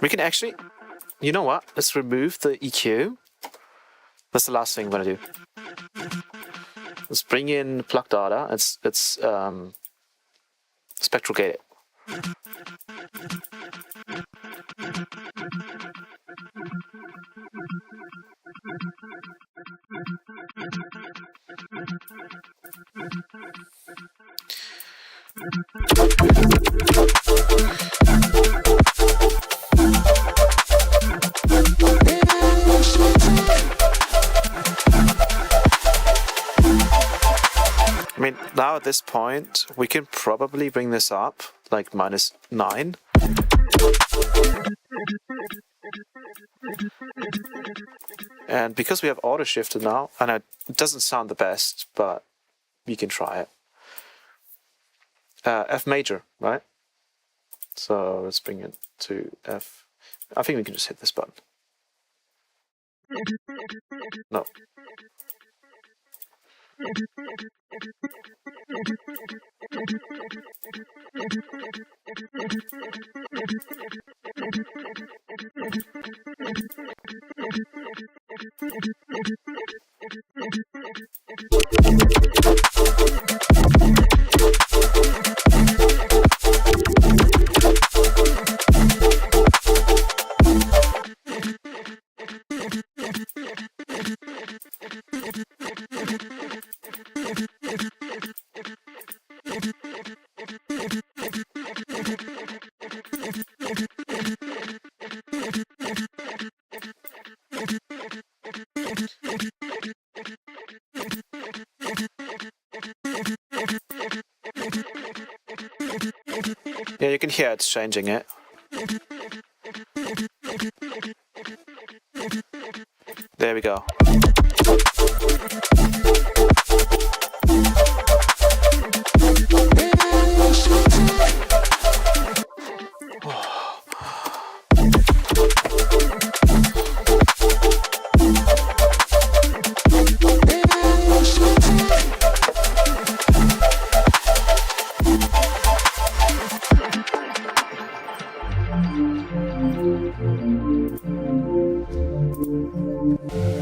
S3: We can actually, you know what? Let's remove the EQ. That's the last thing I'm going to do. Let's bring in plug data. It's spectral gate it. I mean, now at this point, we can probably bring this up, like -9. And because we have auto shifted now, and it doesn't sound the best, but we can try it. F major, right? So let's bring it to F. I think we can just hit this button. No. Yeah, you can hear it's changing it. There we go.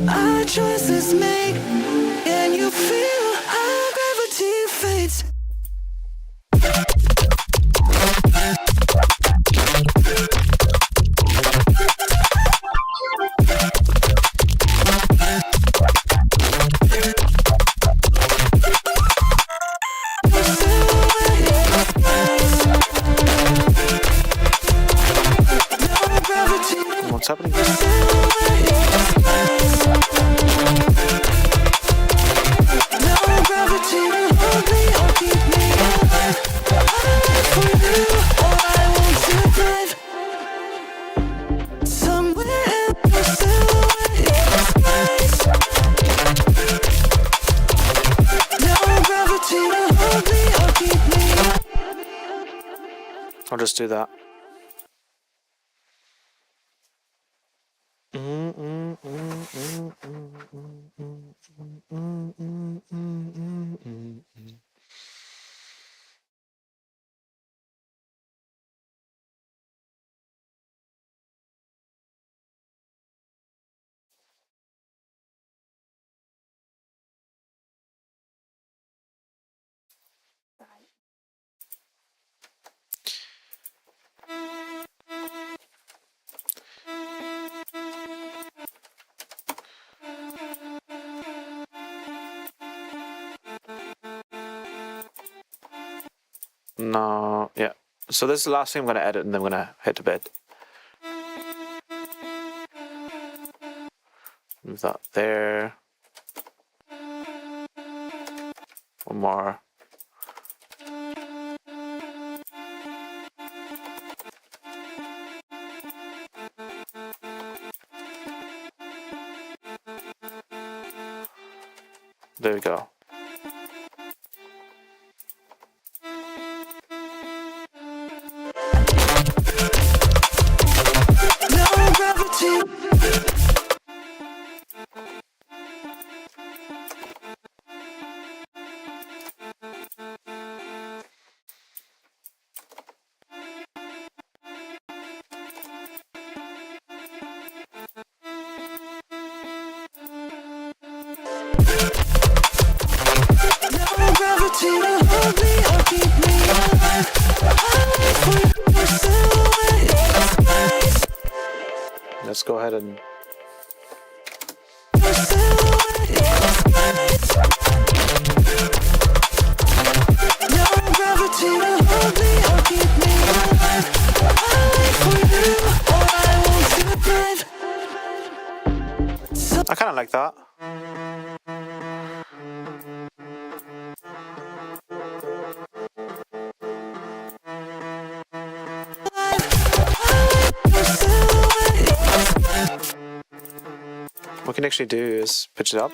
S4: Our choices make, and you feel how gravity fades. No gravity.
S3: What's happening?
S4: No gravity will hold me or keep me alive. I live for you, or I won't survive. Somewhere in the silhouette in the skies. No gravity will hold me or keep me alive.
S3: I'll just do that. No, yeah. So this is the last thing I'm going to edit, and then I'm going to head to bed. Move that there. One more. There we go.
S4: No gravity.
S3: let's go ahead and
S4: Your silhouette in the skies. No gravity to hold me or keep me alive. I'll wait for you, or I won't survive.
S3: I kind of like that.
S4: Your silhouette in the skies.
S3: What we can actually do is pitch it up.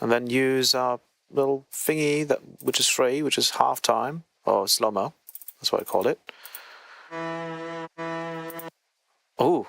S3: And then use our little thingy which is free, which is half time or slow-mo. That's what I called it. Oh.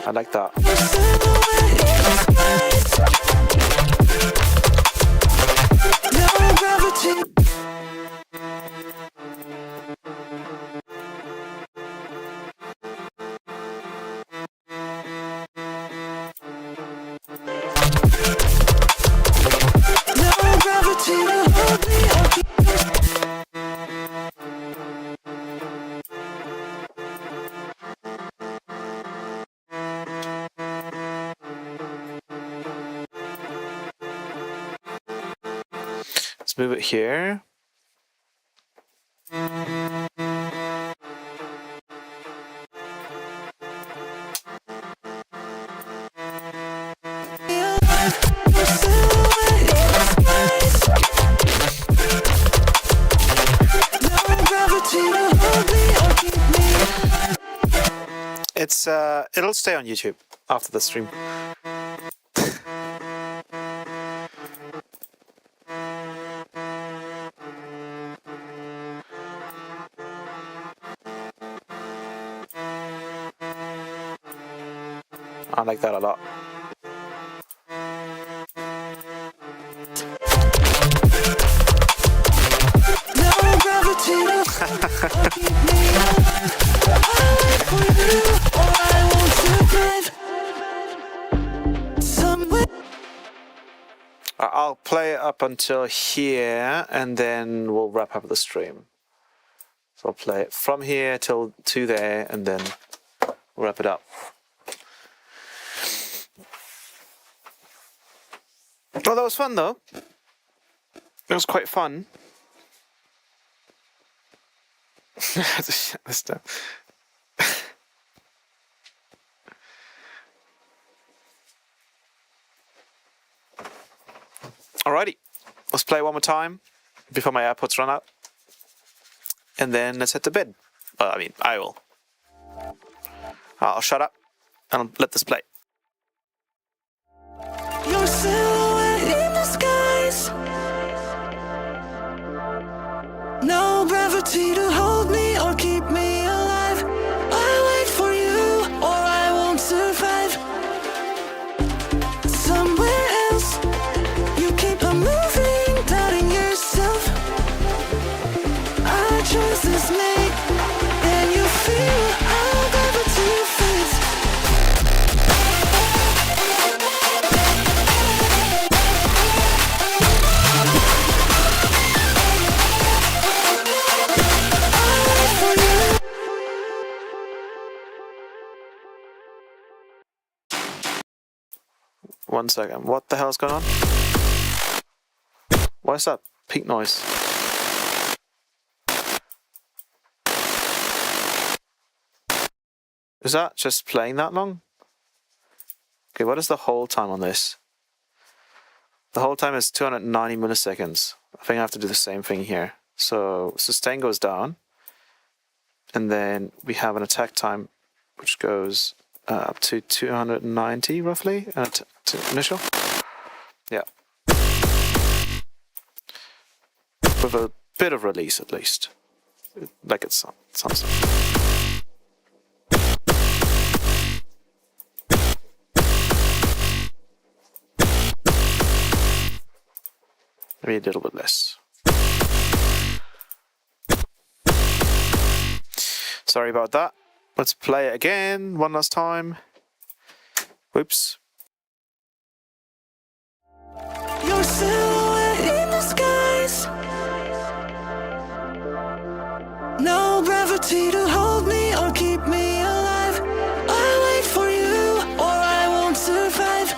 S3: I like that.
S4: No gravity. No gravity to hold me or keep
S3: Let's move it here.
S4: me alive. Your silhouette in the skies. No gravity to hold me or keep me alive.
S3: It's it'll stay on YouTube after the stream. I like that a lot.
S4: No gravity to keep me alive. I'll wait for you, or I won't survive. Somewhere.
S3: I'll play it up until here, and then we'll wrap up the stream. So I'll play it from here till to there, and then we'll wrap it up. Well, that was fun, though. It was quite fun. This stuff. Alrighty, let's play one more time before my AirPods run out, and then let's head to bed. I will. I'll shut up and let this play.
S4: Your silhouette in the skies. No gravity to hold me or keep me alive. I wait for you, or I won't survive. Somewhere else, you keep on moving, doubting yourself. Our choices made, and you feel our gravity fades.
S3: One second. What the hell's going on? What's that pink noise? Is that just playing that long? Okay, what is the hold time on this? The hold time is 290 milliseconds. I think I have to do the same thing here. So sustain goes down, and then we have an attack time which goes up to 290 roughly, and initial. Yeah. With a bit of release at least. Like it sounds like. Maybe a little bit less. Sorry about that. Let's play it again one last time. Whoops.
S4: Your silhouette in the skies. No gravity to hold me or keep me alive. I wait for you or I won't survive.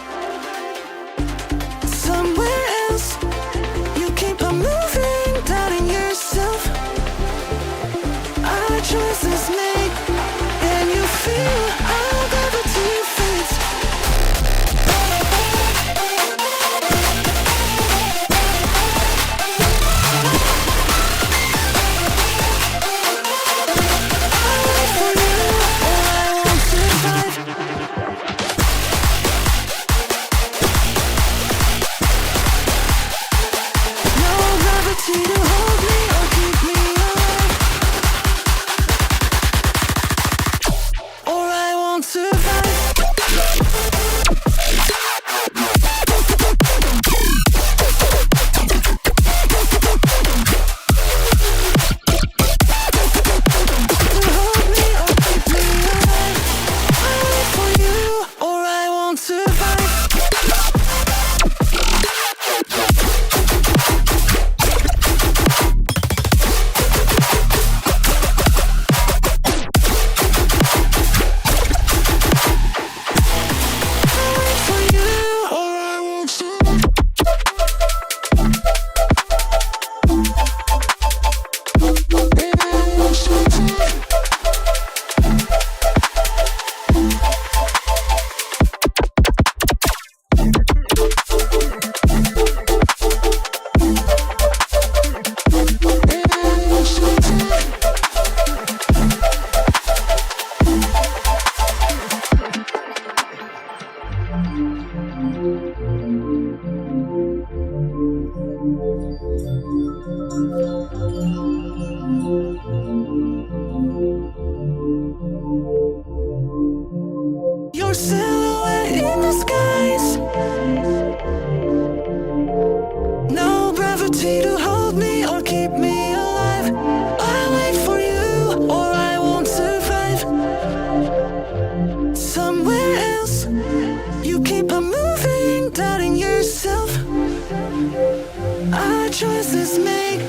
S4: Somewhere else, you keep on moving, doubting yourself. Our choices made, and you feel how gravity fades. Your silhouette in the skies. No gravity to hold me or keep me alive. I wait for you or I won't survive. Somewhere else, you keep on moving, doubting yourself. Our choices made,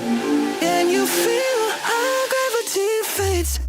S4: and you feel how gravity fades.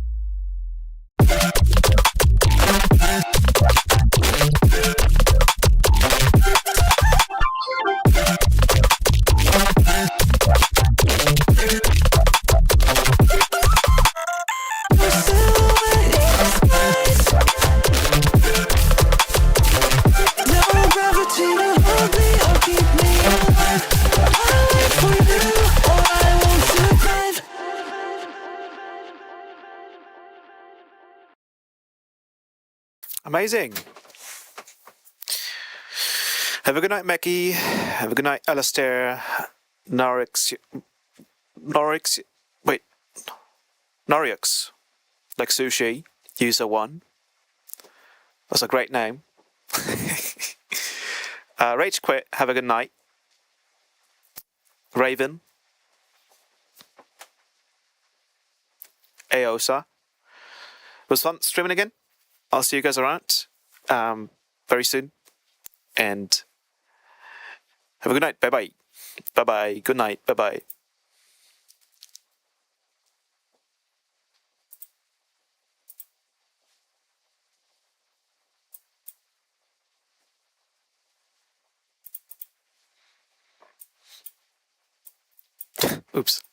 S3: Amazing. Have a good night, Mackie. Have a good night, Alistair. Norix. Wait. Norix. Like sushi. User 1. That's a great name. Rage Quit. Have a good night. Raven. Aosa. It was fun streaming again. I'll see you guys around very soon. And have a good night. Bye-bye. Bye-bye. Good night. Bye-bye. Oops.